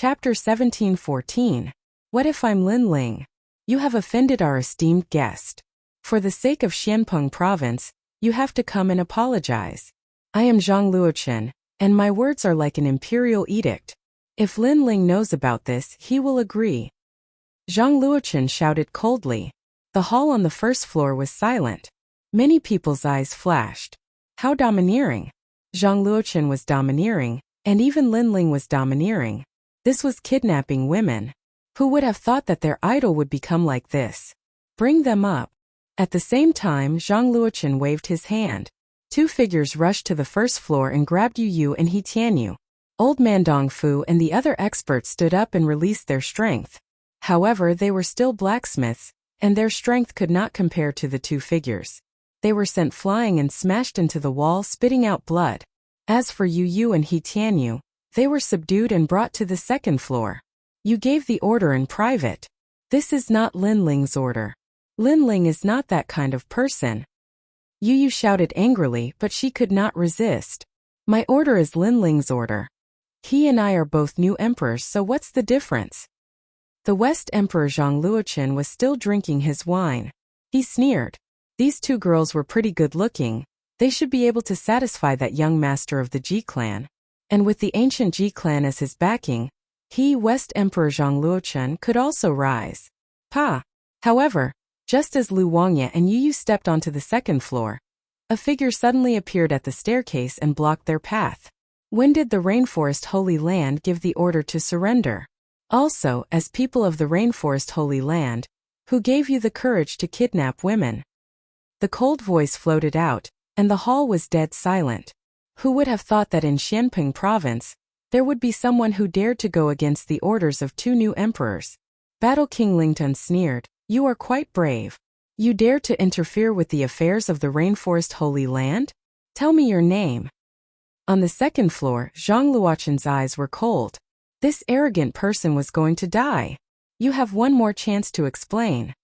Chapter 1714. What if I'm Lin Ling? You have offended our esteemed guest. For the sake of Xianpeng Province, you have to come and apologize. I am Zhang Luochen, and my words are like an imperial edict. If Lin Ling knows about this, he will agree. Zhang Luochen shouted coldly. The hall on the first floor was silent. Many people's eyes flashed. How domineering. Zhang Luochen was domineering, and even Lin Ling was domineering. This was kidnapping women. Who would have thought that their idol would become like this? Bring them up. At the same time, Zhang Luochen waved his hand. Two figures rushed to the first floor and grabbed Yu and He Tianyu. Old man Dongfu and the other experts stood up and released their strength. However, they were still blacksmiths, and their strength could not compare to the two figures. They were sent flying and smashed into the wall, spitting out blood. As for Yu and He Tianyu, they were subdued and brought to the second floor. You gave the order in private. This is not Lin Ling's order. Lin Ling is not that kind of person. Yu shouted angrily, but she could not resist. My order is Lin Ling's order. He and I are both new emperors, so what's the difference? The West Emperor Zhang Luochen was still drinking his wine. He sneered. These two girls were pretty good looking. They should be able to satisfy that young master of the Ji clan. And with the ancient Ji clan as his backing, he, West Emperor Zhang Luochen, could also rise. However, just as Lu Wangye and Yu stepped onto the second floor, a figure suddenly appeared at the staircase and blocked their path. When did the Rainforest Holy Land give the order to surrender? Also, as people of the Rainforest Holy Land, who gave you the courage to kidnap women? The cold voice floated out, and the hall was dead silent. Who would have thought that in Xianpeng Province, there would be someone who dared to go against the orders of two new emperors? Battle King Lingtun sneered. You are quite brave. You dare to interfere with the affairs of the Rainforest Holy Land? Tell me your name. On the second floor, Zhang Luochen's eyes were cold. This arrogant person was going to die. You have one more chance to explain.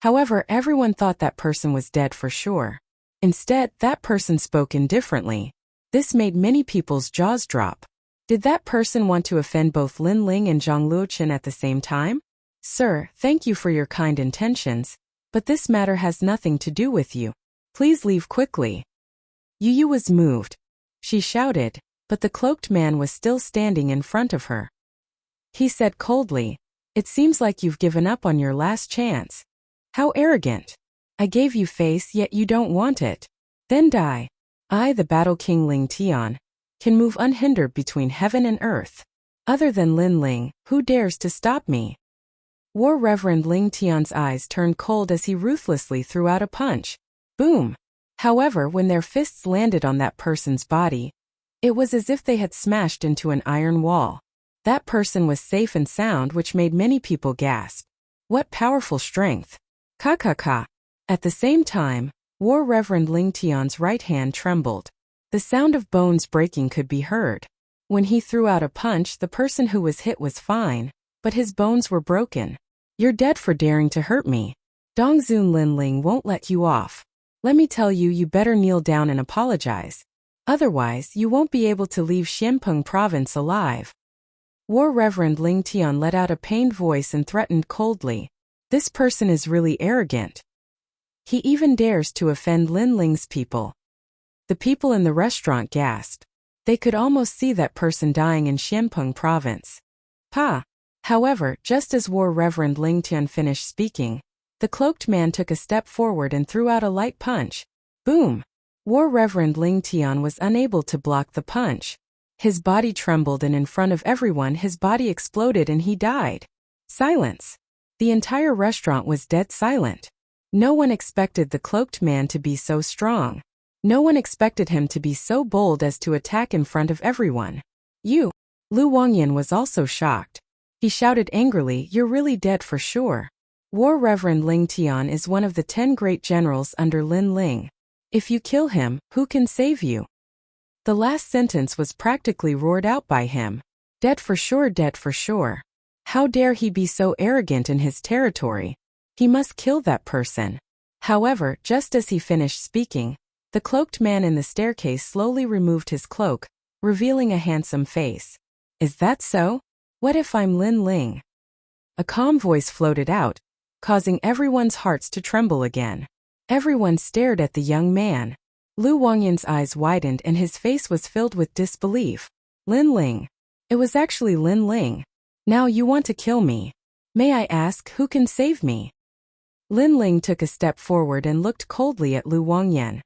However, everyone thought that person was dead for sure. Instead, that person spoke indifferently. This made many people's jaws drop. Did that person want to offend both Lin Ling and Zhang Luochen at the same time? Sir, thank you for your kind intentions, but this matter has nothing to do with you. Please leave quickly. Yu was moved. She shouted, but the cloaked man was still standing in front of her. He said coldly, It seems like you've given up on your last chance. How arrogant. I gave you face, yet you don't want it. Then die. I, the Battle King Ling Tian, can move unhindered between heaven and earth. Other than Lin Ling, who dares to stop me? War Reverend Ling Tian's eyes turned cold as he ruthlessly threw out a punch. Boom! However, when their fists landed on that person's body, it was as if they had smashed into an iron wall. That person was safe and sound, which made many people gasp. What powerful strength! Ka. At the same time, War Reverend Ling Tian's right hand trembled. The sound of bones breaking could be heard. When he threw out a punch, the person who was hit was fine, but his bones were broken. You're dead for daring to hurt me. Dongzun Lin Ling won't let you off. Let me tell you, you better kneel down and apologize. Otherwise, you won't be able to leave Xianpeng Province alive. War Reverend Ling Tian let out a pained voice and threatened coldly. This person is really arrogant. He even dares to offend Lin Ling's people. The people in the restaurant gasped. They could almost see that person dying in Xianpeng Province. However, just as War Reverend Ling Tian finished speaking, the cloaked man took a step forward and threw out a light punch. Boom! War Reverend Ling Tian was unable to block the punch. His body trembled, and in front of everyone his body exploded and he died. Silence. The entire restaurant was dead silent. No one expected the cloaked man to be so strong. No one expected him to be so bold as to attack in front of everyone. Lu Wangyan was also shocked. He shouted angrily, You're really dead for sure. War Reverend Ling Tian is one of the 10 great generals under Lin Ling. If you kill him, who can save you? The last sentence was practically roared out by him. Dead for sure, dead for sure. How dare he be so arrogant in his territory? He must kill that person. However, just as he finished speaking, the cloaked man in the staircase slowly removed his cloak, revealing a handsome face. Is that so? What if I'm Lin Ling? A calm voice floated out, causing everyone's hearts to tremble again. Everyone stared at the young man. Lu Wangyan's eyes widened and his face was filled with disbelief. Lin Ling. It was actually Lin Ling. Now you want to kill me. May I ask who can save me? Lin Ling took a step forward and looked coldly at Lu Wangyan.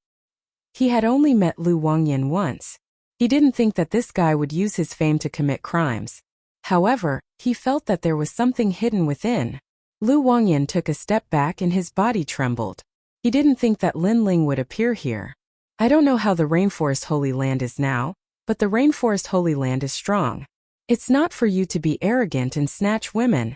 He had only met Lu Wangyan once. He didn't think that this guy would use his fame to commit crimes. However, he felt that there was something hidden within. Lu Wangyan took a step back and his body trembled. He didn't think that Lin Ling would appear here. I don't know how the Rainforest Holy Land is now, but the Rainforest Holy Land is strong. It's not for you to be arrogant and snatch women.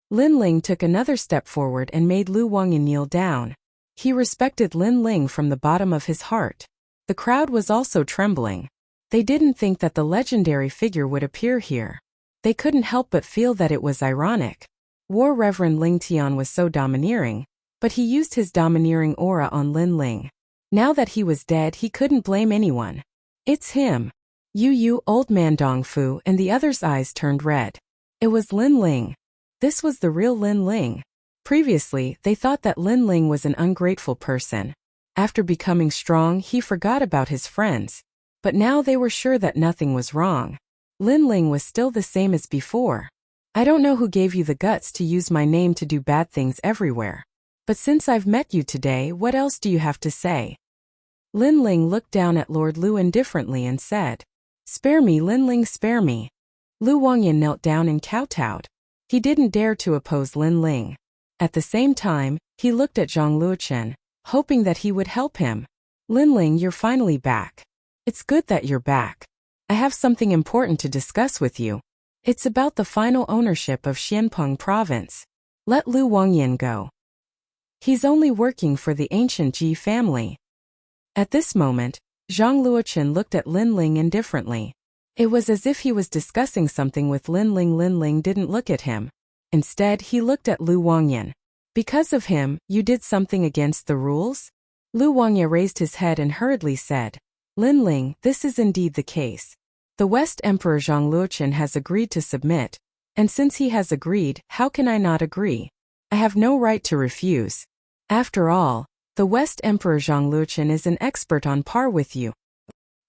Lin Ling took another step forward and made Lu Wangyan kneel down. He respected Lin Ling from the bottom of his heart. The crowd was also trembling. They didn't think that the legendary figure would appear here. They couldn't help but feel that it was ironic. War Reverend Ling Tian was so domineering, but he used his domineering aura on Lin Ling. Now that he was dead, he couldn't blame anyone. It's him. You, old man Dongfu, and the other's eyes turned red. It was Lin Ling. This was the real Lin Ling. Previously, they thought that Lin Ling was an ungrateful person. After becoming strong, he forgot about his friends. But now they were sure that nothing was wrong. Lin Ling was still the same as before. I don't know who gave you the guts to use my name to do bad things everywhere. But since I've met you today, what else do you have to say? Lin Ling looked down at Lord Lu indifferently and said, Spare me, Lin Ling, spare me. Lu Wangyan knelt down and kowtowed. He didn't dare to oppose Lin Ling. At the same time, he looked at Zhang Luochen, hoping that he would help him. Lin Ling, you're finally back. It's good that you're back. I have something important to discuss with you. It's about the final ownership of Xianpeng province. Let Lu Wangyan go. He's only working for the ancient Ji family. At this moment, Zhang Luochen looked at Lin Ling indifferently. It was as if he was discussing something with Lin Ling. Lin Ling didn't look at him. Instead, he looked at Lu Wangyan. Because of him, you did something against the rules? Lu Wangyan raised his head and hurriedly said, Lin Ling, this is indeed the case. The West Emperor Zhang Luochen has agreed to submit, and since he has agreed, how can I not agree? I have no right to refuse. After all, the West Emperor Zhang Luochen is an expert on par with you.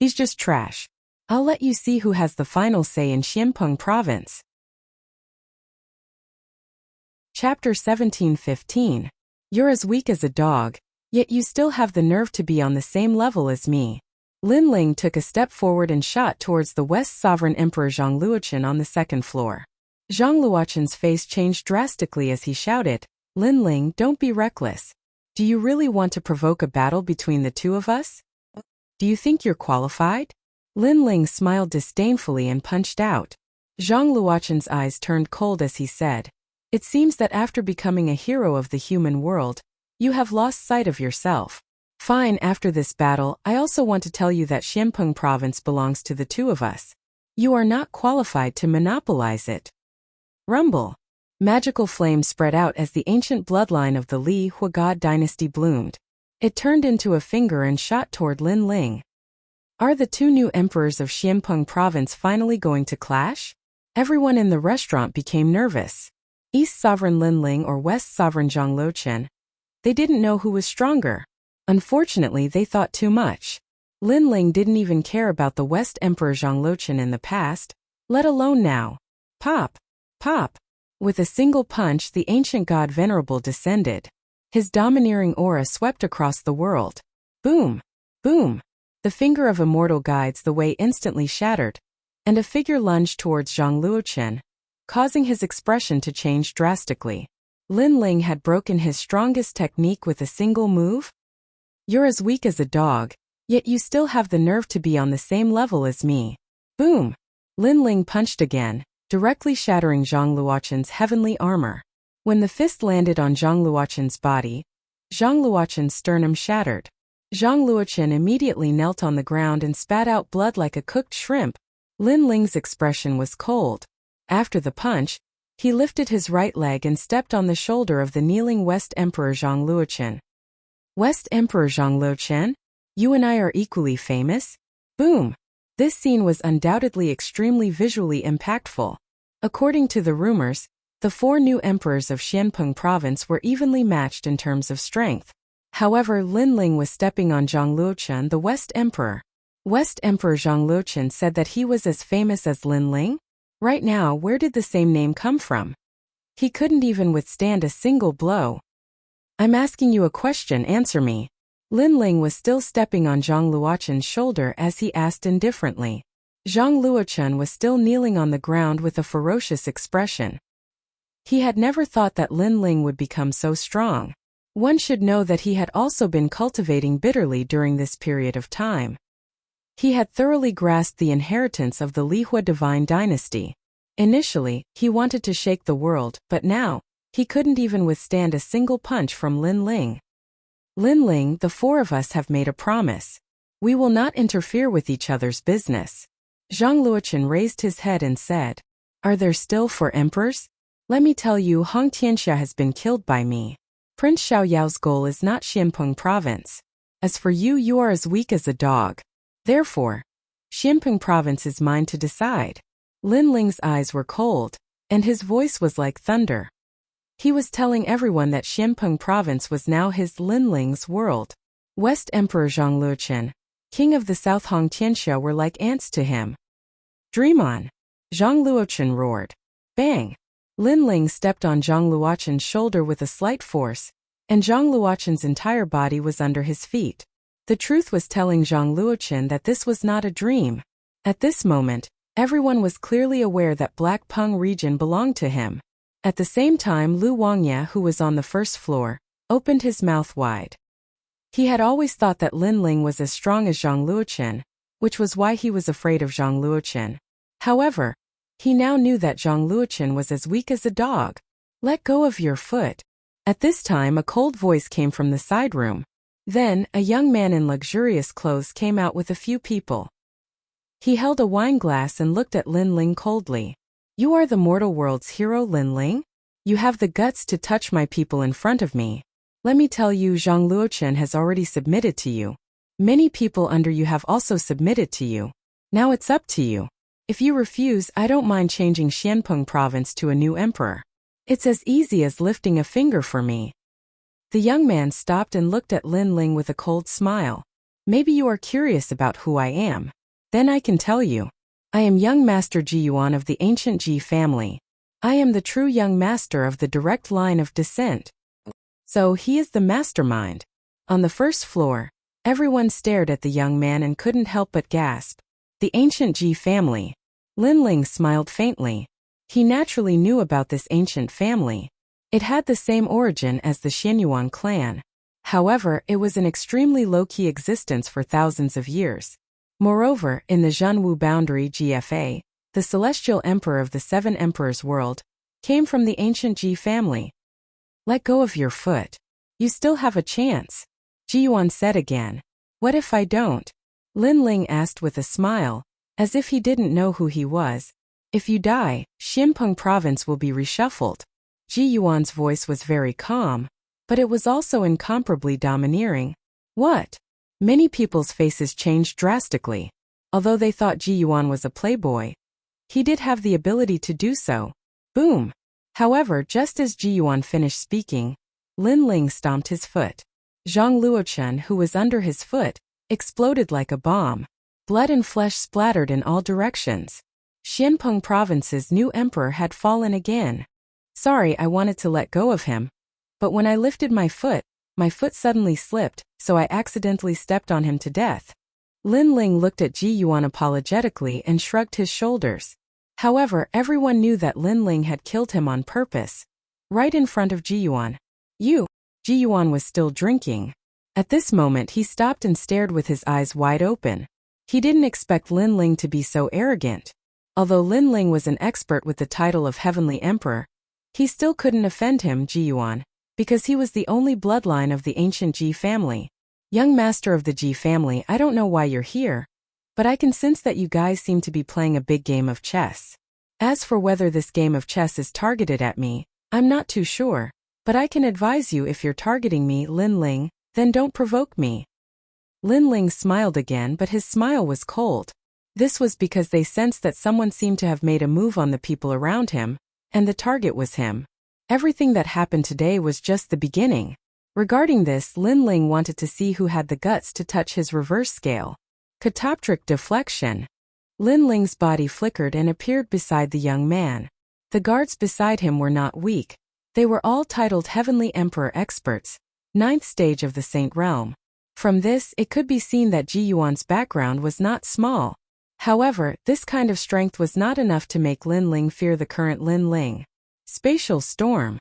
He's just trash. I'll let you see who has the final say in Xianpeng province. Chapter 17:15. You're as weak as a dog, yet you still have the nerve to be on the same level as me. Lin Ling took a step forward and shot towards the West Sovereign Emperor Zhang Luochen on the second floor. Zhang Luochen's face changed drastically as he shouted, Lin Ling, don't be reckless. Do you really want to provoke a battle between the two of us? Do you think you're qualified? Lin Ling smiled disdainfully and punched out. Zhang Luochen's eyes turned cold as he said, It seems that after becoming a hero of the human world, you have lost sight of yourself. Fine, after this battle, I also want to tell you that Xianpeng province belongs to the two of us. You are not qualified to monopolize it. Rumble. Magical flames spread out as the ancient bloodline of the Li Huagad dynasty bloomed. It turned into a finger and shot toward Lin Ling. Are the two new emperors of Xianpeng province finally going to clash? Everyone in the restaurant became nervous. East Sovereign Lin Ling or West Sovereign Zhang Luochen? They didn't know who was stronger. Unfortunately, they thought too much. Lin Ling didn't even care about the West Emperor Zhang Luochen in the past, let alone now. Pop! Pop! With a single punch, the ancient god Venerable descended. His domineering aura swept across the world. Boom! Boom! The finger of immortal guides the way instantly shattered, and a figure lunged towards Zhang Luochen, causing his expression to change drastically. Lin Ling had broken his strongest technique with a single move? You're as weak as a dog, yet you still have the nerve to be on the same level as me. Boom! Lin Ling punched again, directly shattering Zhang Luochen's heavenly armor. When the fist landed on Zhang Luochen's body, Zhang Luochen's sternum shattered. Zhang Luochen immediately knelt on the ground and spat out blood like a cooked shrimp. Lin Ling's expression was cold. After the punch, he lifted his right leg and stepped on the shoulder of the kneeling West Emperor Zhang Luochen. West Emperor Zhang Luochen? You and I are equally famous? Boom! This scene was undoubtedly extremely visually impactful. According to the rumors, the 4 new emperors of Xianpeng province were evenly matched in terms of strength. However, Lin Ling was stepping on Zhang Luochen, the West Emperor. West Emperor Zhang Luochen said that he was as famous as Lin Ling? Right now, where did the same name come from? He couldn't even withstand a single blow. I'm asking you a question, answer me. Lin Ling was still stepping on Zhang Luochen's shoulder as he asked indifferently. Zhang Luochen was still kneeling on the ground with a ferocious expression. He had never thought that Lin Ling would become so strong. One should know that he had also been cultivating bitterly during this period of time. He had thoroughly grasped the inheritance of the Lihua divine dynasty. Initially, he wanted to shake the world, but now, he couldn't even withstand a single punch from Lin Ling. Lin Ling, the 4 of us have made a promise. We will not interfere with each other's business. Zhang Luochen raised his head and said, Are there still 4 emperors? Let me tell you, Hong Tianxia has been killed by me. Prince Xiaoyao's goal is not Xianpeng province. As for you, you are as weak as a dog. Therefore, Xianpeng province is mine to decide. Lin Ling's eyes were cold, and his voice was like thunder. He was telling everyone that Xianpeng province was now his Lin Ling's world. West Emperor Zhang Luochen, king of the South Hong Tianxia, were like ants to him. Dream on! Zhang Luochen roared. Bang! Lin Ling stepped on Zhang Luochen's shoulder with a slight force, and Zhang Luochen's entire body was under his feet. The truth was telling Zhang Luochen that this was not a dream. At this moment, everyone was clearly aware that Black Peng region belonged to him. At the same time, Lu Wangya, who was on the first floor, opened his mouth wide. He had always thought that Lin Ling was as strong as Zhang Luochen, which was why he was afraid of Zhang Luochen. However, he now knew that Zhang Luochen was as weak as a dog. Let go of your foot. At this time, a cold voice came from the side room. Then, a young man in luxurious clothes came out with a few people. He held a wine glass and looked at Lin Ling coldly. You are the mortal world's hero, Lin Ling? You have the guts to touch my people in front of me. Let me tell you, Zhang Luochen has already submitted to you. Many people under you have also submitted to you. Now it's up to you. If you refuse, I don't mind changing Xianpeng province to a new emperor. It's as easy as lifting a finger for me. The young man stopped and looked at Lin Ling with a cold smile. Maybe you are curious about who I am. Then I can tell you. I am young master Ji Yuan of the ancient Ji family. I am the true young master of the direct line of descent. So he is the mastermind. On the first floor, everyone stared at the young man and couldn't help but gasp. The ancient Ji family. Lin Ling smiled faintly. He naturally knew about this ancient family. It had the same origin as the Xianyuan clan. However, it was an extremely low-key existence for thousands of years. Moreover, in the Zhanwu boundary GFA, the celestial emperor of the 7 emperors world, came from the ancient Ji family. Let go of your foot. You still have a chance. Ji Yuan said again. What if I don't? Lin Ling asked with a smile, as if he didn't know who he was. If you die, Xianpeng province will be reshuffled. Ji Yuan's voice was very calm, but it was also incomparably domineering. What? Many people's faces changed drastically. Although they thought Ji Yuan was a playboy, he did have the ability to do so. Boom! However, just as Ji Yuan finished speaking, Lin Ling stomped his foot. Zhang Luochen, who was under his foot, exploded like a bomb. Blood and flesh splattered in all directions. Xianpeng province's new emperor had fallen again. Sorry, I wanted to let go of him. But when I lifted my foot suddenly slipped, so I accidentally stepped on him to death. Lin Ling looked at Ji Yuan apologetically and shrugged his shoulders. However, everyone knew that Lin Ling had killed him on purpose. Right in front of Ji Yuan. Ji Yuan was still drinking. At this moment he stopped and stared with his eyes wide open. He didn't expect Lin Ling to be so arrogant. Although Lin Ling was an expert with the title of Heavenly Emperor, he still couldn't offend him, Ji Yuan, because he was the only bloodline of the ancient Ji family. Young master of the Ji family, I don't know why you're here, but I can sense that you guys seem to be playing a big game of chess. As for whether this game of chess is targeted at me, I'm not too sure, but I can advise you if you're targeting me, Lin Ling, then don't provoke me. Lin Ling smiled again, but his smile was cold. This was because they sensed that someone seemed to have made a move on the people around him, and the target was him. Everything that happened today was just the beginning. Regarding this, Lin Ling wanted to see who had the guts to touch his reverse scale. Catoptric deflection. Lin Ling's body flickered and appeared beside the young man. The guards beside him were not weak. They were all titled Heavenly Emperor experts, 9th stage of the Saint Realm. From this, it could be seen that Ji Yuan's background was not small. However, this kind of strength was not enough to make Lin Ling fear the current Lin Ling. Spatial storm.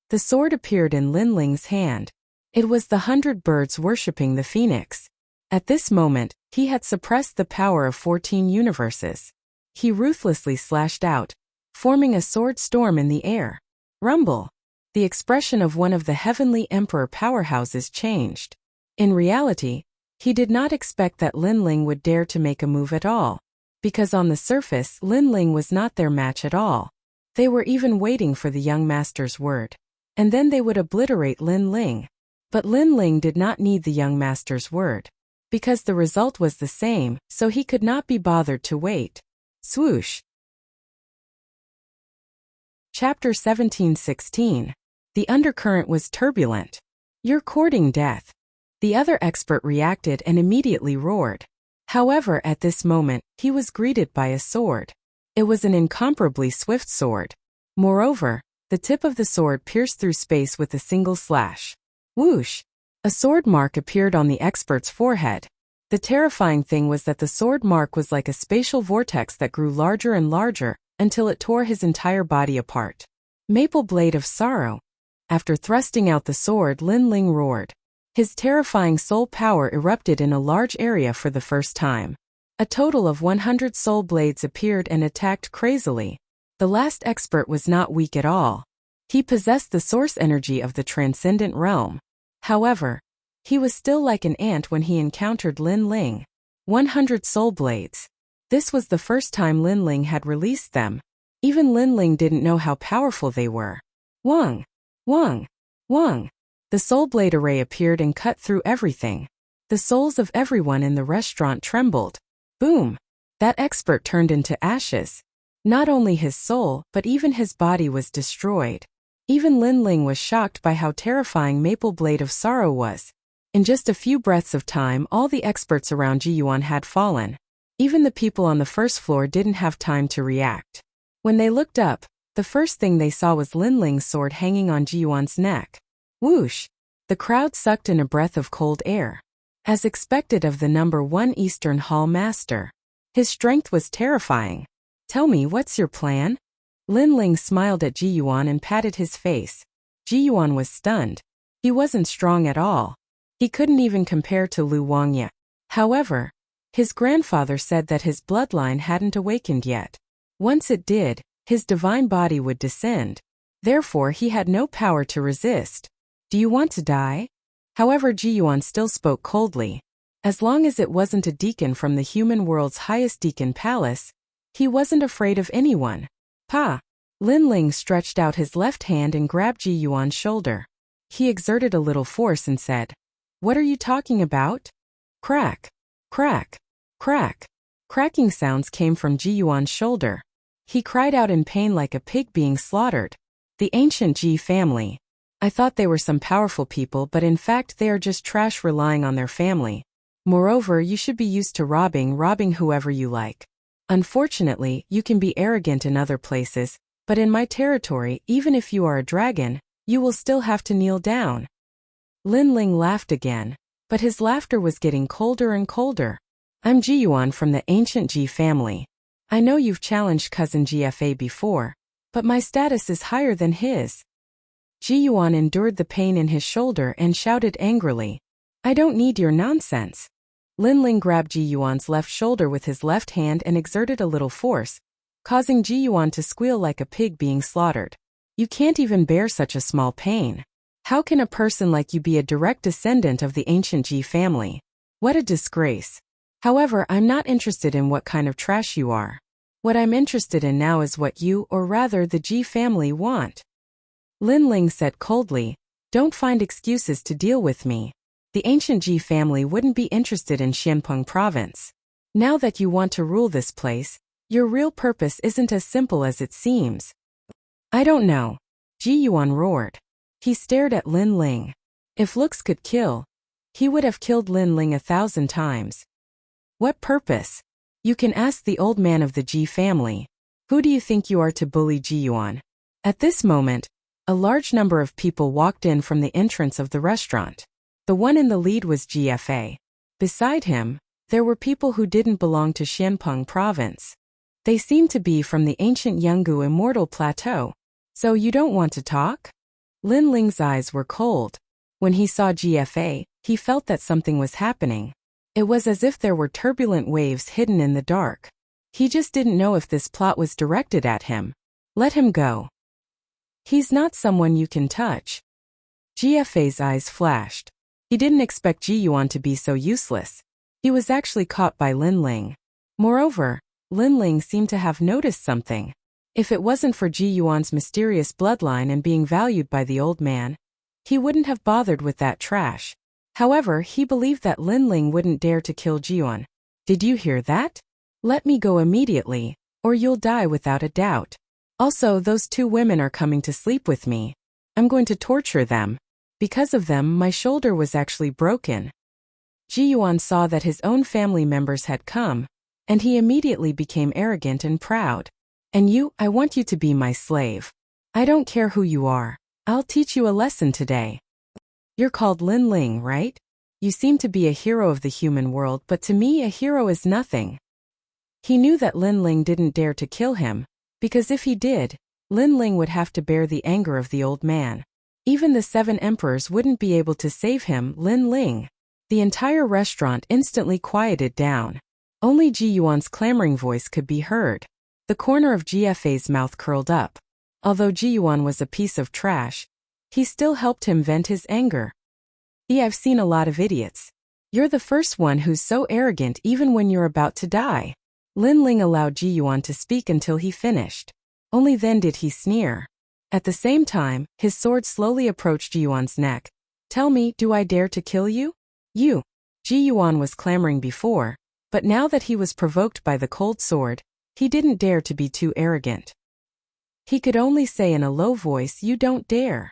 The sword appeared in Lin Ling's hand. It was the 100 birds worshipping the phoenix. At this moment, he had suppressed the power of 14 universes. He ruthlessly slashed out, forming a sword storm in the air. Rumble. The expression of one of the Heavenly Emperor powerhouses changed. In reality, he did not expect that Lin Ling would dare to make a move at all, because on the surface Lin Ling was not their match at all. They were even waiting for the young master's word. And then they would obliterate Lin Ling. But Lin Ling did not need the young master's word. Because the result was the same, so he could not be bothered to wait. Swoosh. Chapter 17:16. The undercurrent was turbulent. You're courting death. The other expert reacted and immediately roared. However, at this moment, he was greeted by a sword. It was an incomparably swift sword. Moreover, the tip of the sword pierced through space with a single slash. Whoosh! A sword mark appeared on the expert's forehead. The terrifying thing was that the sword mark was like a spatial vortex that grew larger and larger, until it tore his entire body apart. Maple Blade of Sorrow. After thrusting out the sword, Lin Ling roared. His terrifying soul power erupted in a large area for the first time. A total of 100 soul blades appeared and attacked crazily. The last expert was not weak at all. He possessed the source energy of the transcendent realm. However, he was still like an ant when he encountered Lin Ling. 100 soul blades. This was the first time Lin Ling had released them. Even Lin Ling didn't know how powerful they were. Wang! Wang! Wang! The soul blade array appeared and cut through everything. The souls of everyone in the restaurant trembled. Boom! That expert turned into ashes. Not only his soul, but even his body was destroyed. Even Lin Ling was shocked by how terrifying Maple Blade of Sorrow was. In just a few breaths of time, all the experts around Ji Yuan had fallen. Even the people on the first floor didn't have time to react. When they looked up, the first thing they saw was Lin Ling's sword hanging on Ji Yuan's neck. Whoosh! The crowd sucked in a breath of cold air. As expected of the number 1 Eastern Hall Master. His strength was terrifying. Tell me, what's your plan? Lin Ling smiled at Ji Yuan and patted his face. Ji Yuan was stunned. He wasn't strong at all. He couldn't even compare to Lu Wangya. However, his grandfather said that his bloodline hadn't awakened yet. Once it did, his divine body would descend. Therefore, he had no power to resist. Do you want to die? However, Ji Yuan still spoke coldly. As long as it wasn't a deacon from the human world's highest deacon palace, he wasn't afraid of anyone. Pa! Lin Ling stretched out his left hand and grabbed Ji Yuan's shoulder. He exerted a little force and said, "What are you talking about?" Crack! Crack! Crack! Cracking sounds came from Ji Yuan's shoulder. He cried out in pain like a pig being slaughtered. The ancient Ji family. I thought they were some powerful people, but in fact they are just trash relying on their family. Moreover, you should be used to robbing whoever you like. Unfortunately, you can be arrogant in other places, but in my territory, even if you are a dragon, you will still have to kneel down. Lin Ling laughed again, but his laughter was getting colder and colder. I'm Ji Yuan from the ancient Ji family. I know you've challenged cousin GFA before, but my status is higher than his. Ji Yuan endured the pain in his shoulder and shouted angrily, I don't need your nonsense. Lin Ling grabbed Ji Yuan's left shoulder with his left hand and exerted a little force, causing Ji Yuan to squeal like a pig being slaughtered. You can't even bear such a small pain. How can a person like you be a direct descendant of the ancient Ji family? What a disgrace. However, I'm not interested in what kind of trash you are. What I'm interested in now is what you, or rather the Ji family, want. Lin Ling said coldly, Don't find excuses to deal with me. The ancient Ji family wouldn't be interested in Xianpeng province. Now that you want to rule this place, your real purpose isn't as simple as it seems. I don't know. Ji Yuan roared. He stared at Lin Ling. If looks could kill, he would have killed Lin Ling 1,000 times. What purpose? You can ask the old man of the Ji family. Who do you think you are to bully Ji Yuan? At this moment, a large number of people walked in from the entrance of the restaurant. The one in the lead was GFA. Beside him, there were people who didn't belong to Xianpeng province. They seemed to be from the ancient Yanggu Immortal Plateau. So you don't want to talk? Lin Ling's eyes were cold. When he saw GFA, he felt that something was happening. It was as if there were turbulent waves hidden in the dark. He just didn't know if this plot was directed at him. Let him go. He's not someone you can touch. GFA's eyes flashed. He didn't expect Ji Yuan to be so useless. He was actually caught by Lin Ling. Moreover, Lin Ling seemed to have noticed something. If it wasn't for Ji Yuan's mysterious bloodline and being valued by the old man, he wouldn't have bothered with that trash. However, he believed that Lin Ling wouldn't dare to kill Ji Yuan. Did you hear that? Let me go immediately, or you'll die without a doubt. Also, those 2 women are coming to sleep with me. I'm going to torture them. Because of them, my shoulder was actually broken. Ji Yuan saw that his own family members had come, and he immediately became arrogant and proud. And you, I want you to be my slave. I don't care who you are. I'll teach you a lesson today. You're called Lin Ling, right? You seem to be a hero of the human world, but to me a hero is nothing. He knew that Lin Ling didn't dare to kill him, because if he did, Lin Ling would have to bear the anger of the old man. Even the 7 emperors wouldn't be able to save him. Lin Ling. The entire restaurant instantly quieted down. Only Ji Yuan's clamoring voice could be heard. The corner of GFA's mouth curled up. Although Ji Yuan was a piece of trash, he still helped him vent his anger. I've seen a lot of idiots. You're the first one who's so arrogant even when you're about to die. Lin Ling allowed Ji Yuan to speak until he finished. Only then did he sneer. At the same time, his sword slowly approached Ji Yuan's neck. Tell me, do I dare to kill you? You. Ji Yuan was clamoring before, but now that he was provoked by the cold sword, he didn't dare to be too arrogant. He could only say in a low voice, you don't dare.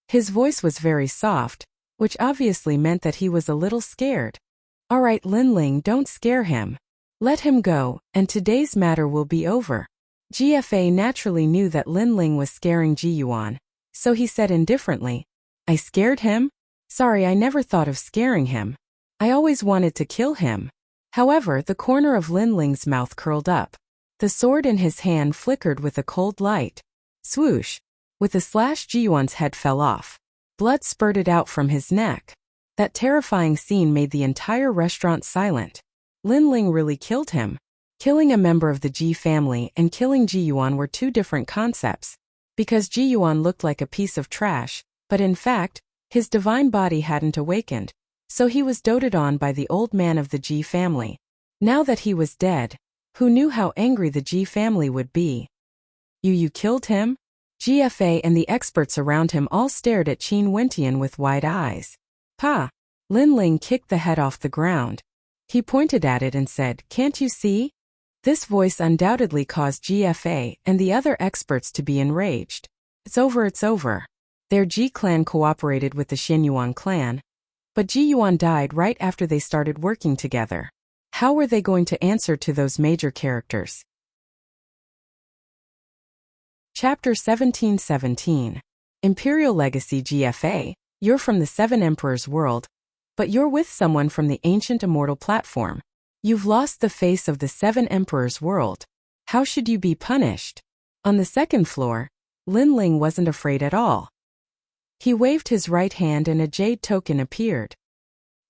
His voice was very soft, which obviously meant that he was a little scared. All right, Lin Ling, don't scare him. Let him go, and today's matter will be over. GFA naturally knew that Lin Ling was scaring Ji Yuan, so he said indifferently, I scared him? Sorry, I never thought of scaring him. I always wanted to kill him. However, the corner of Lin Ling's mouth curled up. The sword in his hand flickered with a cold light. Swoosh! With a slash, Ji Yuan's head fell off. Blood spurted out from his neck. That terrifying scene made the entire restaurant silent. Lin Ling really killed him. Killing a member of the Ji family and killing Ji Yuan were 2 different concepts. Because Ji Yuan looked like a piece of trash, but in fact, his divine body hadn't awakened, so he was doted on by the old man of the Ji family. Now that he was dead, who knew how angry the Ji family would be? You killed him? GFA and the experts around him all stared at Qin Wentian with wide eyes. Pa! Lin Ling kicked the head off the ground. He pointed at it and said, can't you see? This voice undoubtedly caused GFA and the other experts to be enraged. It's over, it's over. Their Ji clan cooperated with the Xinyuan clan, but Ji Yuan died right after they started working together. How were they going to answer to those major characters? Chapter 1717. Imperial Legacy. GFA, you're from the 7 Emperors world, but you're with someone from the ancient immortal platform. You've lost the face of the 7 Emperors world. How should you be punished? On the 2nd floor, Lin Ling wasn't afraid at all. He waved his right hand and a jade token appeared.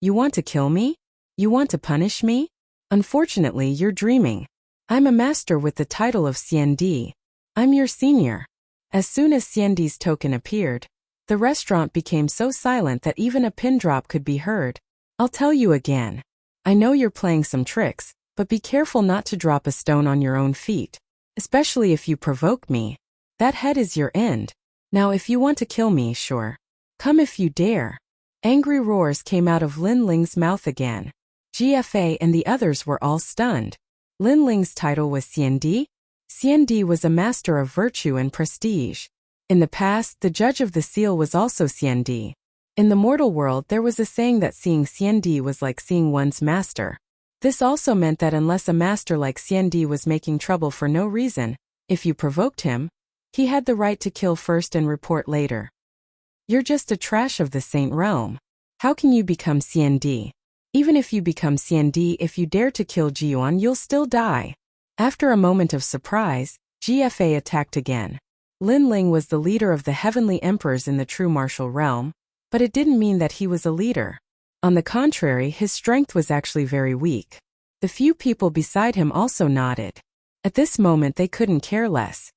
You want to kill me? You want to punish me? Unfortunately, you're dreaming. I'm a master with the title of Xiandi. I'm your senior. As soon as Xiandi's token appeared, the restaurant became so silent that even a pin drop could be heard. I'll tell you again. I know you're playing some tricks, but be careful not to drop a stone on your own feet. Especially if you provoke me. That head is your end. Now if you want to kill me, sure. Come if you dare. Angry roars came out of Lin Ling's mouth again. GFA and the others were all stunned. Lin Ling's title was Xiandi? Xiandi was a master of virtue and prestige. In the past, the judge of the seal was also Xiandi. In the mortal world, there was a saying that seeing Xiandi was like seeing one's master. This also meant that unless a master like Xiandi was making trouble for no reason, if you provoked him, he had the right to kill first and report later. You're just a trash of the saint realm. How can you become Xiandi? Even if you become Xiandi, if you dare to kill Jiyuan, you'll still die. After a moment of surprise, GFA attacked again. Lin Ling was the leader of the heavenly emperors in the true martial realm, but it didn't mean that he was a leader. On the contrary, his strength was actually very weak. The few people beside him also nodded. At this moment they couldn't care less.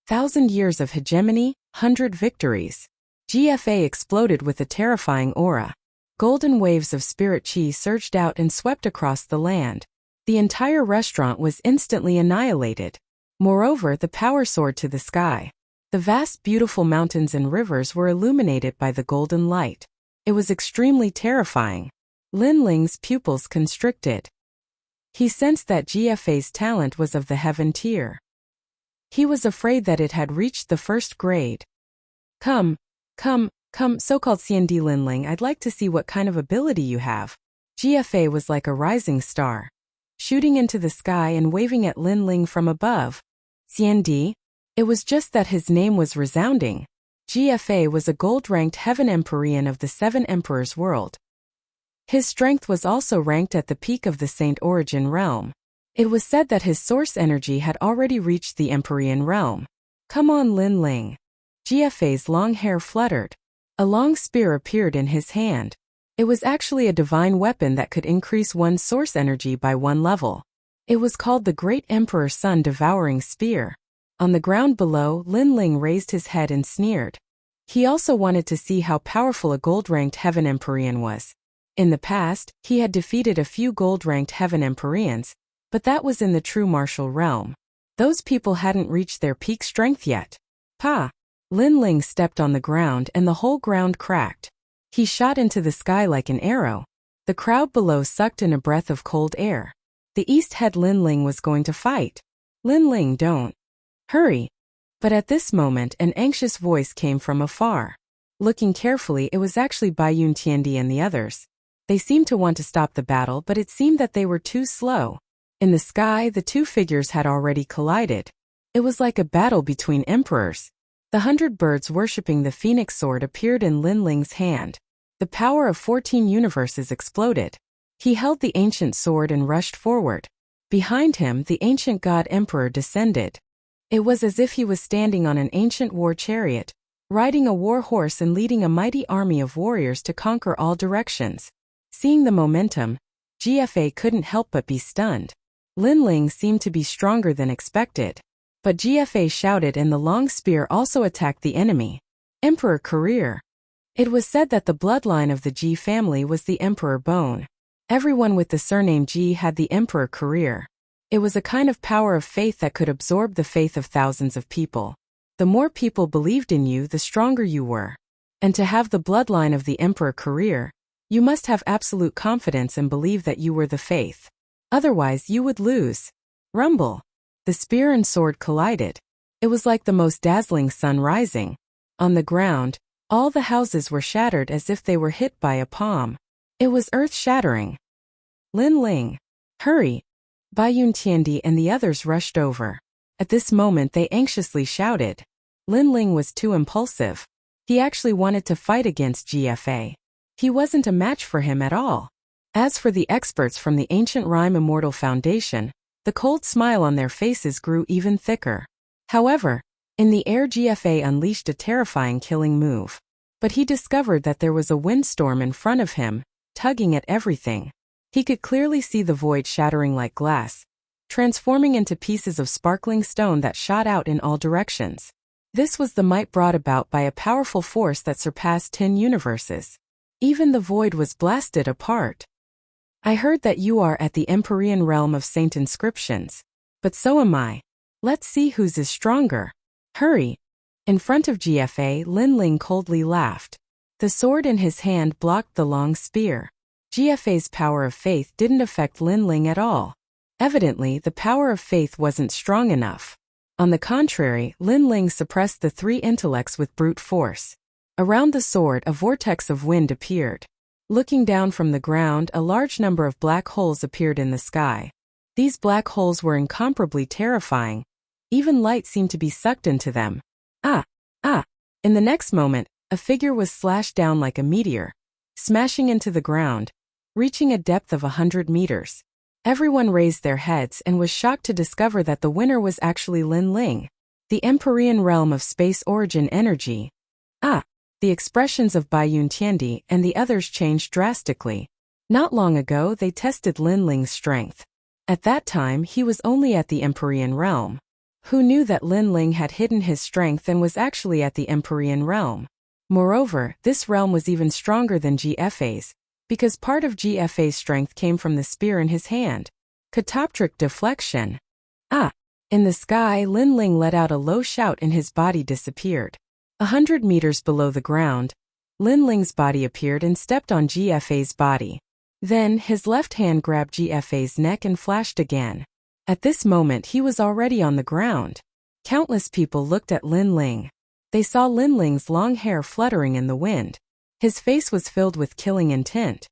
1,000 years of hegemony, 100 victories. GFA exploded with a terrifying aura. Golden waves of spirit chi surged out and swept across the land. The entire restaurant was instantly annihilated. Moreover, the power soared to the sky. The vast beautiful mountains and rivers were illuminated by the golden light. It was extremely terrifying. Lin Ling's pupils constricted. He sensed that GFA's talent was of the heaven tier. He was afraid that it had reached the first grade. Come, so-called Xiandi Lin Ling, I'd like to see what kind of ability you have. GFA was like a rising star, shooting into the sky and waving at Lin Ling from above. Xiandi? It was just that his name was resounding. GFA was a gold-ranked heaven empyrean of the 7 emperors world. His strength was also ranked at the peak of the Saint Origin realm. It was said that his source energy had already reached the empyrean realm. Come on, Lin Ling. GFA's long hair fluttered. A long spear appeared in his hand. It was actually a divine weapon that could increase one's source energy by 1 level. It was called the Great Emperor Sun Devouring Spear. On the ground below, Lin Ling raised his head and sneered. He also wanted to see how powerful a gold-ranked heaven empyrean was. In the past, he had defeated a few gold-ranked heaven empyreans, but that was in the true martial realm. Those people hadn't reached their peak strength yet. Pa! Lin Ling stepped on the ground and the whole ground cracked. He shot into the sky like an arrow. The crowd below sucked in a breath of cold air. The East head Lin Ling was going to fight. Lin Ling, don't. Hurry! But at this moment an anxious voice came from afar. Looking carefully, it was actually Baiyun Tiandi and the others. They seemed to want to stop the battle, but it seemed that they were too slow. In the sky, the 2 figures had already collided. It was like a battle between emperors. The 100 birds worshipping the phoenix sword appeared in Lin Ling's hand. The power of 14 universes exploded. He held the ancient sword and rushed forward. Behind him, the ancient god emperor descended. It was as if he was standing on an ancient war chariot, riding a war horse and leading a mighty army of warriors to conquer all directions. Seeing the momentum, GFA couldn't help but be stunned. Lin Ling seemed to be stronger than expected. But GFA shouted and the long spear also attacked the enemy. Emperor Career. It was said that the bloodline of the Ji family was the Emperor Bone. Everyone with the surname Ji had the Emperor Career. It was a kind of power of faith that could absorb the faith of thousands of people. The more people believed in you, the stronger you were. And to have the bloodline of the Emperor Career, you must have absolute confidence and believe that you were the faith. Otherwise you would lose. Rumble. The spear and sword collided. It was like the most dazzling sun rising. On the ground, all the houses were shattered as if they were hit by a palm. It was earth-shattering. Lin Ling. Hurry! Baiyun Tiandi and the others rushed over. At this moment they anxiously shouted. Lin Ling was too impulsive. He actually wanted to fight against GFA. He wasn't a match for him at all. As for the experts from the Ancient Rhyme Immortal Foundation, the cold smile on their faces grew even thicker. However, in the air GFA unleashed a terrifying killing move. But he discovered that there was a windstorm in front of him, tugging at everything. He could clearly see the void shattering like glass, transforming into pieces of sparkling stone that shot out in all directions. This was the might brought about by a powerful force that surpassed 10 universes. Even the void was blasted apart. I heard that you are at the Empyrean realm of Saint Inscriptions. But so am I. Let's see whose is stronger. Hurry. In front of GFA, Lin Ling coldly laughed. The sword in his hand blocked the long spear. GFA's power of faith didn't affect Lin Ling at all. Evidently, the power of faith wasn't strong enough. On the contrary, Lin Ling suppressed the three intellects with brute force. Around the sword, a vortex of wind appeared. Looking down from the ground, a large number of black holes appeared in the sky. These black holes were incomparably terrifying. Even light seemed to be sucked into them. Ah! In the next moment, a figure was slashed down like a meteor, smashing into the ground, reaching a depth of 100 meters. Everyone raised their heads and was shocked to discover that the winner was actually Lin Ling, the Empyrean realm of space origin energy. The expressions of Bai Yuntiandi and the others changed drastically. Not long ago they tested Lin Ling's strength. At that time he was only at the Empyrean realm. Who knew that Lin Ling had hidden his strength and was actually at the Empyrean realm? Moreover, this realm was even stronger than GFA's, because part of GFA's strength came from the spear in his hand. Catoptric deflection. In the sky, Lin Ling let out a low shout and his body disappeared. 100 meters below the ground, Lin Ling's body appeared and stepped on GFA's body. Then, his left hand grabbed GFA's neck and flashed again. At this moment he was already on the ground. Countless people looked at Lin Ling. They saw Lin Ling's long hair fluttering in the wind. His face was filled with killing intent.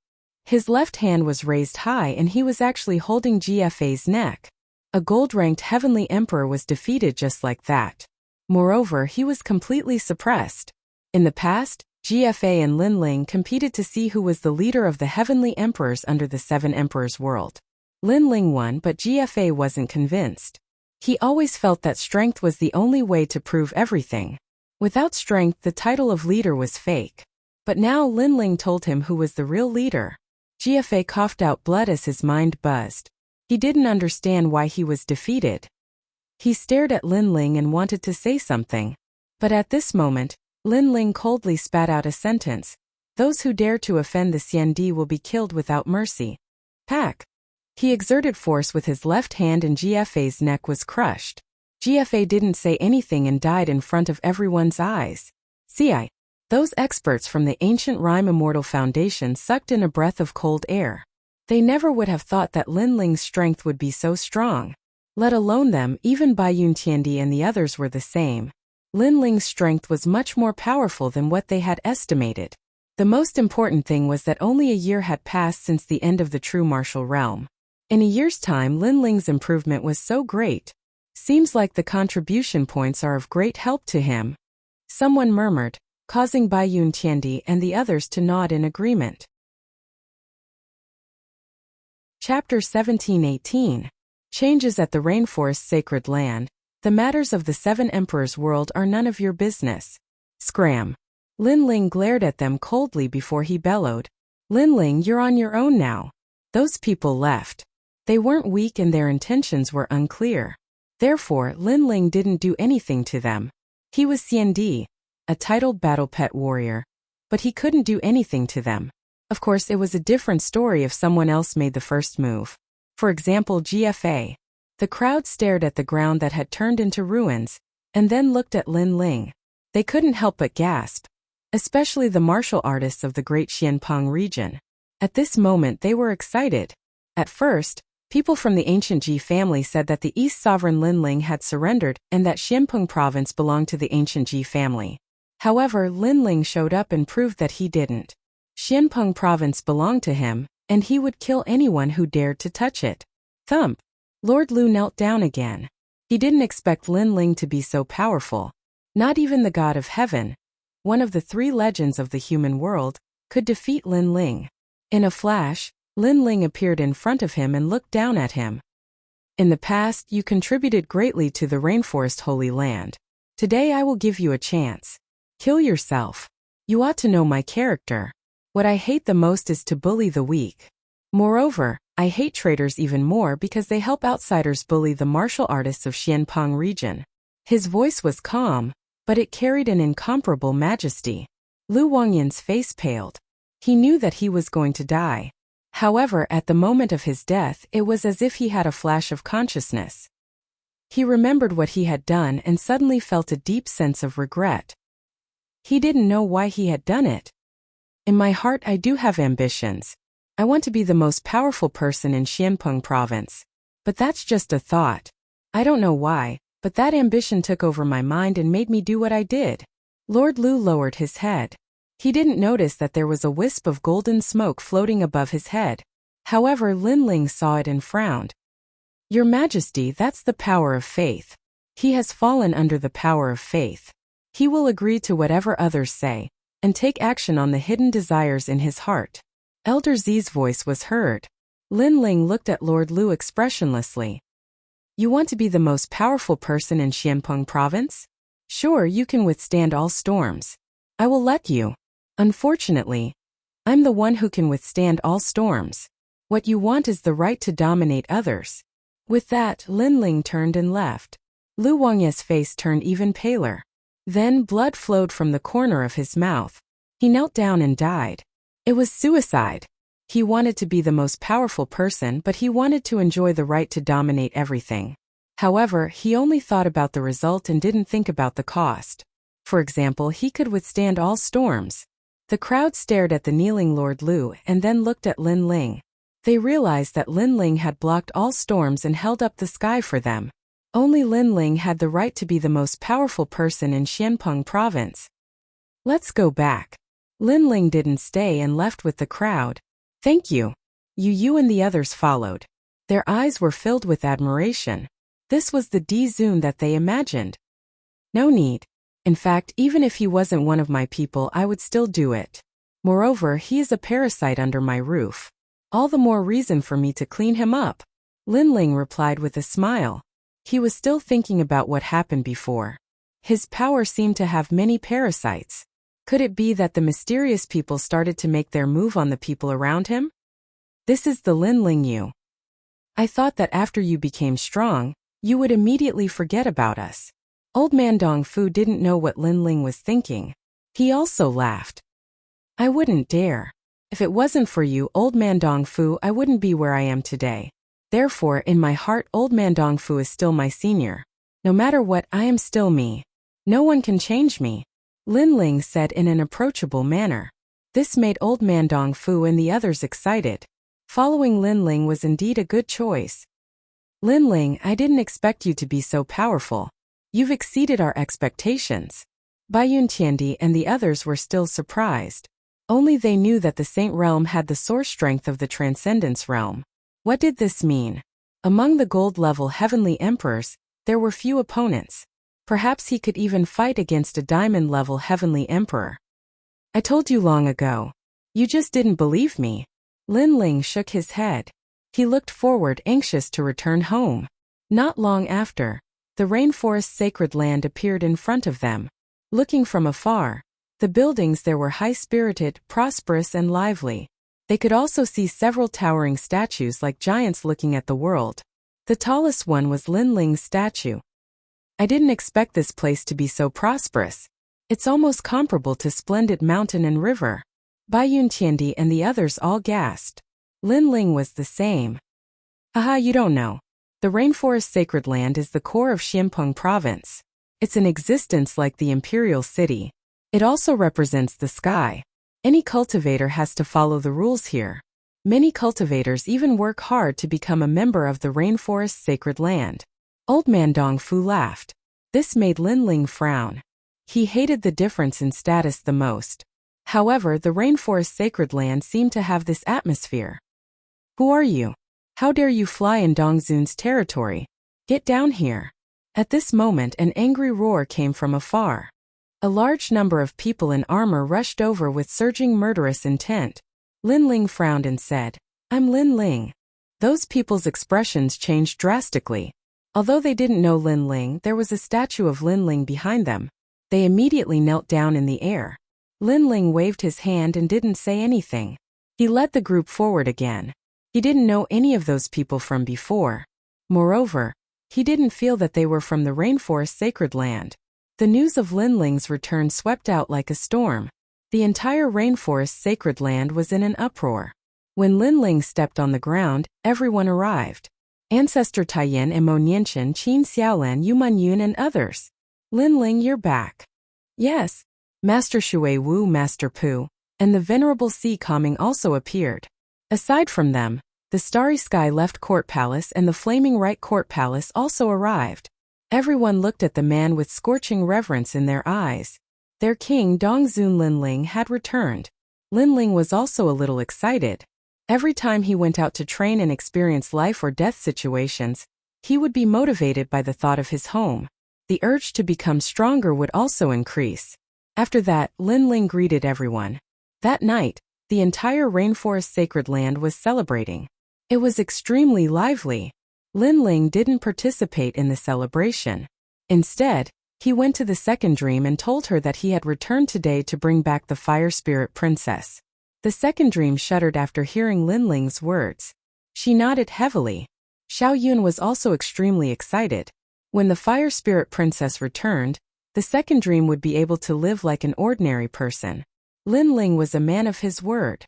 His left hand was raised high and he was actually holding GFA's neck. A gold-ranked heavenly emperor was defeated just like that. Moreover, he was completely suppressed. In the past, GFA and Lin Ling competed to see who was the leader of the heavenly emperors under the Seven Emperors world. Lin Ling won, but GFA wasn't convinced. He always felt that strength was the only way to prove everything. Without strength, the title of leader was fake. But now Lin Ling told him who was the real leader. GFA coughed out blood as his mind buzzed. He didn't understand why he was defeated. He stared at Lin Ling and wanted to say something. But at this moment, Lin Ling coldly spat out a sentence. Those who dare to offend the Xiandi will be killed without mercy. Pack. He exerted force with his left hand and GFA's neck was crushed. GFA didn't say anything and died in front of everyone's eyes. Those experts from the ancient Rhyme Immortal Foundation sucked in a breath of cold air. They never would have thought that Lin Ling's strength would be so strong. Let alone them, even Bai Yuntiandi and the others were the same. Lin Ling's strength was much more powerful than what they had estimated. The most important thing was that only a year had passed since the end of the true martial realm. In a year's time, Lin Ling's improvement was so great. Seems like the contribution points are of great help to him. Someone murmured, causing Bai Yuntiandi and the others to nod in agreement. Chapter 17-18. Changes at the Rainforest Sacred Land. The matters of the Seven Emperors world are none of your business. Scram. Lin Ling glared at them coldly before he bellowed. Lin Ling, you're on your own now. Those people left. They weren't weak and their intentions were unclear. Therefore, Lin Ling didn't do anything to them. He was Xiandi, a titled battle pet warrior. But he couldn't do anything to them. Of course, it was a different story if someone else made the first move. For example, GFA. The crowd stared at the ground that had turned into ruins, and then looked at Lin Ling. They couldn't help but gasp. Especially the martial artists of the great Xianpeng region. At this moment they were excited. At first, people from the ancient Ji family said that the East sovereign Lin Ling had surrendered and that Xianpeng province belonged to the ancient Ji family. However, Lin Ling showed up and proved that he didn't. Xianpeng province belonged to him, and he would kill anyone who dared to touch it. Thump. Lord Lu knelt down again. He didn't expect Lin Ling to be so powerful. Not even the god of heaven, one of the three legends of the human world, could defeat Lin Ling. In a flash, Lin Ling appeared in front of him and looked down at him. In the past, you contributed greatly to the Rainforest Holy Land. Today I will give you a chance. Kill yourself. You ought to know my character. What I hate the most is to bully the weak. Moreover, I hate traitors even more because they help outsiders bully the martial artists of Xianpeng region. His voice was calm, but it carried an incomparable majesty. Lu Wangyan's face paled. He knew that he was going to die. However, at the moment of his death, it was as if he had a flash of consciousness. He remembered what he had done and suddenly felt a deep sense of regret. He didn't know why he had done it. In my heart I do have ambitions. I want to be the most powerful person in Xianpeng province. But that's just a thought. I don't know why, but that ambition took over my mind and made me do what I did. Lord Lu lowered his head. He didn't notice that there was a wisp of golden smoke floating above his head. However, Lin Ling saw it and frowned. Your Majesty, that's the power of faith. He has fallen under the power of faith. He will agree to whatever others say, and take action on the hidden desires in his heart. Elder Zi's voice was heard. Lin Ling looked at Lord Lu expressionlessly. You want to be the most powerful person in Xianpeng province? Sure, you can withstand all storms. I will let you. Unfortunately, I'm the one who can withstand all storms. What you want is the right to dominate others. With that, Lin Ling turned and left. Lu Wangye's face turned even paler. Then blood flowed from the corner of his mouth. He knelt down and died. It was suicide. He wanted to be the most powerful person, but he wanted to enjoy the right to dominate everything. However, he only thought about the result and didn't think about the cost. For example, he could withstand all storms. The crowd stared at the kneeling Lord Lu and then looked at Lin Ling. They realized that Lin Ling had blocked all storms and held up the sky for them. Only Lin Ling had the right to be the most powerful person in Xianpeng province. Let's go back. Lin Ling didn't stay and left with the crowd. Thank you. You and the others followed. Their eyes were filled with admiration. This was the Di Zun that they imagined. No need. In fact, even if he wasn't one of my people, I would still do it. Moreover, he is a parasite under my roof. All the more reason for me to clean him up. Lin Ling replied with a smile. He was still thinking about what happened before. His power seemed to have many parasites. Could it be that the mysterious people started to make their move on the people around him? This is the Lin Ling you. I thought that after you became strong, you would immediately forget about us. Old man Dongfu didn't know what Lin Ling was thinking. He also laughed. I wouldn't dare. If it wasn't for you, Old man Dongfu, I wouldn't be where I am today. Therefore, in my heart, Old man Dongfu is still my senior. No matter what, I am still me. No one can change me. Lin Ling said in an approachable manner. This made Old man Dongfu and the others excited. Following Lin Ling was indeed a good choice. Lin Ling, I didn't expect you to be so powerful. You've exceeded our expectations. Bai Yuntiandi and the others were still surprised. Only they knew that the Saint Realm had the source strength of the Transcendence Realm. What did this mean? Among the gold-level heavenly emperors, there were few opponents. Perhaps he could even fight against a diamond-level heavenly emperor. I told you long ago. You just didn't believe me. Lin Ling shook his head. He looked forward, anxious to return home. Not long after, the rainforest's sacred land appeared in front of them. Looking from afar, the buildings there were high-spirited, prosperous and lively. They could also see several towering statues like giants looking at the world. The tallest one was Lin Ling's statue. I didn't expect this place to be so prosperous. It's almost comparable to splendid mountain and river. Bai Yuntiandi and the others all gasped. Lin Ling was the same. Haha, you don't know. The rainforest sacred land is the core of Xianpeng province. It's an existence like the imperial city. It also represents the sky. Any cultivator has to follow the rules here. Many cultivators even work hard to become a member of the rainforest sacred land. Old man Dongfu laughed. This made Lin Ling frown. He hated the difference in status the most. However, the rainforest sacred land seemed to have this atmosphere. Who are you? How dare you fly in Dongzun's territory? Get down here. At this moment, an angry roar came from afar. A large number of people in armor rushed over with surging murderous intent. Lin Ling frowned and said, I'm Lin Ling. Those people's expressions changed drastically. Although they didn't know Lin Ling, there was a statue of Lin Ling behind them. They immediately knelt down in the air. Lin Ling waved his hand and didn't say anything. He led the group forward again. He didn't know any of those people from before. Moreover, he didn't feel that they were from the rainforest sacred land. The news of Lin Ling's return swept out like a storm. The entire rainforest sacred land was in an uproar. When Lin Ling stepped on the ground, everyone arrived. Ancestor Taiyan and Mo Nianchen, Qin Xiaolan, Yu Yun and others. Lin Ling, you're back. Yes. Master Shui Wu, Master Pu, and the Venerable Si Kaming also appeared. Aside from them, the Starry Sky Left Court Palace and the Flaming Right Court Palace also arrived. Everyone looked at the man with scorching reverence in their eyes. Their king Dongzun Linling had returned. Linling was also a little excited. Every time he went out to train and experience life or death situations, he would be motivated by the thought of his home. The urge to become stronger would also increase. After that, Linling greeted everyone. That night, the entire rainforest sacred land was celebrating. It was extremely lively. Linling didn't participate in the celebration. Instead, he went to the second dream and told her that he had returned today to bring back the fire spirit princess. The second dream shuddered after hearing Linling's words. She nodded heavily. Xiao Yun was also extremely excited. When the fire spirit princess returned, the second dream would be able to live like an ordinary person. Linling was a man of his word.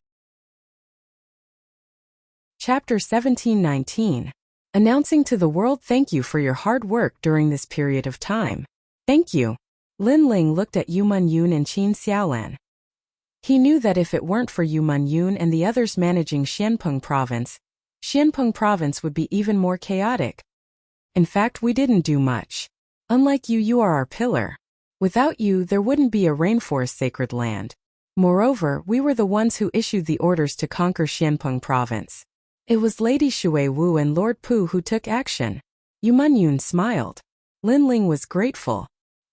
Chapter 1719. Announcing to the world, thank you for your hard work during this period of time. Thank you. Linling looked at Yuman Yun and Qin Xiaolan. He knew that if it weren't for Yuman Yun and the others managing Xianpeng province would be even more chaotic. In fact, we didn't do much. Unlike you, you are our pillar. Without you, there wouldn't be a rainforest sacred land. Moreover, we were the ones who issued the orders to conquer Xianpeng province. It was Lady Shui Wu and Lord Pu who took action. Yuman Yun smiled. Linling was grateful.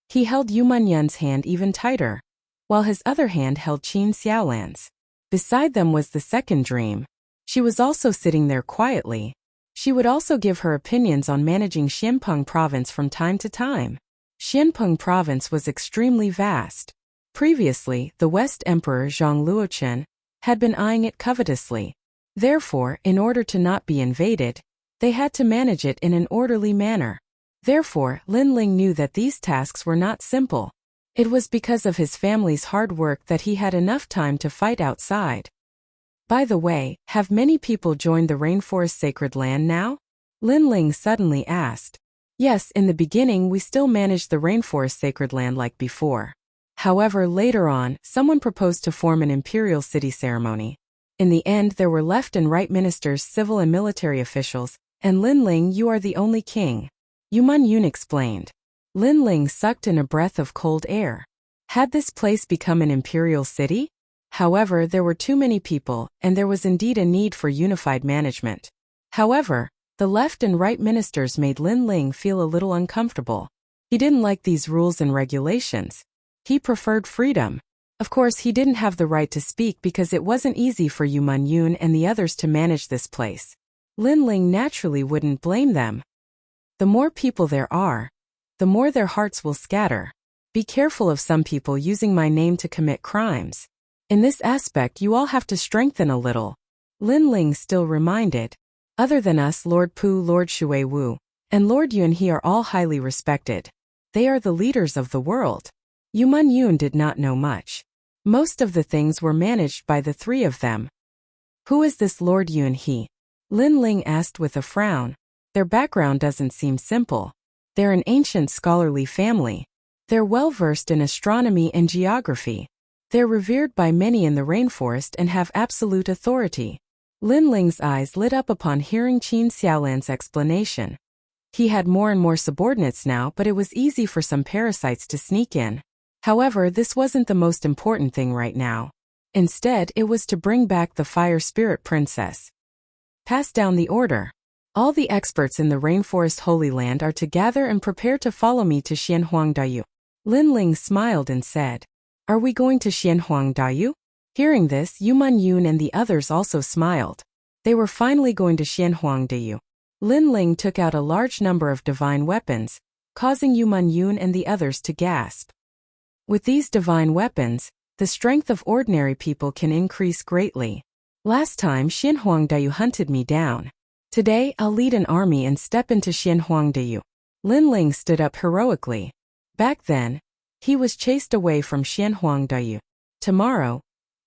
He held Yuman Yun's hand even tighter, while his other hand held Qin Xiaolan's. Beside them was the second dream. She was also sitting there quietly. She would also give her opinions on managing Xianpeng province from time to time. Xianpeng province was extremely vast. Previously, the West Emperor Zhang Luochen had been eyeing it covetously. Therefore, in order to not be invaded, they had to manage it in an orderly manner. Therefore, Linling knew that these tasks were not simple. It was because of his family's hard work that he had enough time to fight outside. By the way, have many people joined the Rainforest Sacred Land now? Linling suddenly asked. Yes, in the beginning we still managed the Rainforest Sacred Land like before. However, later on, someone proposed to form an imperial city ceremony. In the end, there were left and right ministers, civil and military officials, and Linling, you are the only king. Yuman Yun explained. Linling sucked in a breath of cold air. Had this place become an imperial city? However, there were too many people, and there was indeed a need for unified management. However, the left and right ministers made Linling feel a little uncomfortable. He didn't like these rules and regulations. He preferred freedom. Of course, he didn't have the right to speak because it wasn't easy for Yuman Yun and the others to manage this place. Linling naturally wouldn't blame them. The more people there are, the more their hearts will scatter. Be careful of some people using my name to commit crimes. In this aspect, you all have to strengthen a little. Linling still reminded. Other than us, Lord Pu, Lord Shui Wu, and Lord Yun He are all highly respected. They are the leaders of the world. Yuman Yun did not know much. Most of the things were managed by the three of them. Who is this Lord Yun He? Linling asked with a frown. Their background doesn't seem simple. They're an ancient scholarly family. They're well-versed in astronomy and geography. They're revered by many in the rainforest and have absolute authority. Linling's eyes lit up upon hearing Qin Xiaolan's explanation. He had more and more subordinates now, but it was easy for some parasites to sneak in. However, this wasn't the most important thing right now. Instead, it was to bring back the Fire Spirit Princess. Pass down the order. All the experts in the Rainforest Holy Land are to gather and prepare to follow me to Xianhuangdayu. Linling smiled and said, Are we going to Xianhuangdayu? Hearing this, Yuman Yun and the others also smiled. They were finally going to Xianhuangdayu. Linling took out a large number of divine weapons, causing Yuman Yun and the others to gasp. With these divine weapons, the strength of ordinary people can increase greatly. Last time Xianhuangdayu hunted me down. Today I'll lead an army and step into Xianhuangdayu. Linling stood up heroically. Back then, he was chased away from Xianhuangdayu. Tomorrow,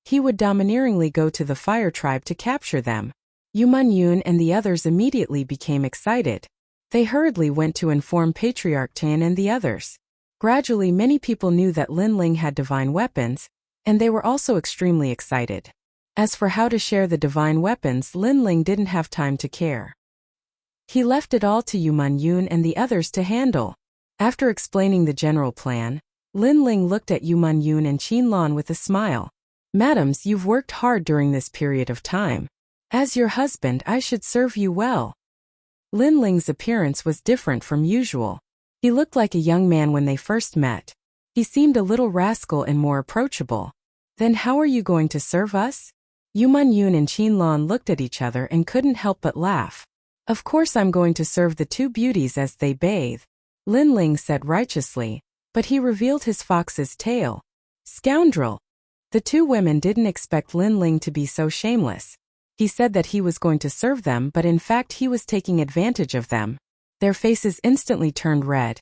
he would domineeringly go to the fire tribe to capture them. Yuman Yun and the others immediately became excited. They hurriedly went to inform Patriarch Tan and the others. Gradually, many people knew that Linling had divine weapons, and they were also extremely excited. As for how to share the divine weapons, Lin Ling didn't have time to care. He left it all to Yu Man Yun and the others to handle. After explaining the general plan, Lin Ling looked at Yu Man Yun and Qin Lan with a smile. Madams, you've worked hard during this period of time. As your husband, I should serve you well. Lin Ling's appearance was different from usual. He looked like a young man when they first met. He seemed a little rascal and more approachable. Then how are you going to serve us? Yu Man Yun and Qin Lan looked at each other and couldn't help but laugh. Of course I'm going to serve the two beauties as they bathe, Lin Ling said righteously, but he revealed his fox's tail. Scoundrel! The two women didn't expect Lin Ling to be so shameless. He said that he was going to serve them, but in fact he was taking advantage of them. Their faces instantly turned red.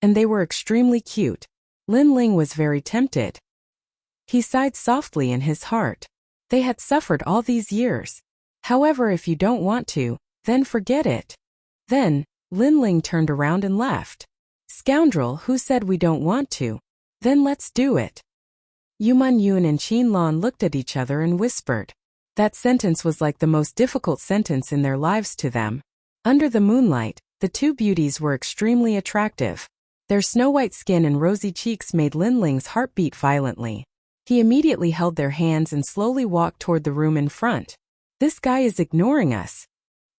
And they were extremely cute. Lin Ling was very tempted. He sighed softly in his heart. They had suffered all these years. However, if you don't want to, then forget it. Then, Lin Ling turned around and left. Scoundrel, who said we don't want to? Then let's do it. Yu Man Yun and Qin Lan looked at each other and whispered. That sentence was like the most difficult sentence in their lives to them. Under the moonlight, the two beauties were extremely attractive. Their snow-white skin and rosy cheeks made Lin Ling's heart beat violently. He immediately held their hands and slowly walked toward the room in front. This guy is ignoring us.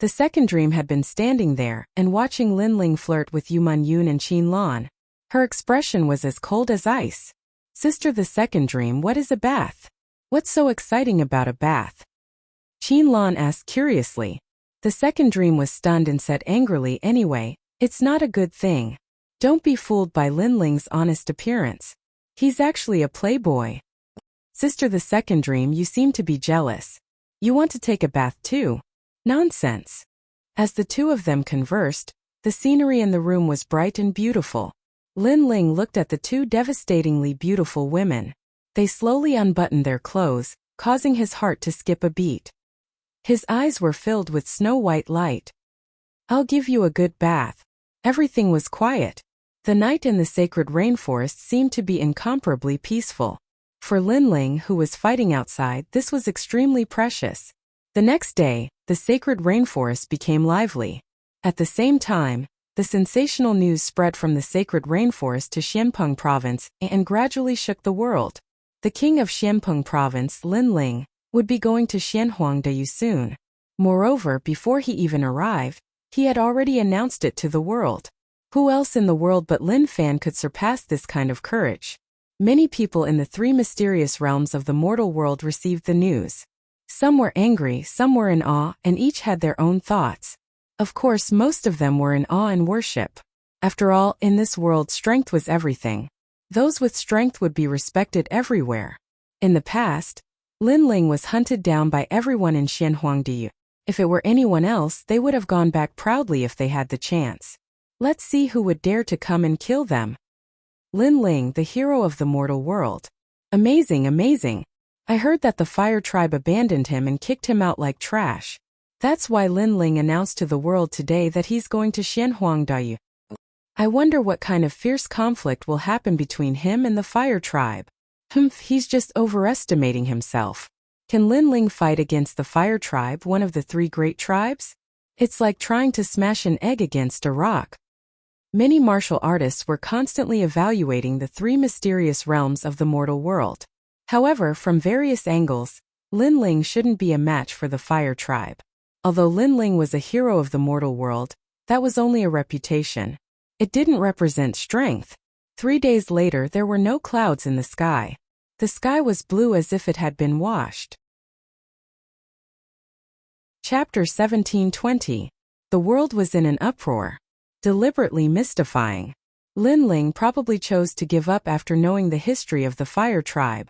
The second dream had been standing there and watching Lin Ling flirt with Yu Man Yun and Qin Lan. Her expression was as cold as ice. Sister, the second dream, what is a bath? What's so exciting about a bath? Qin Lan asked curiously. The second dream was stunned and said angrily, anyway, it's not a good thing. Don't be fooled by Lin Ling's honest appearance. He's actually a playboy. Sister, the second dream, you seem to be jealous. You want to take a bath too? Nonsense. As the two of them conversed, the scenery in the room was bright and beautiful. Lin Ling looked at the two devastatingly beautiful women. They slowly unbuttoned their clothes, causing his heart to skip a beat. His eyes were filled with snow-white light. I'll give you a good bath. Everything was quiet. The night in the sacred rainforest seemed to be incomparably peaceful. For Lin Ling, who was fighting outside, this was extremely precious. The next day, the sacred rainforest became lively. At the same time, the sensational news spread from the sacred rainforest to Xianpeng province and gradually shook the world. The king of Xianpeng province, Lin Ling, would be going to Xianhuangdao soon. Moreover, before he even arrived, he had already announced it to the world. Who else in the world but Lin Fan could surpass this kind of courage? Many people in the three mysterious realms of the mortal world received the news. Some were angry, some were in awe, and each had their own thoughts. Of course, most of them were in awe and worship. After all, in this world, strength was everything. Those with strength would be respected everywhere. In the past, Lin Ling was hunted down by everyone in Xianhuangdao. If it were anyone else, they would have gone back proudly if they had the chance. Let's see who would dare to come and kill them. Lin Ling, the hero of the mortal world. Amazing, amazing. I heard that the fire tribe abandoned him and kicked him out like trash. That's why Lin Ling announced to the world today that he's going to Xianhuangdao. I wonder what kind of fierce conflict will happen between him and the fire tribe. He's just overestimating himself. Can Lin Ling fight against the fire tribe, one of the three great tribes? It's like trying to smash an egg against a rock. Many martial artists were constantly evaluating the three mysterious realms of the mortal world. However, from various angles, Lin Ling shouldn't be a match for the fire tribe. Although Lin Ling was a hero of the mortal world, that was only a reputation. It didn't represent strength. 3 days later, there were no clouds in the sky. The sky was blue as if it had been washed. Chapter 17:20. The world was in an uproar. Deliberately mystifying. Lin Ling probably chose to give up after knowing the history of the fire tribe.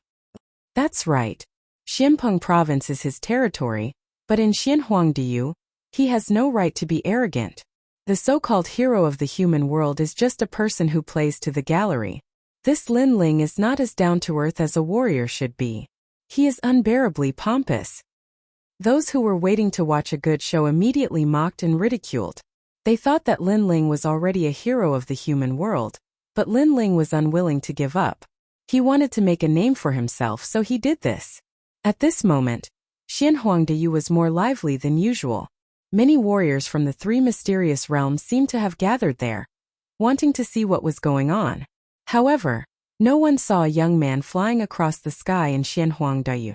That's right. Xianpeng province is his territory, but in Xianhuangdao, he has no right to be arrogant. The so-called hero of the human world is just a person who plays to the gallery. This Lin Ling is not as down-to-earth as a warrior should be. He is unbearably pompous. Those who were waiting to watch a good show immediately mocked and ridiculed. They thought that Lin Ling was already a hero of the human world, but Lin Ling was unwilling to give up. He wanted to make a name for himself, so he did this. At this moment, Xianhuangde was more lively than usual. Many warriors from the three mysterious realms seemed to have gathered there, wanting to see what was going on. However, no one saw a young man flying across the sky in Xianhuangde.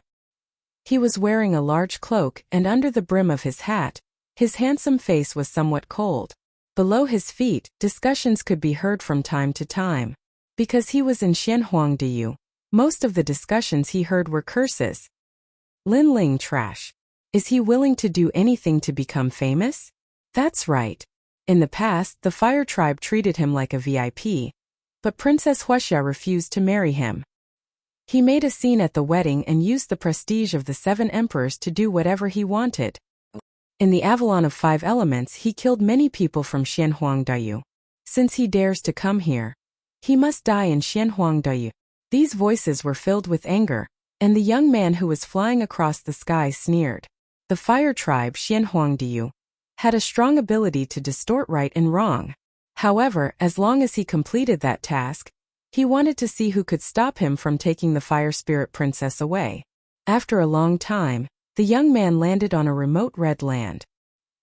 He was wearing a large cloak, and under the brim of his hat, his handsome face was somewhat cold. Below his feet, discussions could be heard from time to time. Because he was in Xianhuangde, most of the discussions he heard were curses. Lin Ling trash. Is he willing to do anything to become famous? That's right. In the past, the Fire Tribe treated him like a VIP, but Princess Huexia refused to marry him. He made a scene at the wedding and used the prestige of the 7 emperors to do whatever he wanted. In the Avalon of 5 Elements, he killed many people from Xianhuangde. Since he dares to come here, he must die in Xianhuangde. These voices were filled with anger, and the young man who was flying across the sky sneered. The Fire Tribe Xianhuangde had a strong ability to distort right and wrong. However, as long as he completed that task, he wanted to see who could stop him from taking the Fire Spirit Princess away. After a long time, the young man landed on a remote red land.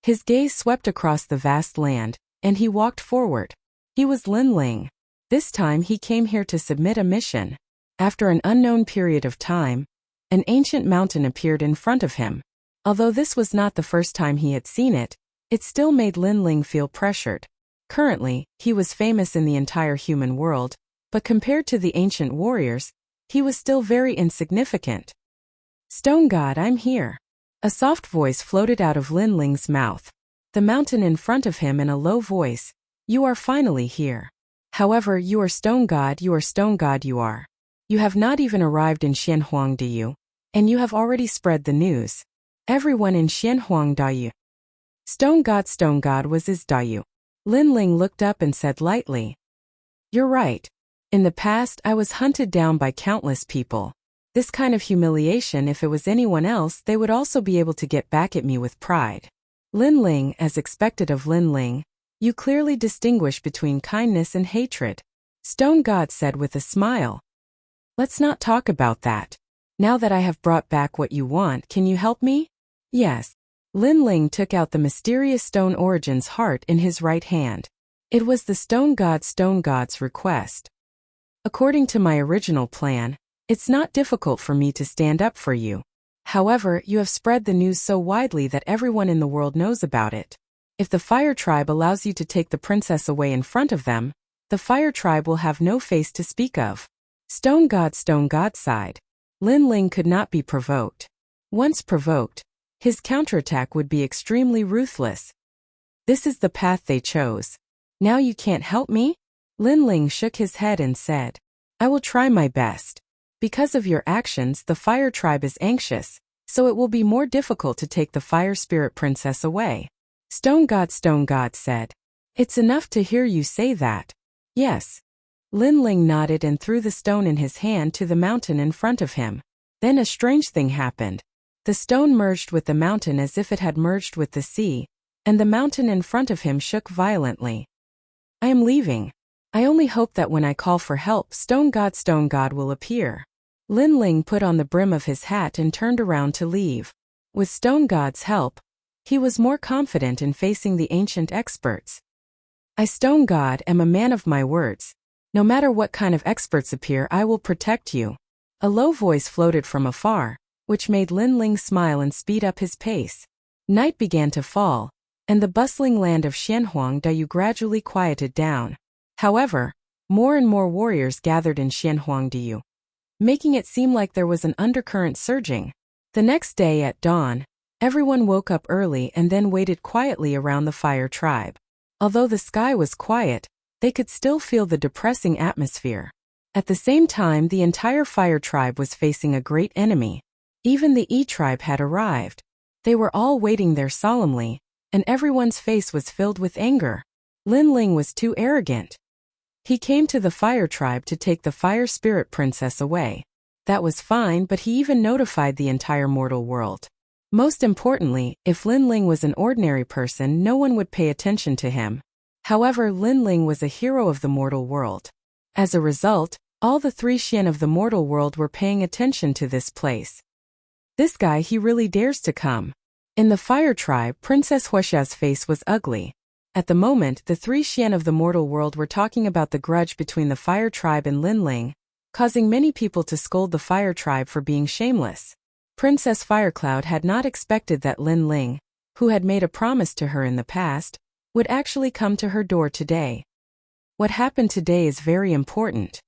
His gaze swept across the vast land, and he walked forward. He was Lin Ling. This time he came here to submit a mission. After an unknown period of time, an ancient mountain appeared in front of him. Although this was not the first time he had seen it, it still made Lin Ling feel pressured. Currently, he was famous in the entire human world, but compared to the ancient warriors, he was still very insignificant. Stone God, I'm here. A soft voice floated out of Lin Ling's mouth. The mountain in front of him in a low voice, you are finally here. However, you are Stone God, you are Stone God, you are. You have not even arrived in Xianhuangde, and you have already spread the news. Everyone in Xianhuangde. Stone God was his Dayu. Lin Ling looked up and said lightly. You're right. In the past, I was hunted down by countless people. This kind of humiliation, if it was anyone else, they would also be able to get back at me with pride. Lin Ling, as expected of Lin Ling, you clearly distinguish between kindness and hatred. Stone God said with a smile. Let's not talk about that. Now that I have brought back what you want, can you help me? Yes. Lin Ling took out the mysterious stone Origin's heart in his right hand. It was the Stone God's request. According to my original plan, it's not difficult for me to stand up for you. However, you have spread the news so widely that everyone in the world knows about it. If the Fire Tribe allows you to take the princess away in front of them, the Fire Tribe will have no face to speak of. Stone God sighed. Lin Ling could not be provoked. Once provoked, his counterattack would be extremely ruthless. This is the path they chose. Now you can't help me? Lin Ling shook his head and said, I will try my best. Because of your actions, the Fire Tribe is anxious, so it will be more difficult to take the Fire Spirit Princess away. Stone God said. It's enough to hear you say that. Yes. Lin Ling nodded and threw the stone in his hand to the mountain in front of him. Then a strange thing happened. The stone merged with the mountain as if it had merged with the sea, and the mountain in front of him shook violently. I am leaving. I only hope that when I call for help, Stone God will appear. Lin Ling put on the brim of his hat and turned around to leave. With Stone God's help, he was more confident in facing the ancient experts. I, Stone God, am a man of my words. No matter what kind of experts appear, I will protect you. A low voice floated from afar, which made Lin Ling smile and speed up his pace. Night began to fall, and the bustling land of Xianhuangde gradually quieted down. However, more and more warriors gathered in Xianhuangde, making it seem like there was an undercurrent surging. The next day at dawn, everyone woke up early and then waited quietly around the Fire Tribe. Although the sky was quiet, they could still feel the depressing atmosphere. At the same time, the entire Fire Tribe was facing a great enemy. Even the E Tribe had arrived. They were all waiting there solemnly, and everyone's face was filled with anger. Lin Ling was too arrogant. He came to the Fire Tribe to take the Fire Spirit Princess away. That was fine, but he even notified the entire mortal world. Most importantly, if Lin Ling was an ordinary person, no one would pay attention to him. However, Lin Ling was a hero of the mortal world. As a result, all the 3 Xian of the mortal world were paying attention to this place. This guy, he really dares to come. In the fire tribe, Princess Huasha's face was ugly. At the moment, the three Xian of the mortal world were talking about the grudge between the fire tribe and Linling, causing many people to scold the fire tribe for being shameless. Princess Firecloud had not expected that Linling, who had made a promise to her in the past, would actually come to her door today. What happened today is very important.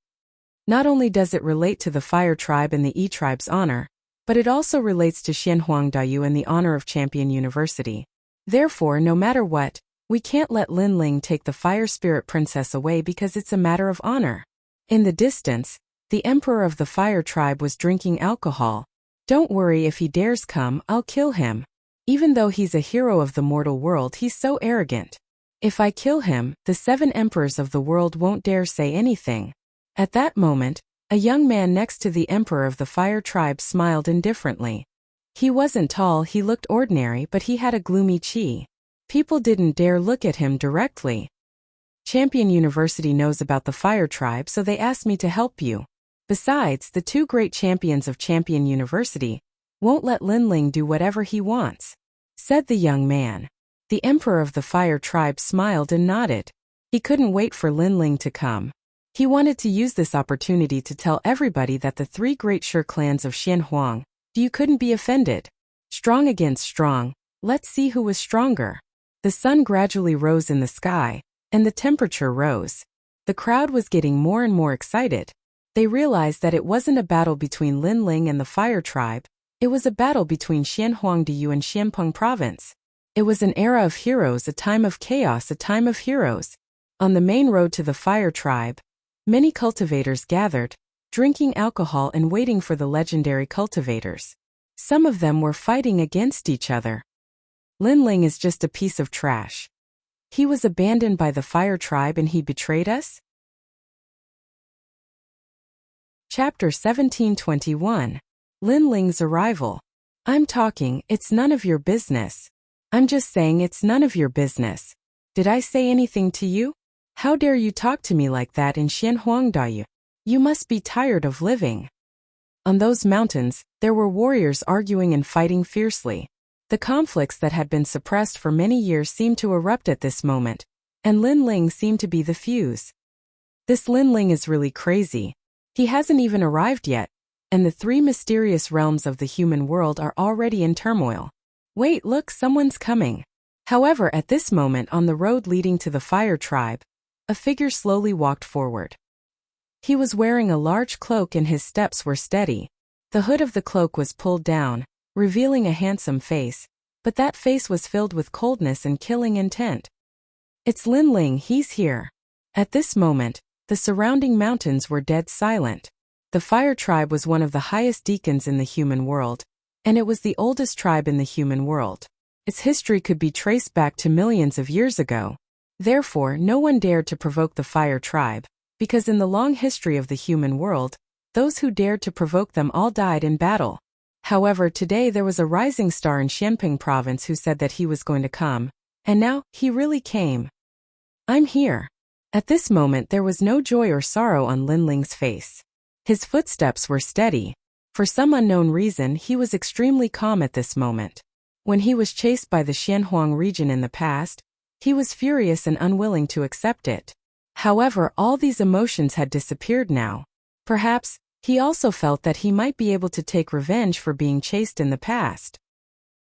Not only does it relate to the fire tribe and the E tribe's honor, but it also relates to Xianhuang Dayu and the honor of Champion University. Therefore, no matter what, we can't let Linling take the fire spirit princess away because it's a matter of honor. In the distance, the emperor of the fire tribe was drinking alcohol. Don't worry, if he dares come, I'll kill him. Even though he's a hero of the mortal world, he's so arrogant. If I kill him, the 7 emperors of the world won't dare say anything. At that moment, a young man next to the emperor of the fire tribe smiled indifferently. He wasn't tall, he looked ordinary, but he had a gloomy chi. People didn't dare look at him directly. Champion University knows about the fire tribe, so they asked me to help you. Besides, the 2 great champions of Champion University won't let Linling do whatever he wants, said the young man. The emperor of the fire tribe smiled and nodded. He couldn't wait for Linling to come. He wanted to use this opportunity to tell everybody that the 3 great Shi clans of Xianhuang, you couldn't be offended. Strong against strong, let's see who was stronger. The sun gradually rose in the sky, and the temperature rose. The crowd was getting more and more excited. They realized that it wasn't a battle between Linling and the fire tribe, it was a battle between Xianhuang Dayu and Xianpeng province. It was an era of heroes, a time of chaos, a time of heroes. On the main road to the fire tribe, many cultivators gathered, drinking alcohol and waiting for the legendary cultivators. Some of them were fighting against each other. Linling is just a piece of trash. He was abandoned by the fire tribe and he betrayed us? Chapter 1721. Linling's arrival. I'm talking, it's none of your business. I'm just saying it's none of your business. Did I say anything to you? How dare you talk to me like that in Xianhuangdayu? You must be tired of living. On those mountains, there were warriors arguing and fighting fiercely. The conflicts that had been suppressed for many years seemed to erupt at this moment, and Linling seemed to be the fuse. This Linling is really crazy. He hasn't even arrived yet, and the 3 mysterious realms of the human world are already in turmoil. Wait, look, someone's coming. However, at this moment on the road leading to the fire tribe, a figure slowly walked forward. He was wearing a large cloak and his steps were steady. The hood of the cloak was pulled down, revealing a handsome face, but that face was filled with coldness and killing intent. It's Linling, he's here. At this moment, the surrounding mountains were dead silent. The fire tribe was one of the highest deacons in the human world, and it was the oldest tribe in the human world. Its history could be traced back to millions of years ago. Therefore, no one dared to provoke the fire tribe, because in the long history of the human world, those who dared to provoke them all died in battle. However, today there was a rising star in Xianpeng province who said that he was going to come, and now, he really came. I'm here. At this moment there was no joy or sorrow on Linling's face. His footsteps were steady. For some unknown reason, he was extremely calm at this moment. When he was chased by the Xianhuang region in the past, he was furious and unwilling to accept it. However, all these emotions had disappeared now. Perhaps, he also felt that he might be able to take revenge for being chased in the past.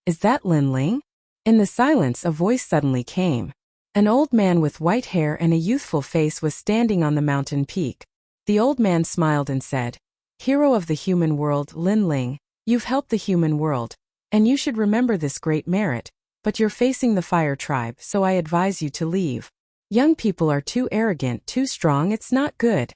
Is that Linling? In the silence, a voice suddenly came. An old man with white hair and a youthful face was standing on the mountain peak. The old man smiled and said, "Hero of the human world, Linling, you've helped the human world, and you should remember this great merit, but you're facing the fire tribe, so I advise you to leave. Young people are too arrogant, too strong, it's not good.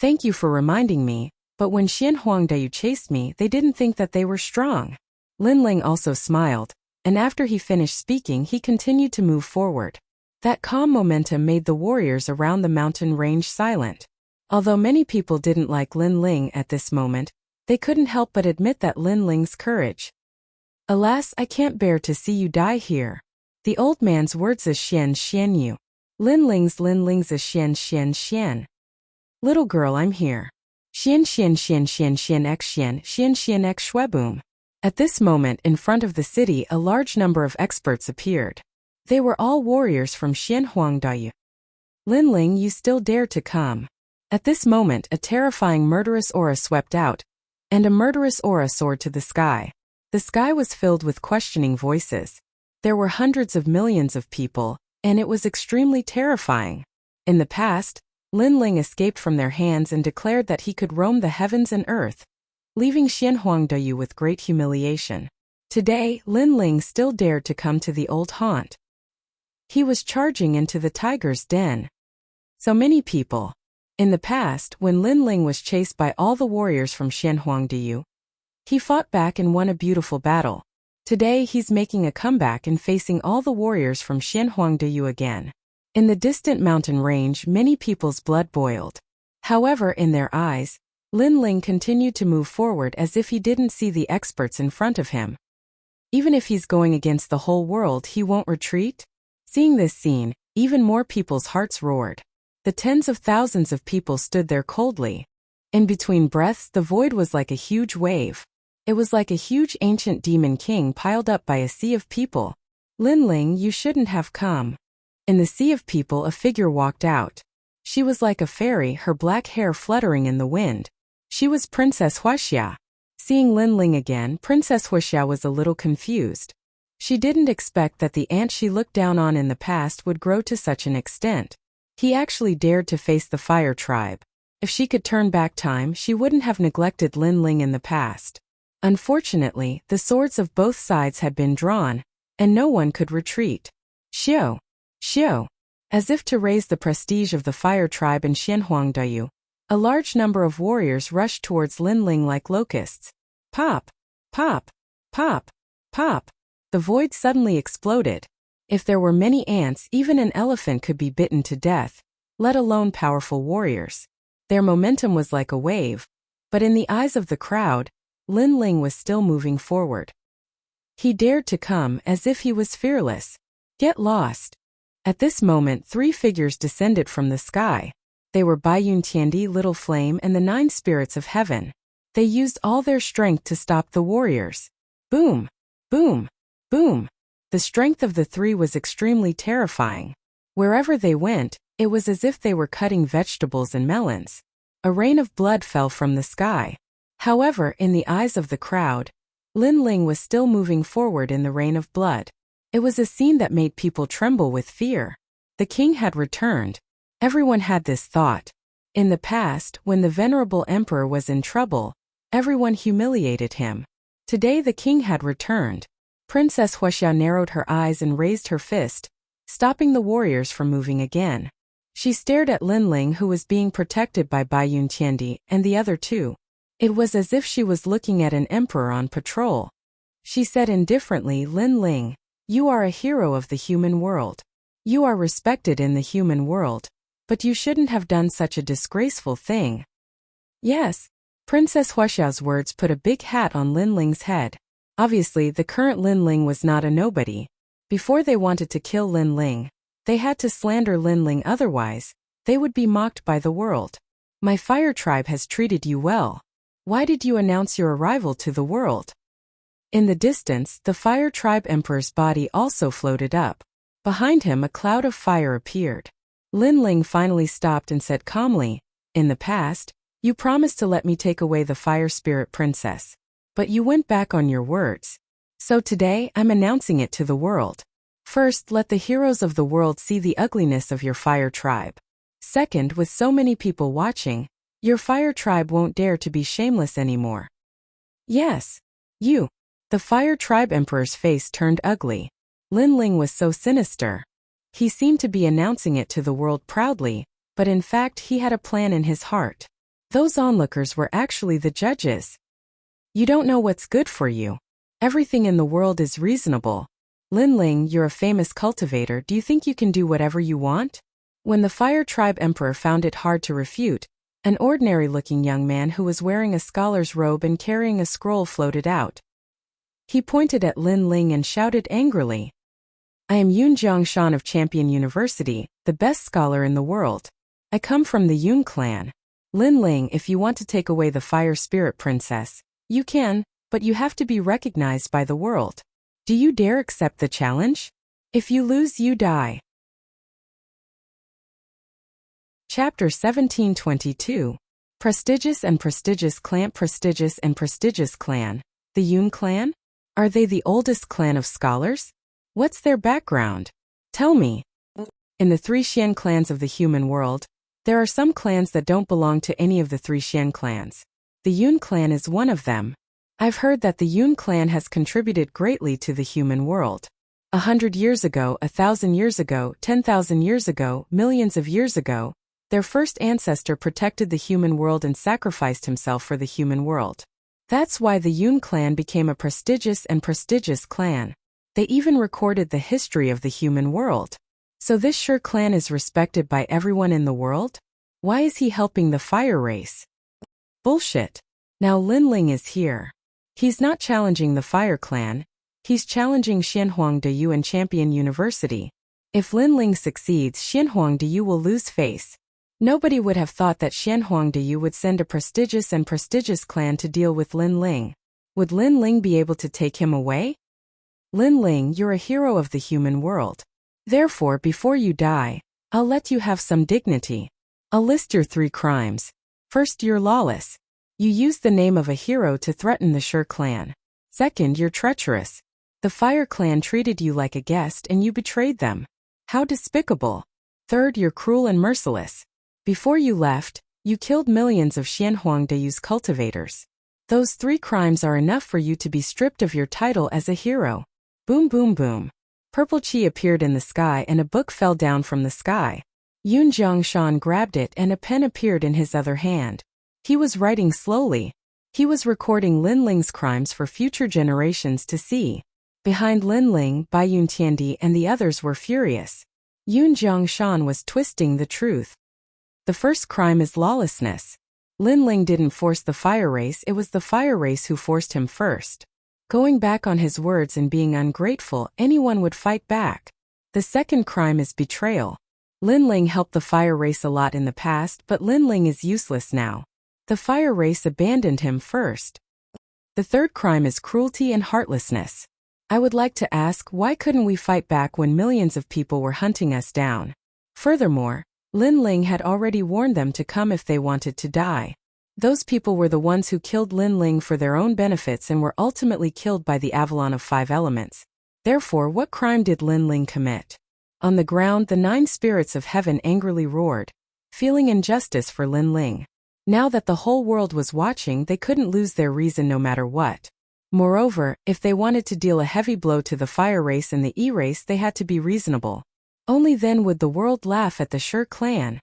Thank you for reminding me, but when Xianhuangdayu chased me, they didn't think that they were strong." Linling also smiled, and after he finished speaking, he continued to move forward. That calm momentum made the warriors around the mountain range silent. Although many people didn't like Linling at this moment, they couldn't help but admit that Linling's courage. Alas, I can't bear to see you die here. The old man's words is Xian Yu. Linling's is Xian. Little girl, I'm here. Xian x Xian Xian Xue Boom. At this moment in front of the city a large number of experts appeared. They were all warriors from Xianhuangdao. Linling, you still dare to come. At this moment a terrifying murderous aura swept out, and a murderous aura soared to the sky. The sky was filled with questioning voices. There were hundreds of millions of people, and it was extremely terrifying. In the past, Linling escaped from their hands and declared that he could roam the heavens and earth, leaving Xianhuangdao with great humiliation. Today, Linling still dared to come to the old haunt. He was charging into the tiger's den. So many people. In the past, when Linling was chased by all the warriors from Xianhuangdao, he fought back and won a beautiful battle. Today he's making a comeback and facing all the warriors from Xianhuangdao again. In the distant mountain range many people's blood boiled. However, in their eyes, Linling continued to move forward as if he didn't see the experts in front of him. Even if he's going against the whole world, he won't retreat? Seeing this scene, even more people's hearts roared. The tens of thousands of people stood there coldly. In between breaths, the void was like a huge wave. It was like a huge ancient demon king piled up by a sea of people. Linling, you shouldn't have come. In the sea of people a figure walked out. She was like a fairy, her black hair fluttering in the wind. She was Princess Huaxia. Seeing Linling again, Princess Huaxia was a little confused. She didn't expect that the ant she looked down on in the past would grow to such an extent. He actually dared to face the fire tribe. If she could turn back time, she wouldn't have neglected Linling in the past. Unfortunately, the swords of both sides had been drawn, and no one could retreat. Xiao! Xiao! As if to raise the prestige of the fire tribe in Xianhuangdao, a large number of warriors rushed towards Linling like locusts. Pop! Pop! Pop! Pop! The void suddenly exploded. If there were many ants, even an elephant could be bitten to death, let alone powerful warriors. Their momentum was like a wave, but in the eyes of the crowd, Linling was still moving forward. He dared to come as if he was fearless. Get lost. At this moment 3 figures descended from the sky. They were Baiyun Tiandi, Little Flame, and the 9 spirits of heaven. They used all their strength to stop the warriors. Boom! Boom! Boom! The strength of the 3 was extremely terrifying. Wherever they went, it was as if they were cutting vegetables and melons. A rain of blood fell from the sky. However, in the eyes of the crowd, Linling was still moving forward in the rain of blood. It was a scene that made people tremble with fear. The king had returned. Everyone had this thought. In the past, when the venerable emperor was in trouble, everyone humiliated him. Today the king had returned. Princess Huaxia narrowed her eyes and raised her fist, stopping the warriors from moving again. She stared at Linling, who was being protected by Baiyun Tiandi and the other 2. It was as if she was looking at an emperor on patrol. She said indifferently, Linling, you are a hero of the human world. You are respected in the human world, but you shouldn't have done such a disgraceful thing. Yes. Princess Huaxia's words put a big hat on Linling's head. Obviously, the current Linling was not a nobody. Before they wanted to kill Linling, they had to slander Linling, otherwise, they would be mocked by the world. My fire tribe has treated you well. Why did you announce your arrival to the world? In the distance, the fire tribe emperor's body also floated up. Behind him a cloud of fire appeared. Linling finally stopped and said calmly, in the past, you promised to let me take away the fire spirit princess. But you went back on your words. So today, I'm announcing it to the world. First, let the heroes of the world see the ugliness of your fire tribe. Second, with so many people watching, your fire tribe won't dare to be shameless anymore. Yes. You. The fire tribe emperor's face turned ugly. Linling was so sinister. He seemed to be announcing it to the world proudly, but in fact he had a plan in his heart. Those onlookers were actually the judges. You don't know what's good for you. Everything in the world is reasonable. Linling, you're a famous cultivator. Do you think you can do whatever you want? When the fire tribe emperor found it hard to refute, an ordinary-looking young man who was wearing a scholar's robe and carrying a scroll floated out. He pointed at Linling and shouted angrily, I am Yun Jiangshan of Champion University, the best scholar in the world. I come from the Yun clan. Linling, if you want to take away the fire spirit princess, you can, but you have to be recognized by the world. Do you dare accept the challenge? If you lose, you die. Chapter 1722. Prestigious and Prestigious Clan. Prestigious and Prestigious Clan. The Yun clan? Are they the oldest clan of scholars? What's their background? Tell me. In the 3 Xian clans of the human world, there are some clans that don't belong to any of the 3 Xian clans. The Yun clan is one of them. I've heard that the Yun clan has contributed greatly to the human world. 100 years ago, 1,000 years ago, 10,000 years ago, millions of years ago, their first ancestor protected the human world and sacrificed himself for the human world. That's why the Yun clan became a prestigious and prestigious clan. They even recorded the history of the human world. So this Shi clan is respected by everyone in the world? Why is he helping the fire race? Bullshit. Now Lin Ling is here. He's not challenging the fire clan. He's challenging Xianhuang Dayu and Champion University. If Lin Ling succeeds, Xianhuang Dayu will lose face. Nobody would have thought that Xianhuang Dayu would send a prestigious and prestigious clan to deal with Lin Ling. Would Lin Ling be able to take him away? Lin Ling, you're a hero of the human world. Therefore, before you die, I'll let you have some dignity. I'll list your 3 crimes. First, you're lawless. You used the name of a hero to threaten the Shi clan. Second, you're treacherous. The Fire clan treated you like a guest and you betrayed them. How despicable. Third, you're cruel and merciless. Before you left, you killed millions of Xianhuang Dayu's cultivators. Those 3 crimes are enough for you to be stripped of your title as a hero. Boom boom boom. Purple chi appeared in the sky and a book fell down from the sky. Yun Jiangshan grabbed it and a pen appeared in his other hand. He was writing slowly. He was recording Lin Ling's crimes for future generations to see. Behind Lin Ling, Bai Yun Tiandi and the others were furious. Yun Jiangshan was twisting the truth. The first crime is lawlessness. Lin Ling didn't force the fire race, it was the fire race who forced him first. Going back on his words and being ungrateful, anyone would fight back. The second crime is betrayal. Lin Ling helped the fire race a lot in the past, but Lin Ling is useless now. The fire race abandoned him first. The third crime is cruelty and heartlessness. I would like to ask, why couldn't we fight back when millions of people were hunting us down? Furthermore, Lin Ling had already warned them to come if they wanted to die. Those people were the ones who killed Lin Ling for their own benefits and were ultimately killed by the Avalon of 5 elements. Therefore, what crime did Lin Ling commit? On the ground, the 9 spirits of heaven angrily roared, feeling injustice for Lin Ling. Now that the whole world was watching, they couldn't lose their reason no matter what. Moreover, if they wanted to deal a heavy blow to the fire race and the E-race, they had to be reasonable. Only then would the world laugh at the Shi clan.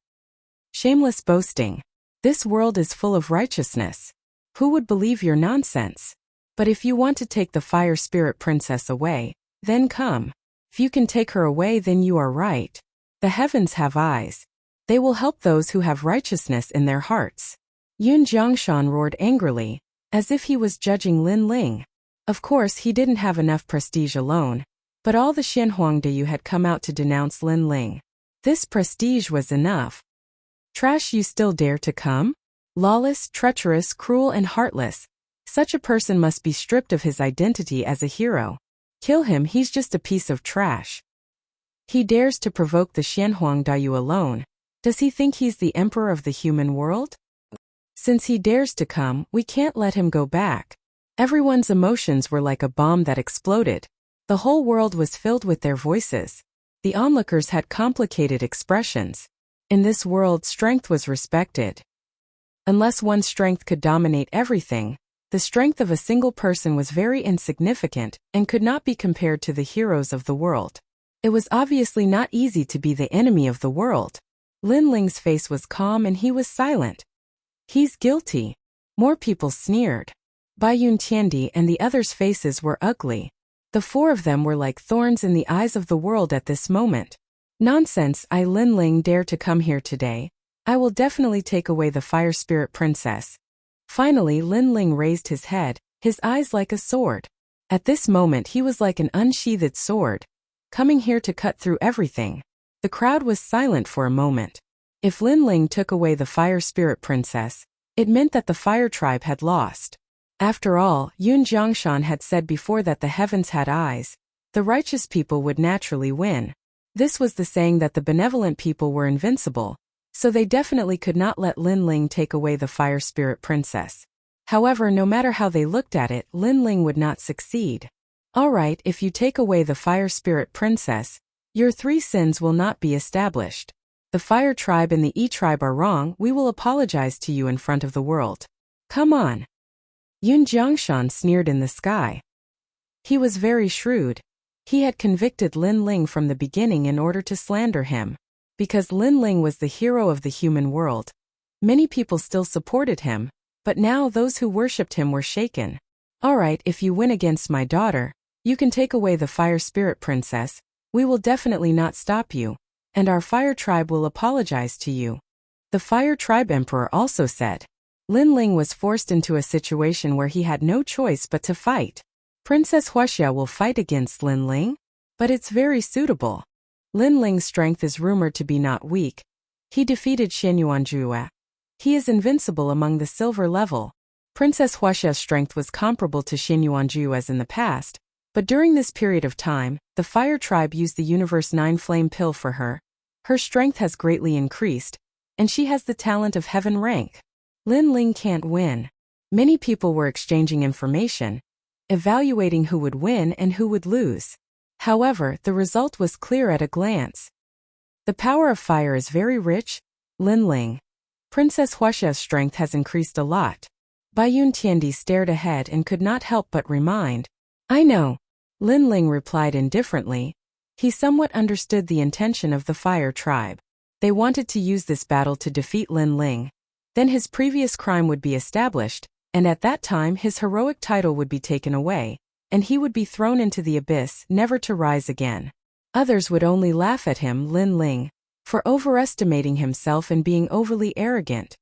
Shameless boasting. This world is full of righteousness. Who would believe your nonsense? But if you want to take the fire spirit princess away, then come. If you can take her away, then you are right. The heavens have eyes. They will help those who have righteousness in their hearts. Yun Jiangshan roared angrily, as if he was judging Lin Ling. Of course, he didn't have enough prestige alone, but all the Xianhuang Dayu had come out to denounce Lin Ling. This prestige was enough. Trash, you still dare to come? Lawless, treacherous, cruel and heartless. Such a person must be stripped of his identity as a hero. Kill him, he's just a piece of trash. He dares to provoke the Xianhuang Dayu alone. Does he think he's the emperor of the human world? Since he dares to come, we can't let him go back. Everyone's emotions were like a bomb that exploded. The whole world was filled with their voices. The onlookers had complicated expressions. In this world, strength was respected. Unless one's strength could dominate everything, the strength of a single person was very insignificant and could not be compared to the heroes of the world. It was obviously not easy to be the enemy of the world. Lin Ling's face was calm and he was silent. He's guilty. More people sneered. Bai Yun Tiandi and the others' faces were ugly. The 4 of them were like thorns in the eyes of the world at this moment. Nonsense, I Lin Ling dare to come here today. I will definitely take away the fire spirit princess. Finally, Lin Ling raised his head, his eyes like a sword. At this moment he was like an unsheathed sword, coming here to cut through everything. The crowd was silent for a moment. If Lin Ling took away the fire spirit princess, it meant that the fire tribe had lost. After all, Yun Jiangshan had said before that the heavens had eyes. The righteous people would naturally win. This was the saying that the benevolent people were invincible, so they definitely could not let Lin Ling take away the fire spirit princess. However, no matter how they looked at it, Lin Ling would not succeed. Alright, if you take away the fire spirit princess, your 3 sins will not be established. The fire tribe and the E tribe are wrong, we will apologize to you in front of the world. Come on. Yun Jiangshan sneered in the sky. He was very shrewd. He had convicted Lin Ling from the beginning in order to slander him. Because Lin Ling was the hero of the human world, many people still supported him, but now those who worshipped him were shaken. Alright, if you win against my daughter, you can take away the fire spirit princess, we will definitely not stop you, and our fire tribe will apologize to you. The fire tribe emperor also said. Lin Ling was forced into a situation where he had no choice but to fight. Princess Huaxia will fight against Lin Ling? But it's very suitable. Lin Ling's strength is rumored to be not weak. He defeated Xian Yuanjue. He is invincible among the silver level. Princess Huaxia's strength was comparable to Xian Yuanjue's in the past, but during this period of time, the fire tribe used the Universe 9 flame pill for her. Her strength has greatly increased, and she has the talent of heaven rank. Lin Ling can't win. Many people were exchanging information, evaluating who would win and who would lose. However, the result was clear at a glance. The power of fire is very rich, Lin Ling. Princess Huaxia's strength has increased a lot. Bai Yun Tiandi stared ahead and could not help but remind. I know. Lin Ling replied indifferently. He somewhat understood the intention of the fire tribe. They wanted to use this battle to defeat Lin Ling. Then his previous crime would be established, and at that time his heroic title would be taken away, and he would be thrown into the abyss, never to rise again. Others would only laugh at him, Lin Ling, for overestimating himself and being overly arrogant.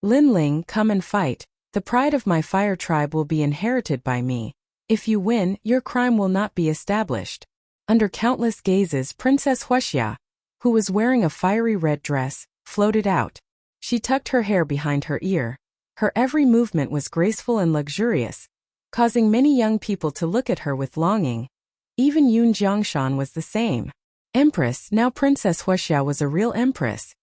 Lin Ling, come and fight. The pride of my fire tribe will be inherited by me. If you win, your crime will not be established. Under countless gazes, Princess Huaxia, who was wearing a fiery red dress, floated out. She tucked her hair behind her ear. Her every movement was graceful and luxurious, causing many young people to look at her with longing. Even Yun Jiangshan was the same. Empress, now Princess Huaxia was a real empress.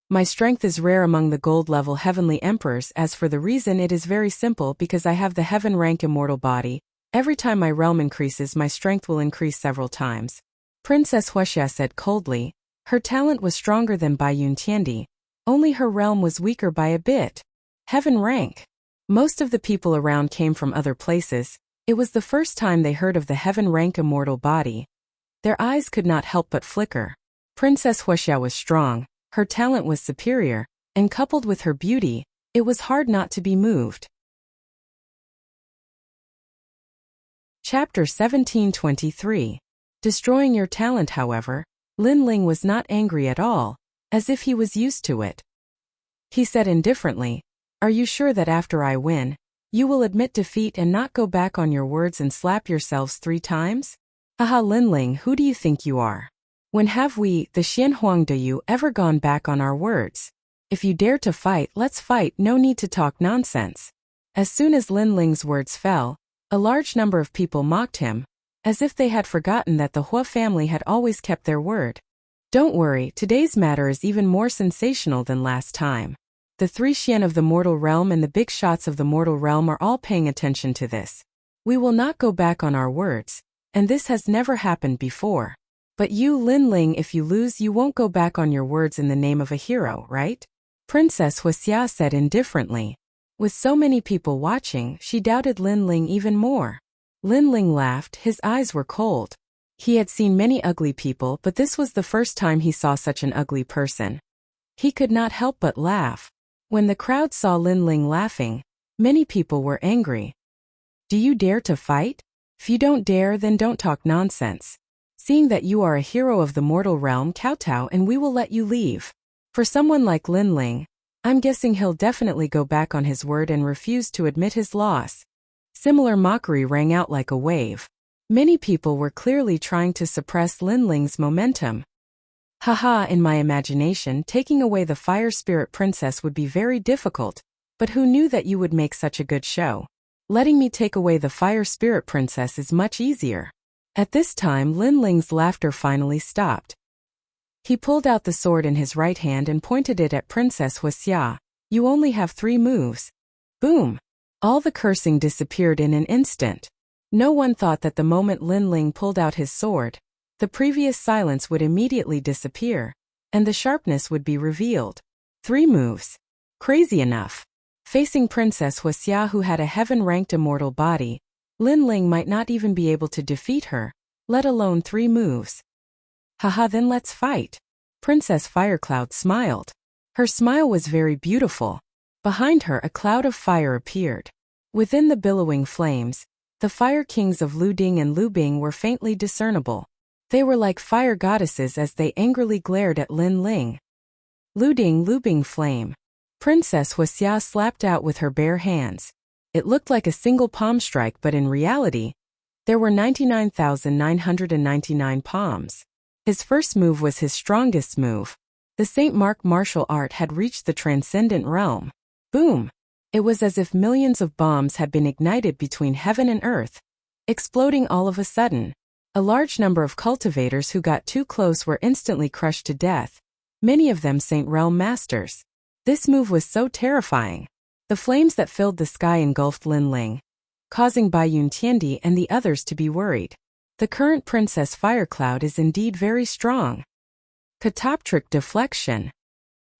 My strength is rare among the gold-level heavenly emperors. As for the reason, it is very simple, because I have the heaven rank immortal body. Every time my realm increases, my strength will increase several times. Princess Huaxia said coldly. Her talent was stronger than Bai Yun Tiandi. Only her realm was weaker by a bit. Heaven rank. Most of the people around came from other places. It was the first time they heard of the heaven rank immortal body. Their eyes could not help but flicker. Princess Huaxia was strong, her talent was superior, and coupled with her beauty, it was hard not to be moved. Chapter 1723. Destroying your talent. However, Lin Ling was not angry at all, as if he was used to it. He said indifferently, Are you sure that after I win, you will admit defeat and not go back on your words and slap yourselves 3 times? Haha, Lin Ling, who do you think you are? When have we, the Xian Huangdeyu, ever gone back on our words? If you dare to fight, let's fight, no need to talk nonsense. As soon as Lin Ling's words fell, a large number of people mocked him, as if they had forgotten that the Hua family had always kept their word. Don't worry, today's matter is even more sensational than last time. The 3 Xian of the mortal realm and the big shots of the mortal realm are all paying attention to this. We will not go back on our words, and this has never happened before. But you, Lin Ling, if you lose, you won't go back on your words in the name of a hero, right? Princess Huaxia said indifferently. With so many people watching, she doubted Lin Ling even more. Lin Ling laughed, his eyes were cold. He had seen many ugly people, but this was the first time he saw such an ugly person. He could not help but laugh. When the crowd saw Lin Ling laughing, many people were angry. Do you dare to fight? If you don't dare, then don't talk nonsense. Seeing that you are a hero of the mortal realm, kowtow and we will let you leave. For someone like Lin Ling, I'm guessing he'll definitely go back on his word and refuse to admit his loss. Similar mockery rang out like a wave. Many people were clearly trying to suppress Lin Ling's momentum. Haha, in my imagination, taking away the fire spirit princess would be very difficult, but who knew that you would make such a good show? Letting me take away the fire spirit princess is much easier." At this time Lin Ling's laughter finally stopped. He pulled out the sword in his right hand and pointed it at Princess Huixia. "You only have 3 moves." Boom! All the cursing disappeared in an instant. No one thought that the moment Lin Ling pulled out his sword, the previous silence would immediately disappear, and the sharpness would be revealed. 3 moves. Crazy enough. Facing Princess Huixia, who had a heaven-ranked immortal body, Lin Ling might not even be able to defeat her, let alone 3 moves. "Haha, then let's fight." Princess Firecloud smiled. Her smile was very beautiful. Behind her a cloud of fire appeared. Within the billowing flames, the fire kings of Luding and Lubing were faintly discernible. They were like fire goddesses as they angrily glared at Lin Ling. Luding, Lubing, flame. Princess Huixia slapped out with her bare hands. It looked like a single palm strike, but in reality, there were 99,999 palms. His first move was his strongest move. The St. Mark martial art had reached the transcendent realm. Boom! It was as if millions of bombs had been ignited between heaven and earth, exploding all of a sudden. A large number of cultivators who got too close were instantly crushed to death, many of them Saint Realm masters. This move was so terrifying. The flames that filled the sky engulfed Lin Ling, causing Bai Yun Tiandi and the others to be worried. The current Princess Firecloud is indeed very strong. Catoptric deflection.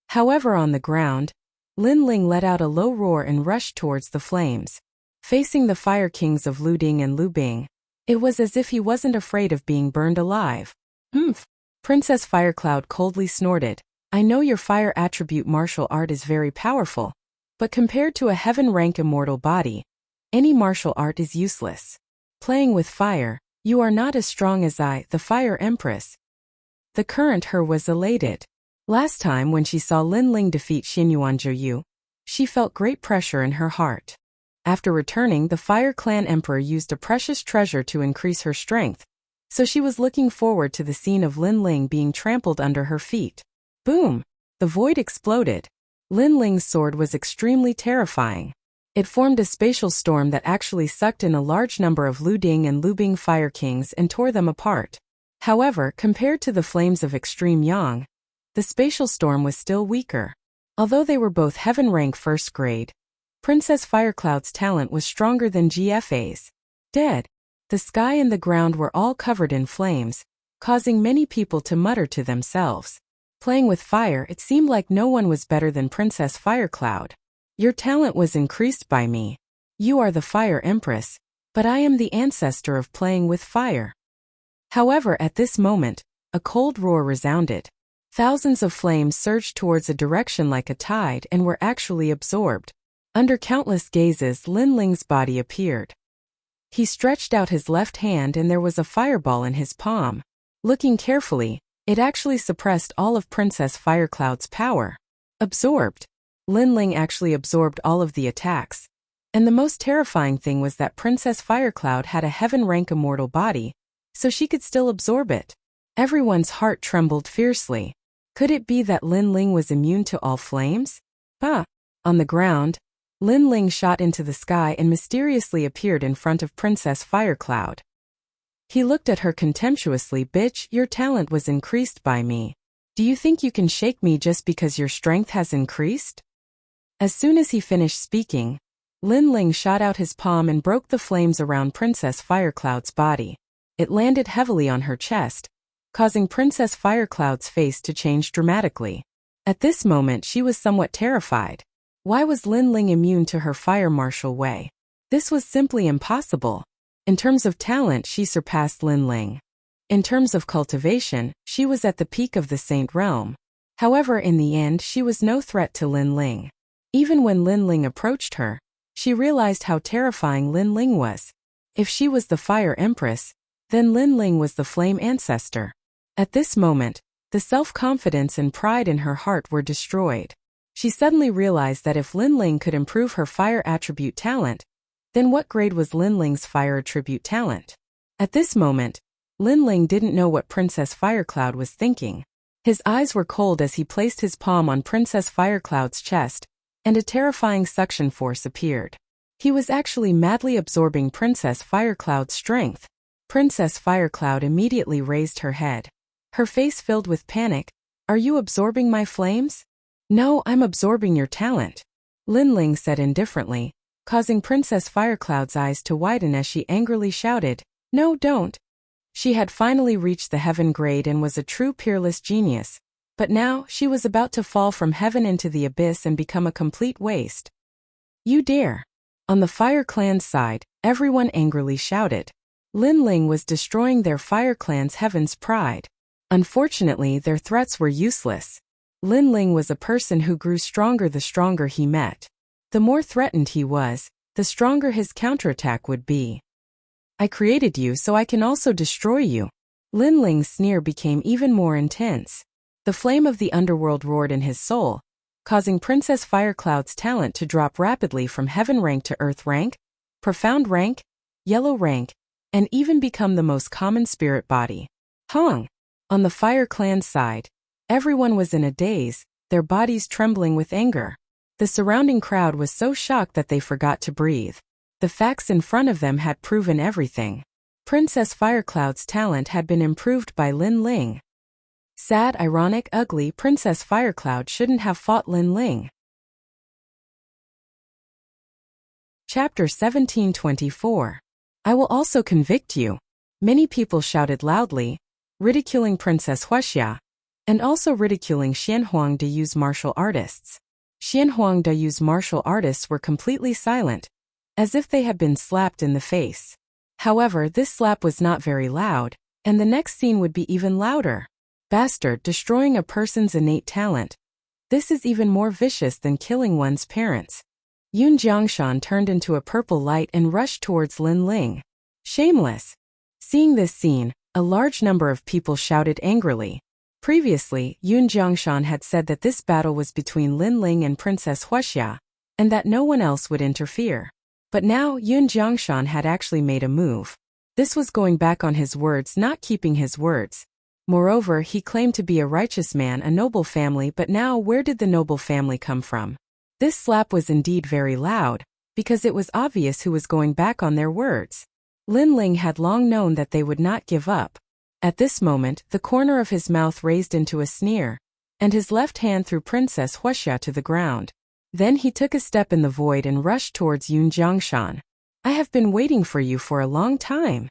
However, on the ground, Lin Ling let out a low roar and rushed towards the flames. Facing the fire kings of Luding and Lubing, it was as if he wasn't afraid of being burned alive. "Humph." Princess Firecloud coldly snorted. "I know your fire attribute martial art is very powerful, but compared to a heaven-rank immortal body, any martial art is useless. Playing with fire, you are not as strong as I, the Fire Empress." The current her was elated. Last time when she saw Lin Ling defeat Xinyuan Zhuyu, she felt great pressure in her heart. After returning, the Fire Clan Emperor used a precious treasure to increase her strength, so she was looking forward to the scene of Lin Ling being trampled under her feet. Boom! The void exploded. Lin Ling's sword was extremely terrifying. It formed a spatial storm that actually sucked in a large number of Luding and Lubing Fire Kings and tore them apart. However, compared to the flames of Extreme Yang, the spatial storm was still weaker. Although they were both heaven rank first grade, Princess Firecloud's talent was stronger than GFA's. Dead. The sky and the ground were all covered in flames, causing many people to mutter to themselves. Playing with fire, it seemed like no one was better than Princess Firecloud. "Your talent was increased by me. You are the Fire Empress, but I am the ancestor of playing with fire." However, at this moment, a cold roar resounded. Thousands of flames surged towards a direction like a tide and were actually absorbed. Under countless gazes, Lin Ling's body appeared. He stretched out his left hand and there was a fireball in his palm. Looking carefully, it actually suppressed all of Princess Firecloud's power. Absorbed. Lin Ling actually absorbed all of the attacks. And the most terrifying thing was that Princess Firecloud had a heaven-rank immortal body, so she could still absorb it. Everyone's heart trembled fiercely. Could it be that Lin Ling was immune to all flames? On the ground, Lin Ling shot into the sky and mysteriously appeared in front of Princess Firecloud. He looked at her contemptuously. "Bitch, your talent was increased by me. Do you think you can shake me just because your strength has increased?" As soon as he finished speaking, Lin Ling shot out his palm and broke the flames around Princess Firecloud's body. It landed heavily on her chest, causing Princess Firecloud's face to change dramatically. At this moment she was somewhat terrified. Why was Lin Ling immune to her fire martial way? This was simply impossible. In terms of talent, she surpassed Lin Ling. In terms of cultivation, she was at the peak of the Saint Realm. However, in the end, she was no threat to Lin Ling. Even when Lin Ling approached her, she realized how terrifying Lin Ling was. If she was the Fire Empress, then Lin Ling was the Flame Ancestor. At this moment, the self-confidence and pride in her heart were destroyed. She suddenly realized that if Lin Ling could improve her fire attribute talent, then what grade was Lin Ling's fire attribute talent? At this moment, Lin Ling didn't know what Princess Firecloud was thinking. His eyes were cold as he placed his palm on Princess Firecloud's chest, and a terrifying suction force appeared. He was actually madly absorbing Princess Firecloud's strength. Princess Firecloud immediately raised her head. Her face filled with panic. Are you absorbing my flames? No, I'm absorbing your talent, Lin Ling said indifferently, causing Princess Firecloud's eyes to widen as she angrily shouted, No, don't. She had finally reached the heaven grade and was a true peerless genius, but now she was about to fall from heaven into the abyss and become a complete waste. You dare! On the Fire Clan's side, everyone angrily shouted. Lin Ling was destroying their Fire Clan's heaven's pride. Unfortunately, their threats were useless. Lin Ling was a person who grew stronger the stronger he met. The more threatened he was, the stronger his counterattack would be. I created you so I can also destroy you. Lin Ling's sneer became even more intense. The flame of the underworld roared in his soul, causing Princess Firecloud's talent to drop rapidly from heaven rank to earth rank, profound rank, yellow rank, and even become the most common spirit body. Hong! On the Fire Clan's side, everyone was in a daze, their bodies trembling with anger. The surrounding crowd was so shocked that they forgot to breathe. The facts in front of them had proven everything. Princess Firecloud's talent had been improved by Lin Ling. Sad, ironic, ugly, Princess Firecloud shouldn't have fought Lin Ling. Chapter 1724. I will also convict you. Many people shouted loudly, ridiculing Princess Huaxia, and also ridiculing Xianhuang Dayu's martial artists. Xianhuang Dayu's martial artists were completely silent, as if they had been slapped in the face. However, this slap was not very loud, and the next scene would be even louder. Bastard, destroying a person's innate talent. This is even more vicious than killing one's parents. Yun Jiangshan turned into a purple light and rushed towards Lin Ling. Shameless! Seeing this scene, a large number of people shouted angrily. Previously, Yun Jiangshan had said that this battle was between Lin Ling and Princess Huaxia, and that no one else would interfere. But now Yun Jiangshan had actually made a move. This was going back on his words, not keeping his words. Moreover, he claimed to be a righteous man, a noble family, but now where did the noble family come from? This slap was indeed very loud, because it was obvious who was going back on their words. Lin Ling had long known that they would not give up. At this moment, the corner of his mouth raised into a sneer, and his left hand threw Princess Huaxia to the ground. Then he took a step in the void and rushed towards Yun Jiangshan. I have been waiting for you for a long time.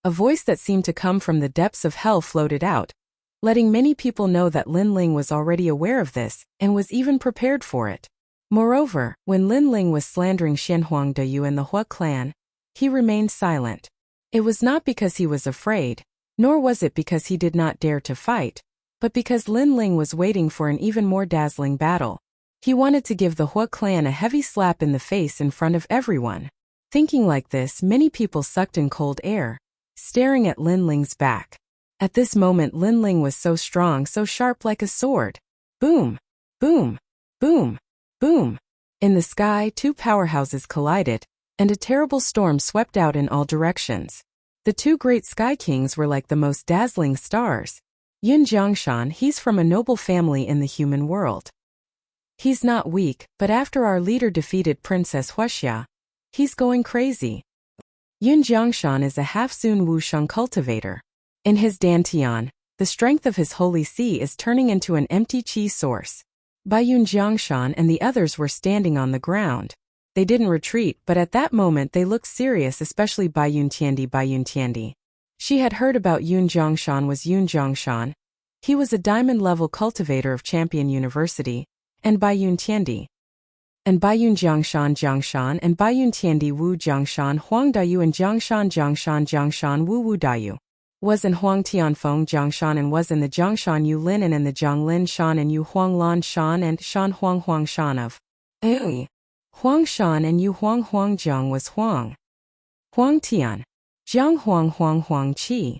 A voice that seemed to come from the depths of hell floated out, letting many people know that Lin Ling was already aware of this, and was even prepared for it. Moreover, when Lin Ling was slandering Xianhuang Dayu and the Hua clan, he remained silent. It was not because he was afraid, nor was it because he did not dare to fight, but because Lin Ling was waiting for an even more dazzling battle. He wanted to give the Hua clan a heavy slap in the face in front of everyone. Thinking like this, many people sucked in cold air, staring at Lin Ling's back. At this moment, Lin Ling was so strong, so sharp like a sword. Boom! Boom! Boom! Boom! In the sky, two powerhouses collided, and a terrible storm swept out in all directions. The two great sky kings were like the most dazzling stars. Yun Jiangshan, he's from a noble family in the human world. He's not weak, but after our leader defeated Princess Huaxia, he's going crazy. Yun Jiangshan is a half-Sun Wusheng cultivator. In his dantian, the strength of his holy sea is turning into an empty qi source. Bai Yun Jiangshan and the others were standing on the ground. They didn't retreat, but at that moment they looked serious, especially Bai Yun Tiandi. She had heard about Yun Jiangshan was Yun Jiangshan. He was a diamond-level cultivator of Champion University, and Bai Yun Tiandi. And Bai Yun Jiangshan, and Bai Yun Tiandi Wu Jiangshan Huang Dayu and Jiangshan Wu Dayu. Was in Huang Tianfeng Jiangshan and was in the Jiangshan Yu Lin and in the Jianglin Shan and Yu Huang Lan Shan and Shan Huang Shan of Huang Shan and Yu Huang Jiang was Huang Tian, Jiang Huang Qi.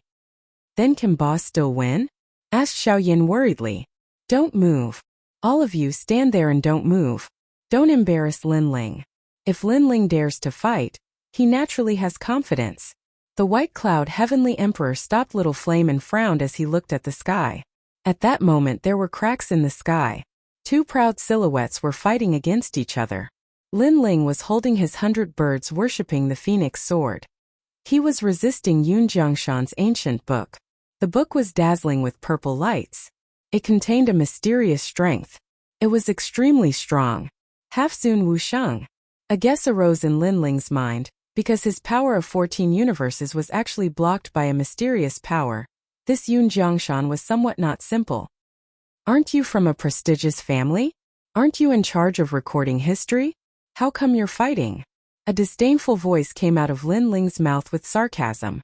Then can boss still win? Asked Xiaoyin worriedly. Don't move. All of you stand there and don't move. Don't embarrass Lin Ling. If Lin Ling dares to fight, he naturally has confidence. The white cloud heavenly emperor stopped Little Flame and frowned as he looked at the sky. At that moment there were cracks in the sky. Two proud silhouettes were fighting against each other. Lin Ling was holding his 100 birds worshipping the phoenix sword. He was resisting Yun Jiangshan's ancient book. The book was dazzling with purple lights. It contained a mysterious strength. It was extremely strong. Half-Zun Wusheng. A guess arose in Lin Ling's mind, because his power of 14 universes was actually blocked by a mysterious power. This Yun Jiangshan was somewhat not simple. Aren't you from a prestigious family? Aren't you in charge of recording history? How come you're fighting? A disdainful voice came out of Lin Ling's mouth with sarcasm.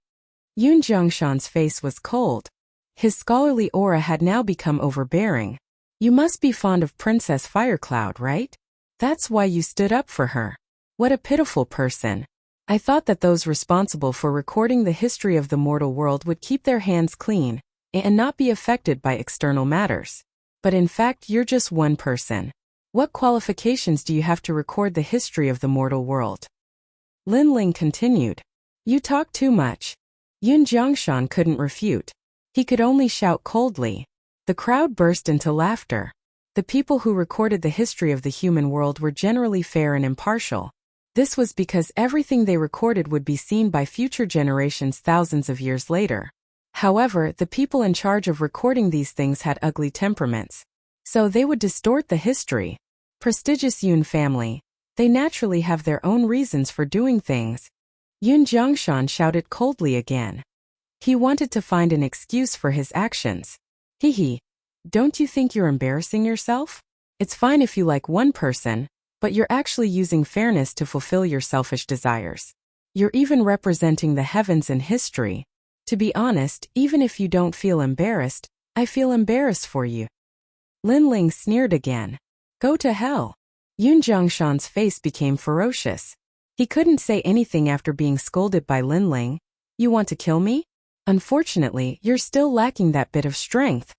Yun Jiangshan's face was cold. His scholarly aura had now become overbearing. You must be fond of Princess Firecloud, right? That's why you stood up for her. What a pitiful person. I thought that those responsible for recording the history of the mortal world would keep their hands clean and not be affected by external matters. But in fact, you're just one person. What qualifications do you have to record the history of the mortal world? Lin Ling continued. You talk too much. Yun Jiangshan couldn't refute. He could only shout coldly. The crowd burst into laughter. The people who recorded the history of the human world were generally fair and impartial. This was because everything they recorded would be seen by future generations thousands of years later. However, the people in charge of recording these things had ugly temperaments. So they would distort the history. Prestigious Yun family. They naturally have their own reasons for doing things. Yun Jiangshan shouted coldly again. He wanted to find an excuse for his actions. Hee. Don't you think you're embarrassing yourself? It's fine if you like one person, but you're actually using fairness to fulfill your selfish desires. You're even representing the heavens in history. To be honest, even if you don't feel embarrassed, I feel embarrassed for you. Lin Ling sneered again. Go to hell. Yun Jiangshan's face became ferocious. He couldn't say anything after being scolded by Lin Ling. You want to kill me? Unfortunately, you're still lacking that bit of strength.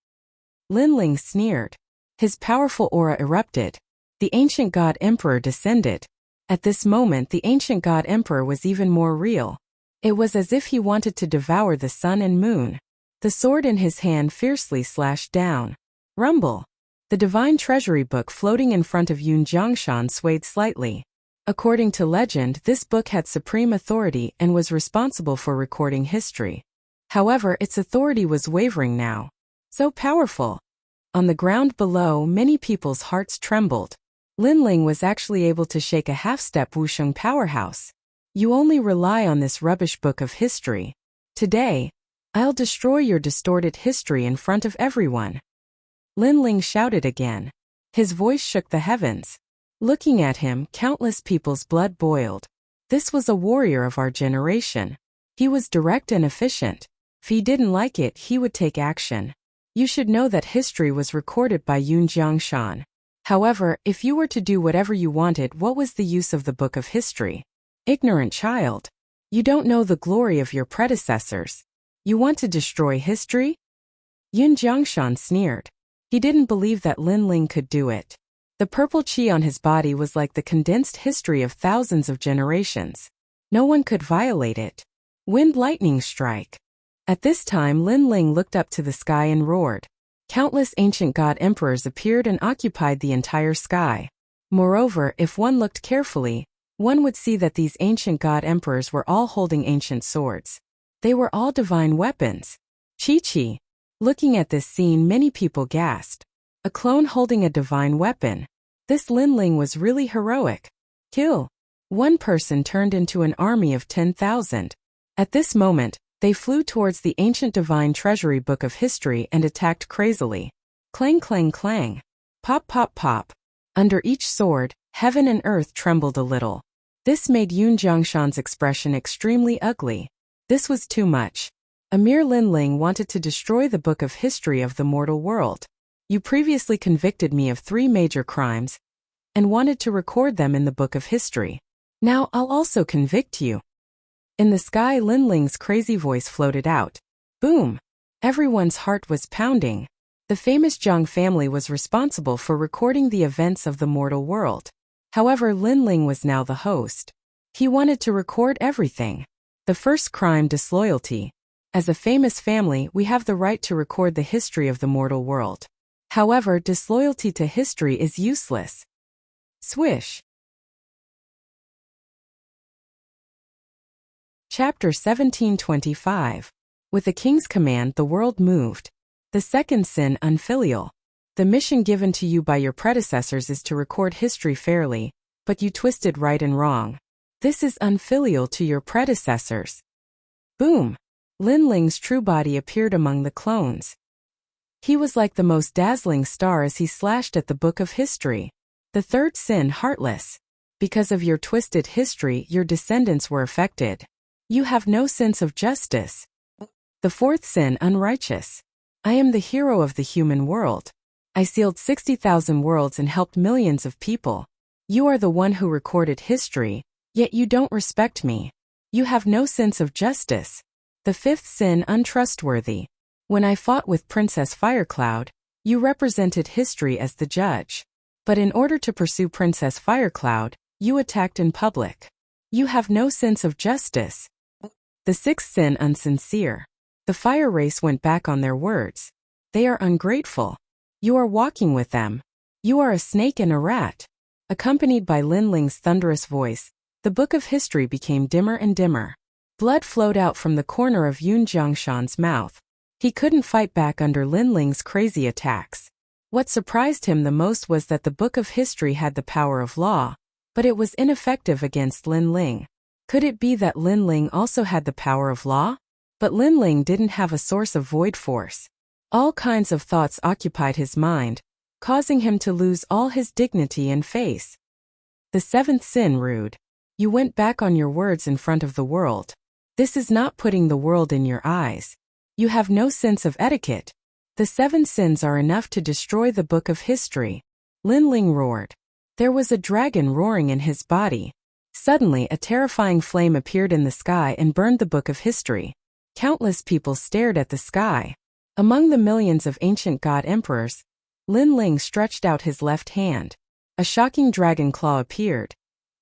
Lin Ling sneered. His powerful aura erupted. The ancient god emperor descended. At this moment, the ancient god emperor was even more real. It was as if he wanted to devour the sun and moon. The sword in his hand fiercely slashed down. Rumble. The divine treasury book floating in front of Yun Jiangshan swayed slightly. According to legend, this book had supreme authority and was responsible for recording history. However, its authority was wavering now. So powerful. On the ground below, many people's hearts trembled. Lin Ling was actually able to shake a half-step Wusheng powerhouse. You only rely on this rubbish book of history. Today, I'll destroy your distorted history in front of everyone. Lin Ling shouted again. His voice shook the heavens. Looking at him, countless people's blood boiled. This was a warrior of our generation. He was direct and efficient. If he didn't like it, he would take action. You should know that history was recorded by Yun Jiangshan. However, if you were to do whatever you wanted, what was the use of the book of history? Ignorant child. You don't know the glory of your predecessors. You want to destroy history? Yun Jiangshan sneered. He didn't believe that Lin Ling could do it. The purple qi on his body was like the condensed history of thousands of generations. No one could violate it. Wind lightning strike. At this time, Lin Ling looked up to the sky and roared. Countless ancient god emperors appeared and occupied the entire sky. Moreover, if one looked carefully, one would see that these ancient god emperors were all holding ancient swords. They were all divine weapons. Chi. Looking at this scene, many people gasped. A clone holding a divine weapon. This Lin Ling was really heroic. Kill. One person turned into an army of 10,000. At this moment, they flew towards the ancient divine treasury book of history and attacked crazily. Clang clang clang. Pop pop pop. Under each sword, heaven and earth trembled a little. This made Yun Jiangshan's expression extremely ugly. This was too much. A mere Lin Ling wanted to destroy the book of history of the mortal world. You previously convicted me of 3 major crimes and wanted to record them in the book of history. Now I'll also convict you. In the sky, Lin Ling's crazy voice floated out. Boom! Everyone's heart was pounding. The famous Zhang family was responsible for recording the events of the mortal world. However, Lin Ling was now the host. He wanted to record everything. The first crime, disloyalty. As a famous family, we have the right to record the history of the mortal world. However, disloyalty to history is useless. Swish. Chapter 1725. With the king's command the world moved. The second sin, unfilial. The mission given to you by your predecessors is to record history fairly, but you twisted right and wrong. This is unfilial to your predecessors. Boom! Lin Ling's true body appeared among the clones. He was like the most dazzling star as he slashed at the book of history. The third sin, heartless. Because of your twisted history, your descendants were affected. You have no sense of justice. The fourth sin, unrighteous. I am the hero of the human world. I sealed 60,000 worlds and helped millions of people. You are the one who recorded history, yet you don't respect me. You have no sense of justice. The fifth sin, untrustworthy. When I fought with Princess Firecloud, you represented history as the judge. But in order to pursue Princess Firecloud, you attacked in public. You have no sense of justice. The sixth sin, unsincere. The fire race went back on their words. They are ungrateful. You are walking with them. You are a snake and a rat. Accompanied by Lin Ling's thunderous voice, the book of history became dimmer and dimmer. Blood flowed out from the corner of Yun Jiangshan's mouth. He couldn't fight back under Lin Ling's crazy attacks. What surprised him the most was that the book of history had the power of law, but it was ineffective against Lin Ling. Could it be that Lin Ling also had the power of law? But Lin Ling didn't have a source of void force. All kinds of thoughts occupied his mind, causing him to lose all his dignity and face. The seventh sin, rude. You went back on your words in front of the world. This is not putting the world in your eyes. You have no sense of etiquette. The seven sins are enough to destroy the book of history. Lin Ling roared. There was a dragon roaring in his body. Suddenly a terrifying flame appeared in the sky and burned the book of history. Countless people stared at the sky. Among the millions of ancient god emperors, Lin Ling stretched out his left hand. A shocking dragon claw appeared,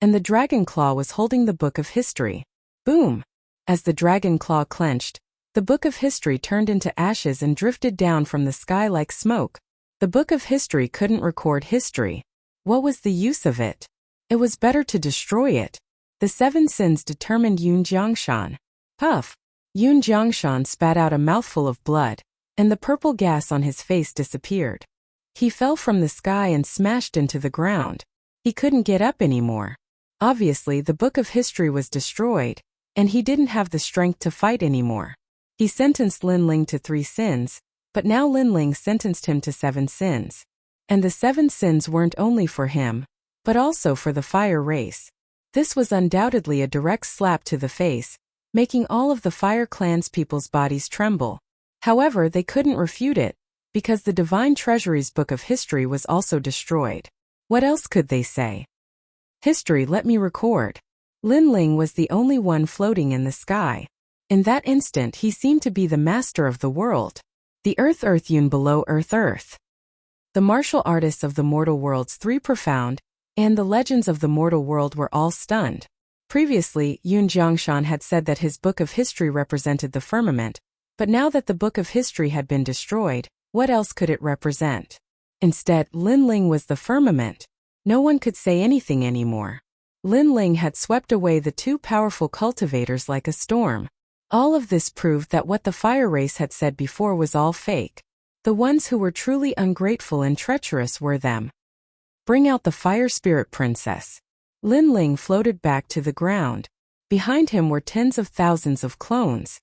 and the dragon claw was holding the book of history. Boom! As the dragon claw clenched, the book of history turned into ashes and drifted down from the sky like smoke. The book of history couldn't record history. What was the use of it? It was better to destroy it. The seven sins determined Yun Jiangshan. Puff! Yun Jiangshan spat out a mouthful of blood, and the purple gas on his face disappeared. He fell from the sky and smashed into the ground. He couldn't get up anymore. Obviously, the book of history was destroyed, and he didn't have the strength to fight anymore. He sentenced Lin Ling to 3 sins, but now Lin Ling sentenced him to 7 sins. And the 7 sins weren't only for him, but also for the fire race. This was undoubtedly a direct slap to the face, making all of the Fire Clan's people's bodies tremble. However, they couldn't refute it, because the Divine Treasury's book of history was also destroyed. What else could they say? History, let me record. Lin Ling was the only one floating in the sky. In that instant he seemed to be the master of the world. The Earth Yun below Earth. The martial artists of the mortal worlds 3 profound, and the legends of the mortal world were all stunned. Previously, Yun Jiangshan had said that his book of history represented the firmament, but now that the book of history had been destroyed, what else could it represent? Instead, Lin Ling was the firmament. No one could say anything anymore. Lin Ling had swept away the 2 powerful cultivators like a storm. All of this proved that what the fire race had said before was all fake. The ones who were truly ungrateful and treacherous were them. Bring out the fire spirit princess. Lin Ling floated back to the ground. Behind him were tens of thousands of clones.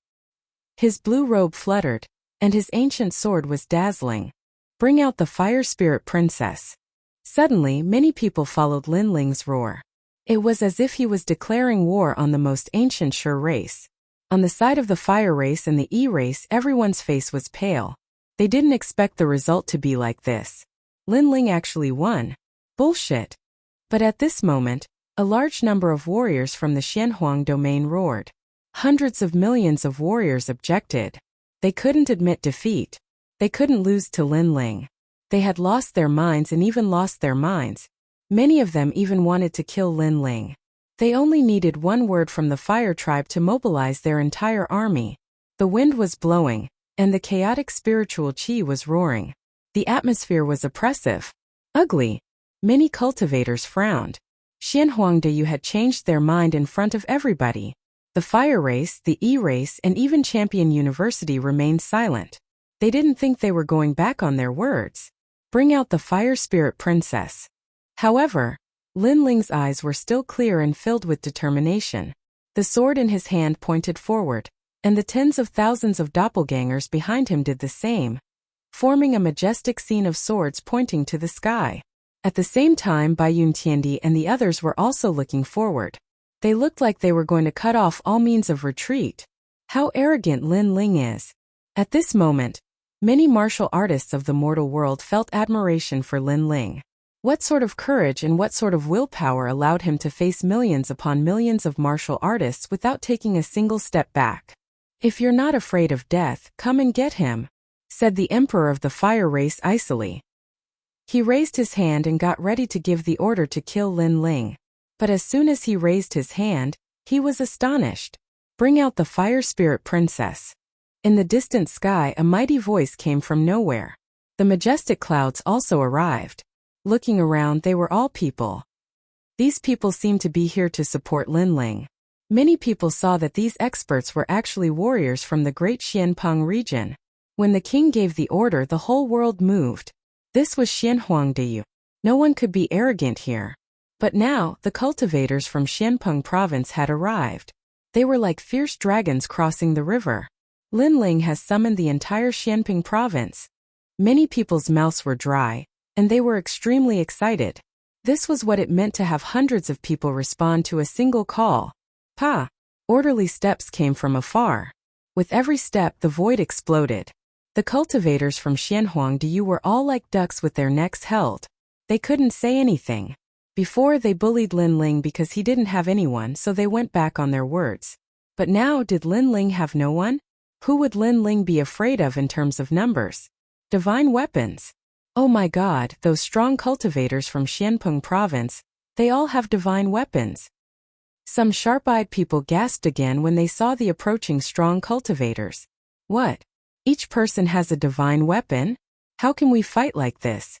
His blue robe fluttered, and his ancient sword was dazzling. Bring out the fire spirit princess. Suddenly, many people followed Lin Ling's roar. It was as if he was declaring war on the most ancient Sure race. On the side of the fire race and the E race, everyone's face was pale. They didn't expect the result to be like this. Lin Ling actually won. Bullshit. But at this moment, a large number of warriors from the Xianhuang domain roared. Hundreds of millions of warriors objected. They couldn't admit defeat. They couldn't lose to Lin Ling. They had lost their minds and even lost their minds. Many of them even wanted to kill Lin Ling. They only needed one word from the fire tribe to mobilize their entire army. The wind was blowing, and the chaotic spiritual qi was roaring. The atmosphere was oppressive. Ugly. Many cultivators frowned. Xianhuang Dayu had changed their mind in front of everybody. The fire race, the E-race, and even Champion University remained silent. They didn't think they were going back on their words. Bring out the fire spirit princess. However, Lin Ling's eyes were still clear and filled with determination. The sword in his hand pointed forward, and the tens of thousands of doppelgangers behind him did the same, forming a majestic scene of swords pointing to the sky. At the same time, Bai Yuntiandi and the others were also looking forward. They looked like they were going to cut off all means of retreat. How arrogant Lin Ling is. At this moment, many martial artists of the mortal world felt admiration for Lin Ling. What sort of courage and what sort of willpower allowed him to face millions upon millions of martial artists without taking a single step back? If you're not afraid of death, come and get him, said the emperor of the fire race icily. He raised his hand and got ready to give the order to kill Lin Ling. But as soon as he raised his hand, he was astonished. Bring out the fire spirit princess. In the distant sky, a mighty voice came from nowhere. The majestic clouds also arrived. Looking around, they were all people. These people seemed to be here to support Lin Ling. Many people saw that these experts were actually warriors from the great Xianpeng region. When the king gave the order, the whole world moved. This was Xianhuangdeyu. No one could be arrogant here. But now, the cultivators from Xianpeng province had arrived. They were like fierce dragons crossing the river. Lin Ling has summoned the entire Xianpeng province. Many people's mouths were dry, and they were extremely excited. This was what it meant to have hundreds of people respond to a single call. Pa! Orderly steps came from afar. With every step, the void exploded. The cultivators from Xianhuangdeyu were all like ducks with their necks held. They couldn't say anything. Before, they bullied Lin Ling because he didn't have anyone, so they went back on their words. But now, did Lin Ling have no one? Who would Lin Ling be afraid of in terms of numbers? Divine weapons. Oh my God, those strong cultivators from Xianpeng province, they all have divine weapons. Some sharp-eyed people gasped again when they saw the approaching strong cultivators. What? Each person has a divine weapon? How can we fight like this?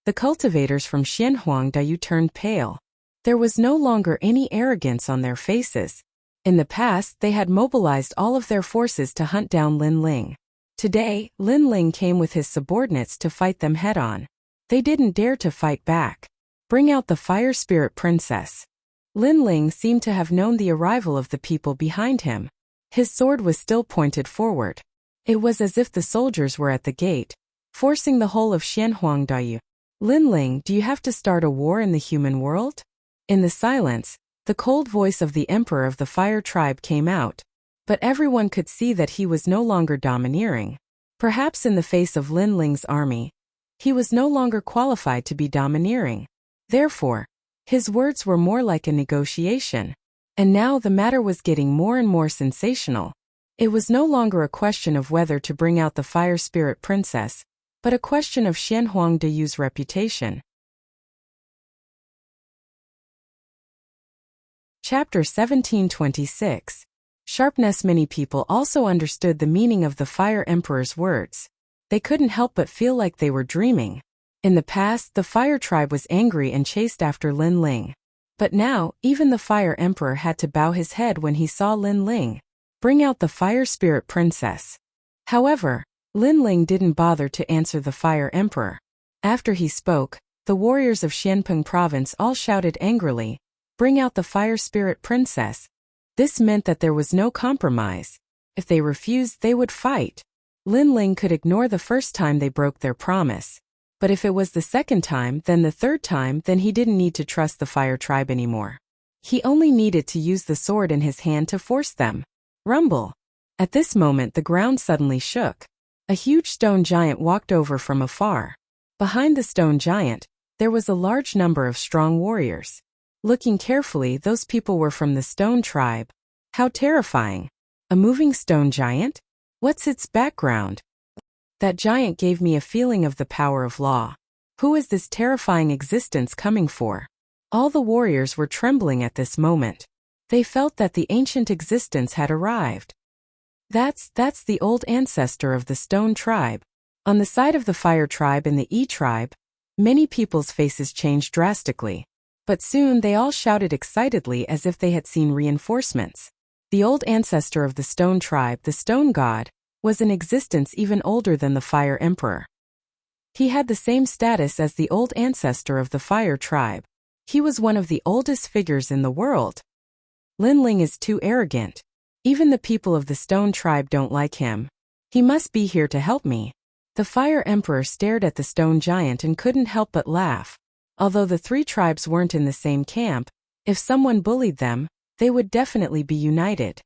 The cultivators from Xianhuangdeyu turned pale. There was no longer any arrogance on their faces. In the past, they had mobilized all of their forces to hunt down Lin Ling. Today, Lin Ling came with his subordinates to fight them head-on. They didn't dare to fight back. Bring out the fire spirit princess. Lin Ling seemed to have known the arrival of the people behind him. His sword was still pointed forward. It was as if the soldiers were at the gate, forcing the whole of Xianhuangdeyu. Lin Ling, do you have to start a war in the human world? In the silence, the cold voice of the emperor of the fire tribe came out. But everyone could see that he was no longer domineering. Perhaps in the face of Lin Ling's army, he was no longer qualified to be domineering. Therefore, his words were more like a negotiation. And now the matter was getting more and more sensational. It was no longer a question of whether to bring out the fire spirit princess, but a question of Xianhuangdeyu's reputation. Chapter 1726. Sharpness. Many people also understood the meaning of the Fire Emperor's words. They couldn't help but feel like they were dreaming. In the past, the Fire Tribe was angry and chased after Lin Ling. But now, even the Fire Emperor had to bow his head when he saw Lin Ling. Bring out the Fire Spirit Princess. However, Lin Ling didn't bother to answer the Fire Emperor. After he spoke, the warriors of Xianpeng province all shouted angrily, "Bring out the Fire Spirit Princess." This meant that there was no compromise. If they refused, they would fight. Lin Ling could ignore the first time they broke their promise. But if it was the second time, then the third time, then he didn't need to trust the Fire Tribe anymore. He only needed to use the sword in his hand to force them. Rumble. At this moment, the ground suddenly shook. A huge stone giant walked over from afar. Behind the stone giant, there was a large number of strong warriors. Looking carefully, those people were from the stone tribe. How terrifying. A moving stone giant? What's its background? That giant gave me a feeling of the power of law. Who is this terrifying existence coming for? All the warriors were trembling at this moment. They felt that the ancient existence had arrived. That's the old ancestor of the stone tribe. On the side of the fire tribe and the E tribe, many people's faces changed drastically. But soon they all shouted excitedly as if they had seen reinforcements. The old ancestor of the stone tribe, the stone god, was in existence even older than the fire emperor. He had the same status as the old ancestor of the fire tribe. He was one of the oldest figures in the world. Lin Ling is too arrogant. Even the people of the stone tribe don't like him. He must be here to help me. The fire emperor stared at the stone giant and couldn't help but laugh. Although the three tribes weren't in the same camp, if someone bullied them, they would definitely be united.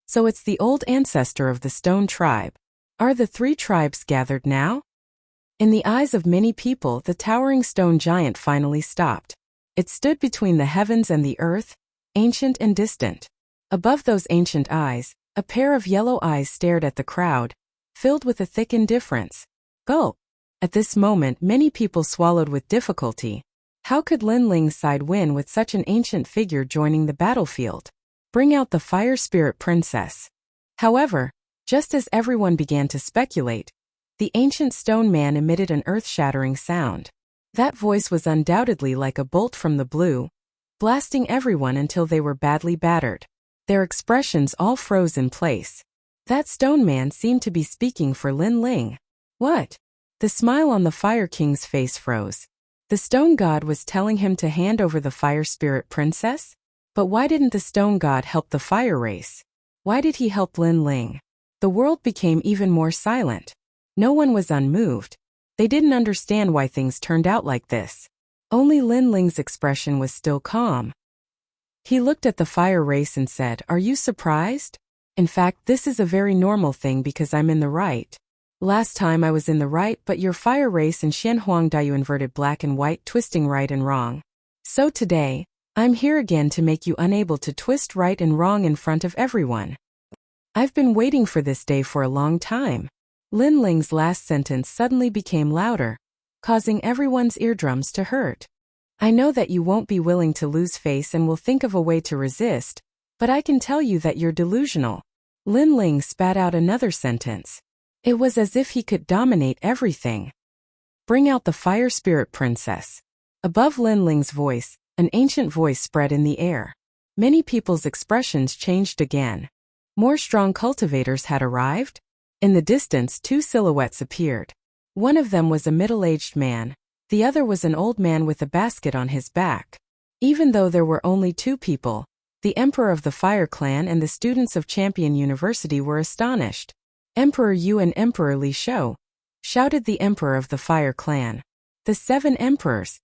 So it's the old ancestor of the stone tribe. Are the three tribes gathered now? In the eyes of many people, the towering stone giant finally stopped. It stood between the heavens and the earth, ancient and distant. Above those ancient eyes, a pair of yellow eyes stared at the crowd, filled with a thick indifference. Gulp! At this moment, many people swallowed with difficulty. How could Lin Ling's side win with such an ancient figure joining the battlefield? Bring out the fire spirit princess. However, just as everyone began to speculate, the ancient stone man emitted an earth-shattering sound. That voice was undoubtedly like a bolt from the blue, blasting everyone until they were badly battered. Their expressions all froze in place. That stone man seemed to be speaking for Lin Ling. What? The smile on the Fire King's face froze. The stone god was telling him to hand over the fire spirit princess? But why didn't the stone god help the fire race? Why did he help Lin Ling? The world became even more silent. No one was unmoved. They didn't understand why things turned out like this. Only Lin Ling's expression was still calm. He looked at the fire race and said, "Are you surprised? In fact, this is a very normal thing because I'm in the right. Last time I was in the right, but your fire race in Xianhuang Diyu inverted black and white, twisting right and wrong. So today, I'm here again to make you unable to twist right and wrong in front of everyone. I've been waiting for this day for a long time." Lin Ling's last sentence suddenly became louder, causing everyone's eardrums to hurt. "I know that you won't be willing to lose face and will think of a way to resist, but I can tell you that you're delusional." Lin Ling spat out another sentence. It was as if he could dominate everything. "Bring out the fire spirit princess." Above Lin Ling's voice, an ancient voice spread in the air. Many people's expressions changed again. More strong cultivators had arrived. In the distance, two silhouettes appeared. One of them was a middle-aged man. The other was an old man with a basket on his back. Even though there were only two people, the Emperor of the Fire Clan and the students of Champion University were astonished. "Emperor Yu and Emperor Li Shou," shouted the Emperor of the Fire Clan. "The 7 emperors."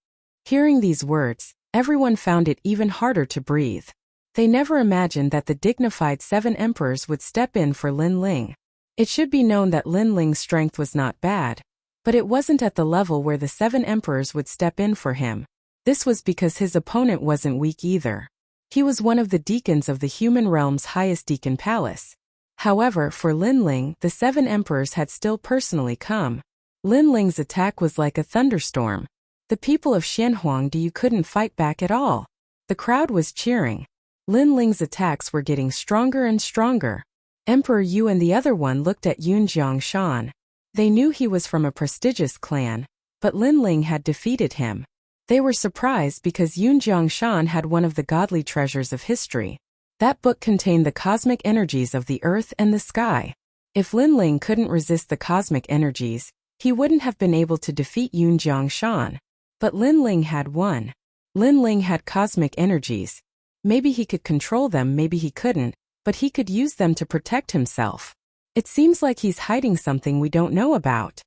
Hearing these words, everyone found it even harder to breathe. They never imagined that the dignified 7 emperors would step in for Lin Ling. It should be known that Lin Ling's strength was not bad, but it wasn't at the level where the 7 emperors would step in for him. This was because his opponent wasn't weak either. He was one of the deacons of the human realm's highest deacon palace. However, for Lin Ling, the 7 emperors had still personally come. Lin Ling's attack was like a thunderstorm. The people of Xianhuang Diyu couldn't fight back at all. The crowd was cheering. Lin Ling's attacks were getting stronger and stronger. Emperor Yu and the other one looked at Yun Jiangshan. They knew he was from a prestigious clan, but Lin Ling had defeated him. They were surprised because Yun Jiangshan had one of the godly treasures of history. That book contained the cosmic energies of the earth and the sky. If Lin Ling couldn't resist the cosmic energies, he wouldn't have been able to defeat Yun Jiangshan. But Lin Ling had won. Lin Ling had cosmic energies. Maybe he could control them, maybe he couldn't, but he could use them to protect himself. It seems like he's hiding something we don't know about.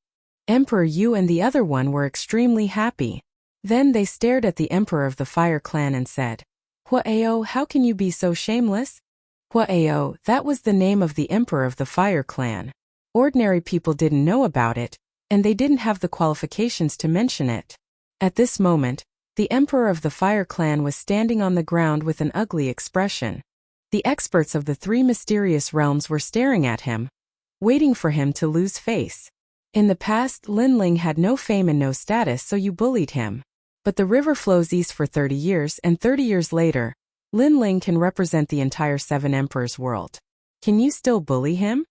Emperor Yu and the other one were extremely happy. Then they stared at the Emperor of the Fire Clan and said, "Huao, how can you be so shameless?" Huao, that was the name of the Emperor of the Fire Clan. Ordinary people didn't know about it, and they didn't have the qualifications to mention it. At this moment, the Emperor of the Fire Clan was standing on the ground with an ugly expression. The experts of the 3 mysterious realms were staring at him, waiting for him to lose face. In the past, Lin Ling had no fame and no status, so you bullied him. But the river flows east for 30 years, and 30 years later, Lin Ling can represent the entire 7 emperors' world. Can you still bully him?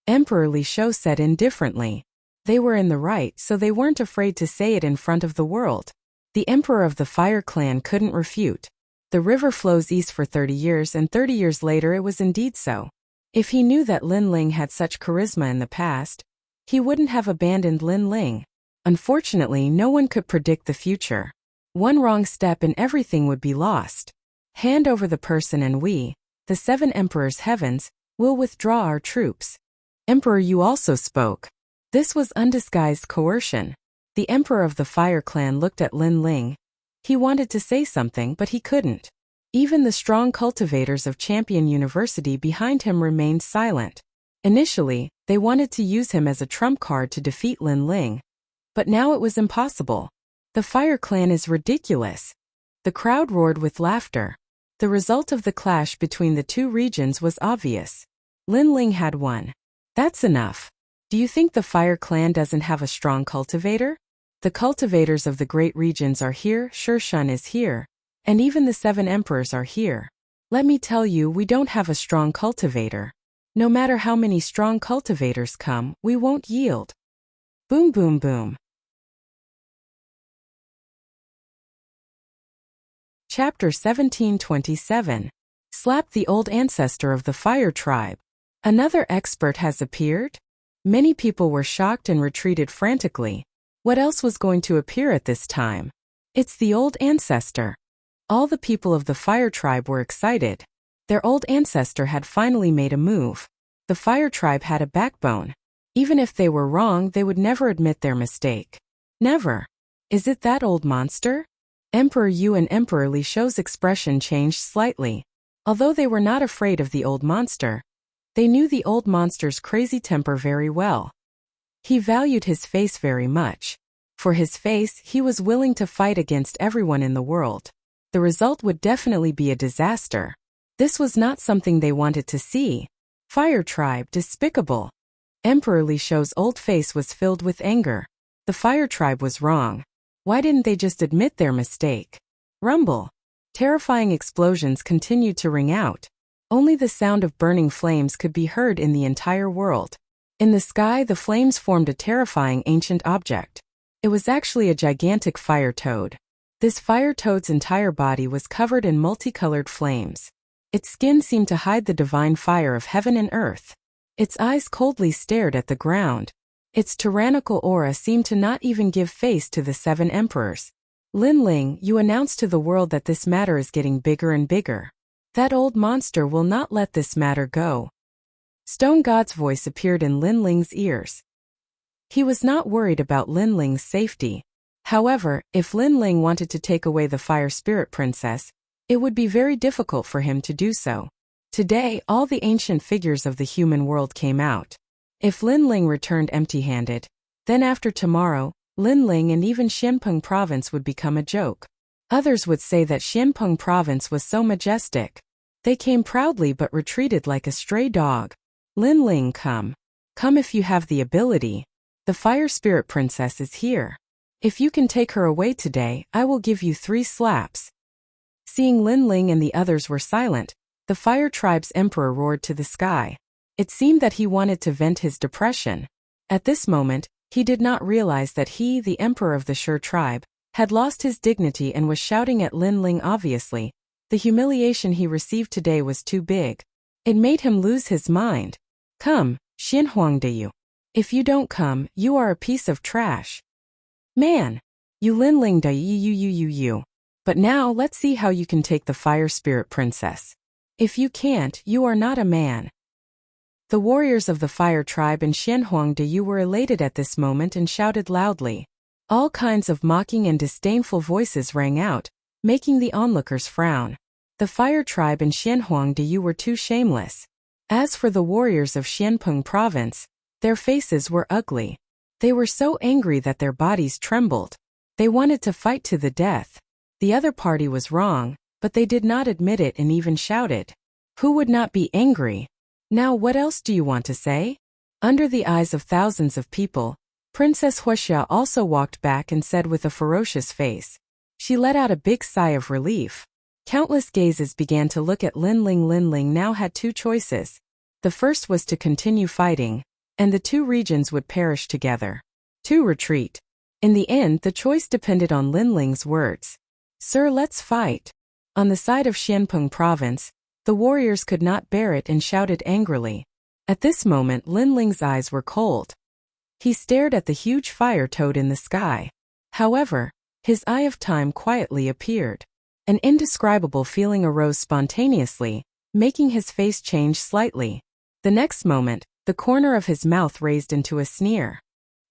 Emperor Li Shou said indifferently. They were in the right, so they weren't afraid to say it in front of the world. The Emperor of the Fire Clan couldn't refute. The river flows east for 30 years and 30 years later it was indeed so. If he knew that Lin Ling had such charisma in the past, he wouldn't have abandoned Lin Ling. Unfortunately, no one could predict the future. One wrong step and everything would be lost. Hand over the person and we, the 7 emperors' heavens, will withdraw our troops. Emperor, you also spoke. This was undisguised coercion. The emperor of the Fire Clan looked at Lin Ling. He wanted to say something but he couldn't. Even the strong cultivators of Champion University behind him remained silent. Initially, they wanted to use him as a trump card to defeat Lin Ling. But now it was impossible. The Fire Clan is ridiculous. The crowd roared with laughter. The result of the clash between the two regions was obvious. Lin Ling had won. That's enough. Do you think the Fire Clan doesn't have a strong cultivator? The cultivators of the great regions are here, Shishun is here, and even the 7 emperors are here. Let me tell you, we don't have a strong cultivator. No matter how many strong cultivators come, we won't yield. Boom boom boom. Chapter 1727. Slap the old ancestor of the Fire Tribe. Another expert has appeared? Many people were shocked and retreated frantically. What else was going to appear at this time? It's the old ancestor. All the people of the Fire Tribe were excited. Their old ancestor had finally made a move. The Fire Tribe had a backbone. Even if they were wrong, they would never admit their mistake. Never. Is it that old monster? Emperor Yu and Emperor Li Shou's expression changed slightly. Although they were not afraid of the old monster, they knew the old monster's crazy temper very well. He valued his face very much. For his face, he was willing to fight against everyone in the world. The result would definitely be a disaster. This was not something they wanted to see. Fire Tribe, despicable. Emperor Li Shou's old face was filled with anger. The Fire Tribe was wrong. Why didn't they just admit their mistake? Rumble. Terrifying explosions continued to ring out. Only the sound of burning flames could be heard in the entire world. In the sky, the flames formed a terrifying ancient object. It was actually a gigantic fire toad. This fire toad's entire body was covered in multicolored flames. Its skin seemed to hide the divine fire of heaven and earth. Its eyes coldly stared at the ground. Its tyrannical aura seemed to not even give face to the 7 emperors. Lin Ling, you announced to the world that this matter is getting bigger and bigger. That old monster will not let this matter go. Stone God's voice appeared in Lin Ling's ears. He was not worried about Lin Ling's safety. However, if Lin Ling wanted to take away the Fire Spirit Princess, it would be very difficult for him to do so. Today, all the ancient figures of the human world came out. If Lin Ling returned empty-handed, then after tomorrow, Lin Ling and even Xianpeng Province would become a joke. Others would say that Xianpeng Province was so majestic. They came proudly but retreated like a stray dog. Lin Ling, come. Come if you have the ability. The Fire Spirit Princess is here. If you can take her away today, I will give you 3 slaps. Seeing Lin Ling and the others were silent, the Fire Tribe's emperor roared to the sky. It seemed that he wanted to vent his depression. At this moment, he did not realize that he, the emperor of the Sure Tribe, had lost his dignity and was shouting at Lin Ling obviously. The humiliation he received today was too big. It made him lose his mind. Come, Xinhuangdeyu. If you don't come, you are a piece of trash. Man. You Lin Ling da you. But now let's see how you can take the Fire Spirit Princess. If you can't, you are not a man. The warriors of the Fire Tribe and Xianhuangdeyu were elated at this moment and shouted loudly. All kinds of mocking and disdainful voices rang out, making the onlookers frown. The Fire Tribe and Xianhuangdeyu were too shameless. As for the warriors of Xianpeng Province, their faces were ugly. They were so angry that their bodies trembled. They wanted to fight to the death. The other party was wrong, but they did not admit it and even shouted. Who would not be angry? Now what else do you want to say? Under the eyes of thousands of people, Princess Huixia also walked back and said with a ferocious face. She let out a big sigh of relief. Countless gazes began to look at Lin Ling. Lin Ling now had 2 choices. The first was to continue fighting, and the 2 regions would perish together. To retreat. In the end, the choice depended on Lin Ling's words. Sir, let's fight. On the side of Xianpeng province, the warriors could not bear it and shouted angrily. At this moment Lin Ling's eyes were cold. He stared at the huge fire toad in the sky. However, his eye of time quietly appeared. An indescribable feeling arose spontaneously, making his face change slightly. The next moment, the corner of his mouth raised into a sneer.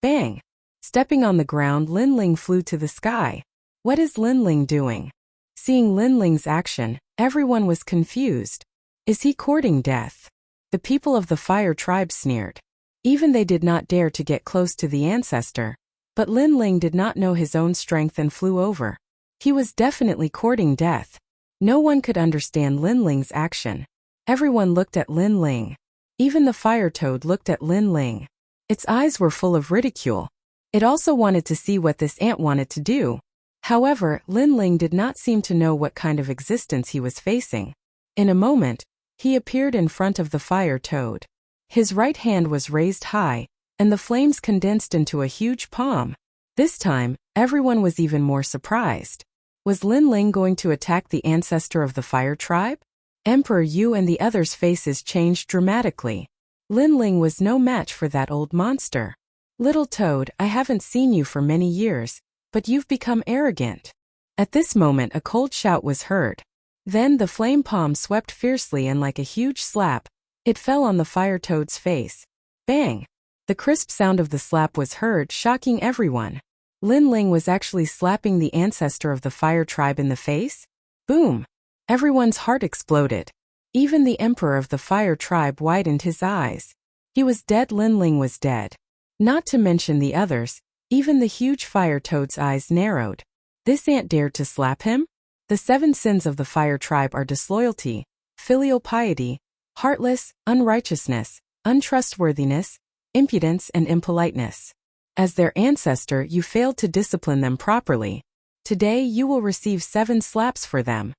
Bang! Stepping on the ground, Lin Ling flew to the sky. What is Lin Ling doing? Seeing Lin Ling's action, everyone was confused. Is he courting death? The people of the fire tribe sneered. Even they did not dare to get close to the ancestor. But Lin Ling did not know his own strength and flew over. He was definitely courting death. No one could understand Lin Ling's action. Everyone looked at Lin Ling. Even the fire toad looked at Lin Ling. Its eyes were full of ridicule. It also wanted to see what this ant wanted to do. However, Lin Ling did not seem to know what kind of existence he was facing. In a moment, he appeared in front of the fire toad. His right hand was raised high, and the flames condensed into a huge palm. This time, everyone was even more surprised. Was Lin Ling going to attack the ancestor of the fire tribe? Emperor Yu and the others' faces changed dramatically. Lin Ling was no match for that old monster. Little toad, I haven't seen you for many years, but you've become arrogant. At this moment a cold shout was heard. Then the flame palm swept fiercely and like a huge slap, it fell on the fire toad's face. Bang! The crisp sound of the slap was heard, shocking everyone. Lin Ling was actually slapping the ancestor of the fire tribe in the face? Boom! Everyone's heart exploded. Even the emperor of the fire tribe widened his eyes. He was dead. Lin Ling was dead. Not to mention the others, even the huge fire toad's eyes narrowed. This ant dared to slap him? The 7 sins of the fire tribe are disloyalty, filial piety, heartless, unrighteousness, untrustworthiness, impudence and impoliteness. As their ancestor, you failed to discipline them properly. Today you will receive 7 slaps for them.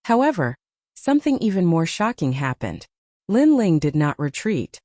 However, something even more shocking happened. Lin Ling did not retreat.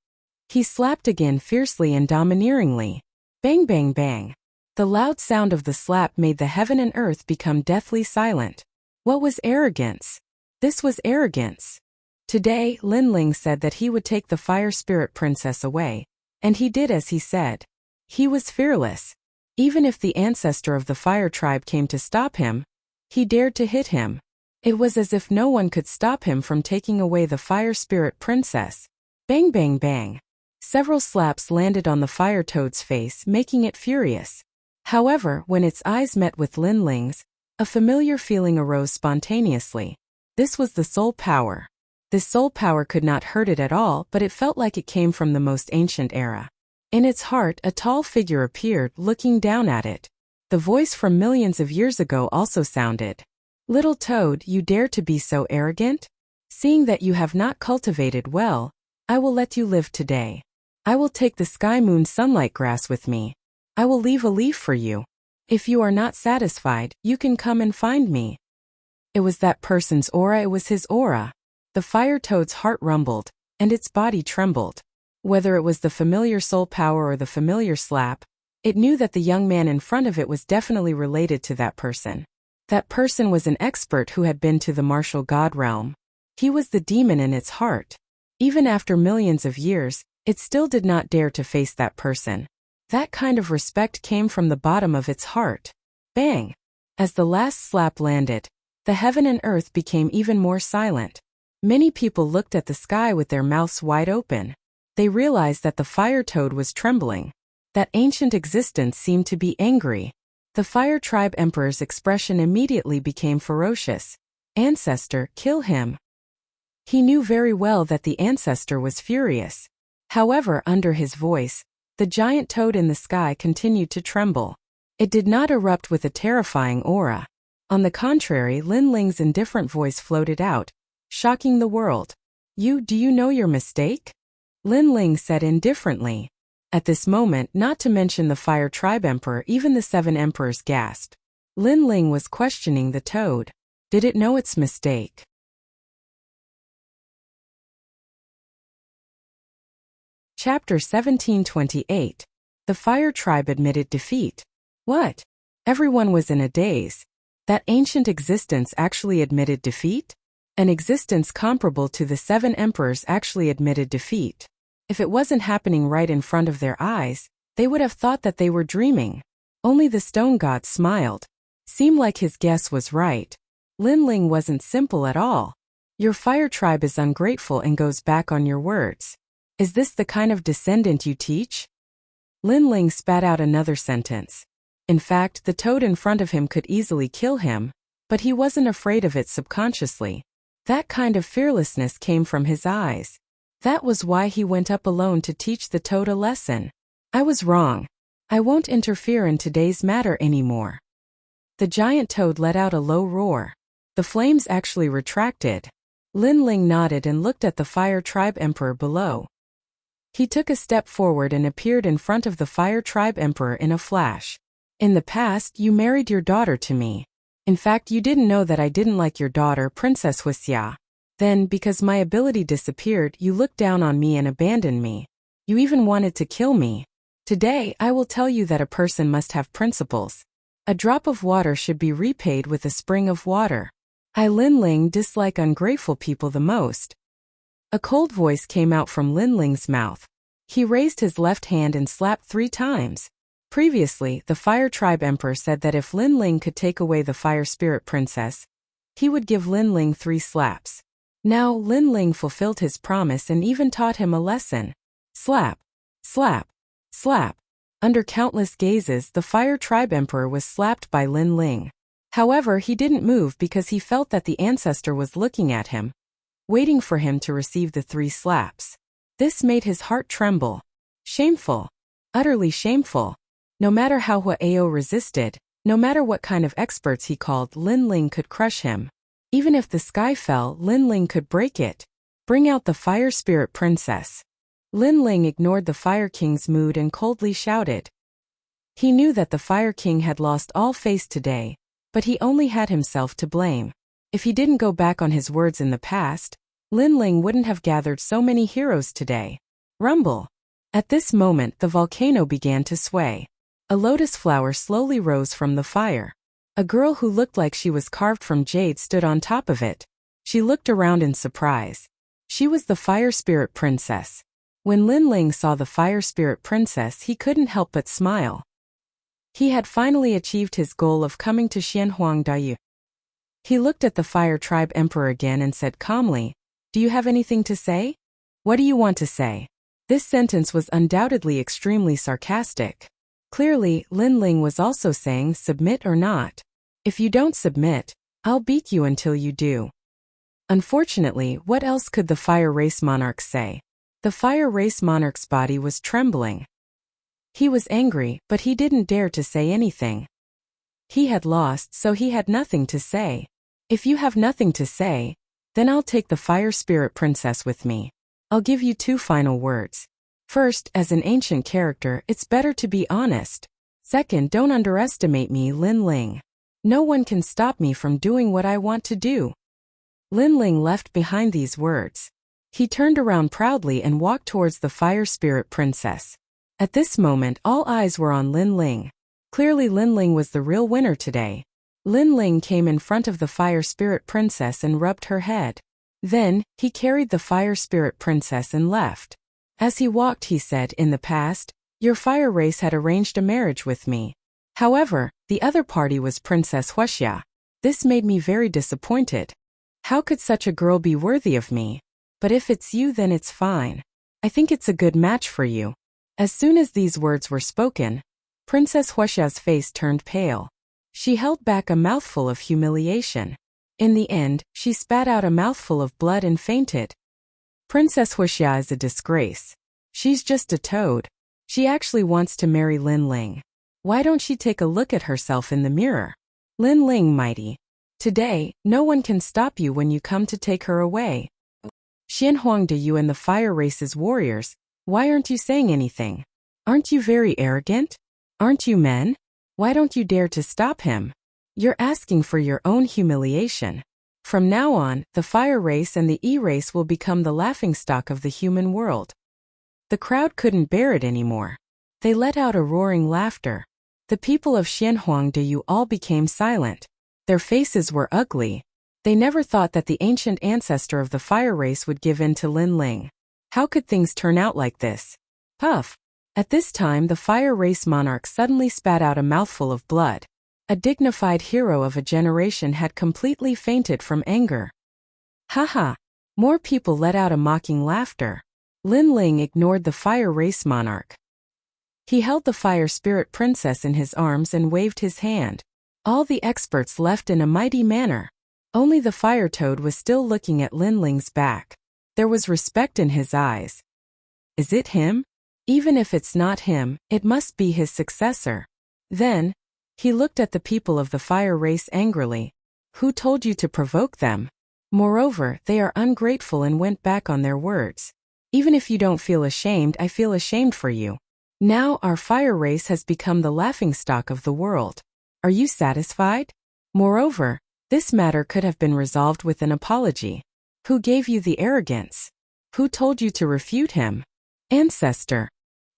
He slapped again fiercely and domineeringly. Bang bang bang. The loud sound of the slap made the heaven and earth become deathly silent. What was arrogance? This was arrogance. Today, Lin Ling said that he would take the fire spirit princess away, and he did as he said. He was fearless. Even if the ancestor of the fire tribe came to stop him, he dared to hit him. It was as if no one could stop him from taking away the fire spirit princess. Bang bang bang. Several slaps landed on the fire toad's face, making it furious. However, when its eyes met with Lin Ling's, a familiar feeling arose spontaneously. This was the soul power. This soul power could not hurt it at all, but it felt like it came from the most ancient era. In its heart, a tall figure appeared, looking down at it. The voice from millions of years ago also sounded. Little toad, you dare to be so arrogant? Seeing that you have not cultivated well, I will let you live today. I will take the sky moon sunlight grass with me. I will leave a leaf for you. If you are not satisfied, you can come and find me. It was that person's aura. It was his aura. The fire toad's heart rumbled, and its body trembled. Whether it was the familiar soul power or the familiar slap, it knew that the young man in front of it was definitely related to that person. That person was an expert who had been to the martial god realm. He was the demon in its heart. Even after millions of years, it still did not dare to face that person. That kind of respect came from the bottom of its heart. Bang! As the last slap landed, the heaven and earth became even more silent. Many people looked at the sky with their mouths wide open. They realized that the fire toad was trembling. That ancient existence seemed to be angry. The fire tribe emperor's expression immediately became ferocious. Ancestor, kill him. He knew very well that the ancestor was furious. However, under his voice, the giant toad in the sky continued to tremble. It did not erupt with a terrifying aura. On the contrary, Lin Ling's indifferent voice floated out, shocking the world. Do you know your mistake? Lin Ling said indifferently. At this moment, not to mention the fire tribe emperor, even the 7 emperors gasped. Lin Ling was questioning the toad. Did it know its mistake? Chapter 1728. The fire tribe admitted defeat. What? Everyone was in a daze. That ancient existence actually admitted defeat? An existence comparable to the 7 emperors actually admitted defeat. If it wasn't happening right in front of their eyes, they would have thought that they were dreaming. Only the stone god smiled. Seemed like his guess was right. Linling wasn't simple at all. Your fire tribe is ungrateful and goes back on your words. Is this the kind of descendant you teach? Linling spat out another sentence. In fact, the toad in front of him could easily kill him, but he wasn't afraid of it subconsciously. That kind of fearlessness came from his eyes. That was why he went up alone to teach the toad a lesson. I was wrong. I won't interfere in today's matter anymore. The giant toad let out a low roar. The flames actually retracted. Linling nodded and looked at the fire tribe emperor below. He took a step forward and appeared in front of the fire tribe emperor in a flash. In the past, you married your daughter to me. In fact, you didn't know that I didn't like your daughter, Princess Huixia. Then, because my ability disappeared, you looked down on me and abandoned me. You even wanted to kill me. Today, I will tell you that a person must have principles. A drop of water should be repaid with a spring of water. I, Linling, dislike ungrateful people the most. A cold voice came out from Linling's mouth. He raised his left hand and slapped 3 times. Previously, the Fire Tribe Emperor said that if Linling could take away the Fire Spirit Princess, he would give Linling 3 slaps. Now, Linling fulfilled his promise and even taught him a lesson. Slap, slap, slap. Under countless gazes, the Fire Tribe Emperor was slapped by Linling. However, he didn't move because he felt that the ancestor was looking at him, waiting for him to receive the 3 slaps. This made his heart tremble. Shameful. Utterly shameful. No matter how Huayo resisted, no matter what kind of experts he called, Linling could crush him. Even if the sky fell, Linling could break it. Bring out the Fire Spirit Princess. Linling ignored the Fire King's mood and coldly shouted. He knew that the Fire King had lost all face today, but he only had himself to blame. If he didn't go back on his words in the past, Linling wouldn't have gathered so many heroes today. Rumble. At this moment, the volcano began to sway. A lotus flower slowly rose from the fire. A girl who looked like she was carved from jade stood on top of it. She looked around in surprise. She was the Fire Spirit Princess. When Linling saw the Fire Spirit Princess, he couldn't help but smile. He had finally achieved his goal of coming to Xianhuangdao. He looked at the Fire Tribe Emperor again and said calmly, "Do you have anything to say? What do you want to say?" This sentence was undoubtedly extremely sarcastic. Clearly, Linling was also saying, submit or not. If you don't submit, I'll beat you until you do. Unfortunately, what else could the Fire Race Monarch say? The Fire Race Monarch's body was trembling. He was angry, but he didn't dare to say anything. He had lost, so he had nothing to say. If you have nothing to say, then I'll take the Fire Spirit Princess with me. I'll give you 2 final words. First, as an ancient character, it's better to be honest. Second, don't underestimate me, Linling. No one can stop me from doing what I want to do. Linling left behind these words. He turned around proudly and walked towards the Fire Spirit Princess. At this moment, all eyes were on Linling. Clearly Linling was the real winner today. Linling came in front of the Fire Spirit Princess and rubbed her head. Then, he carried the Fire Spirit Princess and left. As he walked, he said, "In the past, your fire race had arranged a marriage with me. However, the other party was Princess Huixia. This made me very disappointed. How could such a girl be worthy of me? But if it's you, then it's fine. I think it's a good match for you." As soon as these words were spoken, Princess Huixia's face turned pale. She held back a mouthful of humiliation. In the end, she spat out a mouthful of blood and fainted. Princess Huixia is a disgrace. She's just a toad. She actually wants to marry Linling. Why don't she take a look at herself in the mirror? Linling, mighty. Today, no one can stop you when you come to take her away. Xianhuangdao and the Fire Race's warriors, why aren't you saying anything? Aren't you very arrogant? Aren't you men? Why don't you dare to stop him? You're asking for your own humiliation. From now on, the Fire Race and the E-Race will become the laughingstock of the human world. The crowd couldn't bear it anymore. They let out a roaring laughter. The people of Xianhuangdao all became silent. Their faces were ugly. They never thought that the ancient ancestor of the fire race would give in to Lin Ling. How could things turn out like this? Puff! At this time the fire race monarch suddenly spat out a mouthful of blood. A dignified hero of a generation had completely fainted from anger. Haha! More people let out a mocking laughter. Lin Ling ignored the fire race monarch. He held the fire spirit princess in his arms and waved his hand. All the experts left in a mighty manner. Only the fire toad was still looking at Lin Ling's back. There was respect in his eyes. Is it him? Even if it's not him, it must be his successor. Then, he looked at the people of the fire race angrily. Who told you to provoke them? Moreover, they are ungrateful and went back on their words. Even if you don't feel ashamed, I feel ashamed for you. Now our fire race has become the laughingstock of the world. Are you satisfied? Moreover, this matter could have been resolved with an apology. Who gave you the arrogance? Who told you to refute him? Ancestor.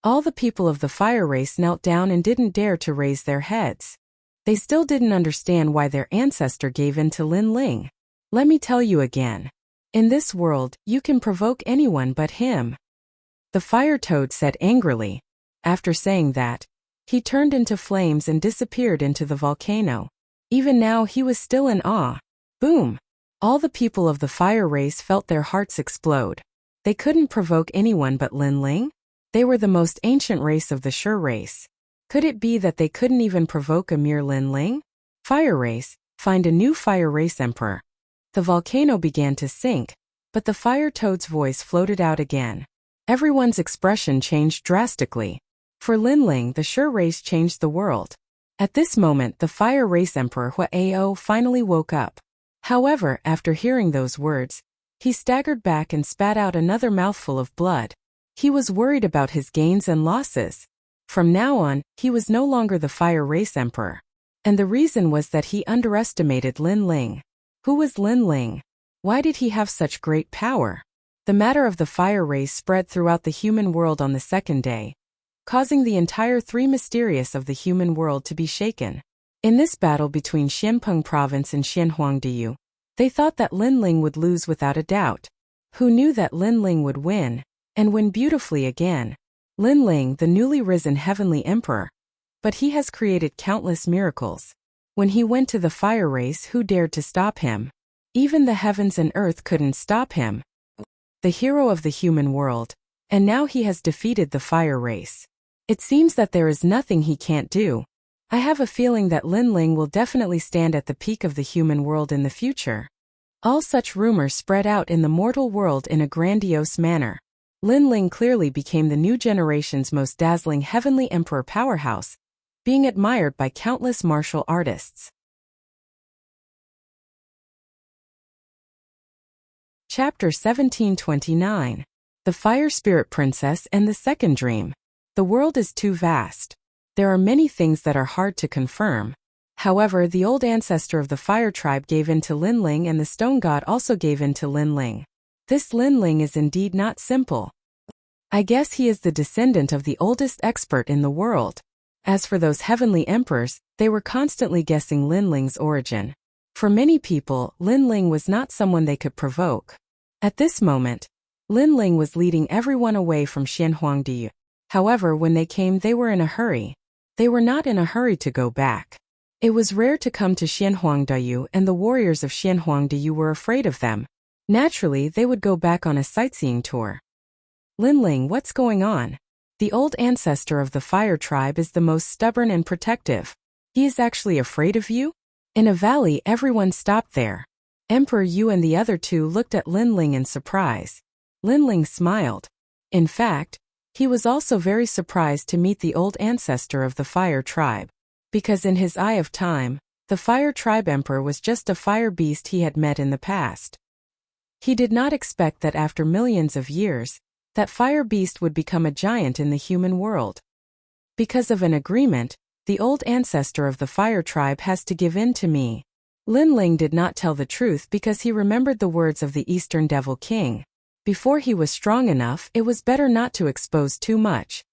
All the people of the fire race knelt down and didn't dare to raise their heads. They still didn't understand why their ancestor gave in to Lin Ling. Let me tell you again. In this world, you can provoke anyone but him. The fire toad said angrily. After saying that, he turned into flames and disappeared into the volcano. Even now he was still in awe. Boom! All the people of the fire race felt their hearts explode. They couldn't provoke anyone but Lin Ling? They were the most ancient race of the Sure race. Could it be that they couldn't even provoke a mere Lin Ling? Fire race, find a new fire race emperor. The volcano began to sink, but the fire toad's voice floated out again. Everyone's expression changed drastically. For Lin Ling, the Sure race changed the world. At this moment, the fire race emperor Huao finally woke up. However, after hearing those words, he staggered back and spat out another mouthful of blood. He was worried about his gains and losses. From now on, he was no longer the fire race emperor. And the reason was that he underestimated Lin Ling. Who was Lin Ling? Why did he have such great power? The matter of the fire race spread throughout the human world on the second day, causing the entire three mysterious of the human world to be shaken. In this battle between Xianpeng Province and Xianhuangdiyu, they thought that Lin Ling would lose without a doubt. Who knew that Lin Ling would win, and win beautifully again? Lin Ling, the newly risen heavenly emperor. But he has created countless miracles. When he went to the fire race, who dared to stop him? Even the heavens and earth couldn't stop him. The hero of the human world, and now he has defeated the fire race. It seems that there is nothing he can't do. I have a feeling that Lin Ling will definitely stand at the peak of the human world in the future. All such rumors spread out in the mortal world in a grandiose manner. Lin Ling clearly became the new generation's most dazzling heavenly emperor powerhouse, being admired by countless martial artists. Chapter 1729. The Fire Spirit Princess and the Second Dream. The world is too vast. There are many things that are hard to confirm. However, the old ancestor of the fire tribe gave in to Lin Ling, and the stone god also gave in to Lin Ling. This Lin Ling is indeed not simple. I guess he is the descendant of the oldest expert in the world. As for those heavenly emperors, they were constantly guessing Lin Ling's origin. For many people, Lin Ling was not someone they could provoke. At this moment, Lin Ling was leading everyone away from Xianhuangdiyu. However, when they came, they were in a hurry. They were not in a hurry to go back. It was rare to come to Xianhuangdiyu, and the warriors of Xianhuangdiyu were afraid of them. Naturally, they would go back on a sightseeing tour. Lin Ling, what's going on? The old ancestor of the fire tribe is the most stubborn and protective. He is actually afraid of you? In a valley, everyone stopped there. Emperor Yu and the other two looked at Lin Ling in surprise. Lin Ling smiled. In fact, he was also very surprised to meet the old ancestor of the fire tribe. Because in his eye of time, the fire tribe emperor was just a fire beast he had met in the past. He did not expect that after millions of years, that fire beast would become a giant in the human world. Because of an agreement, the old ancestor of the fire tribe has to give in to me. Lin Ling did not tell the truth because he remembered the words of the Eastern Devil King. Before he was strong enough, it was better not to expose too much.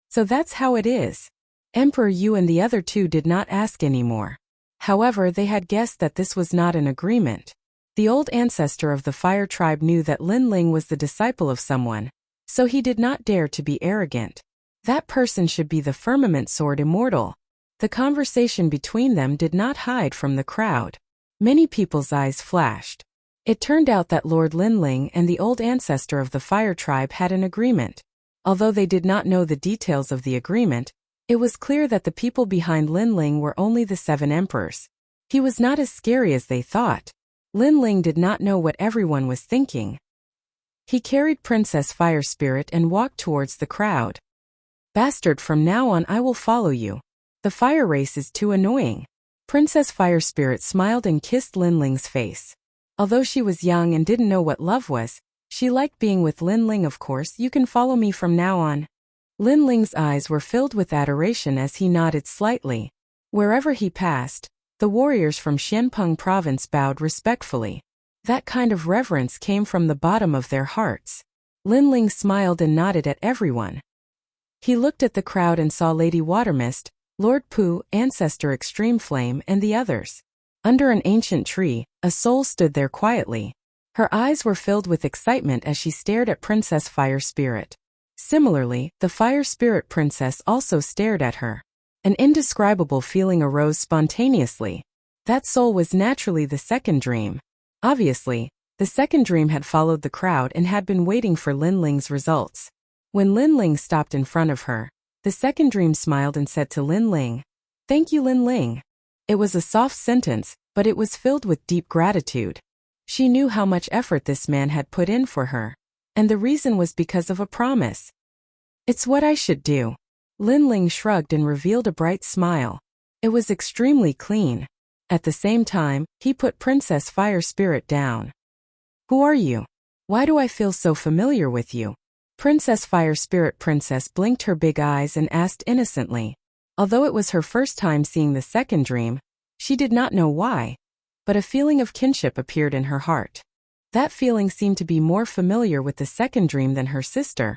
So that's how it is. Emperor Yu and the other two did not ask anymore. However, they had guessed that this was not an agreement. The old ancestor of the fire tribe knew that Lin Ling was the disciple of someone, so he did not dare to be arrogant. That person should be the firmament sword immortal. The conversation between them did not hide from the crowd. Many people's eyes flashed. It turned out that Lord Lin Ling and the old ancestor of the fire tribe had an agreement. Although they did not know the details of the agreement, it was clear that the people behind Lin Ling were only the 7 emperors. He was not as scary as they thought. Lin Ling did not know what everyone was thinking. He carried Princess Fire Spirit and walked towards the crowd. Bastard, from now on I will follow you. The fire race is too annoying. Princess Fire Spirit smiled and kissed Lin Ling's face. Although she was young and didn't know what love was, she liked being with Lin Ling. Of course, you can follow me from now on. Lin Ling's eyes were filled with adoration as he nodded slightly. Wherever he passed, the warriors from Xianpeng province bowed respectfully. That kind of reverence came from the bottom of their hearts. Lin Ling smiled and nodded at everyone. He looked at the crowd and saw Lady Watermist, Lord Pu, Ancestor Extreme Flame, and the others. Under an ancient tree, a soul stood there quietly. Her eyes were filled with excitement as she stared at Princess Fire Spirit. Similarly, the Fire Spirit Princess also stared at her. An indescribable feeling arose spontaneously. That soul was naturally the second dream. Obviously, the second dream had followed the crowd and had been waiting for Lin Ling's results. When Lin Ling stopped in front of her, the second dream smiled and said to Lin Ling, "Thank you, Lin Ling." It was a soft sentence, but it was filled with deep gratitude. She knew how much effort this man had put in for her, and the reason was because of a promise. "It's what I should do." Lin Ling shrugged and revealed a bright smile. It was extremely clean. At the same time, he put Princess Fire Spirit down. "Who are you? Why do I feel so familiar with you?" Princess Fire Spirit Princess blinked her big eyes and asked innocently. Although it was her first time seeing the second dream, she did not know why, but a feeling of kinship appeared in her heart. That feeling seemed to be more familiar with the second dream than her sister,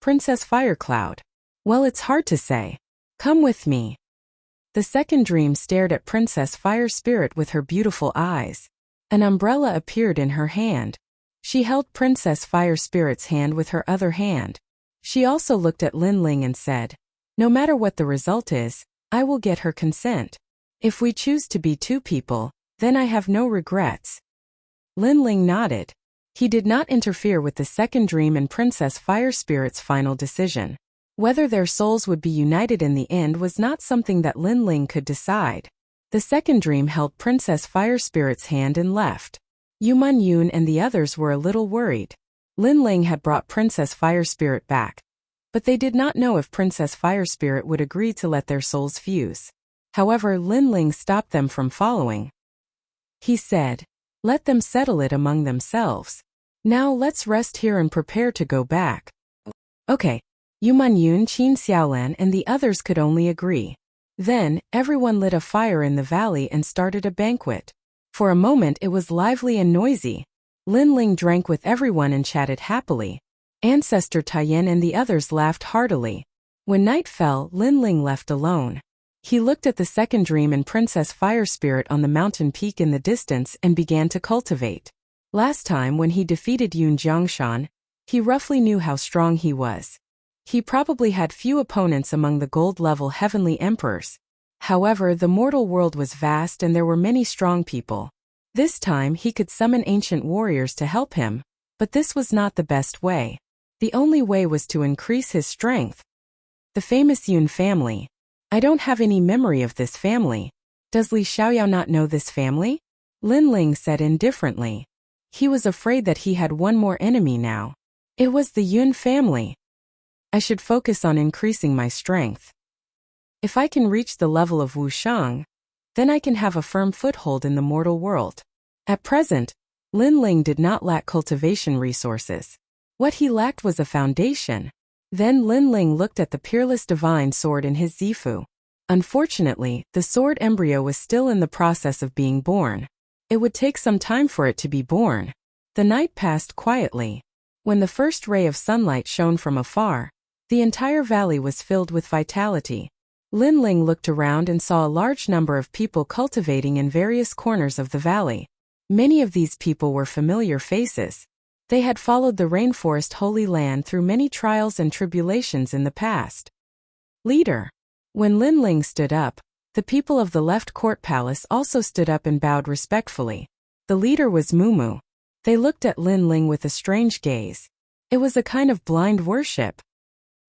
Princess Firecloud. "Well, it's hard to say. Come with me." The second dream stared at Princess Fire Spirit with her beautiful eyes. An umbrella appeared in her hand. She held Princess Fire Spirit's hand with her other hand. She also looked at Lin Ling and said, "No matter what the result is, I will get her consent. If we choose to be 2 people, then I have no regrets." Lin Ling nodded. He did not interfere with the second dream and Princess Fire Spirit's final decision. Whether their souls would be united in the end was not something that Lin Ling could decide. The second dream held Princess Fire Spirit's hand and left. Yuman Yun and the others were a little worried. Lin Ling had brought Princess Fire Spirit back, but they did not know if Princess Fire Spirit would agree to let their souls fuse. However, Lin Ling stopped them from following. He said, "Let them settle it among themselves. Now let's rest here and prepare to go back." Okay. Yuman Yun, Qin Xiaolan, and the others could only agree. Then, everyone lit a fire in the valley and started a banquet. For a moment it was lively and noisy. Lin Ling drank with everyone and chatted happily. Ancestor Taiyan and the others laughed heartily. When night fell, Lin Ling left alone. He looked at the second dream and Princess Fire Spirit on the mountain peak in the distance and began to cultivate. Last time when he defeated Yun Jiangshan, he roughly knew how strong he was. He probably had few opponents among the gold-level heavenly emperors. However, the mortal world was vast and there were many strong people. This time he could summon ancient warriors to help him, but this was not the best way. The only way was to increase his strength. The famous Yun family. I don't have any memory of this family. Does Li Xiaoyao not know this family? Lin Ling said indifferently. He was afraid that he had one more enemy now. It was the Yun family. I should focus on increasing my strength. If I can reach the level of Wushang, then I can have a firm foothold in the mortal world. At present, Lin Ling did not lack cultivation resources. What he lacked was a foundation. Then Lin Ling looked at the peerless divine sword in his Zifu. Unfortunately, the sword embryo was still in the process of being born. It would take some time for it to be born. The night passed quietly. When the first ray of sunlight shone from afar, the entire valley was filled with vitality. Lin Ling looked around and saw a large number of people cultivating in various corners of the valley. Many of these people were familiar faces. They had followed the rainforest Holy Land through many trials and tribulations in the past. Leader. When Lin Ling stood up, the people of the left court palace also stood up and bowed respectfully. The leader was Mumu. They looked at Lin Ling with a strange gaze. It was a kind of blind worship.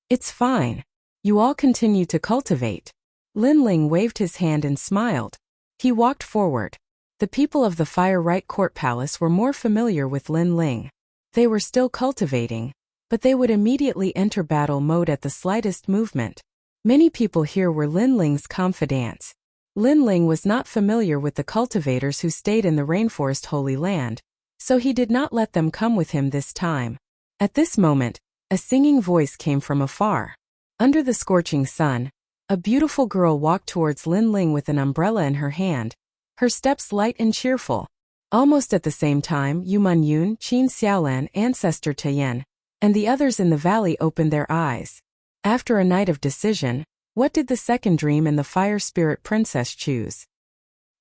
It's fine. You all continue to cultivate. Lin Ling waved his hand and smiled. He walked forward. The people of the Fire Right Court Palace were more familiar with Lin Ling. They were still cultivating, but they would immediately enter battle mode at the slightest movement. Many people here were Lin Ling's confidants. Lin Ling was not familiar with the cultivators who stayed in the rainforest Holy Land, so he did not let them come with him this time. At this moment, a singing voice came from afar. Under the scorching sun, a beautiful girl walked towards Lin Ling with an umbrella in her hand, her steps light and cheerful. Almost at the same time, Yuman Yun, Qin Xiaolan, Ancestor Tayen, and the others in the valley opened their eyes. After a night of decision, what did the second dream and the Fire Spirit Princess choose?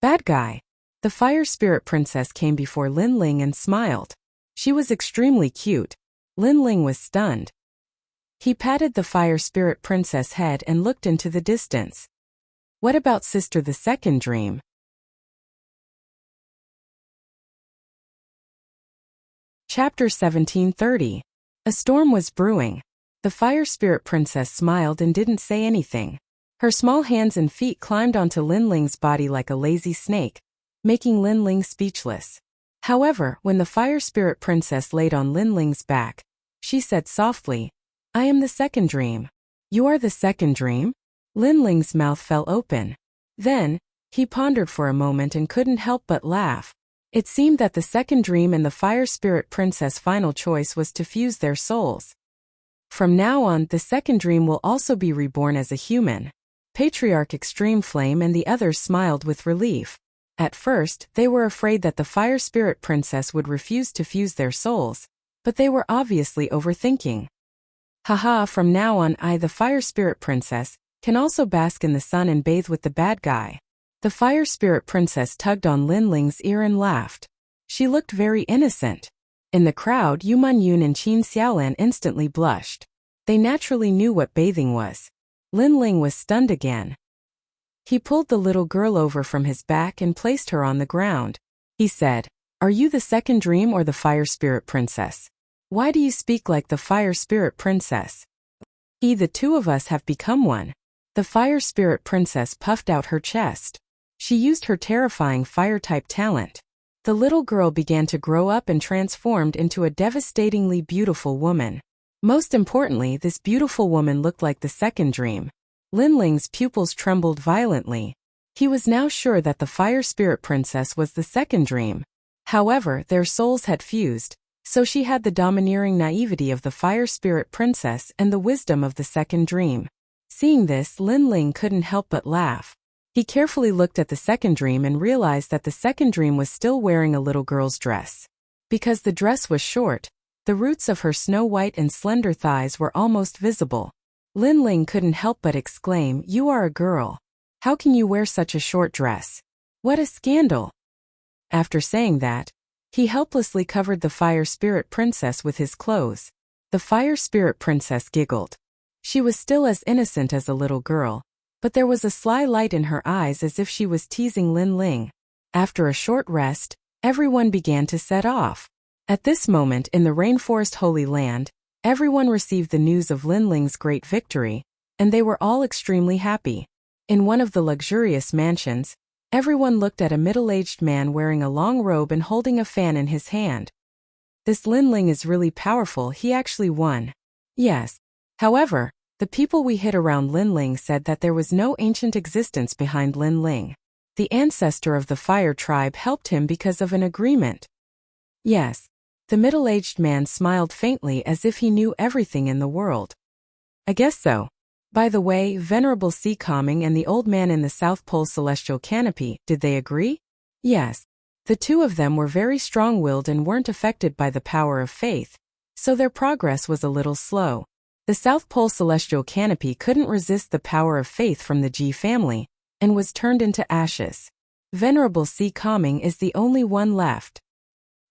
Bad guy. The Fire Spirit Princess came before Lin Ling and smiled. She was extremely cute. Lin Ling was stunned. He patted the Fire Spirit Princess' head and looked into the distance. What about sister the second dream? Chapter 1730. A storm was brewing. The Fire Spirit Princess smiled and didn't say anything. Her small hands and feet climbed onto Lin Ling's body like a lazy snake, making Lin Ling speechless. However, when the Fire Spirit Princess laid on Lin Ling's back, she said softly, I am the second dream. You are the second dream? Lin Ling's mouth fell open. Then, he pondered for a moment and couldn't help but laugh. It seemed that the second dream and the Fire Spirit Princess' final choice was to fuse their souls. From now on, the second dream will also be reborn as a human. Patriarch Extreme Flame and the others smiled with relief. At first, they were afraid that the Fire Spirit Princess would refuse to fuse their souls, but they were obviously overthinking. Haha, from now on I, the Fire Spirit Princess, can also bask in the sun and bathe with the bad guy. The Fire Spirit Princess tugged on Lin Ling's ear and laughed. She looked very innocent. In the crowd, Yuman Yun and Qin Xiaolan instantly blushed. They naturally knew what bathing was. Lin Ling was stunned again. He pulled the little girl over from his back and placed her on the ground. He said, Are you the second dream or the Fire Spirit Princess? Why do you speak like the Fire Spirit Princess? The two of us have become one. The Fire Spirit Princess puffed out her chest. She used her terrifying fire-type talent. The little girl began to grow up and transformed into a devastatingly beautiful woman. Most importantly, this beautiful woman looked like the second dream. Lin Ling's pupils trembled violently. He was now sure that the Fire Spirit Princess was the second dream. However, their souls had fused, so she had the domineering naivety of the Fire Spirit Princess and the wisdom of the second dream. Seeing this, Lin Ling couldn't help but laugh. He carefully looked at the second dream and realized that the second dream was still wearing a little girl's dress. Because the dress was short, the roots of her snow-white and slender thighs were almost visible. Lin Ling couldn't help but exclaim, You are a girl. How can you wear such a short dress? What a scandal! After saying that, he helplessly covered the Fire Spirit Princess with his clothes. The Fire Spirit Princess giggled. She was still as innocent as a little girl, but there was a sly light in her eyes as if she was teasing Lin Ling. After a short rest, everyone began to set off. At this moment in the Rainforest Holy Land, everyone received the news of Lin Ling's great victory, and they were all extremely happy. In one of the luxurious mansions, everyone looked at a middle-aged man wearing a long robe and holding a fan in his hand. This Lin Ling is really powerful, he actually won. Yes. However, the people we hid around Lin Ling said that there was no ancient existence behind Lin Ling. The ancestor of the Fire Tribe helped him because of an agreement. Yes. The middle-aged man smiled faintly as if he knew everything in the world. I guess so. By the way, Venerable Sea Calming and the old man in the South Pole Celestial Canopy, did they agree? Yes. The two of them were very strong-willed and weren't affected by the power of faith, so their progress was a little slow. The South Pole celestial canopy couldn't resist the power of faith from the G family, and was turned into ashes. Venerable C. Calming is the only one left.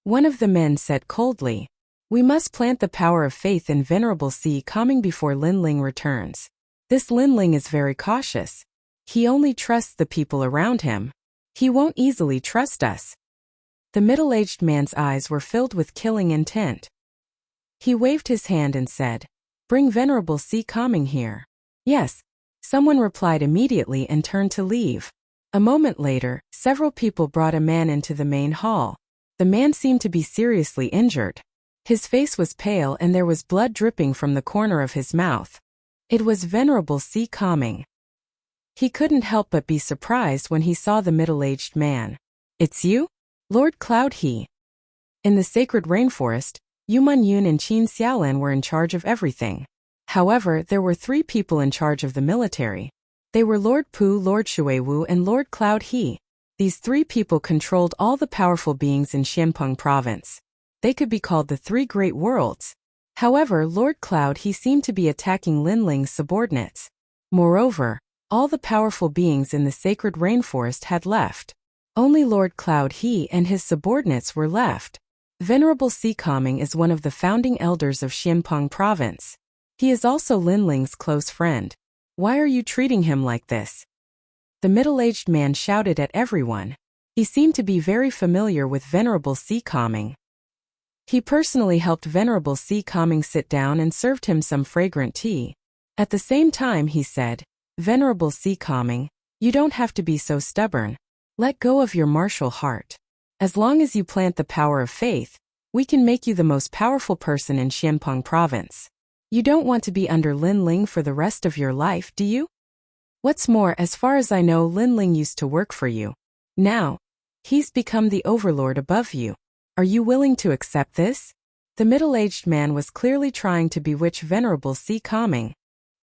One of the men said coldly, "We must plant the power of faith in Venerable C. Calming before Linling returns. This Linling is very cautious. He only trusts the people around him. He won't easily trust us." The middle-aged man's eyes were filled with killing intent. He waved his hand and said, "Bring Venerable C. Calming here." "Yes." Someone replied immediately and turned to leave. A moment later, several people brought a man into the main hall. The man seemed to be seriously injured. His face was pale and there was blood dripping from the corner of his mouth. It was Venerable C. Calming. He couldn't help but be surprised when he saw the middle-aged man. "It's you? Lord Cloud He." In the sacred rainforest, Yuman Yun and Qin Xiaolan were in charge of everything. However, there were 3 people in charge of the military. They were Lord Pu, Lord Shuiwu, and Lord Cloud He. These 3 people controlled all the powerful beings in Xianpeng province. They could be called the 3 great worlds. However, Lord Cloud He seemed to be attacking Linling's subordinates. Moreover, all the powerful beings in the sacred rainforest had left. Only Lord Cloud He and his subordinates were left. Venerable C. Calming is one of the founding elders of Xianpeng province. He is also Linling's close friend. Why are you treating him like this? The middle-aged man shouted at everyone. He seemed to be very familiar with Venerable C. Calming. He personally helped Venerable C. Calming sit down and served him some fragrant tea. At the same time he said, "Venerable C. Calming, you don't have to be so stubborn. Let go of your martial heart. As long as you plant the power of faith, we can make you the most powerful person in Xianpeng province. You don't want to be under Linling for the rest of your life, do you? What's more, as far as I know, Linling used to work for you. Now, he's become the overlord above you. Are you willing to accept this?" The middle-aged man was clearly trying to bewitch Venerable C. Calming.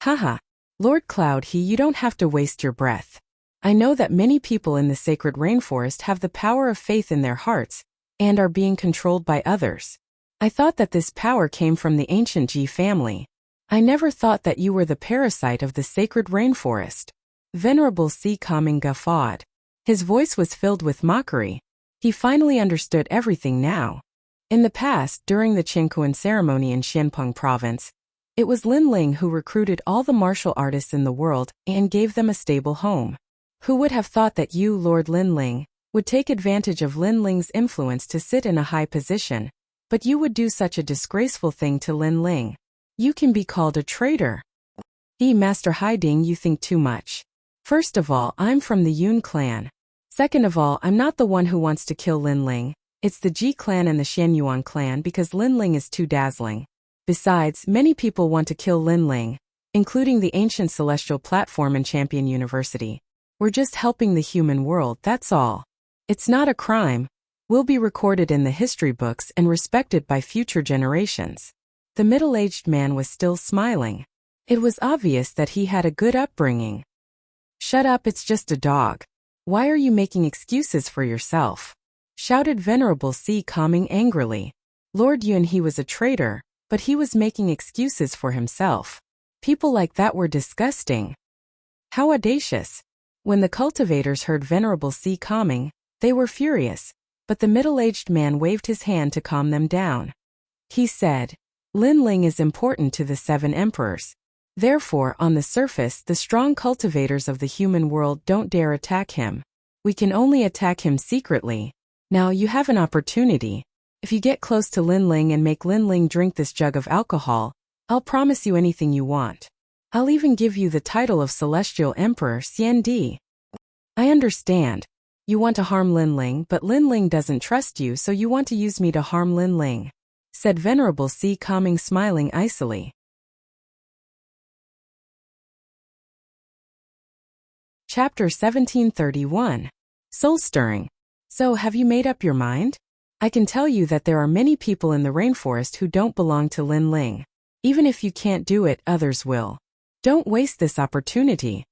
"Haha, Lord Cloud He, you don't have to waste your breath. I know that many people in the sacred rainforest have the power of faith in their hearts, and are being controlled by others. I thought that this power came from the ancient Ji family. I never thought that you were the parasite of the sacred rainforest." Venerable C. Calming guffawed. His voice was filled with mockery. He finally understood everything now. In the past, during the Qingkuan ceremony in Xianpeng province, it was Linling who recruited all the martial artists in the world and gave them a stable home. Who would have thought that you, Lord Linling, would take advantage of Linling's influence to sit in a high position? But you would do such a disgraceful thing to Linling. You can be called a traitor. Master Haiding, you think too much. First of all, I'm from the Yun clan. Second of all, I'm not the one who wants to kill Linling. It's the Ji clan and the Xianyuan clan because Linling is too dazzling. Besides, many people want to kill Linling, including the ancient celestial platform and Champion University. We're just helping the human world, that's all. It's not a crime. Will be recorded in the history books and respected by future generations." The middle-aged man was still smiling. It was obvious that he had a good upbringing. "Shut up, it's just a dog. Why are you making excuses for yourself?" shouted Venerable C. Calming angrily. Lord Yun, he was a traitor, but he was making excuses for himself. People like that were disgusting. How audacious. When the cultivators heard Venerable C. Calming, they were furious. But the middle-aged man waved his hand to calm them down. He said, "Linling is important to the 7 emperors. Therefore, on the surface, the strong cultivators of the human world don't dare attack him. We can only attack him secretly. Now you have an opportunity. If you get close to Linling and make Linling drink this jug of alcohol, I'll promise you anything you want. I'll even give you the title of Celestial Emperor Xian Di." "I understand. You want to harm Linling, but Linling doesn't trust you, so you want to use me to harm Linling," said Venerable C. Calming, smiling icily. Chapter 1731. Soul Stirring. So, have you made up your mind? I can tell you that there are many people in the rainforest who don't belong to Linling. Even if you can't do it, others will. Don't waste this opportunity.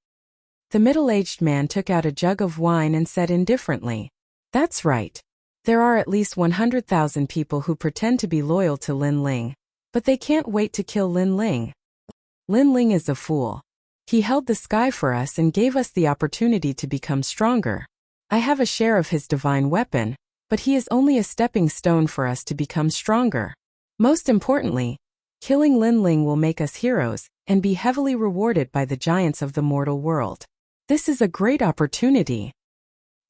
The middle-aged man took out a jug of wine and said indifferently, "That's right. There are at least 100,000 people who pretend to be loyal to Linling, but they can't wait to kill Linling. Lin Ling is a fool. He held the sky for us and gave us the opportunity to become stronger. I have a share of his divine weapon, but he is only a stepping stone for us to become stronger. Most importantly, killing Lin Ling will make us heroes and be heavily rewarded by the giants of the mortal world. This is a great opportunity.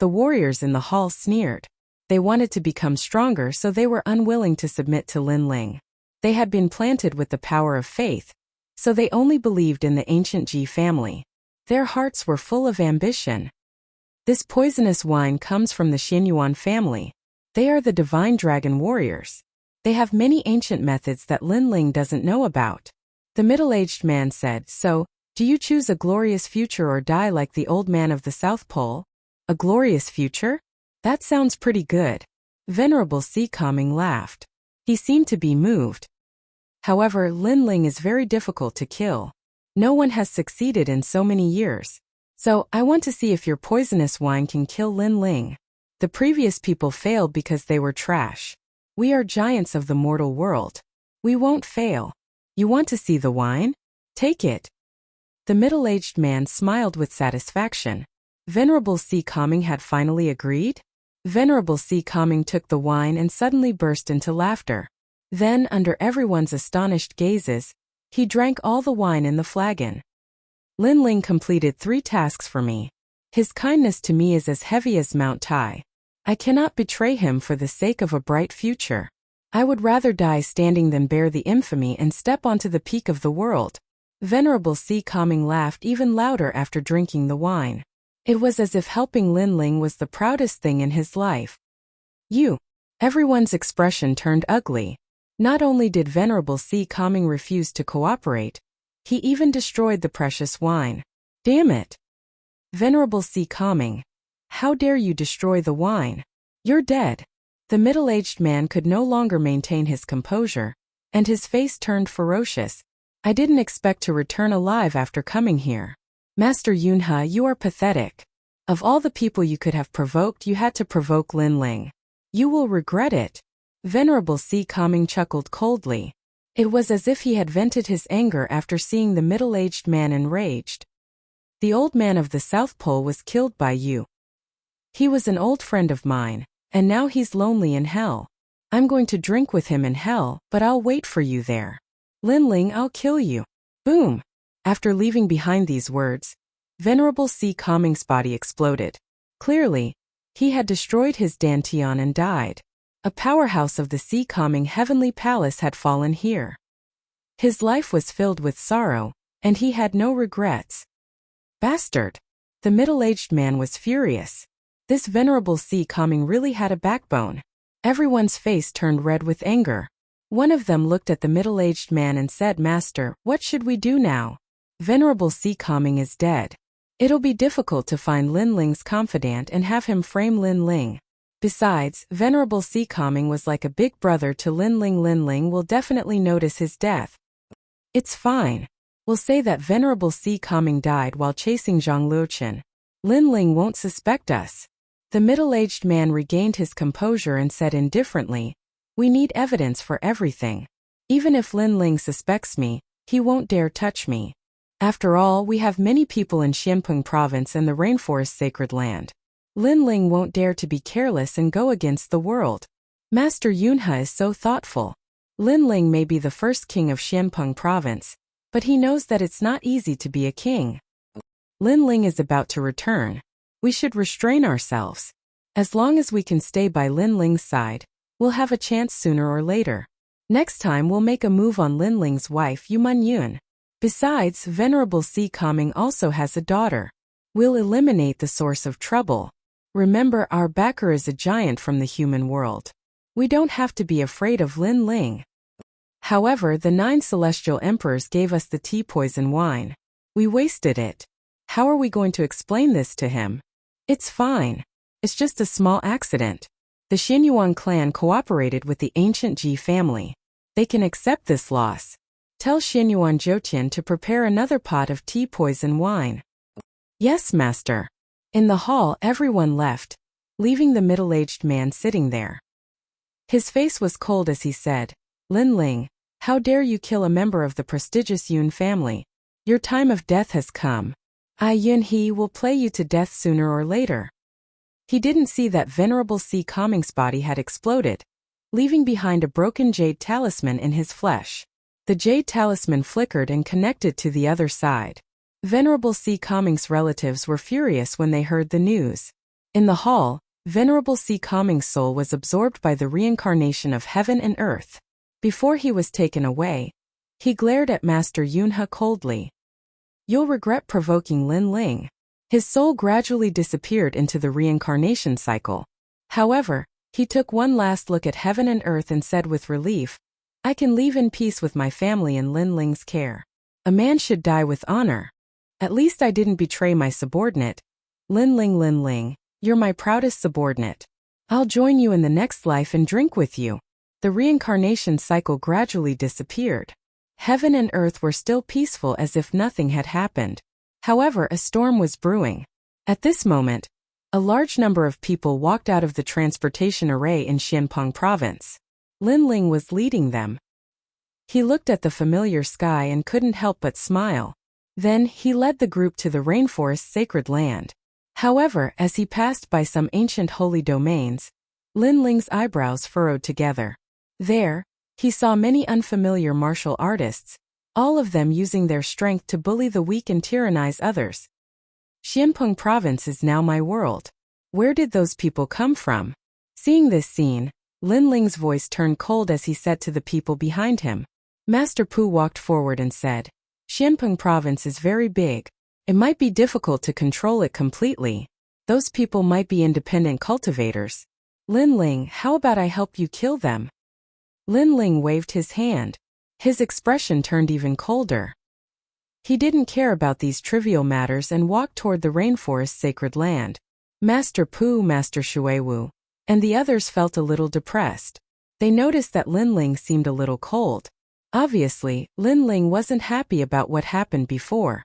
The warriors in the hall sneered. They wanted to become stronger, so they were unwilling to submit to Lin Ling. They had been planted with the power of faith, so they only believed in the ancient Ji family. Their hearts were full of ambition. This poisonous wine comes from the Xianyuan family. They are the divine dragon warriors. They have many ancient methods that Lin Ling doesn't know about. The middle-aged man said, "So, do you choose a glorious future or die like the old man of the South Pole?" A glorious future? That sounds pretty good. Venerable Si Kaming laughed. He seemed to be moved. However, Lin Ling is very difficult to kill. No one has succeeded in so many years. So, I want to see if your poisonous wine can kill Lin Ling. The previous people failed because they were trash. We are giants of the mortal world. We won't fail. You want to see the wine? Take it. The middle-aged man smiled with satisfaction. Venerable Si Kaming had finally agreed? Venerable Si Kaming took the wine and suddenly burst into laughter. Then, under everyone's astonished gazes, he drank all the wine in the flagon. Lin Ling completed 3 tasks for me. His kindness to me is as heavy as Mount Tai. I cannot betray him for the sake of a bright future. I would rather die standing than bear the infamy and step onto the peak of the world. Venerable Si Kaming laughed even louder after drinking the wine. It was as if helping Lin Ling was the proudest thing in his life. You. Everyone's expression turned ugly. Not only did Venerable Si Kaming refuse to cooperate, he even destroyed the precious wine. Damn it! Venerable Si Kaming. How dare you destroy the wine? You're dead. The middle-aged man could no longer maintain his composure, and his face turned ferocious. I didn't expect to return alive after coming here. Master Yunhe, you are pathetic. Of all the people you could have provoked, you had to provoke Lin Ling. You will regret it. Venerable Si Kaming chuckled coldly. It was as if he had vented his anger after seeing the middle-aged man enraged. The old man of the South Pole was killed by you. He was an old friend of mine, and now he's lonely in hell. I'm going to drink with him in hell, but I'll wait for you there. Lin Ling, I'll kill you. Boom! After leaving behind these words, Venerable Si Kaming's body exploded. Clearly, he had destroyed his dantian and died. A powerhouse of the Si Kaming heavenly palace had fallen here. His life was filled with sorrow, and he had no regrets. Bastard! The middle-aged man was furious. This Venerable Si Kaming really had a backbone. Everyone's face turned red with anger. One of them looked at the middle-aged man and said, "Master, what should we do now? Venerable Si Kaming is dead. It'll be difficult to find Lin Ling's confidant and have him frame Lin Ling. Besides, Venerable Si Kaming was like a big brother to Lin Ling. Lin Ling will definitely notice his death. It's fine. We'll say that Venerable Si Kaming died while chasing Zhang Luochen. Lin Ling won't suspect us." The middle-aged man regained his composure and said indifferently, "We need evidence for everything. Even if Lin Ling suspects me, he won't dare touch me. After all, we have many people in Xianpeng province and the rainforest sacred land. Lin Ling won't dare to be careless and go against the world. Master Yunhe is so thoughtful. Lin Ling may be the first king of Xianpeng province, but he knows that it's not easy to be a king. Lin Ling is about to return. We should restrain ourselves. As long as we can stay by Lin Ling's side, we'll have a chance sooner or later. Next time we'll make a move on Lin Ling's wife Yuman Yun. Besides, Venerable Si Kaming also has a daughter. We'll eliminate the source of trouble. Remember, our backer is a giant from the human world. We don't have to be afraid of Lin Ling." However, the 9 celestial emperors gave us the tea poison wine. We wasted it. How are we going to explain this to him? It's fine. It's just a small accident. The Xianyuan clan cooperated with the ancient Ji family. They can accept this loss. Tell Xianyuan Zhoutian to prepare another pot of tea poison wine. Yes, master. In the hall, everyone left, leaving the middle-aged man sitting there. His face was cold as he said, "Lin Ling, How dare you kill a member of the prestigious Yun family? Your time of death has come. Yun He will play you to death sooner or later. He didn't see that venerable C. Kongming's body had exploded, leaving behind a broken jade talisman in his flesh. The jade talisman flickered and connected to the other side. Venerable C. Kongming's relatives were furious when they heard the news. In the hall, Venerable C. Kongming's soul was absorbed by the reincarnation of heaven and earth. Before he was taken away, he glared at Master Yunhe coldly. You'll regret provoking Lin Ling. His soul gradually disappeared into the reincarnation cycle. However, he took one last look at heaven and earth and said with relief, I can leave in peace with my family in Lin Ling's care. A man should die with honor. At least I didn't betray my subordinate. Lin Ling, you're my proudest subordinate. I'll join you in the next life and drink with you. The reincarnation cycle gradually disappeared. Heaven and earth were still peaceful as if nothing had happened. However, a storm was brewing. At this moment, a large number of people walked out of the transportation array in Xianpeng province. Lin Ling was leading them. He looked at the familiar sky and couldn't help but smile. Then, he led the group to the rainforest's sacred land. However, as he passed by some ancient holy domains, Lin Ling's eyebrows furrowed together. There, he saw many unfamiliar martial artists, all of them using their strength to bully the weak and tyrannize others. Xianpeng province is now my world. Where did those people come from? Seeing this scene, Lin Ling's voice turned cold as he said to the people behind him. Master Pu walked forward and said, Xianpeng province is very big. It might be difficult to control it completely. Those people might be independent cultivators. Lin Ling, how about I help you kill them? Lin Ling waved his hand. His expression turned even colder. He didn't care about these trivial matters and walked toward the rainforest's sacred land. Master Pu, Master Shuiwu, and the others felt a little depressed. They noticed that Lin Ling seemed a little cold. Obviously, Lin Ling wasn't happy about what happened before.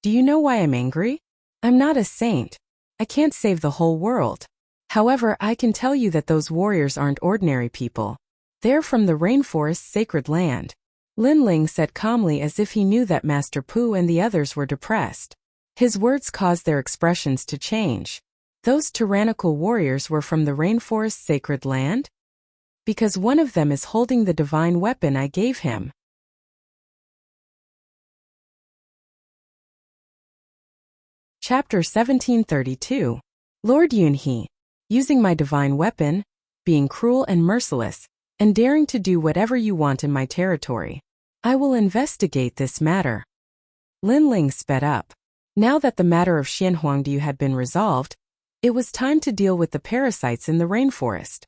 Do you know why I'm angry? I'm not a saint. I can't save the whole world. However, I can tell you that those warriors aren't ordinary people. They're from the rainforest's sacred land. Lin Ling said calmly as if he knew that Master Pu and the others were depressed. His words caused their expressions to change. Those tyrannical warriors were from the rainforest's sacred land? Because one of them is holding the divine weapon I gave him. Chapter 1732. Lord Yunhe, using my divine weapon, being cruel and merciless, and daring to do whatever you want in my territory. I will investigate this matter. Lin Ling sped up. Now that the matter of Xianhuangdu had been resolved, it was time to deal with the parasites in the rainforest.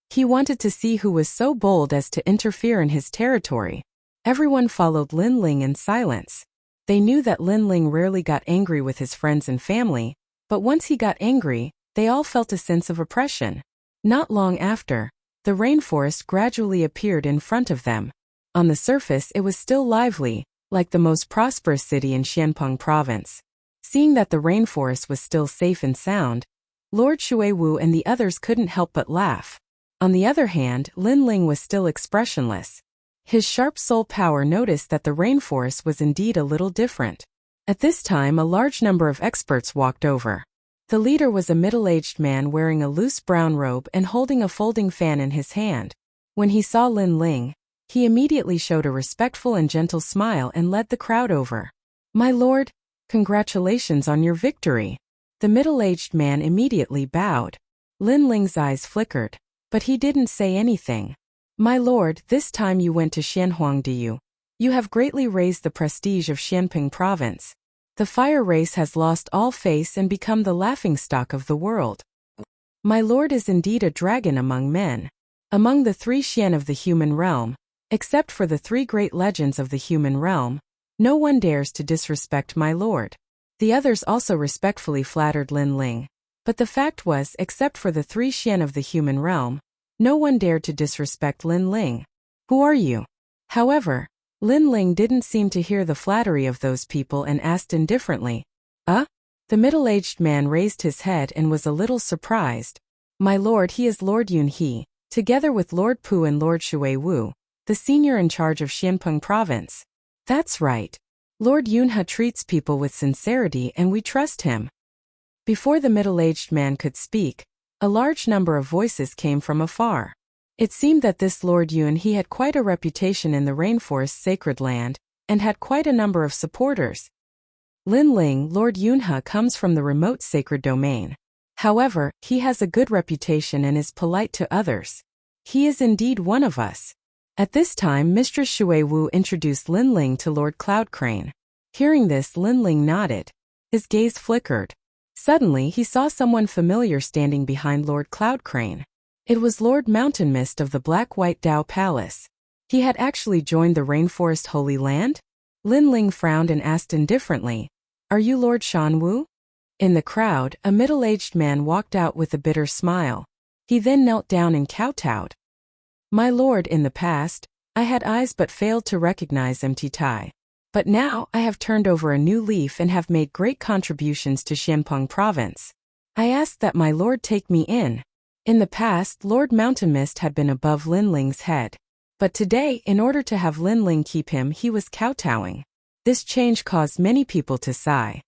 He wanted to see who was so bold as to interfere in his territory. Everyone followed Lin Ling in silence. They knew that Lin Ling rarely got angry with his friends and family, but once he got angry, they all felt a sense of oppression. Not long after, the rainforest gradually appeared in front of them. On the surface it was still lively, like the most prosperous city in Xianpeng province. Seeing that the rainforest was still safe and sound, Lord Shuiwu and the others couldn't help but laugh. On the other hand, Lin Ling was still expressionless. His sharp soul power noticed that the rainforest was indeed a little different. At this time a large number of experts walked over. The leader was a middle-aged man wearing a loose brown robe and holding a folding fan in his hand. When he saw Lin Ling, he immediately showed a respectful and gentle smile and led the crowd over. My lord, congratulations on your victory. The middle-aged man immediately bowed. Lin Ling's eyes flickered, but he didn't say anything. My lord, this time you went to Xianhuangdu. You have greatly raised the prestige of Xianpeng province. The fire race has lost all face and become the laughingstock of the world. My lord is indeed a dragon among men. Among the 3 Xian of the human realm, except for the 3 great legends of the human realm, no one dares to disrespect my lord. The others also respectfully flattered Lin Ling. But the fact was, except for the 3 Xian of the human realm, no one dared to disrespect Lin Ling. Who are you? However, Lin Ling didn't seem to hear the flattery of those people and asked indifferently, The middle-aged man raised his head and was a little surprised. My lord, he is Lord Yunhe, together with Lord Pu and Lord Shuiwu. the senior in charge of Xianpeng province. That's right. Lord Yunhe treats people with sincerity and we trust him. Before the middle-aged man could speak, a large number of voices came from afar. It seemed that this Lord Yunhe had quite a reputation in the rainforest's sacred land, and had quite a number of supporters. Lin Ling, Lord Yunhe comes from the remote sacred domain. However, he has a good reputation and is polite to others. He is indeed one of us. At this time Mistress Shui Wu introduced Lin Ling to Lord Cloud Crane. Hearing this, Lin Ling nodded. His gaze flickered. Suddenly he saw someone familiar standing behind Lord Cloud Crane. It was Lord Mountain Mist of the Black-White Dao Palace. He had actually joined the Rainforest Holy Land? Lin Ling frowned and asked indifferently, "Are you Lord Shan Wu?" In the crowd, a middle-aged man walked out with a bitter smile. He then knelt down and kowtowed. "My lord, in the past, I had eyes but failed to recognize Mt Tai. But now I have turned over a new leaf and have made great contributions to Xianpeng province. I ask that my lord take me in." In the past, Lord Mountain Mist had been above Lin Ling's head. But today, in order to have Lin Ling keep him, he was kowtowing. This change caused many people to sigh.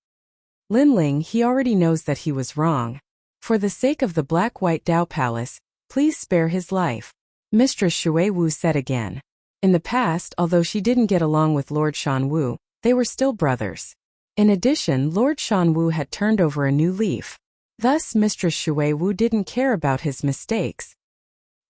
Lin Ling, he already knows that he was wrong. For the sake of the Black-White Dao Palace, please spare his life. Mistress Shui Wu said again. In the past, although she didn't get along with Lord Shan Wu, they were still brothers. In addition, Lord Shan Wu had turned over a new leaf. Thus, Mistress Shui Wu didn't care about his mistakes.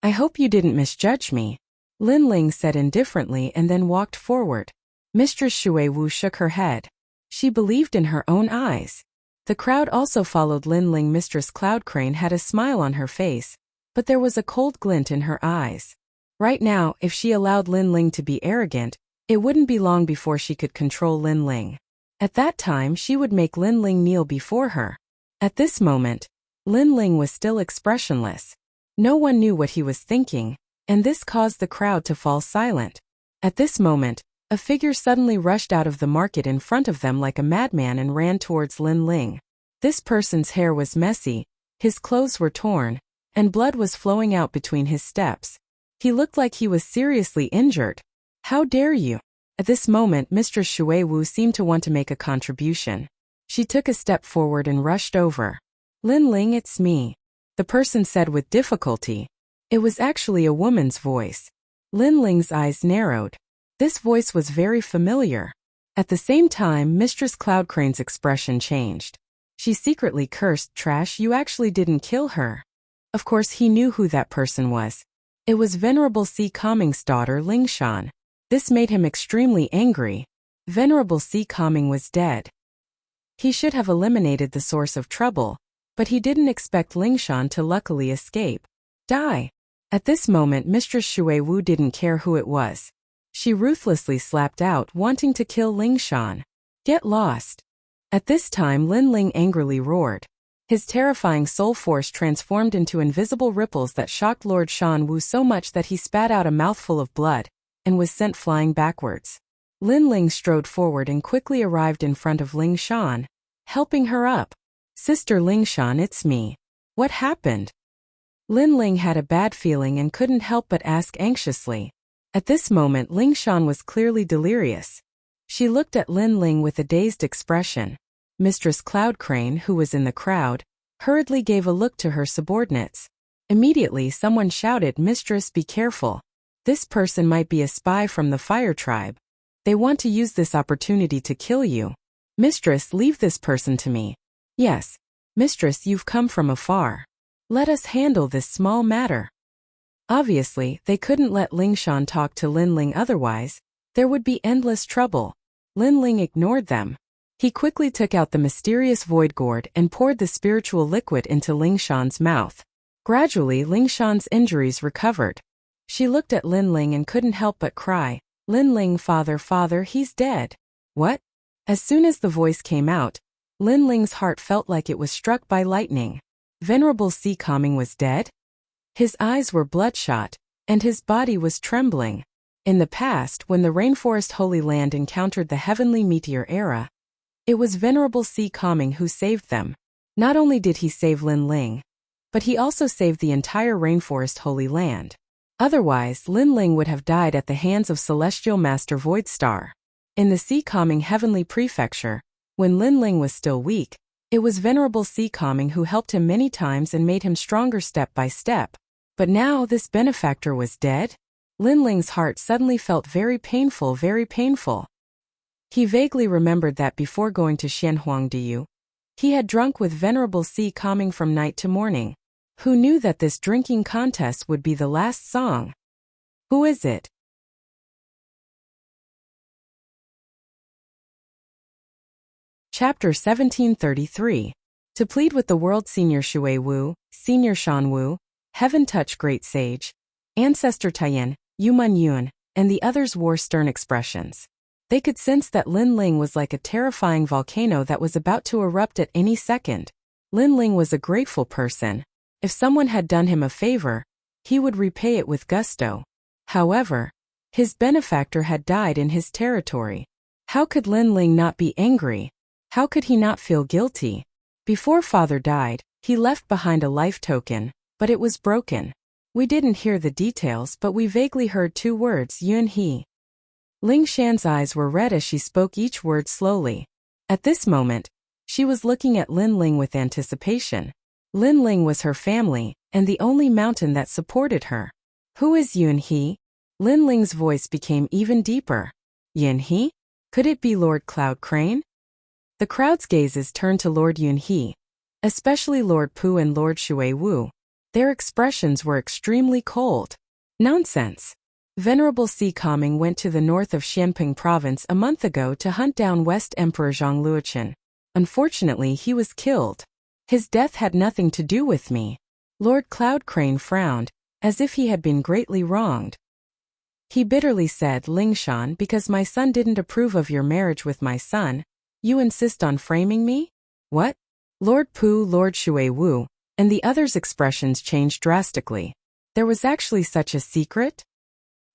"I hope you didn't misjudge me," Lin Ling said indifferently and then walked forward. Mistress Shui Wu shook her head. She believed in her own eyes. The crowd also followed Lin Ling. Mistress Cloud Crane had a smile on her face, but there was a cold glint in her eyes. Right now, if she allowed Lin Ling to be arrogant, it wouldn't be long before she could control Lin Ling. At that time, she would make Lin Ling kneel before her. At this moment, Lin Ling was still expressionless. No one knew what he was thinking, and this caused the crowd to fall silent. At this moment, a figure suddenly rushed out of the market in front of them like a madman and ran towards Lin Ling. This person's hair was messy, his clothes were torn, and blood was flowing out between his steps. He looked like he was seriously injured. "How dare you?" At this moment, Mistress Shui Wu seemed to want to make a contribution. She took a step forward and rushed over. "Lin Ling, it's me," the person said with difficulty. It was actually a woman's voice. Lin Ling's eyes narrowed. This voice was very familiar. At the same time, Mistress Cloud Crane's expression changed. She secretly cursed, "Trash, you actually didn't kill her." Of course, he knew who that person was. It was Venerable Si Kaming's daughter, Lingshan. This made him extremely angry. Venerable Si Kaming was dead. He should have eliminated the source of trouble, but he didn't expect Lingshan to luckily escape. Die. At this moment, Mistress Shui Wu didn't care who it was. She ruthlessly slapped out, wanting to kill Lingshan. Get lost. At this time, Lin Ling angrily roared. His terrifying soul force transformed into invisible ripples that shocked Lord Shan Wu so much that he spat out a mouthful of blood and was sent flying backwards. Lin Ling strode forward and quickly arrived in front of Lingshan, helping her up. "Sister Lingshan, it's me. What happened?" Lin Ling had a bad feeling and couldn't help but ask anxiously. At this moment, Lingshan was clearly delirious. She looked at Lin Ling with a dazed expression. Mistress Cloud Crane, who was in the crowd, hurriedly gave a look to her subordinates. Immediately, someone shouted, "Mistress, be careful. This person might be a spy from the Fire Tribe. They want to use this opportunity to kill you. Mistress, leave this person to me." "Yes. Mistress, you've come from afar. Let us handle this small matter." Obviously, they couldn't let Lingshan talk to Lin Ling, otherwise there would be endless trouble. Lin Ling ignored them. He quickly took out the mysterious void gourd and poured the spiritual liquid into Lingshan's mouth. Gradually, Lingshan's injuries recovered. She looked at Lin Ling and couldn't help but cry, "Lin Ling, father, father, he's dead." "What?" As soon as the voice came out, Lin Ling's heart felt like it was struck by lightning. Venerable Si Kaming was dead? His eyes were bloodshot, and his body was trembling. In the past, when the Rainforest Holy Land encountered the Heavenly Meteor Era, it was Venerable Si Kaming who saved them. Not only did he save Lin Ling, but he also saved the entire Rainforest Holy Land. Otherwise, Lin Ling would have died at the hands of Celestial Master Voidstar. In the Sea Calming Heavenly Prefecture, when Lin Ling was still weak, it was Venerable Sea Calming who helped him many times and made him stronger step by step. But now this benefactor was dead? Lin Ling's heart suddenly felt very painful, very painful. He vaguely remembered that before going to Xianhuangdiyu, he had drunk with Venerable Sea Calming from night to morning. Who knew that this drinking contest would be the last song? Who is it? Chapter 1733. To plead with the world Senior Shui Wu, Senior Shan Wu, Heaven Touch Great Sage, Ancestor Taiyan, Yuman Yun, and the others wore stern expressions. They could sense that Lin Ling was like a terrifying volcano that was about to erupt at any second. Lin Ling was a grateful person. If someone had done him a favor, he would repay it with gusto. However, his benefactor had died in his territory. How could Lin Ling not be angry? How could he not feel guilty? Before father died, he left behind a life token, but it was broken. We didn't hear the details, but we vaguely heard two words, Yun He. Ling Shan's eyes were red as she spoke each word slowly. At this moment, she was looking at Lin Ling with anticipation. Lin Ling was her family, and the only mountain that supported her. Who is Yun He? Lin Ling's voice became even deeper. Yun He? Could it be Lord Cloud Crane? The crowd's gazes turned to Lord Yun He, especially Lord Pu and Lord Shui Wu. Their expressions were extremely cold. Nonsense. Venerable Sea Calming went to the north of Xianping province a month ago to hunt down West Emperor Zhang Luochen. Unfortunately, he was killed. His death had nothing to do with me. Lord Cloud Crane frowned, as if he had been greatly wronged. He bitterly said, Ling Shan, because my son didn't approve of your marriage with my son, you insist on framing me? What? Lord Pu, Lord Shui Wu, and the others' expressions changed drastically. There was actually such a secret?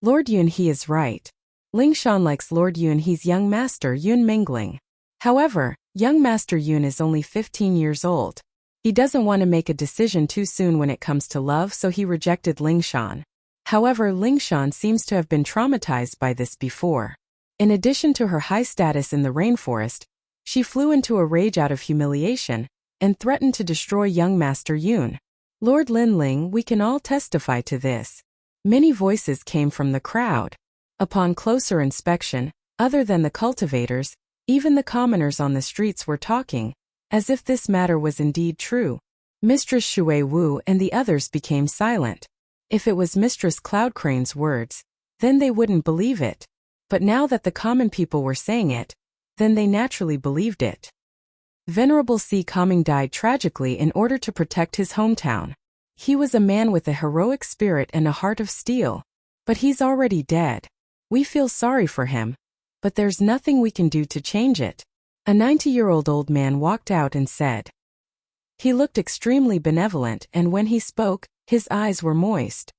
Lord Yun He is right. Ling Shan likes Lord Yun He's young master Yun Mingling. However, young master Yun is only 15 years old. He doesn't want to make a decision too soon when it comes to love, so he rejected Ling Shan. However, Ling Shan seems to have been traumatized by this before. In addition to her high status in the rainforest, she flew into a rage out of humiliation and threatened to destroy young master Yun. Lord Lin Ling, we can all testify to this. Many voices came from the crowd. Upon closer inspection, other than the cultivators, even the commoners on the streets were talking, as if this matter was indeed true. Mistress Shui Wu and the others became silent. If it was Mistress Cloud Crane's words, then they wouldn't believe it. But now that the common people were saying it, then they naturally believed it. Venerable Sea Calming died tragically in order to protect his hometown. He was a man with a heroic spirit and a heart of steel. But he's already dead. We feel sorry for him, but there's nothing we can do to change it. A 90-year-old old man walked out and said. He looked extremely benevolent, and when he spoke, his eyes were moist.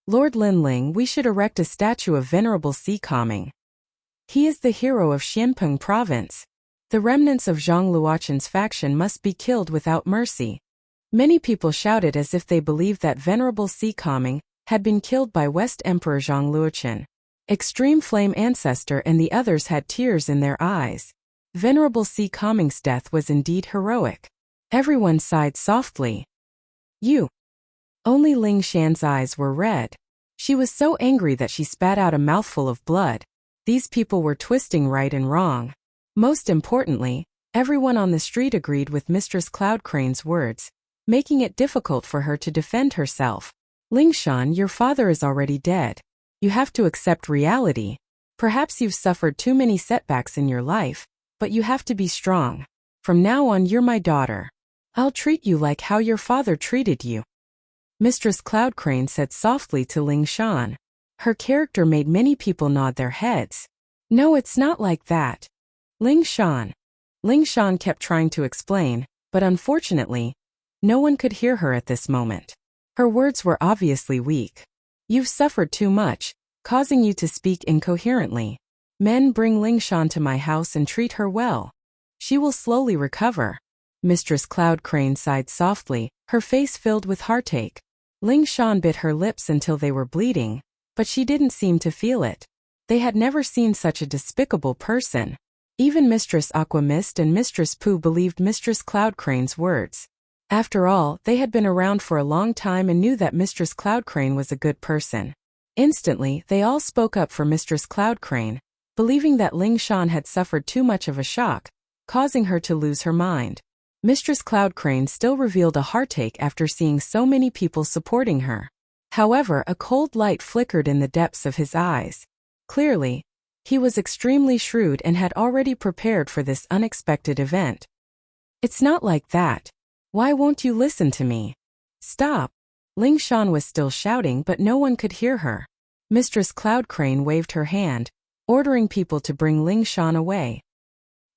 Lord Lin Ling, we should erect a statue of Venerable Sea Calming. He is the hero of Xianpeng province. The remnants of Zhang Luochen's faction must be killed without mercy. Many people shouted as if they believed that Venerable Sea Calming had been killed by West Emperor Zhang Luochen. Extreme Flame Ancestor and the others had tears in their eyes. Venerable Sea Calming's death was indeed heroic. Everyone sighed softly. You. Only Ling Shan's eyes were red. She was so angry that she spat out a mouthful of blood. These people were twisting right and wrong. Most importantly, everyone on the street agreed with Mistress Cloud Crane's words, making it difficult for her to defend herself. Ling Shan, your father is already dead. You have to accept reality. Perhaps you've suffered too many setbacks in your life, but you have to be strong. From now on, you're my daughter. I'll treat you like how your father treated you. Mistress Cloud Crane said softly to Ling Shan. Her character made many people nod their heads. No, it's not like that. Ling Shan. Ling Shan kept trying to explain, but unfortunately, no one could hear her at this moment. Her words were obviously weak. You've suffered too much, causing you to speak incoherently. Men, bring Ling Shan to my house and treat her well. She will slowly recover. Mistress Cloud Crane sighed softly, her face filled with heartache. Ling Shan bit her lips until they were bleeding, but she didn't seem to feel it. They had never seen such a despicable person. Even Mistress Aqua Mist and Mistress Pooh believed Mistress Cloud Crane's words. After all, they had been around for a long time and knew that Mistress Cloud Crane was a good person. Instantly, they all spoke up for Mistress Cloud Crane, believing that Ling Shan had suffered too much of a shock, causing her to lose her mind. Mistress Cloud Crane still revealed a heartache after seeing so many people supporting her. However, a cold light flickered in the depths of his eyes. Clearly, he was extremely shrewd and had already prepared for this unexpected event. It's not like that. Why won't you listen to me? Stop. Ling Shan was still shouting, but no one could hear her. Mistress Cloud Crane waved her hand, ordering people to bring Ling Shan away.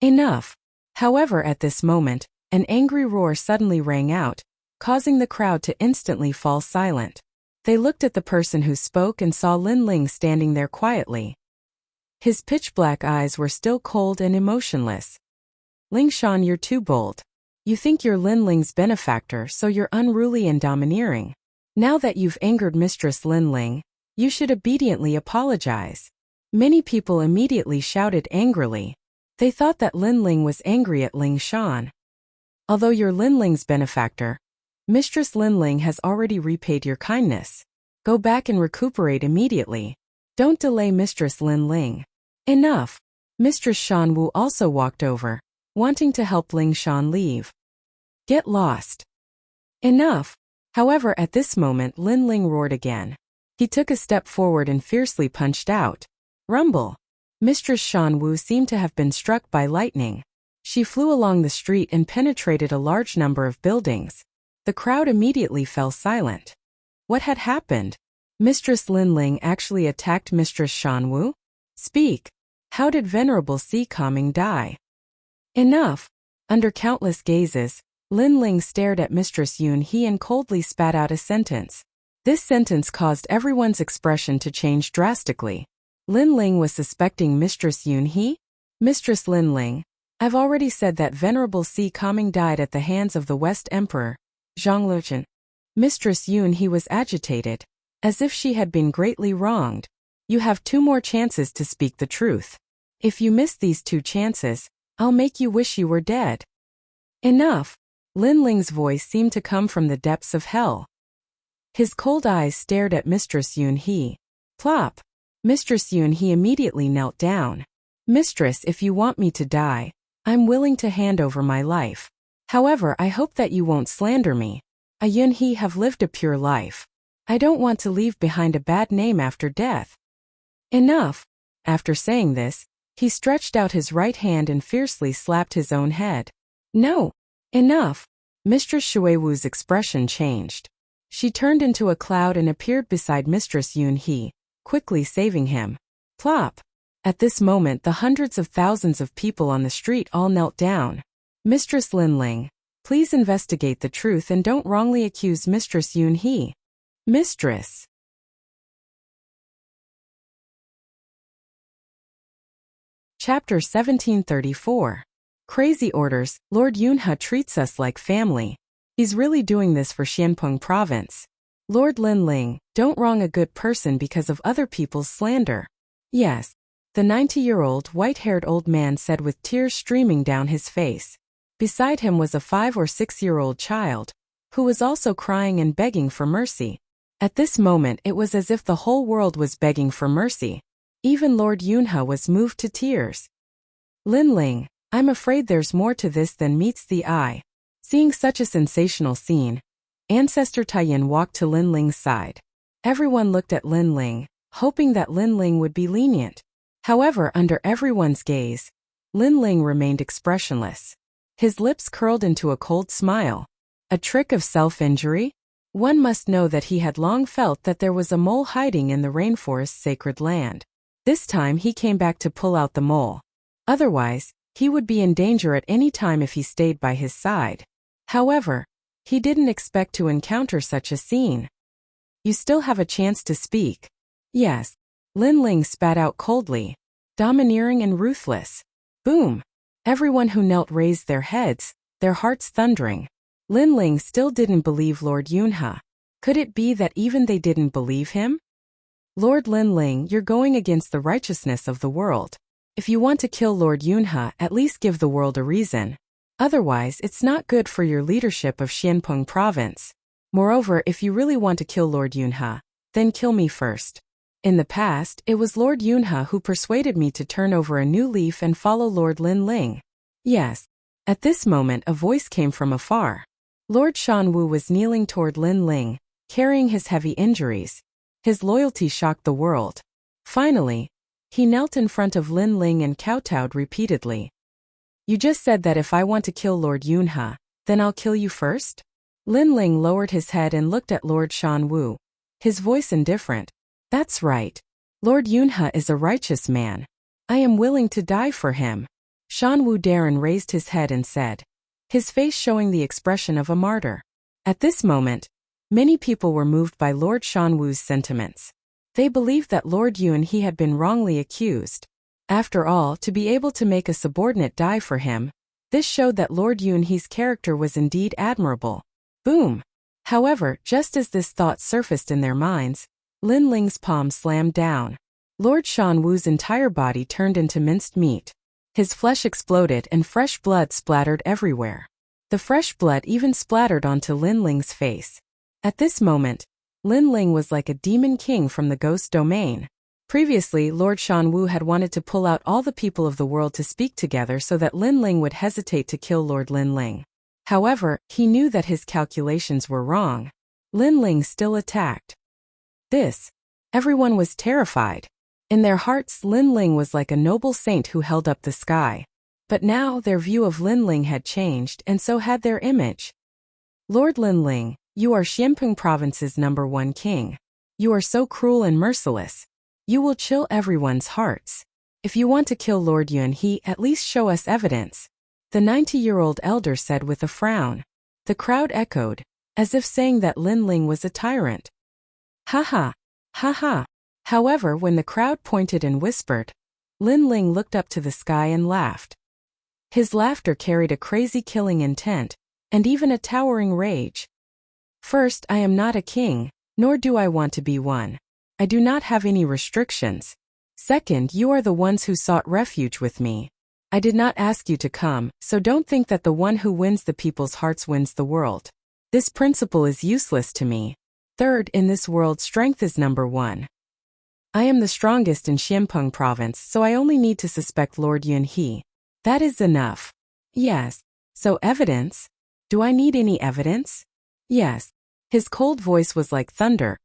Enough. However, at this moment, an angry roar suddenly rang out, causing the crowd to instantly fall silent. They looked at the person who spoke and saw Lin Ling standing there quietly. His pitch-black eyes were still cold and emotionless. Ling Shan, you're too bold. You think you're Lin Ling's benefactor, so you're unruly and domineering. Now that you've angered Mistress Lin Ling, you should obediently apologize. Many people immediately shouted angrily. They thought that Lin Ling was angry at Ling Shan. Although you're Lin Ling's benefactor, Mistress Lin Ling has already repaid your kindness. Go back and recuperate immediately. Don't delay, Mistress Lin Ling. Enough. Mistress Shan Wu also walked over, wanting to help Ling Shan leave. Get lost. Enough. However, at this moment Lin Ling roared again. He took a step forward and fiercely punched out. Rumble. Mistress Shan Wu seemed to have been struck by lightning. She flew along the street and penetrated a large number of buildings. The crowd immediately fell silent. What had happened? Mistress Lin Ling actually attacked Mistress Shan Wu? Speak. How did Venerable Si Kaming die? Enough. Under countless gazes, Lin Ling stared at Mistress Yun He and coldly spat out a sentence. This sentence caused everyone's expression to change drastically. Lin Ling was suspecting Mistress Yun He? Mistress Lin Ling, I've already said that Venerable Si Kaming died at the hands of the West Emperor, Zhang Luchen. Mistress Yun He was agitated, as if she had been greatly wronged. You have 2 more chances to speak the truth. If you miss these 2 chances, I'll make you wish you were dead. Enough. Lin Ling's voice seemed to come from the depths of hell. His cold eyes stared at Mistress Yun He. Plop. Mistress Yun He immediately knelt down. Mistress, if you want me to die, I'm willing to hand over my life. However, I hope that you won't slander me. I Yun He have lived a pure life. I don't want to leave behind a bad name after death. Enough. After saying this, he stretched out his right hand and fiercely slapped his own head. No. Enough. Mistress Shui Wu's expression changed. She turned into a cloud and appeared beside Mistress Yun He, quickly saving him. Plop. At this moment the hundreds of thousands of people on the street all knelt down. Mistress Lin Ling, please investigate the truth and don't wrongly accuse Mistress Yun He. Mistress. Chapter 1734. Crazy orders. Lord Yunhe treats us like family. He's really doing this for Xianpeng Province. Lord Lin Ling, don't wrong a good person because of other people's slander. Yes. The 90-year-old white-haired old man said with tears streaming down his face. Beside him was a 5 or 6-year-old child, who was also crying and begging for mercy. At this moment it was as if the whole world was begging for mercy. Even Lord Yunhe was moved to tears. Lin Ling, I'm afraid there's more to this than meets the eye. Seeing such a sensational scene, Ancestor Taiyin walked to Lin Ling's side. Everyone looked at Lin Ling, hoping that Lin Ling would be lenient. However, under everyone's gaze, Lin Ling remained expressionless. His lips curled into a cold smile. A trick of self-injury? One must know that he had long felt that there was a mole hiding in the rainforest's sacred land. This time he came back to pull out the mole. Otherwise, he would be in danger at any time if he stayed by his side. However, he didn't expect to encounter such a scene. You still have a chance to speak. Yes. Lin Ling spat out coldly. Domineering and ruthless. Boom. Everyone who knelt raised their heads, their hearts thundering. Lin Ling still didn't believe Lord Yunhe. Could it be that even they didn't believe him? Lord Linling, you're going against the righteousness of the world. If you want to kill Lord Yunhe, at least give the world a reason. Otherwise, it's not good for your leadership of Xianpeng province. Moreover, if you really want to kill Lord Yunhe, then kill me first. In the past, it was Lord Yunhe who persuaded me to turn over a new leaf and follow Lord Linling. Yes. At this moment, a voice came from afar. Lord Shanwu was kneeling toward Linling, carrying his heavy injuries. His loyalty shocked the world. Finally, he knelt in front of Linling and kowtowed repeatedly. You just said that if I want to kill Lord Yunhe, then I'll kill you first? Linling lowered his head and looked at Lord Shanwu, his voice indifferent. That's right. Lord Yunhe is a righteous man. I am willing to die for him. Shanwu Darren raised his head and said, his face showing the expression of a martyr. At this moment, many people were moved by Lord Shanwu's sentiments. They believed that Lord Yunhe had been wrongly accused. After all, to be able to make a subordinate die for him, this showed that Lord Yunhe's character was indeed admirable. Boom! However, just as this thought surfaced in their minds, Linling's palm slammed down. Lord Shanwu's entire body turned into minced meat. His flesh exploded and fresh blood splattered everywhere. The fresh blood even splattered onto Linling's face. At this moment, Linling was like a demon king from the ghost domain. Previously, Lord Shanwu had wanted to pull out all the people of the world to speak together so that Linling would hesitate to kill Lord Linling. However, he knew that his calculations were wrong. Linling still attacked. Everyone was terrified. In their hearts, Linling was like a noble saint who held up the sky. But now their view of Linling had changed, and so had their image. Lord Linling, you are Xianpeng Province's #1 king. You are so cruel and merciless. You will chill everyone's hearts. If you want to kill Lord Yunhe, at least show us evidence. The 90-year-old elder said with a frown. The crowd echoed, as if saying that Linling was a tyrant. Ha ha, ha ha. However, when the crowd pointed and whispered, Linling looked up to the sky and laughed. His laughter carried a crazy killing intent, and even a towering rage. First, I am not a king, nor do I want to be one. I do not have any restrictions. Second, you are the ones who sought refuge with me. I did not ask you to come, so don't think that the one who wins the people's hearts wins the world. This principle is useless to me. Third, in this world, strength is #1. I am the strongest in Xianpeng province, so I only need to suspect Lord Yunhe. That is enough. Yes. So evidence? Do I need any evidence? Yes. His cold voice was like thunder,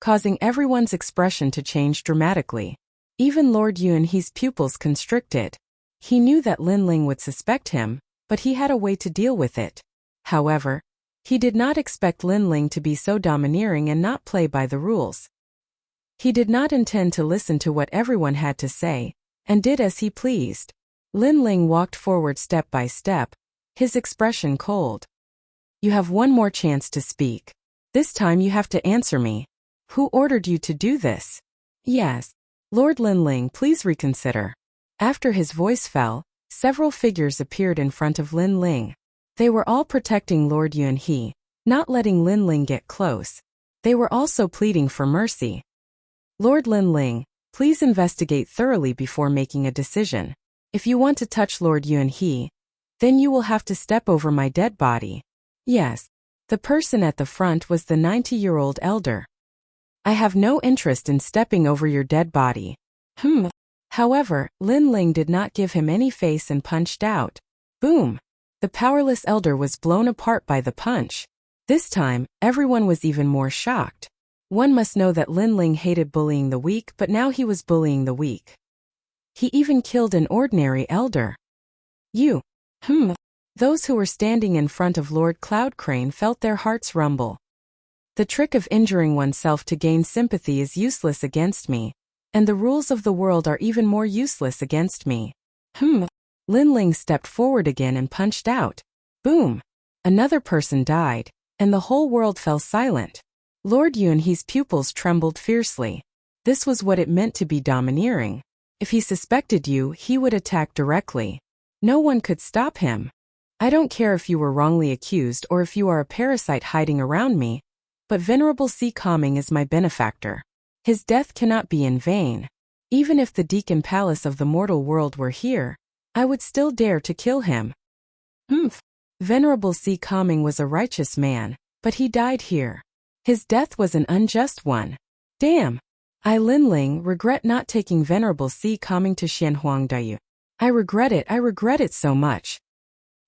causing everyone's expression to change dramatically. Even Lord Yunhe's pupils constricted. He knew that Linling would suspect him, but he had a way to deal with it. However, he did not expect Linling to be so domineering and not play by the rules. He did not intend to listen to what everyone had to say, and did as he pleased. Linling walked forward step by step, his expression cold. You have one more chance to speak. This time you have to answer me. Who ordered you to do this? Yes. Lord Linling, please reconsider. After his voice fell, several figures appeared in front of Linling. They were all protecting Lord Yunhe, not letting Linling get close. They were also pleading for mercy. Lord Linling, please investigate thoroughly before making a decision. If you want to touch Lord Yunhe, then you will have to step over my dead body. Yes. The person at the front was the 90-year-old elder. I have no interest in stepping over your dead body. However, Linling did not give him any face and punched out. Boom! The powerless elder was blown apart by the punch. This time, everyone was even more shocked. One must know that Linling hated bullying the weak, but now he was bullying the weak. He even killed an ordinary elder. Those who were standing in front of Lord Cloud Crane felt their hearts rumble. The trick of injuring oneself to gain sympathy is useless against me, and the rules of the world are even more useless against me. Linling stepped forward again and punched out. Boom! Another person died, and the whole world fell silent. Lord Yunhe's pupils trembled fiercely. This was what it meant to be domineering. If he suspected you, he would attack directly. No one could stop him. I don't care if you were wrongly accused or if you are a parasite hiding around me. But Venerable Si Kongming is my benefactor. His death cannot be in vain. Even if the Deacon Palace of the mortal world were here, I would still dare to kill him. Venerable Si Kongming was a righteous man, but he died here. His death was an unjust one. Damn! I Linling regret not taking Venerable Si Kongming to Xianhuangdayu. I regret it so much.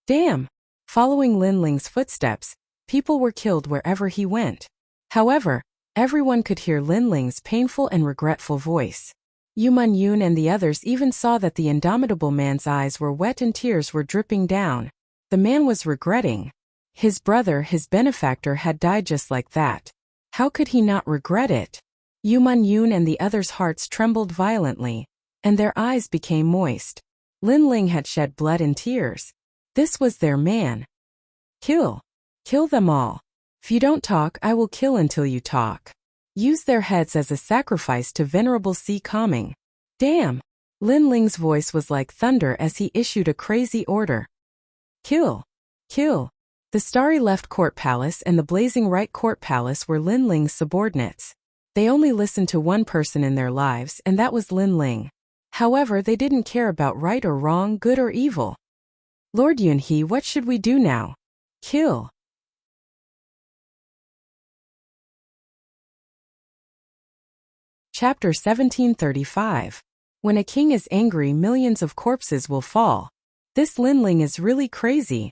Damn! Following Linling's footsteps, people were killed wherever he went. However, everyone could hear Linling's painful and regretful voice. Yu Yun and the others even saw that the indomitable man's eyes were wet and tears were dripping down. The man was regretting. His brother, his benefactor, had died just like that. How could he not regret it? Yu Yun and the others' hearts trembled violently, and their eyes became moist. Linling had shed blood and tears. This was their man. Kill. Kill them all. If you don't talk, I will kill until you talk. Use their heads as a sacrifice to Venerable Si Kongming. Damn! Linling's voice was like thunder as he issued a crazy order. Kill. Kill. The starry left court palace and the blazing right court palace were Linling's subordinates. They only listened to one person in their lives, and that was Linling. However, they didn't care about right or wrong, good or evil. Lord Yunhe, what should we do now? Kill. Chapter 1735. When a king is angry, millions of corpses will fall. This Linling is really crazy.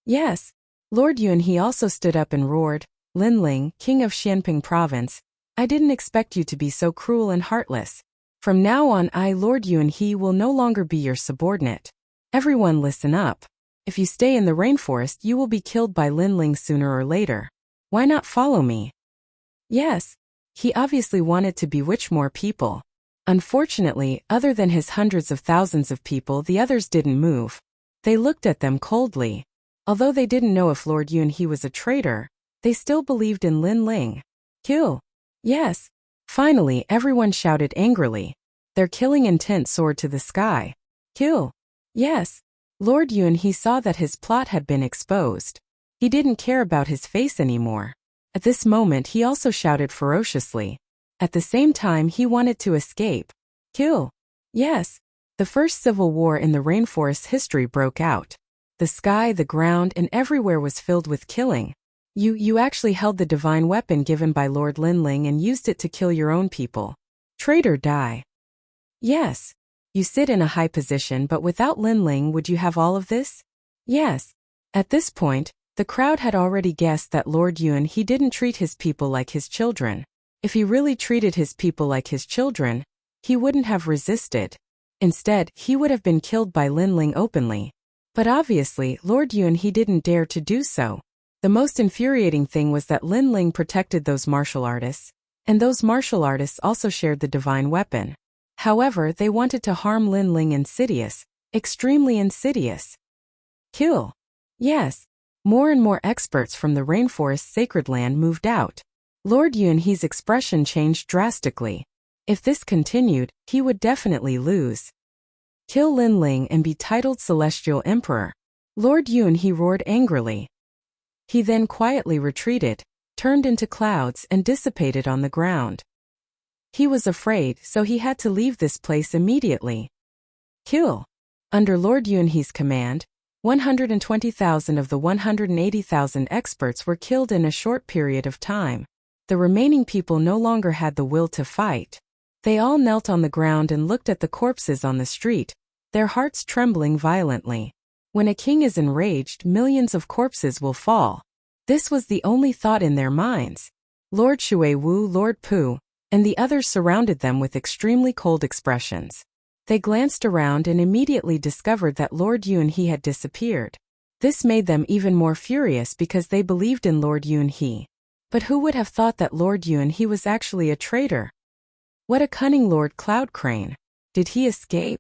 Yes. Lord Yunhe also stood up and roared, Linling, king of Xianping province, I didn't expect you to be so cruel and heartless. From now on Lord Yunhe will no longer be your subordinate. Everyone listen up. If you stay in the rainforest you will be killed by Linling sooner or later. Why not follow me? Yes. He obviously wanted to bewitch more people. Unfortunately, other than his hundreds of thousands of people, the others didn't move. They looked at them coldly. Although they didn't know if Lord Yunhe was a traitor, they still believed in Linling. Kill. Yes. Finally, everyone shouted angrily. Their killing intent soared to the sky. Kill. Yes. Lord Yunhe saw that his plot had been exposed. He didn't care about his face anymore. At this moment he also shouted ferociously. At the same time he wanted to escape. Kill. Yes. The first civil war in the rainforest's history broke out. The sky, the ground, and everywhere was filled with killing. You actually held the divine weapon given by Lord Linling and used it to kill your own people. Traitor, die. Yes. You sit in a high position, but without Linling would you have all of this? Yes. At this point, the crowd had already guessed that Lord Yunhe didn't treat his people like his children. If he really treated his people like his children, he wouldn't have resisted. Instead, he would have been killed by Linling openly. But obviously, Lord Yunhe didn't dare to do so. The most infuriating thing was that Linling protected those martial artists, and those martial artists also shared the divine weapon. However, they wanted to harm Linling insidious, extremely insidious. Kill. Yes. More and more experts from the rainforest's sacred land moved out. Lord Yunhe's expression changed drastically. If this continued, he would definitely lose. Kill Linling and be titled Celestial Emperor. Lord Yunhe roared angrily. He then quietly retreated, turned into clouds and dissipated on the ground. He was afraid, so he had to leave this place immediately. Kill. Under Lord Yunhe's command, 120,000 of the 180,000 experts were killed in a short period of time. The remaining people no longer had the will to fight. They all knelt on the ground and looked at the corpses on the street, their hearts trembling violently. When a king is enraged, millions of corpses will fall. This was the only thought in their minds. Lord Shuiwu, Lord Pu, and the others surrounded them with extremely cold expressions. They glanced around and immediately discovered that Lord Yunhe had disappeared. This made them even more furious because they believed in Lord Yunhe. But who would have thought that Lord Yunhe was actually a traitor? What a cunning Lord Cloud Crane. Did he escape?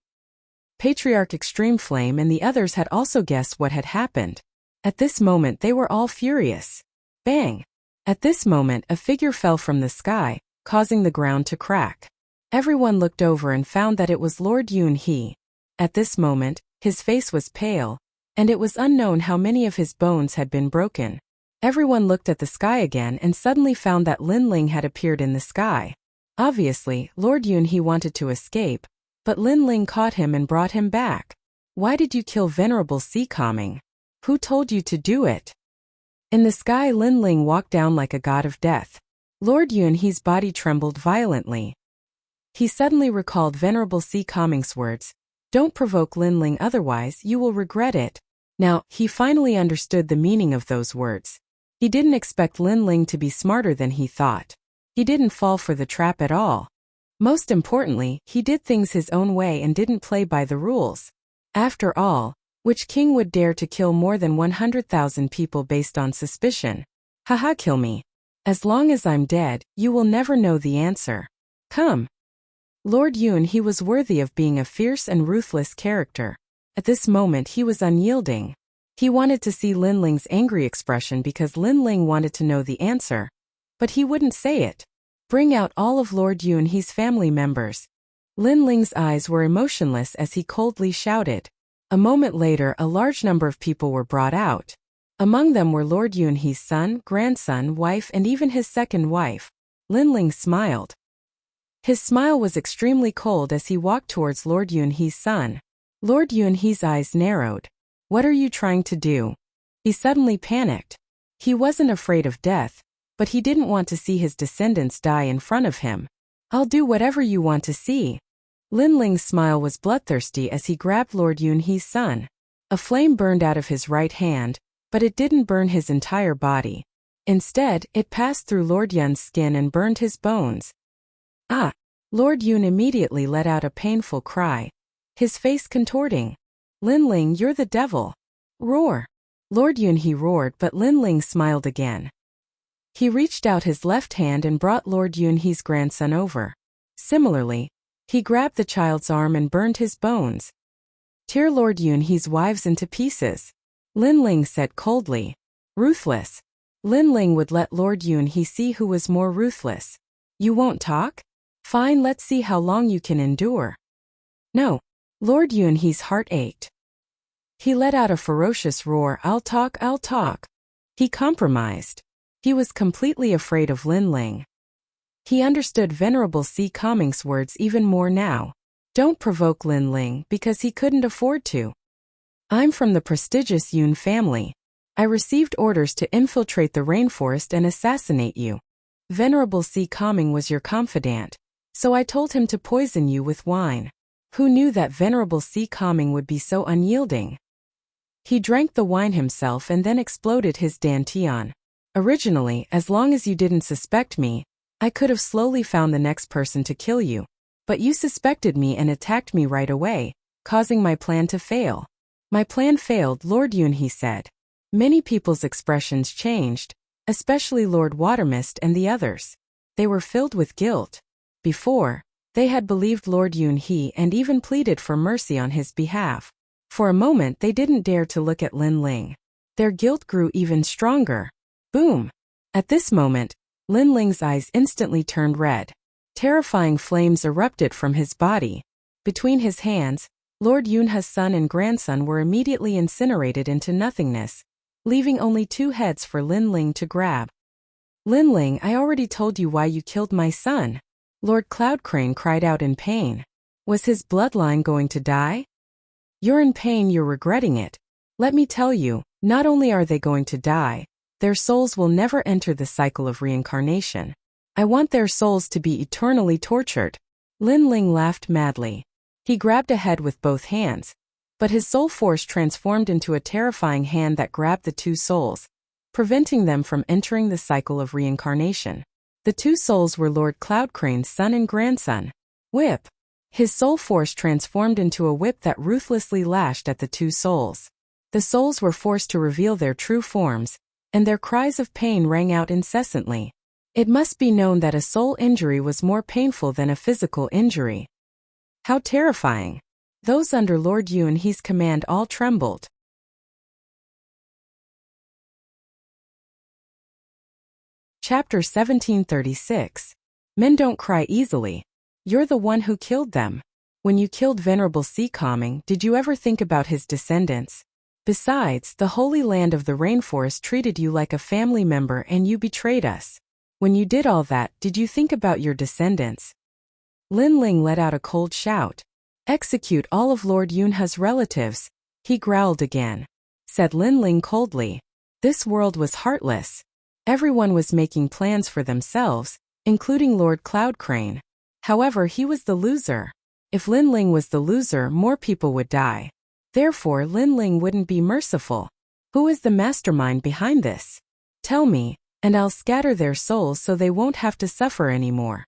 Patriarch Extreme Flame and the others had also guessed what had happened. At this moment they were all furious. Bang! At this moment a figure fell from the sky, causing the ground to crack. Everyone looked over and found that it was Lord Yunhe. At this moment, his face was pale, and it was unknown how many of his bones had been broken. Everyone looked at the sky again and suddenly found that Lin Ling had appeared in the sky. Obviously, Lord Yunhe wanted to escape, but Lin Ling caught him and brought him back. Why did you kill Venerable Sea Calming? Who told you to do it? In the sky, Lin Ling walked down like a god of death. Lord Yunhe's body trembled violently. He suddenly recalled Venerable Sea Calming's words, "Don't provoke Lin Ling, otherwise you will regret it." Now, he finally understood the meaning of those words. He didn't expect Lin Ling to be smarter than he thought. He didn't fall for the trap at all. Most importantly, he did things his own way and didn't play by the rules. After all, which king would dare to kill more than 100,000 people based on suspicion? Haha, kill me. As long as I'm dead, you will never know the answer. Come. Lord Yunhe was worthy of being a fierce and ruthless character. At this moment he was unyielding. He wanted to see Lin Ling's angry expression because Lin Ling wanted to know the answer. But he wouldn't say it. Bring out all of Lord Yunhe's family members. Lin Ling's eyes were emotionless as he coldly shouted. A moment later, a large number of people were brought out. Among them were Lord Yunhe's son, grandson, wife, and even his second wife. Lin Ling smiled. His smile was extremely cold as he walked towards Lord Yunhe's son. Lord Yunhe's eyes narrowed. What are you trying to do? He suddenly panicked. He wasn't afraid of death, but he didn't want to see his descendants die in front of him. I'll do whatever you want to see. Lin Ling's smile was bloodthirsty as he grabbed Lord Yunhe's son. A flame burned out of his right hand, but it didn't burn his entire body. Instead, it passed through Lord Yun's skin and burned his bones. Ah! Lord Yun immediately let out a painful cry, his face contorting. Lin Ling, you're the devil. Roar! Lord Yunhe roared, but Lin Ling smiled again. He reached out his left hand and brought Lord Yunhe's grandson over. Similarly, he grabbed the child's arm and burned his bones. Tear Lord Yunhe's wives into pieces. Lin Ling said coldly. Ruthless. Lin Ling would let Lord Yunhe see who was more ruthless. You won't talk? Fine, let's see how long you can endure. No. Lord Yunhe's heart ached. He let out a ferocious roar, I'll talk, I'll talk. He compromised. He was completely afraid of Lin Ling. He understood Venerable Sea Calming's words even more now. Don't provoke Lin Ling because he couldn't afford to. I'm from the prestigious Yun family. I received orders to infiltrate the rainforest and assassinate you. Venerable Sea Calming was your confidant, so I told him to poison you with wine. Who knew that Venerable Sea Calming would be so unyielding? He drank the wine himself and then exploded his dantian. Originally, as long as you didn't suspect me, I could have slowly found the next person to kill you. But you suspected me and attacked me right away, causing my plan to fail. My plan failed, Lord Yunhe said. Many people's expressions changed, especially Lord Watermist and the others. They were filled with guilt. Before, they had believed Lord Yunhe and even pleaded for mercy on his behalf. For a moment they didn't dare to look at Lin Ling. Their guilt grew even stronger. Boom! At this moment, Lin Ling's eyes instantly turned red. Terrifying flames erupted from his body. Between his hands, Lord Yunhe's son and grandson were immediately incinerated into nothingness, leaving only two heads for Lin Ling to grab. Lin Ling, I already told you why you killed my son. Lord Cloud Crane cried out in pain. Was his bloodline going to die? You're in pain, you're regretting it. Let me tell you, not only are they going to die, their souls will never enter the cycle of reincarnation. I want their souls to be eternally tortured. Lin Ling laughed madly. He grabbed a head with both hands, but his soul force transformed into a terrifying hand that grabbed the two souls, preventing them from entering the cycle of reincarnation. The two souls were Lord Cloud Crane's son and grandson. Whip! His soul force transformed into a whip that ruthlessly lashed at the two souls. The souls were forced to reveal their true forms, and their cries of pain rang out incessantly. It must be known that a soul injury was more painful than a physical injury. How terrifying! Those under Lord Yunhe's command all trembled. Chapter 1736. Men don't cry easily. You're the one who killed them. When you killed Venerable Sea Calming, did you ever think about his descendants? Besides, the holy land of the rainforest treated you like a family member and you betrayed us. When you did all that, did you think about your descendants? Lin Ling let out a cold shout. Execute all of Lord Yunhe's relatives, he growled again. Said Lin Ling coldly. This world was heartless. Everyone was making plans for themselves, including Lord Cloudcrane. However, he was the loser. If Lin Ling was the loser, more people would die. Therefore, Lin Ling wouldn't be merciful. Who is the mastermind behind this? Tell me, and I'll scatter their souls so they won't have to suffer anymore.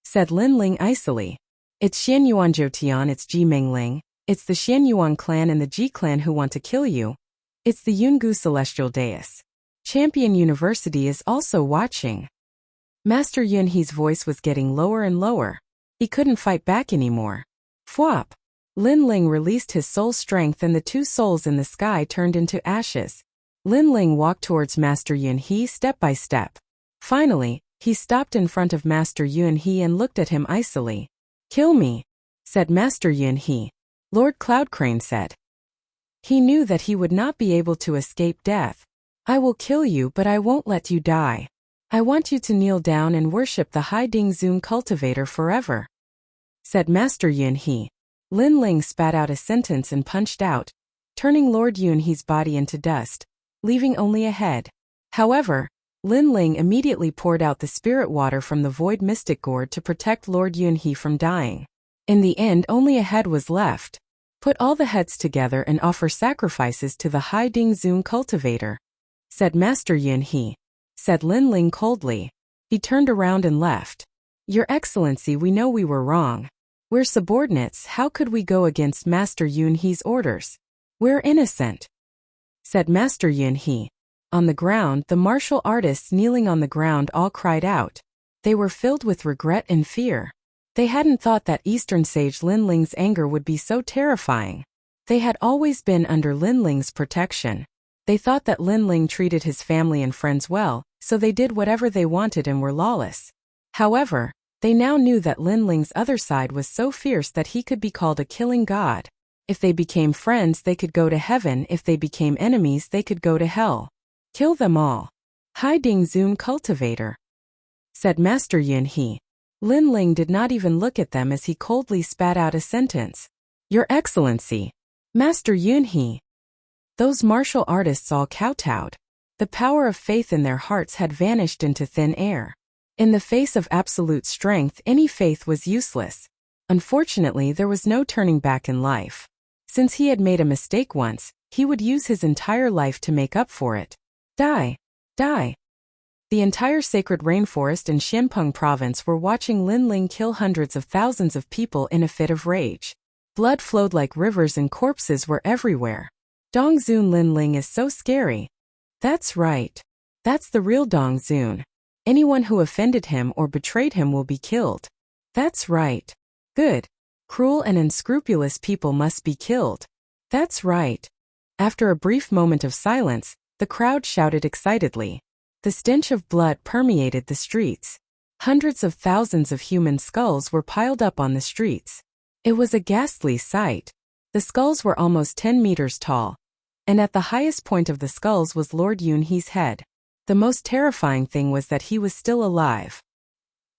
Said Lin Ling icily. It's Xianyuan Jotian, it's Ji Mingling. It's the Xianyuan clan and the Ji clan who want to kill you. It's the Yungu Celestial Deus. Champion University is also watching. Master Yunhe's voice was getting lower and lower. He couldn't fight back anymore. Fwop! Lin Ling released his soul strength and the two souls in the sky turned into ashes. Lin Ling walked towards Master Yunhe step by step. Finally, he stopped in front of Master Yunhe and looked at him icily. Kill me, said Master Yunhe. Lord Cloudcrane said. He knew that he would not be able to escape death. I will kill you, but I won't let you die. I want you to kneel down and worship the Hai Ding Zun cultivator forever, said Master Yunhe. Lin Ling spat out a sentence and punched out, turning Lord Yunhe's body into dust, leaving only a head. However, Lin Ling immediately poured out the spirit water from the void mystic gourd to protect Lord Yunhe from dying. In the end, only a head was left. Put all the heads together and offer sacrifices to the Hai Ding Zun cultivator, said Master Yunhe. Said Lin Ling coldly. He turned around and left. Your Excellency, we know we were wrong. We're subordinates, how could we go against Master Yunhe's orders? We're innocent, said Master Yunhe. On the ground, the martial artists kneeling on the ground all cried out. They were filled with regret and fear. They hadn't thought that Eastern Sage Lin Ling's anger would be so terrifying. They had always been under Lin Ling's protection. They thought that Lin Ling treated his family and friends well, so they did whatever they wanted and were lawless. However, they now knew that Lin Ling's other side was so fierce that he could be called a killing god. If they became friends, they could go to heaven. If they became enemies, they could go to hell. Kill them all. Hai Ding Zun cultivator, said Master Yunhe. Lin Ling did not even look at them as he coldly spat out a sentence. Your Excellency, Master Yunhe. Those martial artists all kowtowed. The power of faith in their hearts had vanished into thin air. In the face of absolute strength, any faith was useless. Unfortunately, there was no turning back in life. Since he had made a mistake once, he would use his entire life to make up for it. Die! Die! The entire sacred rainforest in Xianpeng province were watching Lin Ling kill hundreds of thousands of people in a fit of rage. Blood flowed like rivers and corpses were everywhere. Dongzun Lin Ling is so scary. That's right. That's the real Dongzun. Anyone who offended him or betrayed him will be killed. That's right. Good. Cruel and unscrupulous people must be killed. That's right. After a brief moment of silence, the crowd shouted excitedly. The stench of blood permeated the streets. Hundreds of thousands of human skulls were piled up on the streets. It was a ghastly sight. The skulls were almost 10 meters tall, and at the highest point of the skulls was Lord Yunhe's head. The most terrifying thing was that he was still alive.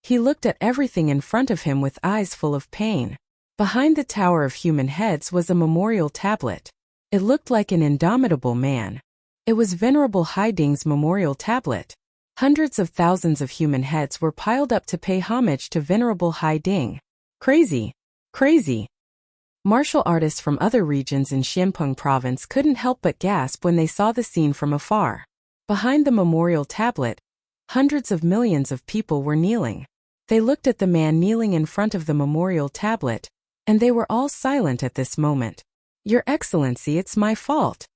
He looked at everything in front of him with eyes full of pain. Behind the Tower of Human Heads was a memorial tablet. It looked like an indomitable man. It was Venerable Hai Ding's memorial tablet. Hundreds of thousands of human heads were piled up to pay homage to Venerable Hai Ding. Crazy! Crazy! Martial artists from other regions in Xianpeng province couldn't help but gasp when they saw the scene from afar. Behind the memorial tablet, hundreds of millions of people were kneeling. They looked at the man kneeling in front of the memorial tablet, and they were all silent at this moment. Your Excellency, it's my fault.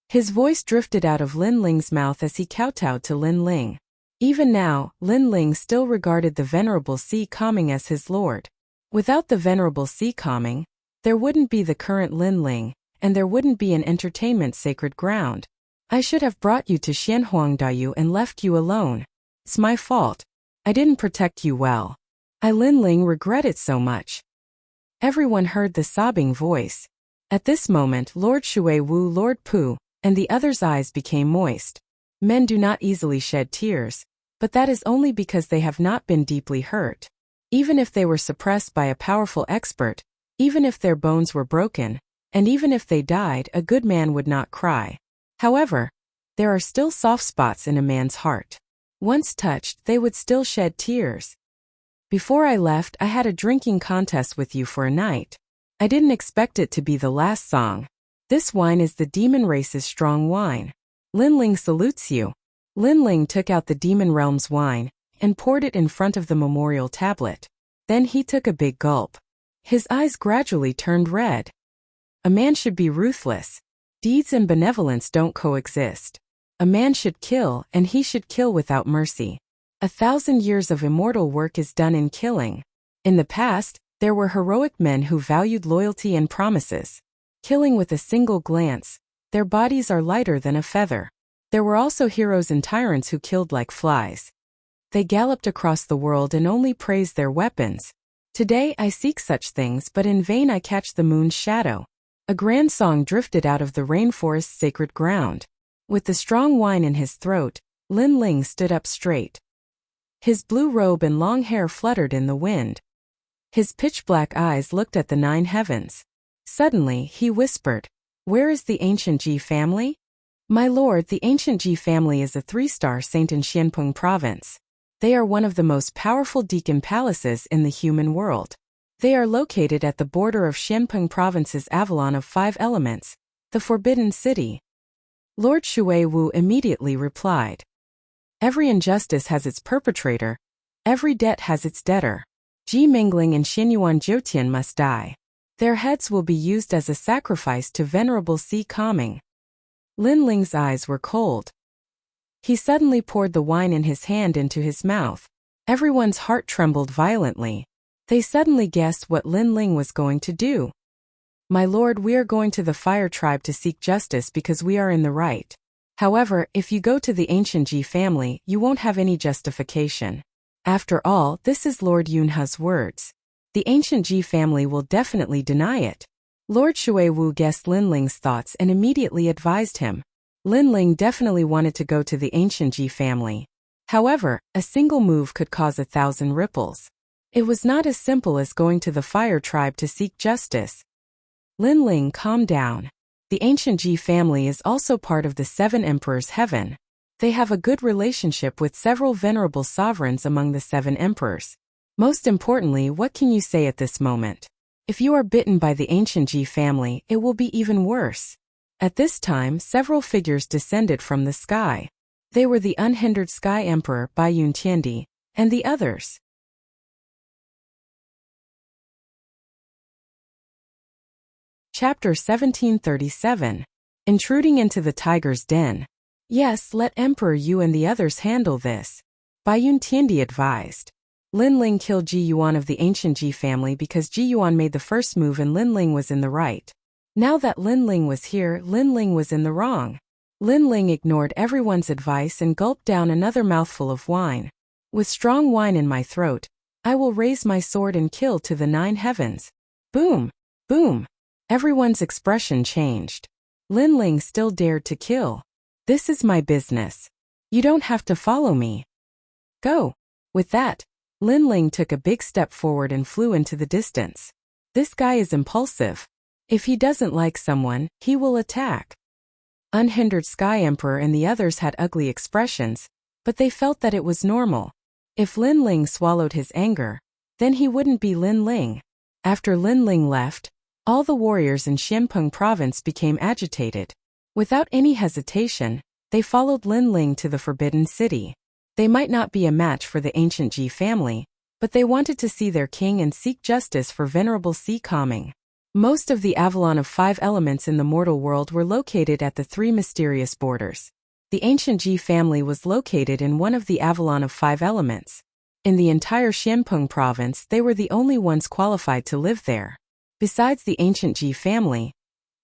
His voice drifted out of Lin Ling's mouth as he kowtowed to Lin Ling. Even now, Lin Ling still regarded the Venerable Sea Calming as his lord. Without the Venerable Sea Calming, there wouldn't be the current Lin Ling, and there wouldn't be an entertainment sacred ground. I should have brought you to Xianhuangdao and left you alone. It's my fault. I didn't protect you well. I Lin Ling regret it so much. Everyone heard the sobbing voice. At this moment Lord Shui Wu, Lord Pu, and the others' eyes became moist. Men do not easily shed tears, but that is only because they have not been deeply hurt. Even if they were suppressed by a powerful expert, even if their bones were broken, and even if they died, a good man would not cry. However, there are still soft spots in a man's heart. Once touched, they would still shed tears. Before I left, I had a drinking contest with you for a night. I didn't expect it to be the last song. This wine is the demon race's strong wine. Linling salutes you. Linling took out the demon realm's wine and poured it in front of the memorial tablet. Then he took a big gulp. His eyes gradually turned red. A man should be ruthless. Deeds and benevolence don't coexist. A man should kill, and he should kill without mercy. 1,000 years of immortal work is done in killing. In the past, there were heroic men who valued loyalty and promises. Killing with a single glance, their bodies are lighter than a feather. There were also heroes and tyrants who killed like flies. They galloped across the world and only praised their weapons. Today I seek such things, but in vain I catch the moon's shadow. A grand song drifted out of the rainforest's sacred ground. With the strong wine in his throat, Linling stood up straight. His blue robe and long hair fluttered in the wind. His pitch-black eyes looked at the 9 heavens. Suddenly, he whispered, "Where is the ancient Ji family?" "My lord, the ancient Ji family is a 3-star saint in Xianpeng province. They are one of the most powerful deacon palaces in the human world. They are located at the border of Xianpeng province's Avalon of 5 elements, the Forbidden City." Lord Shui Wu immediately replied, "Every injustice has its perpetrator. Every debt has its debtor. Ji Mingling and Xinyuan Jiutian must die. Their heads will be used as a sacrifice to Venerable Si Kaming." Linling's eyes were cold. He suddenly poured the wine in his hand into his mouth. Everyone's heart trembled violently. They suddenly guessed what Linling was going to do. "My lord, we are going to the Fire Tribe to seek justice because we are in the right. However, if you go to the ancient Ji family, you won't have any justification. After all, this is Lord Yunhe's words. The ancient Ji family will definitely deny it." Lord Shui Wu guessed Linling's thoughts and immediately advised him. Linling definitely wanted to go to the ancient Ji family. However, a single move could cause 1,000 ripples. It was not as simple as going to the Fire Tribe to seek justice. Linling, calm down. The ancient Ji family is also part of the 7 emperors' heaven. They have a good relationship with several venerable sovereigns among the 7 emperors. Most importantly, what can you say at this moment? If you are bitten by the ancient Ji family, it will be even worse. At this time, several figures descended from the sky. They were the unhindered Sky Emperor Baiyun Tiandi, and the others. Chapter 1737. Intruding into the tiger's den. "Yes, let Emperor Yu and the others handle this," Baiyun Tiandi advised. Linling killed Ji Yuan of the ancient Ji family because Ji Yuan made the first move and Linling was in the right. Now that Linling was here, Linling was in the wrong. Linling ignored everyone's advice and gulped down another mouthful of wine. "With strong wine in my throat, I will raise my sword and kill to the 9 heavens." Boom! Boom! Everyone's expression changed. Linling still dared to kill. "This is my business. You don't have to follow me. Go." With that, Linling took a big step forward and flew into the distance. This guy is impulsive. If he doesn't like someone, he will attack. Unhindered Sky Emperor and the others had ugly expressions, but they felt that it was normal. If Linling swallowed his anger, then he wouldn't be Linling. After Linling left, all the warriors in Xianpeng province became agitated. Without any hesitation, they followed Linling to the Forbidden City. They might not be a match for the ancient Ji family, but they wanted to see their king and seek justice for Venerable Si Kaming. Most of the Avalon of 5 elements in the mortal world were located at the 3 mysterious borders. The ancient Ji family was located in one of the Avalon of 5 elements. In the entire Xianpeng province, they were the only ones qualified to live there. Besides the ancient Ji family,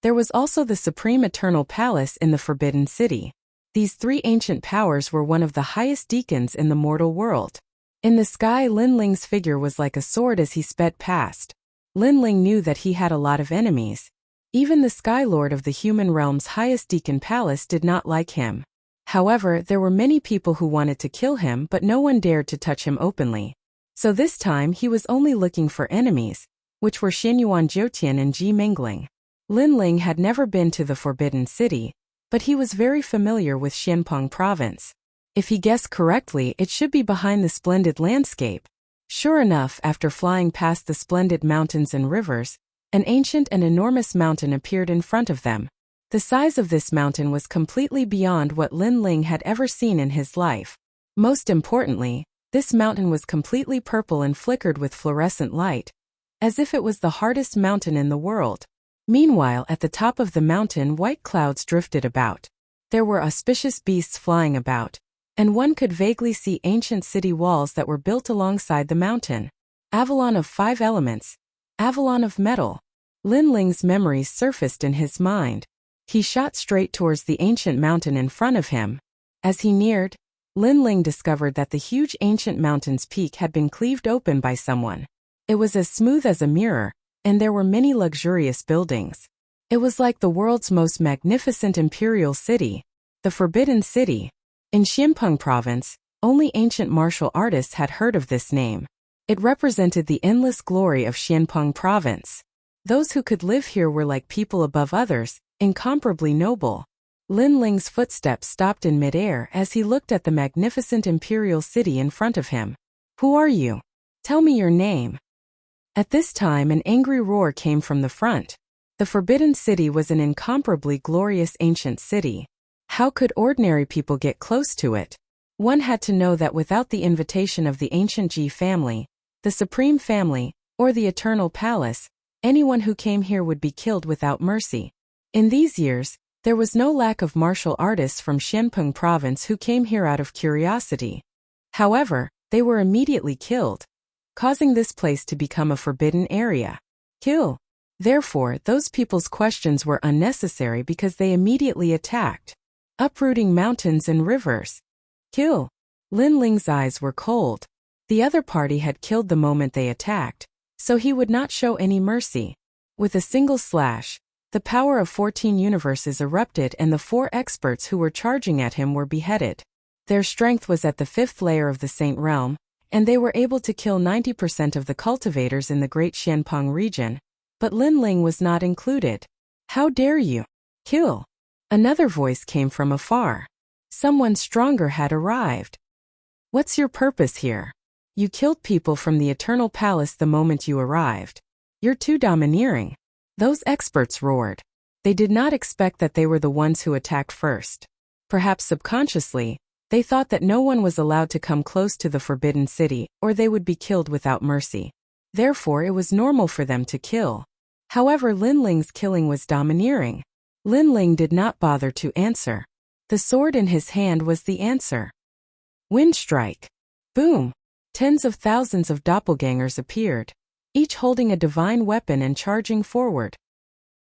there was also the Supreme Eternal Palace in the Forbidden City. These 3 ancient powers were one of the highest deacons in the mortal world. In the sky, Linling's figure was like a sword as he sped past. Linling knew that he had a lot of enemies. Even the Sky Lord of the human realm's highest deacon palace did not like him. However, there were many people who wanted to kill him, but no one dared to touch him openly. So this time he was only looking for enemies, which were Xinyuan Jiutian and Ji Mingling. Lin Ling had never been to the Forbidden City, but he was very familiar with Xianpeng Province. If he guessed correctly, it should be behind the splendid landscape. Sure enough, after flying past the splendid mountains and rivers, an ancient and enormous mountain appeared in front of them. The size of this mountain was completely beyond what Lin Ling had ever seen in his life. Most importantly, this mountain was completely purple and flickered with fluorescent light, as if it was the hardest mountain in the world. Meanwhile, at the top of the mountain, white clouds drifted about. There were auspicious beasts flying about, and one could vaguely see ancient city walls that were built alongside the mountain. Avalon of 5 elements. Avalon of metal. Lin Ling's memories surfaced in his mind. He shot straight towards the ancient mountain in front of him. As he neared, Lin Ling discovered that the huge ancient mountain's peak had been cleaved open by someone. It was as smooth as a mirror, and there were many luxurious buildings. It was like the world's most magnificent imperial city, the Forbidden City. In Xianpeng Province, only ancient martial artists had heard of this name. It represented the endless glory of Xianpeng Province. Those who could live here were like people above others, incomparably noble. Lin Ling's footsteps stopped in midair as he looked at the magnificent imperial city in front of him. Who are you? Tell me your name. At this time, an angry roar came from the front. The Forbidden City was an incomparably glorious ancient city. How could ordinary people get close to it? One had to know that without the invitation of the ancient Ji family, the Supreme Family, or the Eternal Palace, anyone who came here would be killed without mercy. In these years, there was no lack of martial artists from Xianpeng Province who came here out of curiosity. However, they were immediately killed, causing this place to become a forbidden area. Kill. Therefore, those people's questions were unnecessary because they immediately attacked, uprooting mountains and rivers. Kill. Lin Ling's eyes were cold. The other party had killed the moment they attacked, so he would not show any mercy. With a single slash, the power of 14 universes erupted and the 4 experts who were charging at him were beheaded. Their strength was at the 5th layer of the Saint Realm, and they were able to kill 90% of the cultivators in the Great Xianpeng region. But Lin Ling was not included. How dare you? Kill. Another voice came from afar. Someone stronger had arrived. What's your purpose here? You killed people from the Eternal Palace the moment you arrived. You're too domineering. Those experts roared. They did not expect that they were the ones who attacked first. Perhaps subconsciously, they thought that no one was allowed to come close to the Forbidden City, or they would be killed without mercy. Therefore, it was normal for them to kill. However, Lin Ling's killing was domineering. Lin Ling did not bother to answer. The sword in his hand was the answer. Wind strike. Boom. Tens of thousands of doppelgangers appeared, each holding a divine weapon and charging forward.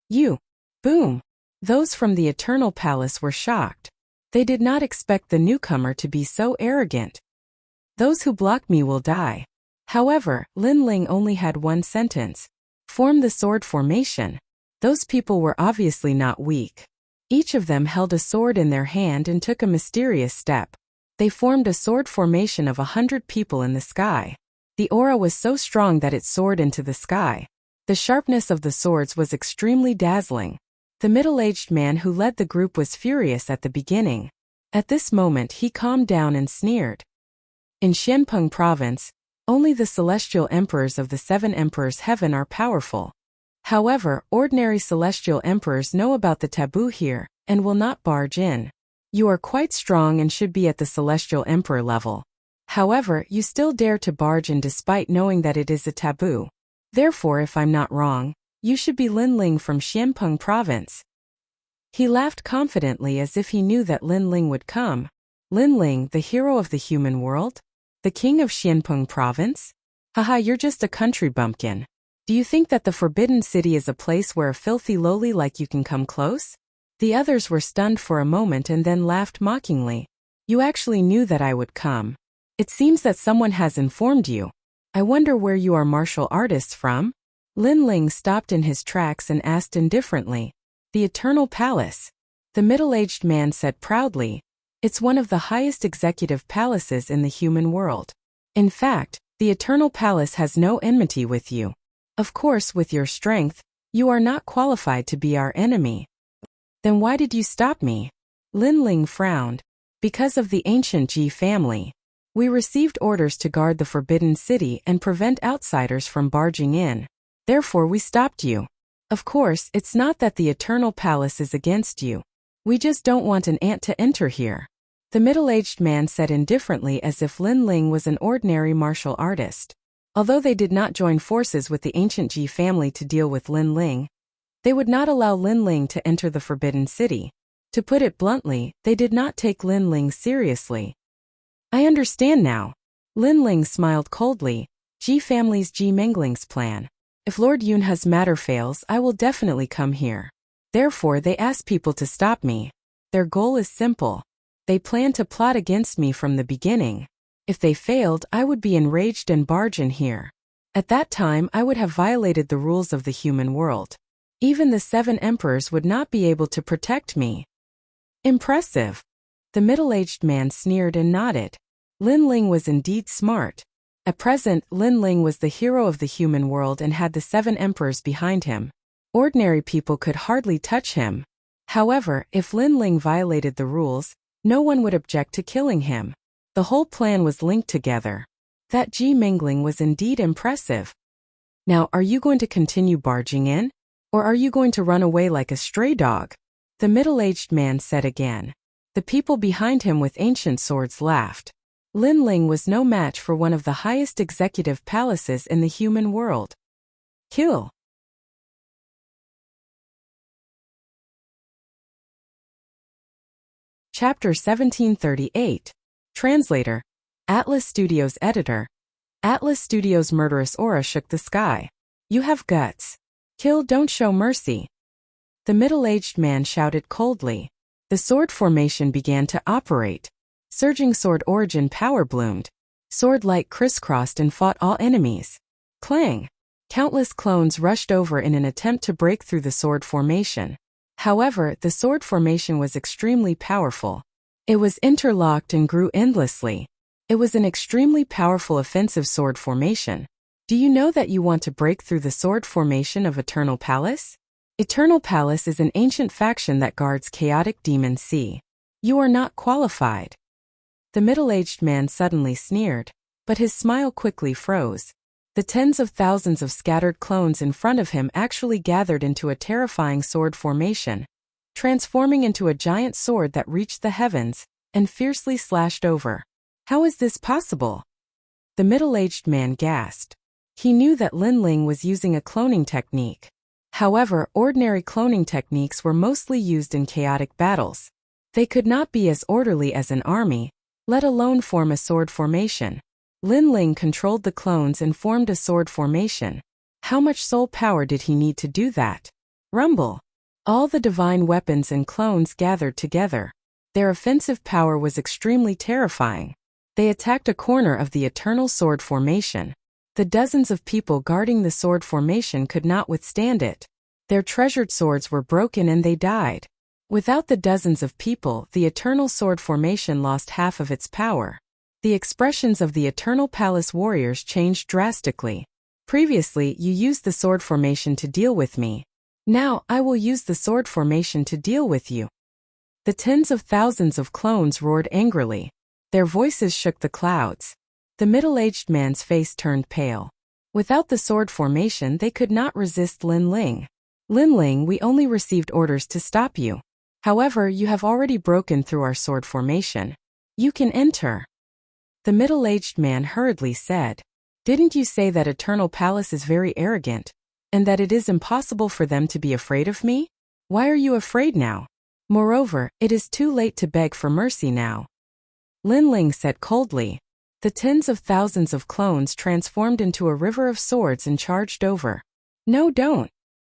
You. Boom. Those from the Eternal Palace were shocked. They did not expect the newcomer to be so arrogant. Those who block me will die. However, Lin Ling only had one sentence. Form the sword formation. Those people were obviously not weak. Each of them held a sword in their hand and took a mysterious step. They formed a sword formation of 100 people in the sky. The aura was so strong that it soared into the sky. The sharpness of the swords was extremely dazzling. The middle-aged man who led the group was furious at the beginning. At this moment he calmed down and sneered. In Xianpeng Province, only the celestial emperors of the 7 emperors' heaven are powerful. However, ordinary celestial emperors know about the taboo here, and will not barge in. You are quite strong and should be at the celestial emperor level. However, you still dare to barge in despite knowing that it is a taboo. Therefore, if I'm not wrong, you should be Lin Ling from Xianpeng Province. He laughed confidently as if he knew that Lin Ling would come. Lin Ling, the hero of the human world? The king of Xianpeng Province? Haha, you're just a country bumpkin. Do you think that the Forbidden City is a place where a filthy lowly like you can come close? The others were stunned for a moment and then laughed mockingly. You actually knew that I would come. It seems that someone has informed you. I wonder where you are martial artists from? Lin Ling stopped in his tracks and asked indifferently, "The Eternal Palace?" The middle-aged man said proudly, "It's one of the highest executive palaces in the human world. In fact, the Eternal Palace has no enmity with you. Of course, with your strength, you are not qualified to be our enemy." "Then why did you stop me?" Lin Ling frowned. "Because of the ancient Ji family. We received orders to guard the Forbidden City and prevent outsiders from barging in. Therefore we stopped you. Of course, it's not that the Eternal Palace is against you. We just don't want an ant to enter here," the middle-aged man said indifferently, as if Lin Ling was an ordinary martial artist. Although they did not join forces with the ancient Ji family to deal with Lin Ling, they would not allow Lin Ling to enter the Forbidden City. To put it bluntly, they did not take Lin Ling seriously. "I understand now." Lin Ling smiled coldly. "Ji family's Ji Mengling's plan. If Lord Yunha's matter fails, I will definitely come here. Therefore they ask people to stop me. Their goal is simple. They plan to plot against me from the beginning. If they failed, I would be enraged and barge in here. At that time I would have violated the rules of the human world. Even the 7 emperors would not be able to protect me." "Impressive." The middle-aged man sneered and nodded. Lin Ling was indeed smart. At present, Lin Ling was the hero of the human world and had the 7 emperors behind him. Ordinary people could hardly touch him. However, if Lin Ling violated the rules, no one would object to killing him. The whole plan was linked together. That Ji Mingling was indeed impressive. "Now, are you going to continue barging in? Or are you going to run away like a stray dog?" the middle-aged man said again. The people behind him with ancient swords laughed. Lin Ling was no match for one of the highest executive palaces in the human world. Kill. Chapter 1738. Translator. Atlas Studios Editor. Atlas Studios' murderous aura shook the sky. "You have guts. Kill, don't show mercy." The middle-aged man shouted coldly. The sword formation began to operate. Surging sword origin power bloomed. Sword light crisscrossed and fought all enemies. Clang! Countless clones rushed over in an attempt to break through the sword formation. However, the sword formation was extremely powerful. It was interlocked and grew endlessly. It was an extremely powerful offensive sword formation. Do you know that you want to break through the sword formation of Eternal Palace? Eternal Palace is an ancient faction that guards chaotic demon sea. You are not qualified. The middle-aged man suddenly sneered, but his smile quickly froze. The tens of thousands of scattered clones in front of him actually gathered into a terrifying sword formation, transforming into a giant sword that reached the heavens and fiercely slashed over. "How is this possible?" the middle-aged man gasped. He knew that Lin Ling was using a cloning technique. However, ordinary cloning techniques were mostly used in chaotic battles. They could not be as orderly as an army, let alone form a sword formation. Lin Ling controlled the clones and formed a sword formation. How much soul power did he need to do that? Rumble! All the divine weapons and clones gathered together. Their offensive power was extremely terrifying. They attacked a corner of the eternal sword formation. The dozens of people guarding the sword formation could not withstand it. Their treasured swords were broken and they died. Without the dozens of people, the eternal sword formation lost half of its power. The expressions of the Eternal Palace warriors changed drastically. Previously, you used the sword formation to deal with me. Now, I will use the sword formation to deal with you. The tens of thousands of clones roared angrily. Their voices shook the clouds. The middle-aged man's face turned pale. Without the sword formation, they could not resist Lin Ling. "Lin Ling, we only received orders to stop you. However, you have already broken through our sword formation. You can enter." The middle-aged man hurriedly said, "Didn't you say that Eternal Palace is very arrogant, and that it is impossible for them to be afraid of me? Why are you afraid now? Moreover, it is too late to beg for mercy now." Lin Ling said coldly. The tens of thousands of clones transformed into a river of swords and charged over. "No, don't."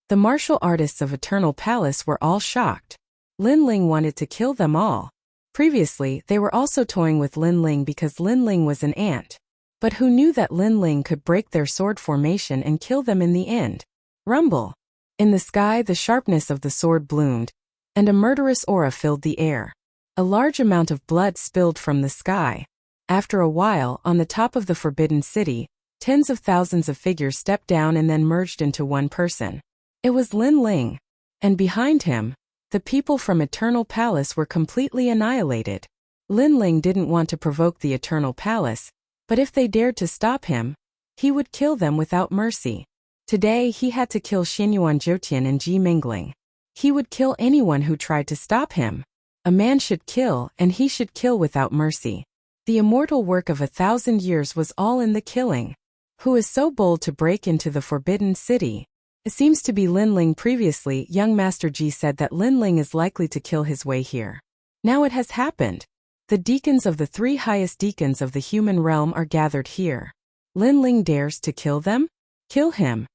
The martial artists of Eternal Palace were all shocked. Lin Ling wanted to kill them all. Previously, they were also toying with Lin Ling because Lin Ling was an ant. But who knew that Lin Ling could break their sword formation and kill them in the end? Rumble. In the sky, the sharpness of the sword bloomed, and a murderous aura filled the air. A large amount of blood spilled from the sky. After a while, on the top of the Forbidden City, tens of thousands of figures stepped down and then merged into one person. It was Lin Ling. And behind him, the people from Eternal Palace were completely annihilated. Lin Ling didn't want to provoke the Eternal Palace, but if they dared to stop him, he would kill them without mercy. Today he had to kill Xianyuan Jiutian and Ji Mingling. He would kill anyone who tried to stop him. A man should kill, and he should kill without mercy. The immortal work of 1,000 years was all in the killing. Who is so bold to break into the Forbidden City? It seems to be Lin Ling. Previously, young Master Ji said that Lin Ling is likely to kill his way here. Now it has happened. The deacons of the 3 highest deacons of the human realm are gathered here. Lin Ling dares to kill them? Kill him.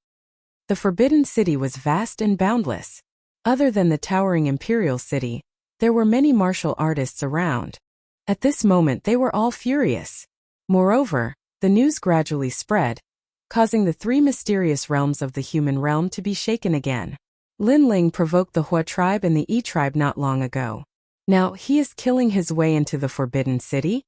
The Forbidden City was vast and boundless. Other than the towering Imperial City, there were many martial artists around. At this moment they were all furious. Moreover, the news gradually spread, causing the 3 mysterious realms of the human realm to be shaken again. Lin Ling provoked the Hua tribe and the Yi tribe not long ago. Now he is killing his way into the Forbidden City?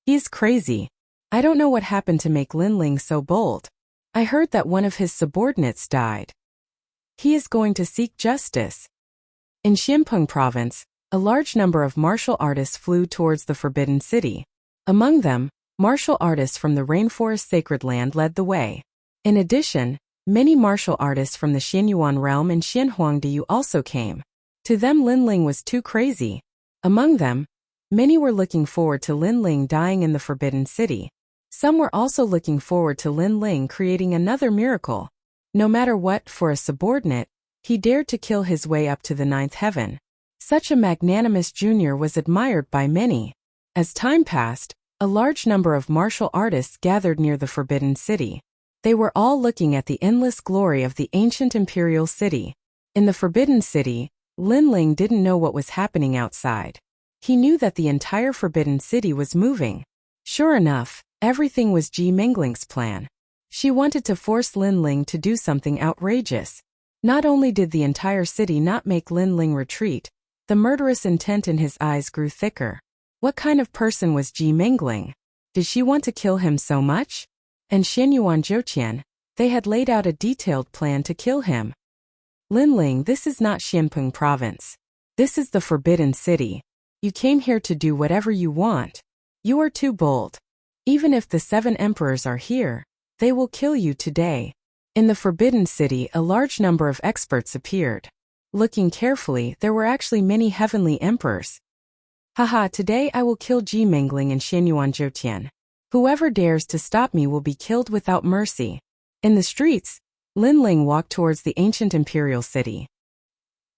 He is crazy. I don't know what happened to make Lin Ling so bold. I heard that one of his subordinates died. He is going to seek justice. In Xianpeng Province, a large number of martial artists flew towards the Forbidden City. Among them, martial artists from the Rainforest Sacred Land led the way. In addition, many martial artists from the Xianyuan realm and Xianhuangdiyu also came. To them Lin Ling was too crazy. Among them, many were looking forward to Lin Ling dying in the Forbidden City. Some were also looking forward to Lin Ling creating another miracle. No matter what, for a subordinate, he dared to kill his way up to the 9th heaven. Such a magnanimous junior was admired by many. As time passed, a large number of martial artists gathered near the Forbidden City. They were all looking at the endless glory of the ancient imperial city. In the Forbidden City, Lin Ling didn't know what was happening outside. He knew that the entire Forbidden City was moving. Sure enough, everything was Ji Mingling's plan. She wanted to force Lin Ling to do something outrageous. Not only did the entire city not make Lin Ling retreat, the murderous intent in his eyes grew thicker. What kind of person was Ji Mingling? Did she want to kill him so much? And Xianyuan Jiutian, they had laid out a detailed plan to kill him. Lin Ling, this is not Xianpeng Province. This is the Forbidden City. You came here to do whatever you want. You are too bold. Even if the 7 emperors are here, they will kill you today. In the Forbidden City, a large number of experts appeared. Looking carefully, there were actually many heavenly emperors. Haha, today I will kill Ji Mingling and Xianyuan Jiutian. Whoever dares to stop me will be killed without mercy. In the streets, Lin Ling walked towards the ancient imperial city.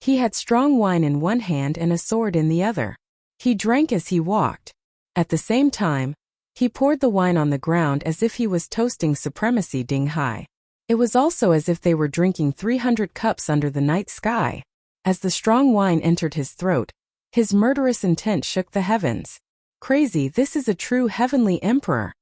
He had strong wine in one hand and a sword in the other. He drank as he walked. At the same time, he poured the wine on the ground as if he was toasting supremacy Ding Hai. It was also as if they were drinking 300 cups under the night sky. As the strong wine entered his throat, his murderous intent shook the heavens. Crazy, this is a true heavenly emperor.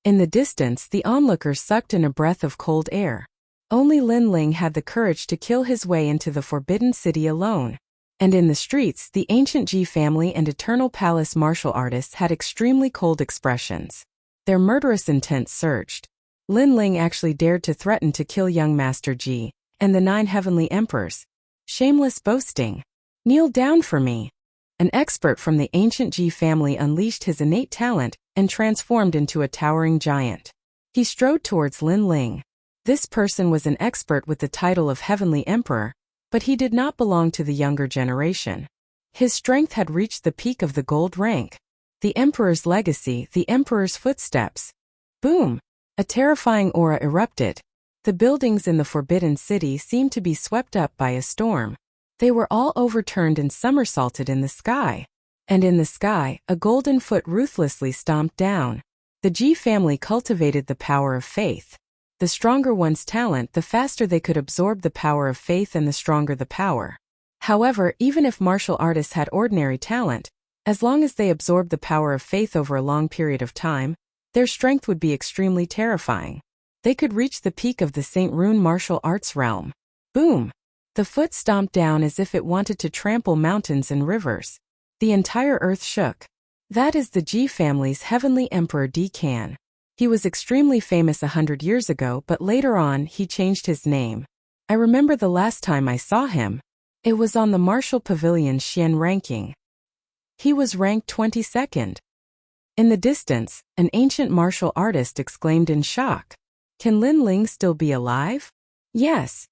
In the distance, the onlookers sucked in a breath of cold air. Only Lin Ling had the courage to kill his way into the Forbidden City alone. And in the streets, the ancient Ji family and Eternal Palace martial artists had extremely cold expressions. Their murderous intent surged. Lin Ling actually dared to threaten to kill young Master Ji and the 9 heavenly emperors. Shameless boasting. Kneel down for me. An expert from the ancient Ji family unleashed his innate talent and transformed into a towering giant. He strode towards Lin Ling. This person was an expert with the title of Heavenly Emperor, but he did not belong to the younger generation. His strength had reached the peak of the gold rank. The Emperor's legacy, the Emperor's footsteps. Boom! A terrifying aura erupted. The buildings in the Forbidden City seemed to be swept up by a storm. They were all overturned and somersaulted in the sky. And in the sky, a golden foot ruthlessly stomped down. The Ji family cultivated the power of faith. The stronger one's talent, the faster they could absorb the power of faith and the stronger the power. However, even if martial artists had ordinary talent, as long as they absorbed the power of faith over a long period of time, their strength would be extremely terrifying. They could reach the peak of the Saint Rune martial arts realm. Boom! The foot stomped down as if it wanted to trample mountains and rivers. The entire earth shook. That is the Ji family's heavenly emperor Dekan. He was extremely famous 100 years ago, but later on he changed his name. I remember the last time I saw him. It was on the Martial Pavilion's Xian ranking. He was ranked 22nd. In the distance, an ancient martial artist exclaimed in shock. Can Lin Ling still be alive? Yes.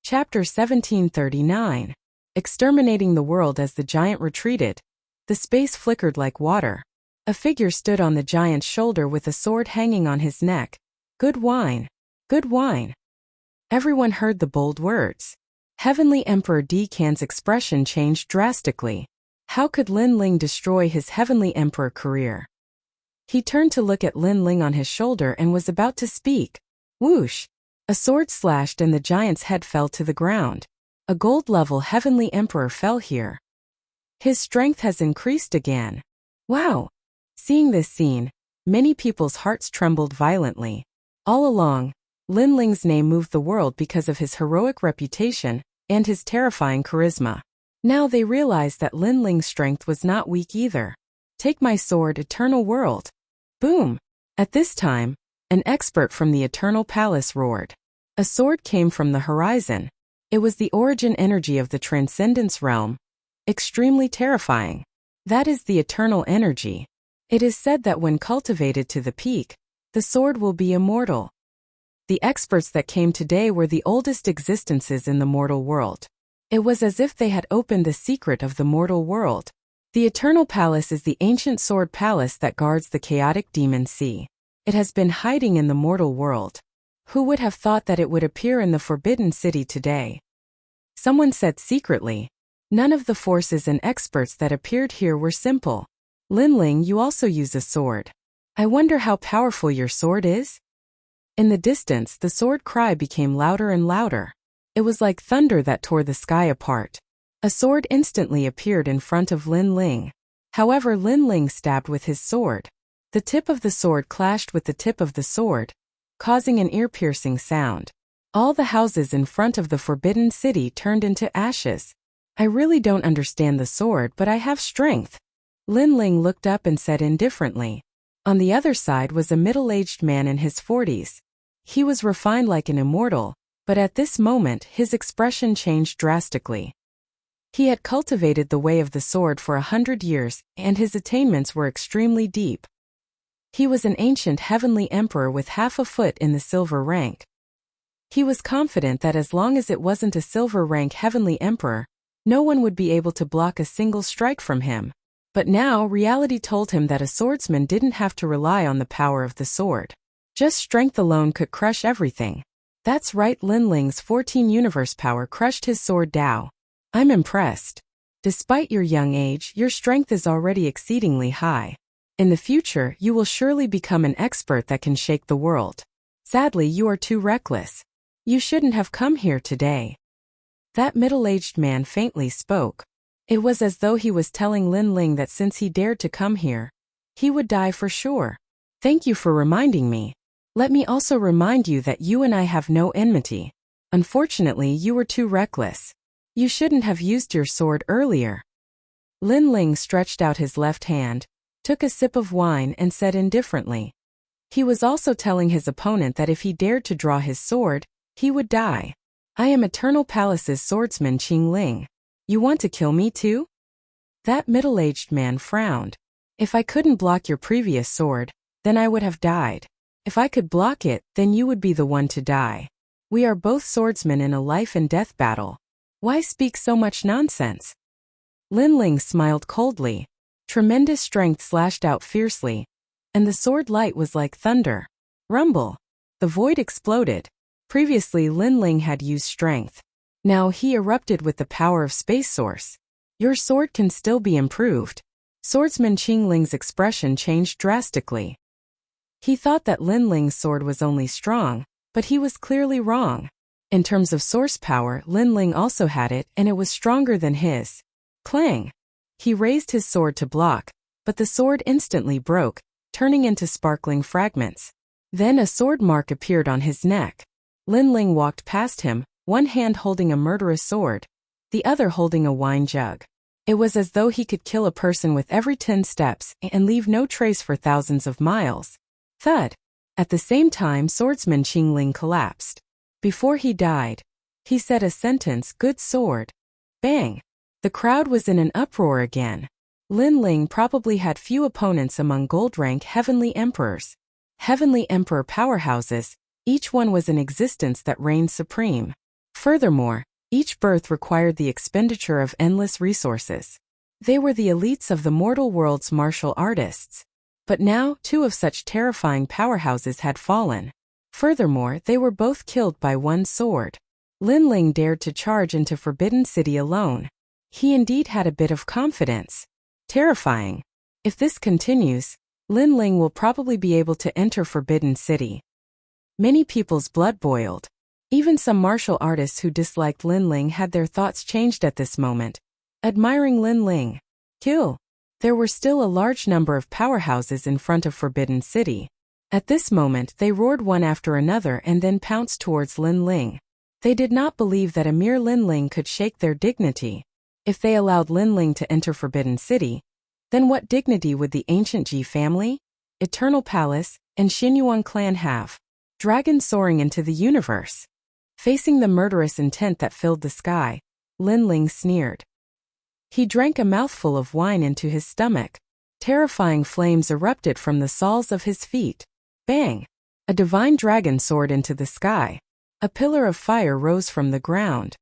Chapter 1739. Exterminating the world. As the giant retreated, the space flickered like water. A figure stood on the giant's shoulder with a sword hanging on his neck. Good wine. Good wine. Everyone heard the bold words. Heavenly Emperor Dekan's expression changed drastically. How could Lin Ling destroy his Heavenly Emperor career? He turned to look at Lin Ling on his shoulder and was about to speak. Whoosh! A sword slashed and the giant's head fell to the ground. A gold-level Heavenly Emperor fell here. His strength has increased again. Wow! Seeing this scene, many people's hearts trembled violently. All along, Lin Ling's name moved the world because of his heroic reputation and his terrifying charisma. Now they realized that Lin Ling's strength was not weak either. Take my sword, Eternal World. Boom! At this time, an expert from the Eternal Palace roared. A sword came from the horizon. It was the origin energy of the Transcendence realm. Extremely terrifying. That is the eternal energy. It is said that when cultivated to the peak, the sword will be immortal. The experts that came today were the oldest existences in the mortal world. It was as if they had opened the secret of the mortal world. The Eternal Palace is the ancient sword palace that guards the chaotic demon sea. It has been hiding in the mortal world. Who would have thought that it would appear in the Forbidden City today? Someone said secretly. None of the forces and experts that appeared here were simple. Lin Ling, you also use a sword. I wonder how powerful your sword is? In the distance, the sword cry became louder and louder. It was like thunder that tore the sky apart. A sword instantly appeared in front of Lin Ling. However, Lin Ling stabbed with his sword. The tip of the sword clashed with the tip of the sword, causing an ear-piercing sound. All the houses in front of the Forbidden City turned into ashes. I really don't understand the sword, but I have strength. Lin Ling looked up and said indifferently. On the other side was a middle-aged man in his 40s. He was refined like an immortal, but at this moment his expression changed drastically. He had cultivated the way of the sword for 100 years, and his attainments were extremely deep. He was an ancient heavenly emperor with half a foot in the silver rank. He was confident that as long as it wasn't a silver rank heavenly emperor, no one would be able to block a single strike from him. But now reality told him that a swordsman didn't have to rely on the power of the sword. Just strength alone could crush everything. That's right, Lin Ling's 14 universe power crushed his sword Dao. I'm impressed. Despite your young age, your strength is already exceedingly high. In the future, you will surely become an expert that can shake the world. Sadly, you are too reckless. You shouldn't have come here today. That middle-aged man faintly spoke. It was as though he was telling Lin Ling that since he dared to come here, he would die for sure. Thank you for reminding me. Let me also remind you that you and I have no enmity. Unfortunately, you were too reckless. You shouldn't have used your sword earlier. Lin Ling stretched out his left hand, took a sip of wine and said indifferently. He was also telling his opponent that if he dared to draw his sword, he would die. I am Eternal Palace's swordsman Qing Ling. You want to kill me too? That middle-aged man frowned. If I couldn't block your previous sword, then I would have died. If I could block it, then you would be the one to die. We are both swordsmen in a life and death battle. Why speak so much nonsense? Lin Ling smiled coldly. Tremendous strength slashed out fiercely, and the sword light was like thunder. Rumble. The void exploded. Previously Lin Ling had used strength. Now he erupted with the power of Space Source. Your sword can still be improved. Swordsman Qing Ling's expression changed drastically. He thought that Lin Ling's sword was only strong, but he was clearly wrong. In terms of source power, Lin Ling also had it, and it was stronger than his. Clang! He raised his sword to block, but the sword instantly broke, turning into sparkling fragments. Then a sword mark appeared on his neck. Lin Ling walked past him, one hand holding a murderous sword, the other holding a wine jug. It was as though he could kill a person with every 10 steps and leave no trace for thousands of miles. Thud! At the same time, swordsman Qing Ling collapsed. Before he died, he said a sentence, "Good sword." Bang! The crowd was in an uproar again. Lin Ling probably had few opponents among gold-rank heavenly emperors. Heavenly emperor powerhouses, each one was an existence that reigned supreme. Furthermore, each birth required the expenditure of endless resources. They were the elites of the mortal world's martial artists. But now, two of such terrifying powerhouses had fallen. Furthermore, they were both killed by one sword. Lin Ling dared to charge into Forbidden City alone. He indeed had a bit of confidence. Terrifying. If this continues, Lin Ling will probably be able to enter Forbidden City. Many people's blood boiled. Even some martial artists who disliked Lin Ling had their thoughts changed at this moment. Admiring Lin Ling. Kill. There were still a large number of powerhouses in front of Forbidden City. At this moment they roared one after another and then pounced towards Lin Ling. They did not believe that a mere Lin Ling could shake their dignity. If they allowed Lin Ling to enter Forbidden City, then what dignity would the ancient Ji family, Eternal Palace, and Xinyuan clan have? Dragon soaring into the universe. Facing the murderous intent that filled the sky, Lin Ling sneered. He drank a mouthful of wine into his stomach. Terrifying flames erupted from the soles of his feet. Bang! A divine dragon soared into the sky. A pillar of fire rose from the ground.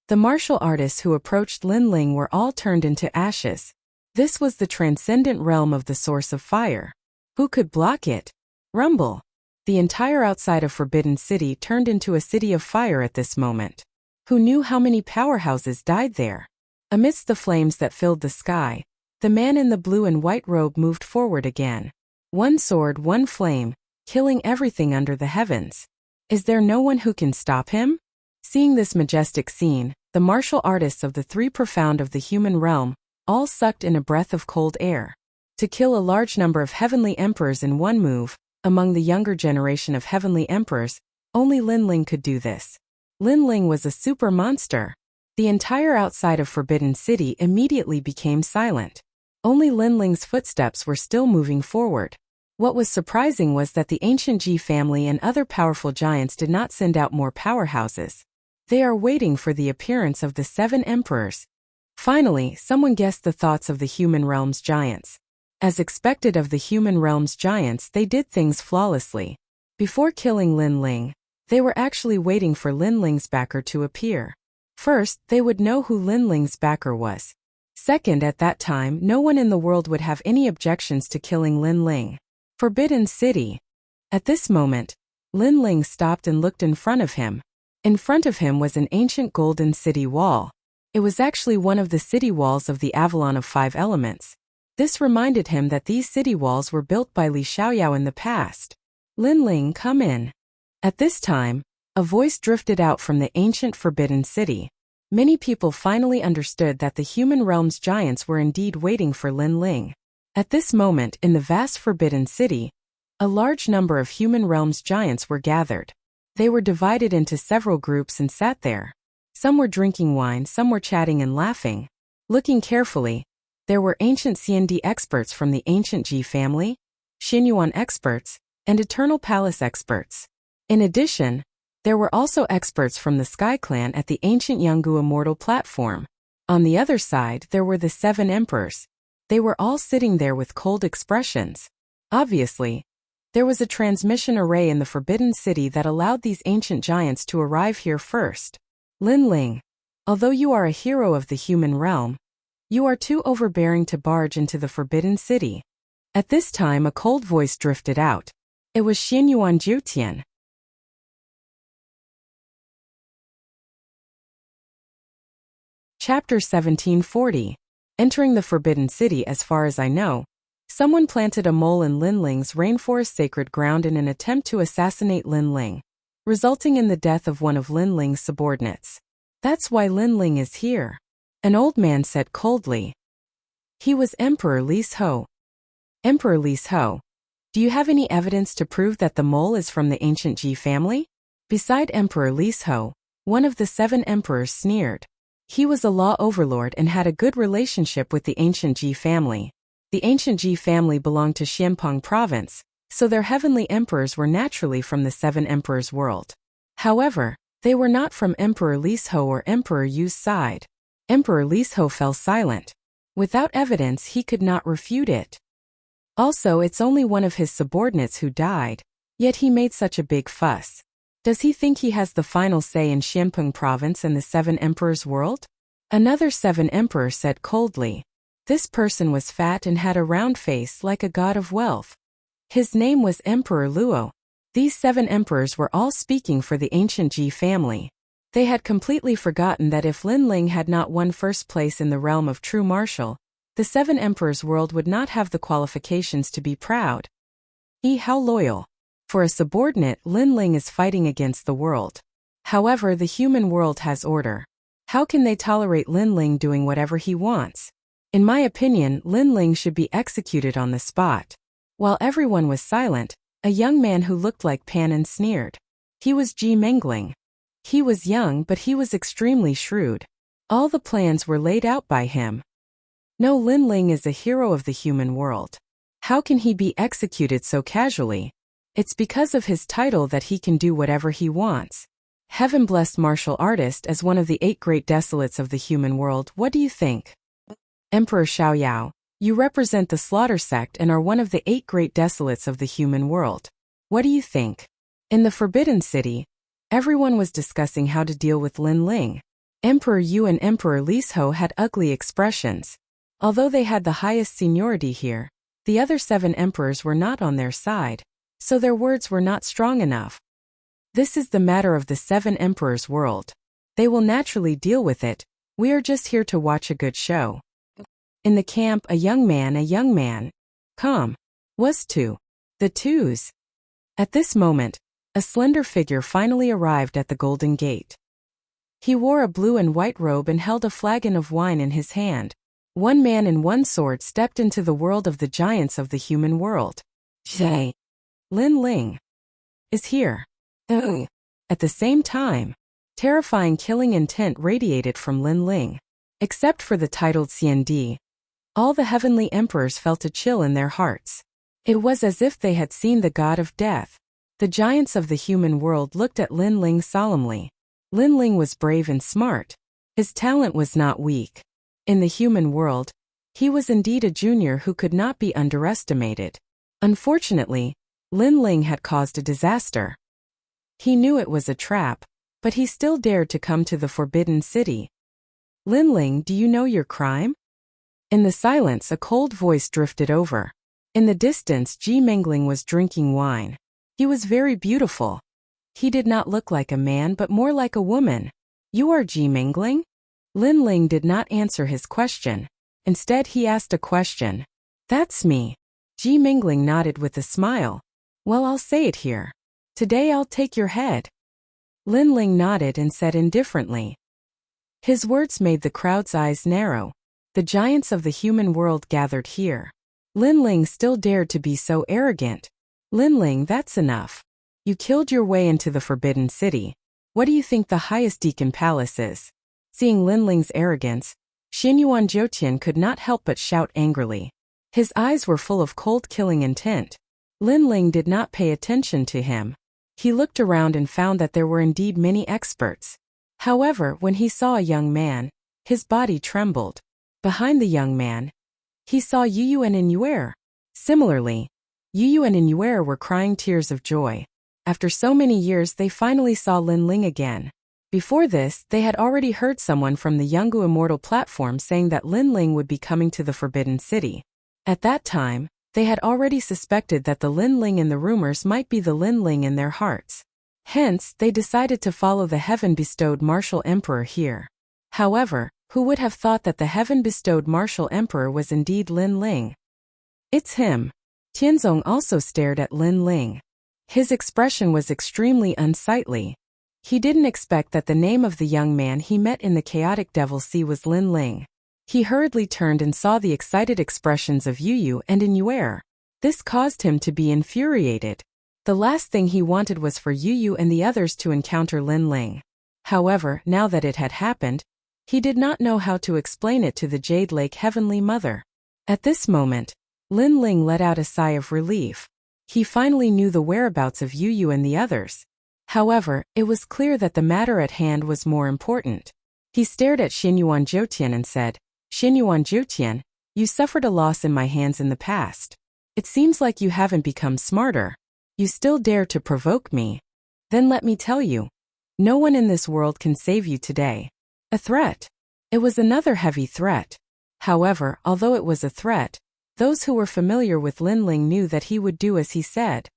The martial artists who approached Lin Ling were all turned into ashes. This was the transcendent realm of the source of fire. Who could block it? Rumble! The entire outside of Forbidden City turned into a city of fire at this moment. Who knew how many powerhouses died there? Amidst the flames that filled the sky, the man in the blue and white robe moved forward again. One sword, one flame, killing everything under the heavens. Is there no one who can stop him? Seeing this majestic scene, the martial artists of the three profound of the human realm all sucked in a breath of cold air. To kill a large number of heavenly emperors in one move, among the younger generation of heavenly emperors, only Lin Ling could do this. Lin Ling was a super monster. The entire outside of Forbidden City immediately became silent. Only Lin Ling's footsteps were still moving forward. What was surprising was that the ancient Ji family and other powerful giants did not send out more powerhouses. They are waiting for the appearance of the 7 emperors. Finally, someone guessed the thoughts of the human realm's giants. As expected of the human realm's giants, they did things flawlessly. Before killing Lin Ling, they were actually waiting for Lin Ling's backer to appear. First, they would know who Lin Ling's backer was. Second, at that time, no one in the world would have any objections to killing Lin Ling. Forbidden City. At this moment, Lin Ling stopped and looked in front of him. In front of him was an ancient golden city wall. It was actually one of the city walls of the Avalon of 5 elements. This reminded him that these city walls were built by Li Xiaoyao in the past. Lin Ling, come in. At this time, a voice drifted out from the ancient Forbidden City. Many people finally understood that the human realm's giants were indeed waiting for Lin Ling. At this moment in the vast Forbidden City, a large number of human realm's giants were gathered. They were divided into several groups and sat there. Some were drinking wine, some were chatting and laughing. Looking carefully, there were ancient CND experts from the ancient Ji family, Xinyuan experts, and Eternal Palace experts. In addition, there were also experts from the Sky Clan at the ancient Yanggu Immortal platform. On the other side, there were the 7 emperors. They were all sitting there with cold expressions. Obviously, there was a transmission array in the Forbidden City that allowed these ancient giants to arrive here first. Lin Ling, although you are a hero of the human realm, you are too overbearing to barge into the Forbidden City. At this time a cold voice drifted out. It was Xinyuan Jiutian. Chapter 1740. Entering the Forbidden City. As far as I know, someone planted a mole in Lin Ling's rainforest sacred ground in an attempt to assassinate Lin Ling, resulting in the death of one of Lin Ling's subordinates. That's why Lin Ling is here. An old man said coldly. He was Emperor Li Ho. Emperor Li Ho. Do you have any evidence to prove that the mole is from the ancient Ji family? Beside Emperor Liho, one of the 7 emperors sneered. He was a law overlord and had a good relationship with the ancient Ji family. The ancient Ji family belonged to Xianpeng province, so their heavenly emperors were naturally from the 7 emperors' world. However, they were not from Emperor Liho or Emperor Yu's side. Emperor Liho fell silent. Without evidence, he could not refute it. Also, it's only one of his subordinates who died, yet he made such a big fuss. Does he think he has the final say in Xianpeng province and the 7 emperors' world? Another 7 emperor said coldly. This person was fat and had a round face like a god of wealth. His name was Emperor Luo. These 7 emperors were all speaking for the ancient Ji family. They had completely forgotten that if Lin Ling had not won first place in the realm of true martial, the 7 emperors' world would not have the qualifications to be proud. How loyal. For a subordinate, Lin Ling is fighting against the world. However, the human world has order. How can they tolerate Lin Ling doing whatever he wants? In my opinion, Lin Ling should be executed on the spot. While everyone was silent, a young man who looked like Pan sneered. He was Ji Mengling. He was young, but he was extremely shrewd. All the plans were laid out by him. No, Lin Ling is a hero of the human world. How can he be executed so casually? It's because of his title that he can do whatever he wants. Heaven-blessed martial artist as one of the 8 great desolates of the human world, what do you think? Emperor Xiaoyao, you represent the slaughter sect and are one of the 8 great desolates of the human world. What do you think? In the Forbidden City, everyone was discussing how to deal with Lin Ling. Emperor Yu and Emperor Liho had ugly expressions. Although they had the highest seniority here, the other 7 emperors were not on their side, so their words were not strong enough. This is the matter of the 7 emperors' world. They will naturally deal with it. We are just here to watch a good show. In the camp, a young man, was two. The twos. At this moment, a slender figure finally arrived at the Golden Gate. He wore a blue and white robe and held a flagon of wine in his hand. One man and one sword stepped into the world of the giants of the human world. Lin Ling is here. At the same time, terrifying killing intent radiated from Lin Ling. Except for the titled Xiandi, all the heavenly emperors felt a chill in their hearts. It was as if they had seen the god of death. The giants of the human world looked at Lin Ling solemnly. Lin Ling was brave and smart. His talent was not weak. In the human world, he was indeed a junior who could not be underestimated. Unfortunately, Lin Ling had caused a disaster. He knew it was a trap, but he still dared to come to the Forbidden City. Lin Ling, do you know your crime? In the silence, a cold voice drifted over. In the distance, Ji Mengling was drinking wine. He was very beautiful. He did not look like a man but more like a woman. You are Ji Mengling? Lin Ling did not answer his question. Instead, he asked a question. That's me. Ji Mengling nodded with a smile. Well, I'll say it here. Today I'll take your head. Lin Ling nodded and said indifferently. His words made the crowd's eyes narrow. The giants of the human world gathered here. Lin Ling still dared to be so arrogant. Lin Ling, that's enough. You killed your way into the Forbidden City. What do you think the highest Deacon Palace is? Seeing Lin Ling's arrogance, Xinyuan Jiutian could not help but shout angrily. His eyes were full of cold killing intent. Lin Ling did not pay attention to him. He looked around and found that there were indeed many experts. However, when he saw a young man, his body trembled. Behind the young man, he saw Yu and Inuer. Similarly, Yu and Inuer were crying tears of joy. After so many years, they finally saw Lin Ling again. Before this, they had already heard someone from the Yungu Immortal platform saying that Lin Ling would be coming to the Forbidden City. At that time, they had already suspected that the Lin Ling in the rumors might be the Lin Ling in their hearts. Hence, they decided to follow the heaven-bestowed martial emperor here. However, who would have thought that the heaven-bestowed martial emperor was indeed Lin Ling? It's him. Tianzong also stared at Lin Ling. His expression was extremely unsightly. He didn't expect that the name of the young man he met in the chaotic Devil Sea was Lin Ling. He hurriedly turned and saw the excited expressions of Yu and Inuer. This caused him to be infuriated. The last thing he wanted was for Yu and the others to encounter Lin Ling. However, now that it had happened, he did not know how to explain it to the Jade Lake Heavenly Mother. At this moment, Lin Ling let out a sigh of relief. He finally knew the whereabouts of Yu and the others. However, it was clear that the matter at hand was more important. He stared at Xinyuan Jiutian and said, Xinyuan Jiutian, you suffered a loss in my hands in the past. It seems like you haven't become smarter. You still dare to provoke me. Then let me tell you, no one in this world can save you today. A threat. It was another heavy threat. However, although it was a threat, those who were familiar with Lin Ling knew that he would do as he said.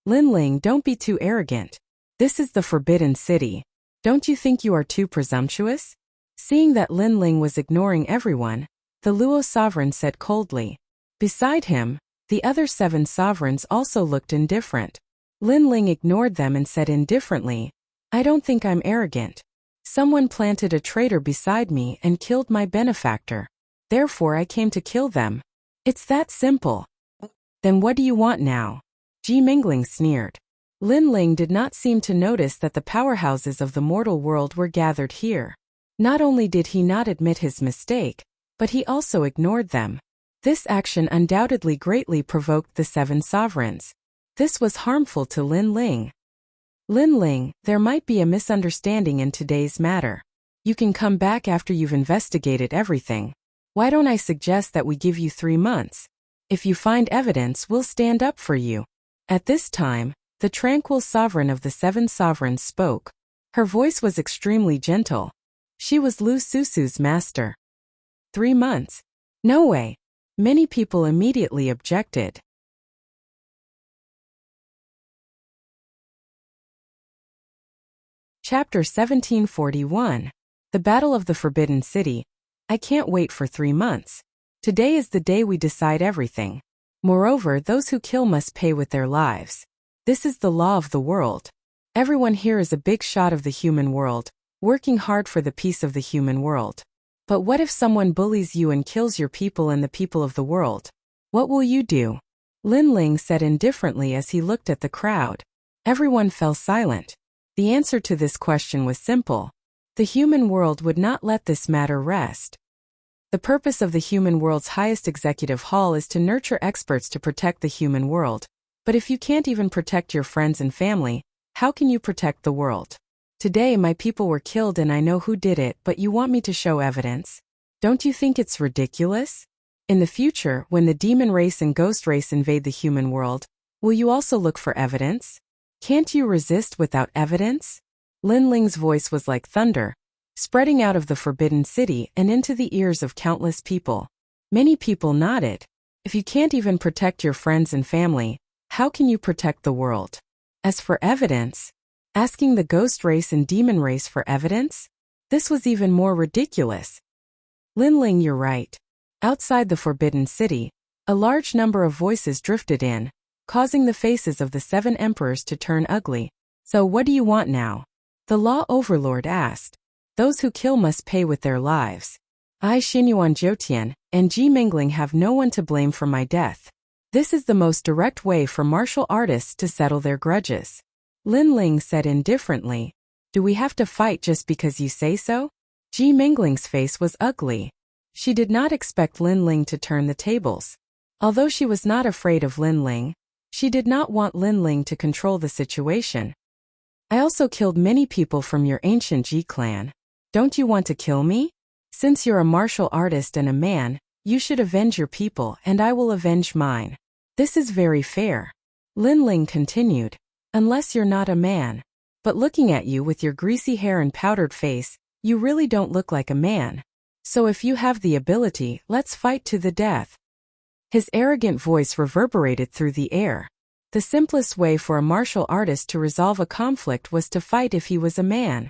Lin Ling, don't be too arrogant. This is the Forbidden City. Don't you think you are too presumptuous? Seeing that Lin Ling was ignoring everyone, the Luo sovereign said coldly. Beside him, the other 7 sovereigns also looked indifferent. Lin Ling ignored them and said indifferently, I don't think I'm arrogant. Someone planted a traitor beside me and killed my benefactor. Therefore I came to kill them. It's that simple. Then what do you want now? Ji Mingling sneered. Lin Ling did not seem to notice that the powerhouses of the mortal world were gathered here. Not only did he not admit his mistake, but he also ignored them. This action undoubtedly greatly provoked the 7 sovereigns. This was harmful to Lin Ling. Lin Ling, there might be a misunderstanding in today's matter. You can come back after you've investigated everything. Why don't I suggest that we give you 3 months? If you find evidence, we'll stand up for you. At this time, the tranquil sovereign of the 7 sovereigns spoke. Her voice was extremely gentle. She was Lu Susu's master. 3 months? No way. Many people immediately objected. Chapter 1741. The Battle of the Forbidden City. I can't wait for 3 months. Today is the day we decide everything. Moreover, those who kill must pay with their lives. This is the law of the world. Everyone here is a big shot of the human world, working hard for the peace of the human world. But what if someone bullies you and kills your people and the people of the world? What will you do? Lin Ling said indifferently as he looked at the crowd. Everyone fell silent. The answer to this question was simple. The human world would not let this matter rest. The purpose of the human world's highest executive hall is to nurture experts to protect the human world. But if you can't even protect your friends and family, how can you protect the world? Today my people were killed and I know who did it, but you want me to show evidence? Don't you think it's ridiculous? In the future, when the demon race and ghost race invade the human world, will you also look for evidence? Can't you resist without evidence? Lin Ling's voice was like thunder, spreading out of the Forbidden City and into the ears of countless people. Many people nodded. If you can't even protect your friends and family, how can you protect the world? As for evidence, asking the ghost race and demon race for evidence? This was even more ridiculous. Lin Ling, you're right. Outside the Forbidden City, a large number of voices drifted in, causing the faces of the 7 emperors to turn ugly. So what do you want now? The law overlord asked. Those who kill must pay with their lives. I, Xinyuan Jiutian, and Ji Mingling have no one to blame for my death. This is the most direct way for martial artists to settle their grudges. Lin Ling said indifferently. Do we have to fight just because you say so? Ji Mingling's face was ugly. She did not expect Lin Ling to turn the tables. Although she was not afraid of Lin Ling, she did not want Lin Ling to control the situation. I also killed many people from your ancient Ji clan. Don't you want to kill me? Since you're a martial artist and a man, you should avenge your people and I will avenge mine. This is very fair. Lin Ling continued. Unless you're not a man. But looking at you with your greasy hair and powdered face, you really don't look like a man. So if you have the ability, let's fight to the death. His arrogant voice reverberated through the air. The simplest way for a martial artist to resolve a conflict was to fight if he was a man.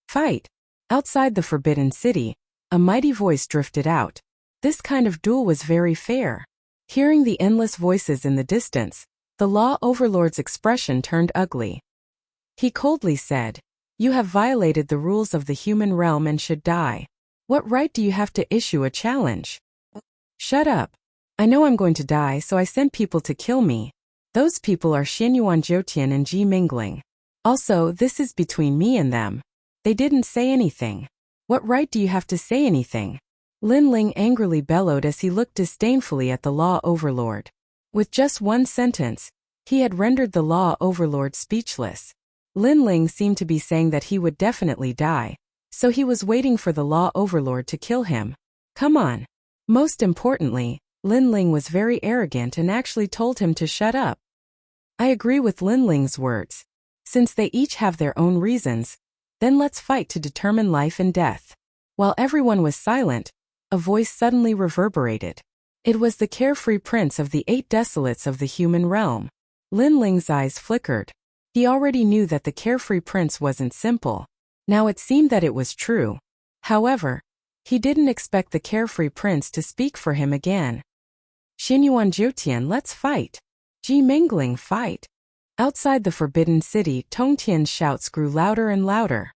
Fight. Outside the Forbidden City, a mighty voice drifted out. This kind of duel was very fair. Hearing the endless voices in the distance, the law overlord's expression turned ugly. He coldly said, You have violated the rules of the human realm and should die. What right do you have to issue a challenge? Shut up. I know I'm going to die, so I sent people to kill me. Those people are Xianyuan Jiutian and Ji Mingling. Also, this is between me and them. They didn't say anything. What right do you have to say anything? Lin Ling angrily bellowed as he looked disdainfully at the law overlord. With just one sentence, he had rendered the law overlord speechless. Lin Ling seemed to be saying that he would definitely die, so he was waiting for the law overlord to kill him. Come on. Most importantly, Lin Ling was very arrogant and actually told him to shut up. I agree with Lin Ling's words. Since they each have their own reasons, then let's fight to determine life and death. While everyone was silent, a voice suddenly reverberated. It was the carefree prince of the 8 desolates of the human realm. Lin Ling's eyes flickered. He already knew that the carefree prince wasn't simple. Now it seemed that it was true. However, he didn't expect the carefree prince to speak for him again. Xianyuan Jiutian, let's fight. Ji Mingling, fight. Outside the Forbidden City, Tongtian's shouts grew louder and louder.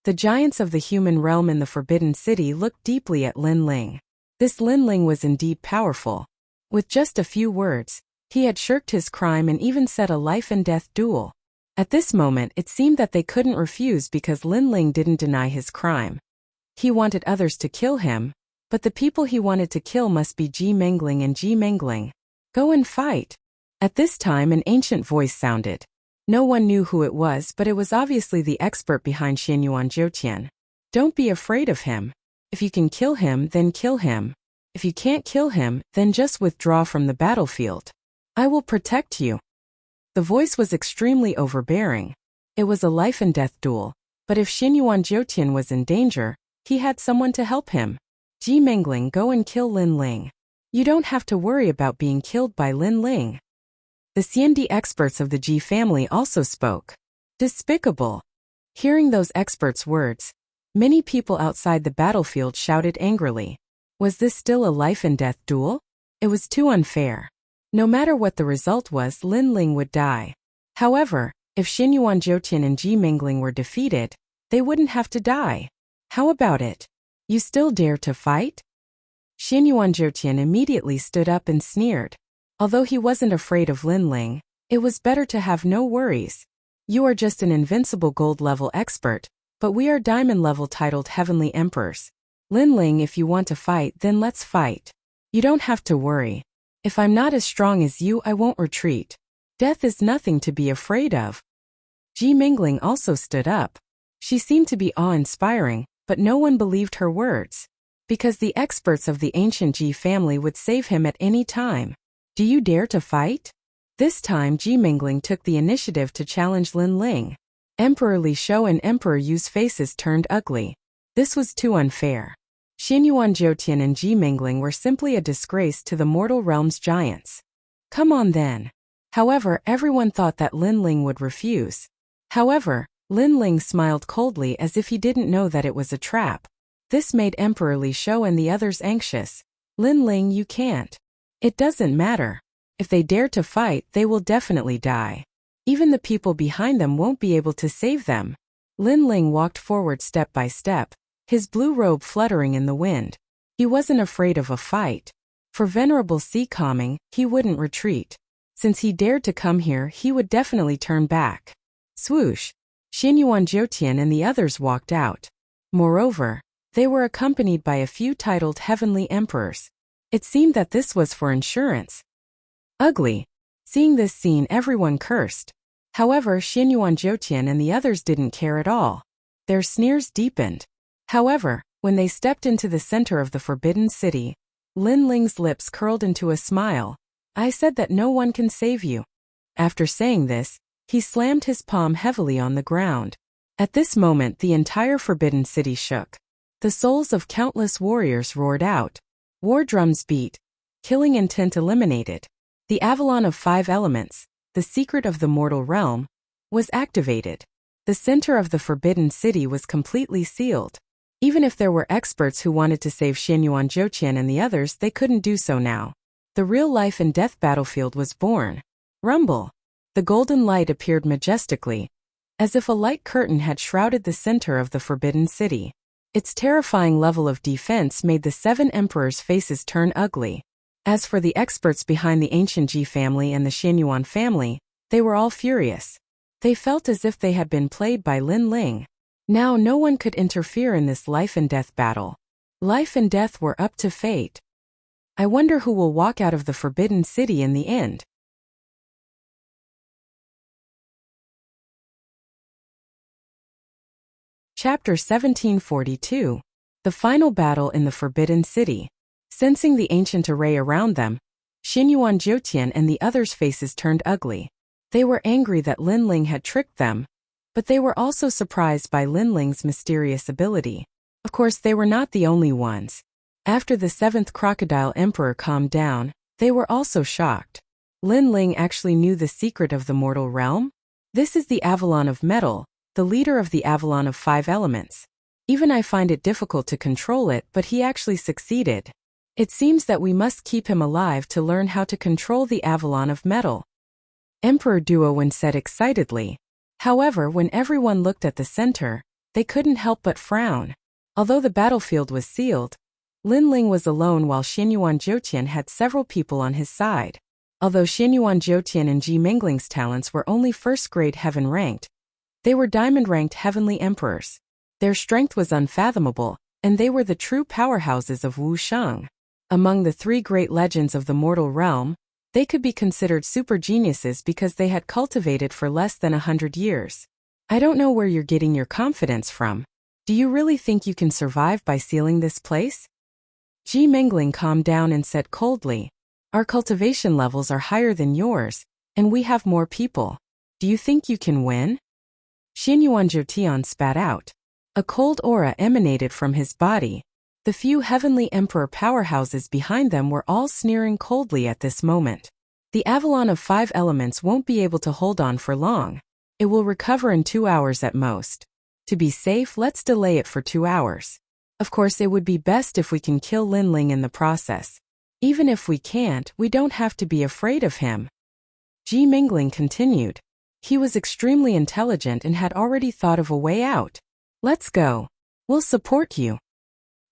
The giants of the human realm in the Forbidden City looked deeply at Lin Ling. This Lin Ling was indeed powerful. With just a few words, he had shirked his crime and even set a life-and-death duel. At this moment, it seemed that they couldn't refuse because Lin Ling didn't deny his crime. He wanted others to kill him, but the people he wanted to kill must be Ji Mingling and Ji Mingling. Go and fight. At this time, an ancient voice sounded. No one knew who it was, but it was obviously the expert behind Xianyuan Jiutian. Don't be afraid of him. If you can kill him, then kill him. If you can't kill him, then just withdraw from the battlefield. I will protect you. The voice was extremely overbearing. It was a life-and-death duel, but if Xianyuan Jiutian was in danger, he had someone to help him. Ji Mingling, go and kill Lin Ling. You don't have to worry about being killed by Lin Ling. The Xiandi experts of the Ji family also spoke. Despicable. Hearing those experts' words, many people outside the battlefield shouted angrily. Was this still a life-and-death duel? It was too unfair. No matter what the result was, Lin Ling would die. However, if Xianyuan Jiutian and Ji Mingling were defeated, they wouldn't have to die. How about it? You still dare to fight? Xianyuan Jiutian immediately stood up and sneered. Although he wasn't afraid of Lin Ling, it was better to have no worries. You are just an invincible gold-level expert, but we are diamond-level titled Heavenly Emperors. Lin Ling, if you want to fight, then let's fight. You don't have to worry. If I'm not as strong as you, I won't retreat. Death is nothing to be afraid of. Ji Mingling also stood up. She seemed to be awe-inspiring, but no one believed her words. Because the experts of the ancient Ji family would save him at any time. Do you dare to fight? This time Ji Mingling took the initiative to challenge Lin Ling. Emperor Li Shou and Emperor Yu's faces turned ugly. This was too unfair. Xianyuan Jiutian and Ji Mingling were simply a disgrace to the mortal realm's giants. Come on then. However, everyone thought that Lin Ling would refuse. However, Lin Ling smiled coldly as if he didn't know that it was a trap. This made Emperor Li Shou and the others anxious. Lin Ling, you can't. It doesn't matter. If they dare to fight, they will definitely die. Even the people behind them won't be able to save them. Lin Ling walked forward step by step, his blue robe fluttering in the wind. He wasn't afraid of a fight. For Venerable Sea Calming, he wouldn't retreat. Since he dared to come here, he would definitely turn back. Swoosh! Xianyuan Jiutian and the others walked out. Moreover, they were accompanied by a few titled Heavenly Emperors. It seemed that this was for insurance. Ugly. Seeing this scene, everyone cursed. However, Xianyuan Jiutian and the others didn't care at all. Their sneers deepened. However, when they stepped into the center of the Forbidden City, Lin Ling's lips curled into a smile. I said that no one can save you. After saying this, he slammed his palm heavily on the ground. At this moment, the entire Forbidden City shook. The souls of countless warriors roared out. War drums beat. Killing intent eliminated. The Avalon of 5 elements, the secret of the mortal realm, was activated. The center of the Forbidden City was completely sealed. Even if there were experts who wanted to save Xianyuan Jiutian and the others, they couldn't do so now. The real life and death battlefield was born. Rumble. The golden light appeared majestically, as if a light curtain had shrouded the center of the Forbidden City. Its terrifying level of defense made the 7 emperors' faces turn ugly. As for the experts behind the ancient Ji family and the Xianyuan family, they were all furious. They felt as if they had been played by Lin Ling. Now no one could interfere in this life and death battle. Life and death were up to fate. I wonder who will walk out of the Forbidden City in the end. Chapter 1742. The Final Battle in the Forbidden City. Sensing the ancient array around them, Xianyuan Jiutian and the others' faces turned ugly. They were angry that Lin Ling had tricked them, but they were also surprised by Lin Ling's mysterious ability. Of course, they were not the only ones. After the 7th Crocodile Emperor calmed down, they were also shocked. Lin Ling actually knew the secret of the mortal realm? This is the Avalon of Metal, the leader of the Avalon of 5 elements. Even I find it difficult to control it, but he actually succeeded. It seems that we must keep him alive to learn how to control the Avalon of Metal. Emperor Duowen said excitedly. However, when everyone looked at the center, they couldn't help but frown. Although the battlefield was sealed, Lin Ling was alone while Xianyuan Jiutian had several people on his side. Although Xianyuan Jiutian and Ji Mingling's talents were only first-grade heaven ranked, they were diamond-ranked heavenly emperors. Their strength was unfathomable, and they were the true powerhouses of Wusheng. Among the 3 great legends of the mortal realm, they could be considered super geniuses because they had cultivated for less than 100 years. I don't know where you're getting your confidence from. Do you really think you can survive by sealing this place? Ji Mingling calmed down and said coldly, our cultivation levels are higher than yours, and we have more people. Do you think you can win? Xianyuan Jiutian spat out. A cold aura emanated from his body. The few heavenly emperor powerhouses behind them were all sneering coldly at this moment. The Avalon of 5 elements won't be able to hold on for long. It will recover in 2 hours at most. To be safe, let's delay it for 2 hours. Of course, it would be best if we can kill Lin Ling in the process. Even if we can't, we don't have to be afraid of him. Ji Mingling continued. He was extremely intelligent and had already thought of a way out. Let's go. We'll support you.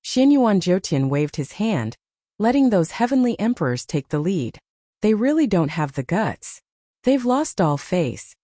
Xianyuan Jiutian waved his hand, letting those heavenly emperors take the lead. They really don't have the guts. They've lost all face.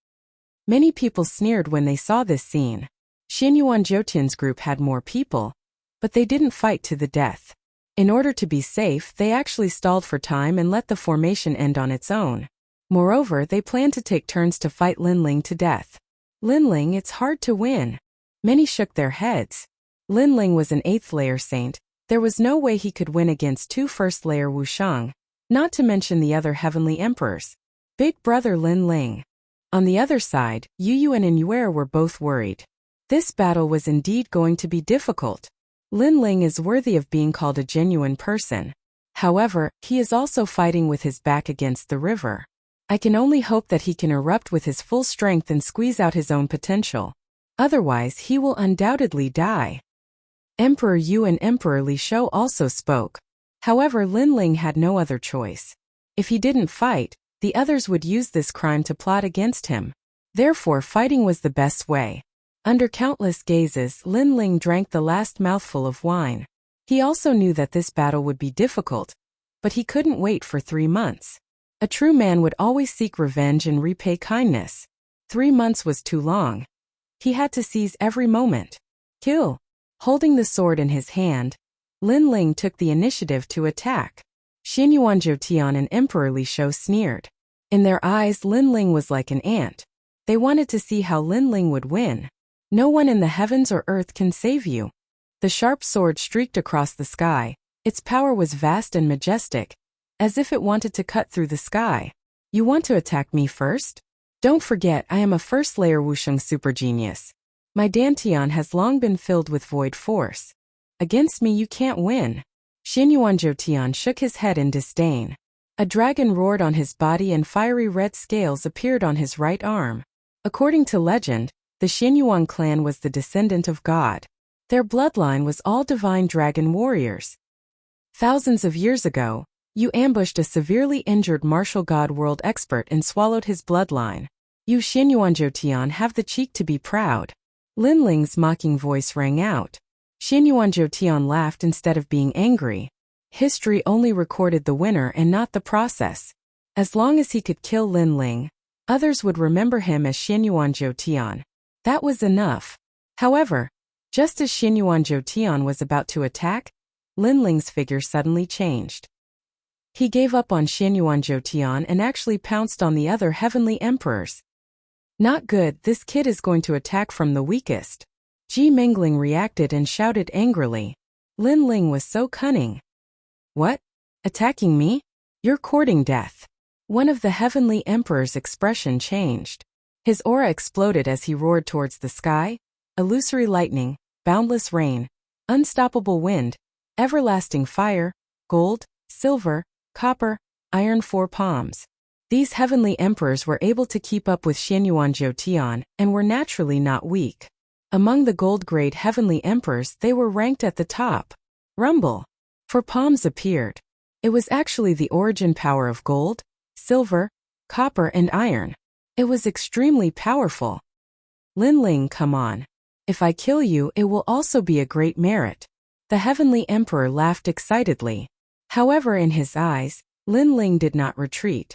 Many people sneered when they saw this scene. Xianyuan Jiutian's group had more people, but they didn't fight to the death. In order to be safe, they actually stalled for time and let the formation end on its own. Moreover, they planned to take turns to fight Lin Ling to death. Lin Ling, it's hard to win. Many shook their heads. Lin Ling was an 8th-layer saint. There was no way he could win against 2 first-layer Wusheng, not to mention the other heavenly emperors. Big brother Lin Ling. On the other side, Yu Yuan and Yuer were both worried. This battle was indeed going to be difficult. Lin Ling is worthy of being called a genuine person. However, he is also fighting with his back against the river. I can only hope that he can erupt with his full strength and squeeze out his own potential. Otherwise, he will undoubtedly die. Emperor Yu and Emperor Li Shou also spoke. However, Lin Ling had no other choice. If he didn't fight, the others would use this crime to plot against him. Therefore, fighting was the best way. Under countless gazes, Lin Ling drank the last mouthful of wine. He also knew that this battle would be difficult, but he couldn't wait for 3 months. A true man would always seek revenge and repay kindness. 3 months was too long. He had to seize every moment. Kill. Holding the sword in his hand, Lin Ling took the initiative to attack. Xianyuan Jiutian and Emperor Li Shou sneered. In their eyes, Lin Ling was like an ant. They wanted to see how Lin Ling would win. No one in the heavens or earth can save you. The sharp sword streaked across the sky. Its power was vast and majestic, as if it wanted to cut through the sky. You want to attack me first? Don't forget, I am a first-layer Wusheng super genius. My dantian has long been filled with void force. Against me you can't win. Xianyuan Jiutian shook his head in disdain. A dragon roared on his body and fiery red scales appeared on his right arm. According to legend, the Xianyuan clan was the descendant of God. Their bloodline was all divine dragon warriors. Thousands of years ago, you ambushed a severely injured martial god world expert and swallowed his bloodline. You Xianyuan Jiutian have the cheek to be proud. Lin Ling's mocking voice rang out. Xianyuan Jiutian laughed instead of being angry. History only recorded the winner and not the process. As long as he could kill Lin Ling, others would remember him as Xianyuan Tian. That was enough. However, just as Xianyuan Tian was about to attack, Lin Ling's figure suddenly changed. He gave up on Xianyuan Tian and actually pounced on the other heavenly emperors. Not good, this kid is going to attack from the weakest. Ji Mingling reacted and shouted angrily. Lin Ling was so cunning. What? Attacking me? You're courting death. One of the heavenly emperor's expression changed. His aura exploded as he roared towards the sky. Illusory lightning, boundless rain, unstoppable wind, everlasting fire, gold, silver, copper, iron, 4 palms. These heavenly emperors were able to keep up with Xianyuan Tian and were naturally not weak. Among the gold-grade heavenly emperors, they were ranked at the top. Rumble. 4 palms appeared. It was actually the origin power of gold, silver, copper, and iron. It was extremely powerful. Lin Ling, come on. If I kill you, it will also be a great merit. The heavenly emperor laughed excitedly. However, in his eyes, Lin Ling did not retreat.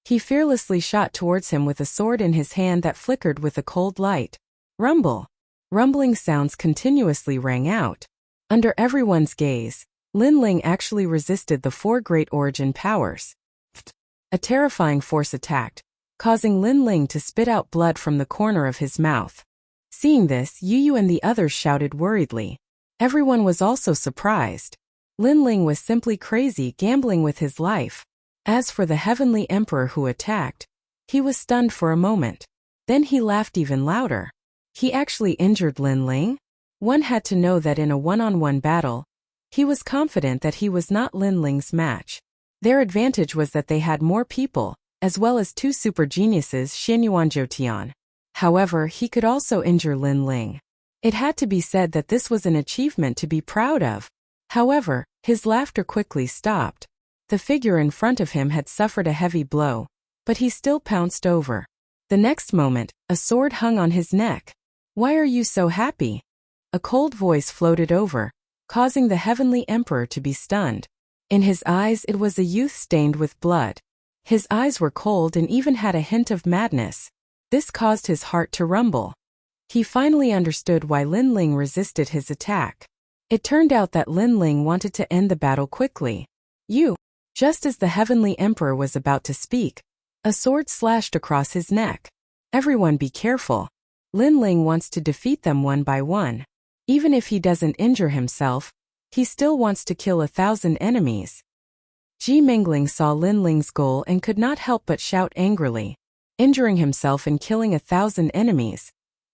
He fearlessly shot towards him with a sword in his hand that flickered with a cold light. Rumble. Rumbling sounds continuously rang out. Under everyone's gaze, Lin Ling actually resisted the 4 great origin powers. A terrifying force attacked, causing Lin Ling to spit out blood from the corner of his mouth. Seeing this, Yu and the others shouted worriedly. Everyone was also surprised. Lin Ling was simply crazy, gambling with his life. As for the heavenly emperor who attacked, he was stunned for a moment. Then he laughed even louder. He actually injured Lin Ling? One had to know that in a one-on-one battle, he was confident that he was not Lin Ling's match. Their advantage was that they had more people, as well as 2 super geniuses, Xianyuan Tian. However, he could also injure Lin Ling. It had to be said that this was an achievement to be proud of. However, his laughter quickly stopped. The figure in front of him had suffered a heavy blow, but he still pounced over. The next moment, a sword hung on his neck. Why are you so happy? A cold voice floated over, causing the heavenly emperor to be stunned. In his eyes it was a youth stained with blood. His eyes were cold and even had a hint of madness. This caused his heart to rumble. He finally understood why Lin Ling resisted his attack. It turned out that Lin Ling wanted to end the battle quickly. Just as the heavenly emperor was about to speak, a sword slashed across his neck. Everyone be careful. Lin Ling wants to defeat them one by one. Even if he doesn't injure himself, he still wants to kill 1,000 enemies. Ji Mingling saw Lin Ling's goal and could not help but shout angrily. Injuring himself and killing 1,000 enemies.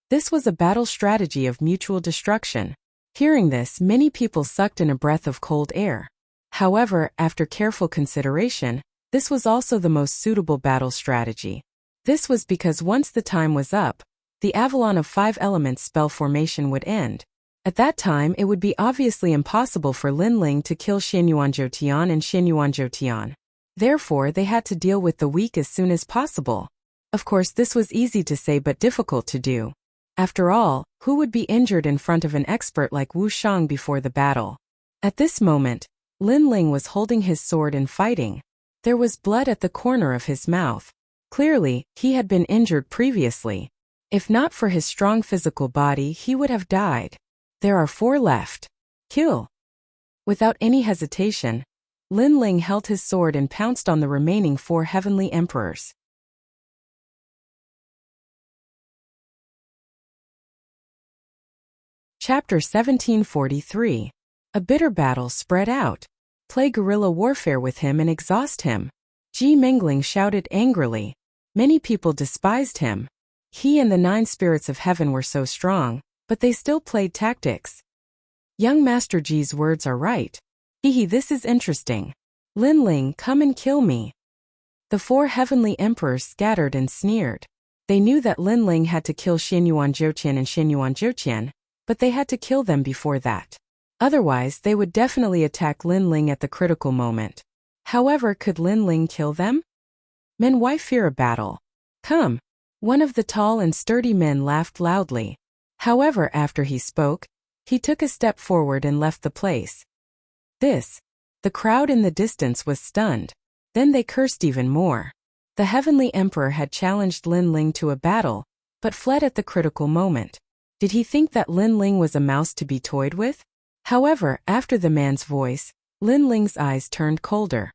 This was a battle strategy of mutual destruction. Hearing this, many people sucked in a breath of cold air. However, after careful consideration, this was also the most suitable battle strategy. This was because once the time was up, the Avalon of 5 elements spell formation would end. At that time, it would be obviously impossible for Lin Ling to kill Xianyuan Tian and Xianyuan Tian. Therefore, they had to deal with the weak as soon as possible. Of course, this was easy to say but difficult to do. After all, who would be injured in front of an expert like Wu Shang before the battle? At this moment, Lin Ling was holding his sword and fighting. There was blood at the corner of his mouth. Clearly, he had been injured previously. If not for his strong physical body, he would have died. There are 4 left. Kill. Without any hesitation, Lin Ling held his sword and pounced on the remaining 4 heavenly emperors. Chapter 1743. A bitter battle spread out. Play guerrilla warfare with him and exhaust him. Ji Mingling shouted angrily. Many people despised him. He and the 9 spirits of heaven were so strong, but they still played tactics. Young Master Ji's words are right. Hehe, this is interesting. Lin Ling, come and kill me. The 4 heavenly emperors scattered and sneered. They knew that Lin Ling had to kill Xianyuan Jian and Xianyuan Jian, but they had to kill them before that. Otherwise, they would definitely attack Lin Ling at the critical moment. However, could Lin Ling kill them? Men, why fear a battle? Come. One of the tall and sturdy men laughed loudly. However, after he spoke, he took a step forward and left the place. This. The crowd in the distance was stunned. Then they cursed even more. The Heavenly Emperor had challenged Lin Ling to a battle, but fled at the critical moment. Did he think that Lin Ling was a mouse to be toyed with? However, after the man's voice, Lin Ling's eyes turned colder.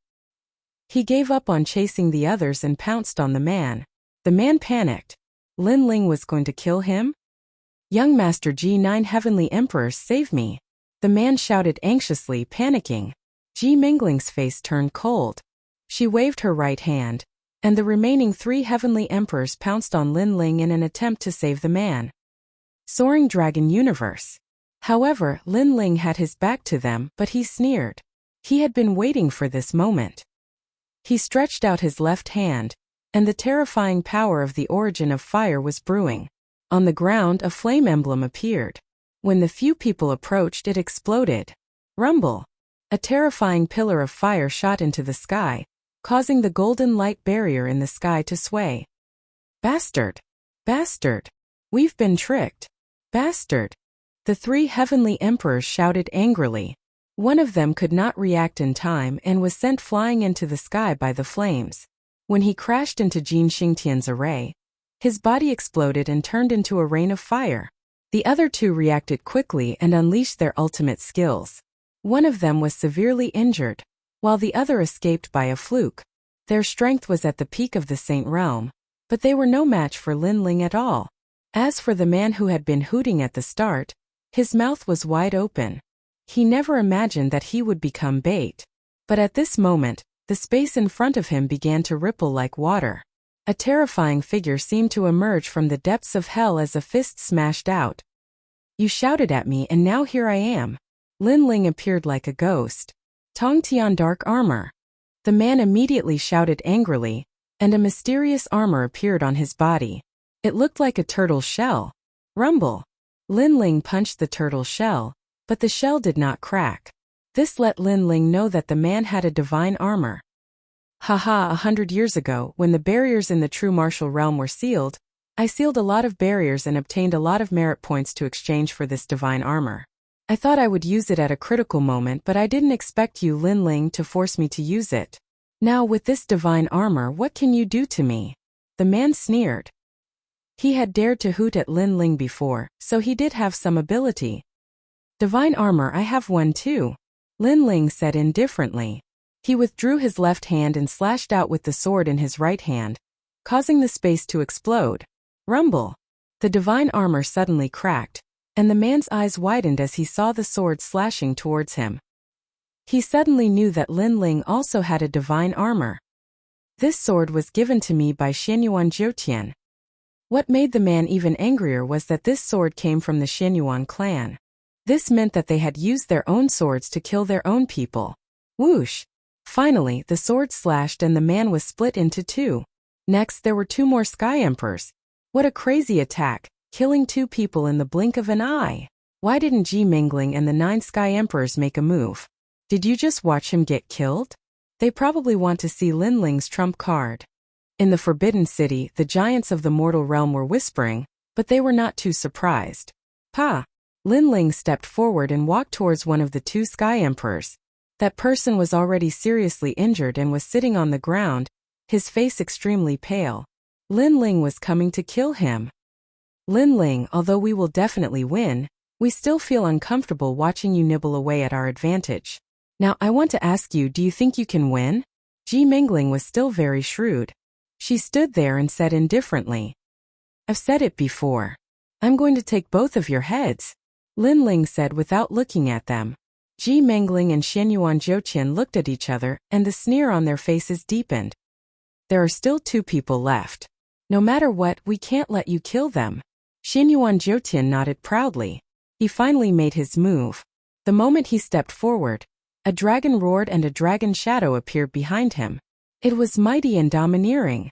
He gave up on chasing the others and pounced on the man. The man panicked. Lin Ling was going to kill him? Young Master G9 Heavenly Emperors, save me! The man shouted anxiously, panicking. Ji Mingling's face turned cold. She waved her right hand, and the remaining 3 Heavenly Emperors pounced on Lin Ling in an attempt to save the man. Soaring Dragon Universe. However, Lin Ling had his back to them, but he sneered. He had been waiting for this moment. He stretched out his left hand, and the terrifying power of the origin of fire was brewing. On the ground, a flame emblem appeared. When the few people approached, it exploded. Rumble! A terrifying pillar of fire shot into the sky, causing the golden light barrier in the sky to sway. Bastard! Bastard! We've been tricked! Bastard! The 3 Heavenly Emperors shouted angrily. One of them could not react in time and was sent flying into the sky by the flames. When he crashed into Jin Xingtian's array, his body exploded and turned into a rain of fire. The other 2 reacted quickly and unleashed their ultimate skills. One of them was severely injured, while the other escaped by a fluke. Their strength was at the peak of the Saint Realm, but they were no match for Lin Ling at all. As for the man who had been hooting at the start, his mouth was wide open. He never imagined that he would become bait. But at this moment, the space in front of him began to ripple like water. A terrifying figure seemed to emerge from the depths of hell as a fist smashed out. You shouted at me and now here I am. Lin Ling appeared like a ghost. Tong Tian dark armor. The man immediately shouted angrily, and a mysterious armor appeared on his body. It looked like a turtle's shell. Rumble! Lin Ling punched the turtle shell, but the shell did not crack. This let Lin Ling know that the man had a divine armor. Haha, 100 years ago, when the barriers in the true martial realm were sealed, I sealed a lot of barriers and obtained a lot of merit points to exchange for this divine armor. I thought I would use it at a critical moment, but I didn't expect you, Lin Ling, to force me to use it. Now with this divine armor, what can you do to me? The man sneered. He had dared to hoot at Lin Ling before, so he did have some ability. Divine armor, I have one too, Lin Ling said indifferently. He withdrew his left hand and slashed out with the sword in his right hand, causing the space to explode. Rumble! The divine armor suddenly cracked, and the man's eyes widened as he saw the sword slashing towards him. He suddenly knew that Lin Ling also had a divine armor. This sword was given to me by Xianyuan Jiutian. What made the man even angrier was that this sword came from the Xianyuan clan. This meant that they had used their own swords to kill their own people. Whoosh! Finally, the sword slashed and the man was split into 2. Next, there were 2 more Sky Emperors. What a crazy attack, killing 2 people in the blink of an eye. Why didn't Ji Mingling and the 9 Sky Emperors make a move? Did you just watch him get killed? They probably want to see Lin Ling's trump card. In the Forbidden City, the giants of the mortal realm were whispering, but they were not too surprised. Pa! Lin Ling stepped forward and walked towards one of the 2 Sky Emperors. That person was already seriously injured and was sitting on the ground, his face extremely pale. Lin Ling was coming to kill him. Lin Ling, although we will definitely win, we still feel uncomfortable watching you nibble away at our advantage. Now I want to ask you, do you think you can win? Ji Mingling was still very shrewd. She stood there and said indifferently. I've said it before. I'm going to take both of your heads, Lin Ling said without looking at them. Ji Mingling and Xianyuan Jiutian looked at each other, and the sneer on their faces deepened. There are still 2 people left. No matter what, we can't let you kill them. Xianyuan Jiutian nodded proudly. He finally made his move. The moment he stepped forward, a dragon roared and a dragon shadow appeared behind him. It was mighty and domineering.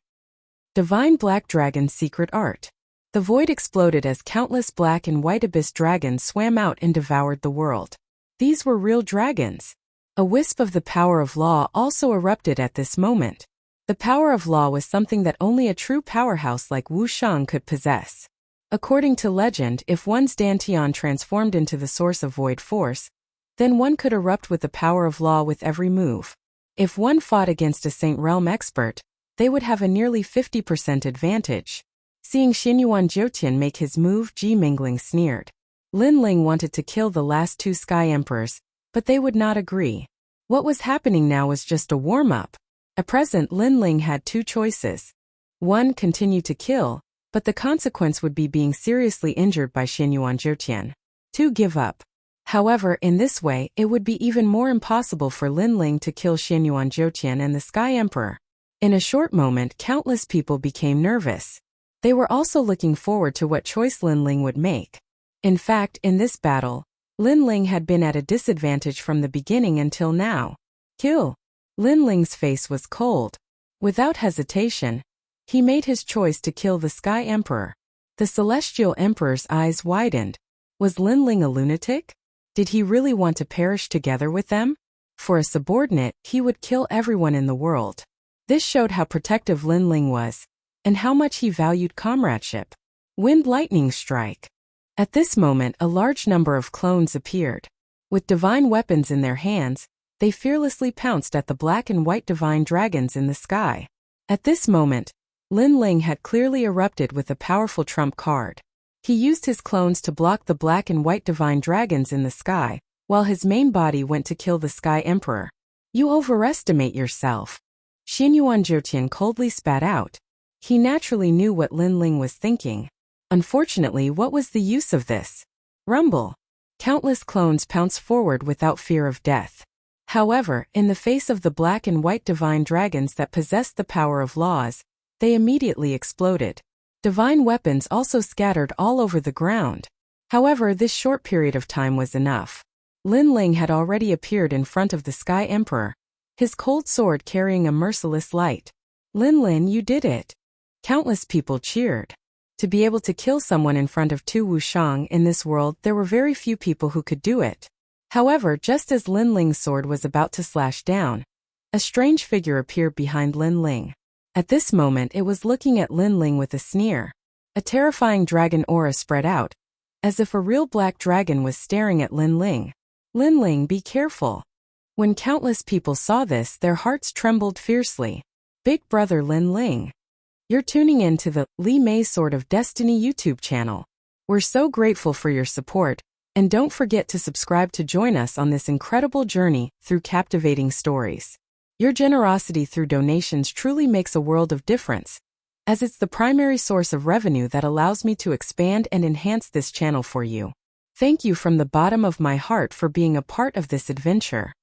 Divine Black Dragon's secret art. The void exploded as countless black and white abyss dragons swam out and devoured the world. These were real dragons. A wisp of the power of law also erupted at this moment. The power of law was something that only a true powerhouse like Wu Shang could possess. According to legend, if one's Dantian transformed into the source of void force, Then one could erupt with the power of law with every move. If one fought against a Saint Realm expert, they would have a nearly 50% advantage. Seeing Xinyuan Jiutian make his move, Ji Mingling sneered. Lin Ling wanted to kill the last two Sky Emperors, but they would not agree. What was happening now was just a warm-up. At present, Lin Ling had two choices. One, continue to kill, but the consequence would be being seriously injured by Xinyuan Jiutian. Two, give up. However, in this way, it would be even more impossible for Lin Ling to kill Xinyuan Jiutian and the Sky Emperor. In a short moment, countless people became nervous. They were also looking forward to what choice Lin Ling would make. In fact, in this battle, Lin Ling had been at a disadvantage from the beginning until now. Kill. Lin Ling's face was cold. Without hesitation, he made his choice to kill the Sky Emperor. The Celestial Emperor's eyes widened. Was Lin Ling a lunatic? Did he really want to perish together with them? For a subordinate, he would kill everyone in the world. This showed how protective Lin Ling was, and how much he valued comradeship. Wind Lightning Strike. At this moment, a large number of clones appeared. With divine weapons in their hands, they fearlessly pounced at the black and white divine dragons in the sky. At this moment, Lin Ling had clearly erupted with a powerful trump card. He used his clones to block the black and white divine dragons in the sky, while his main body went to kill the Sky Emperor. You overestimate yourself. Xinyuan Jiutian coldly spat out. He naturally knew what Lin Ling was thinking. Unfortunately, what was the use of this? Rumble. Countless clones pounced forward without fear of death. However, in the face of the black and white divine dragons that possessed the power of laws, they immediately exploded. Divine weapons also scattered all over the ground. However, this short period of time was enough. Lin Ling had already appeared in front of the Sky Emperor, his cold sword carrying a merciless light. Lin Ling, you did it. Countless people cheered. To be able to kill someone in front of Tu Wushang in this world, there were very few people who could do it. However, just as Lin Ling's sword was about to slash down, a strange figure appeared behind Lin Ling. At this moment, it was looking at Lin Ling with a sneer. A terrifying dragon aura spread out, as if a real black dragon was staring at Lin Ling. Lin Ling, be careful. When countless people saw this, their hearts trembled fiercely. Big brother Lin Ling. You're tuning in to the Li Mei Sword of Destiny YouTube channel. We're so grateful for your support, and don't forget to subscribe to join us on this incredible journey through captivating stories. Your generosity through donations truly makes a world of difference, as it's the primary source of revenue that allows me to expand and enhance this channel for you. Thank you from the bottom of my heart for being a part of this adventure.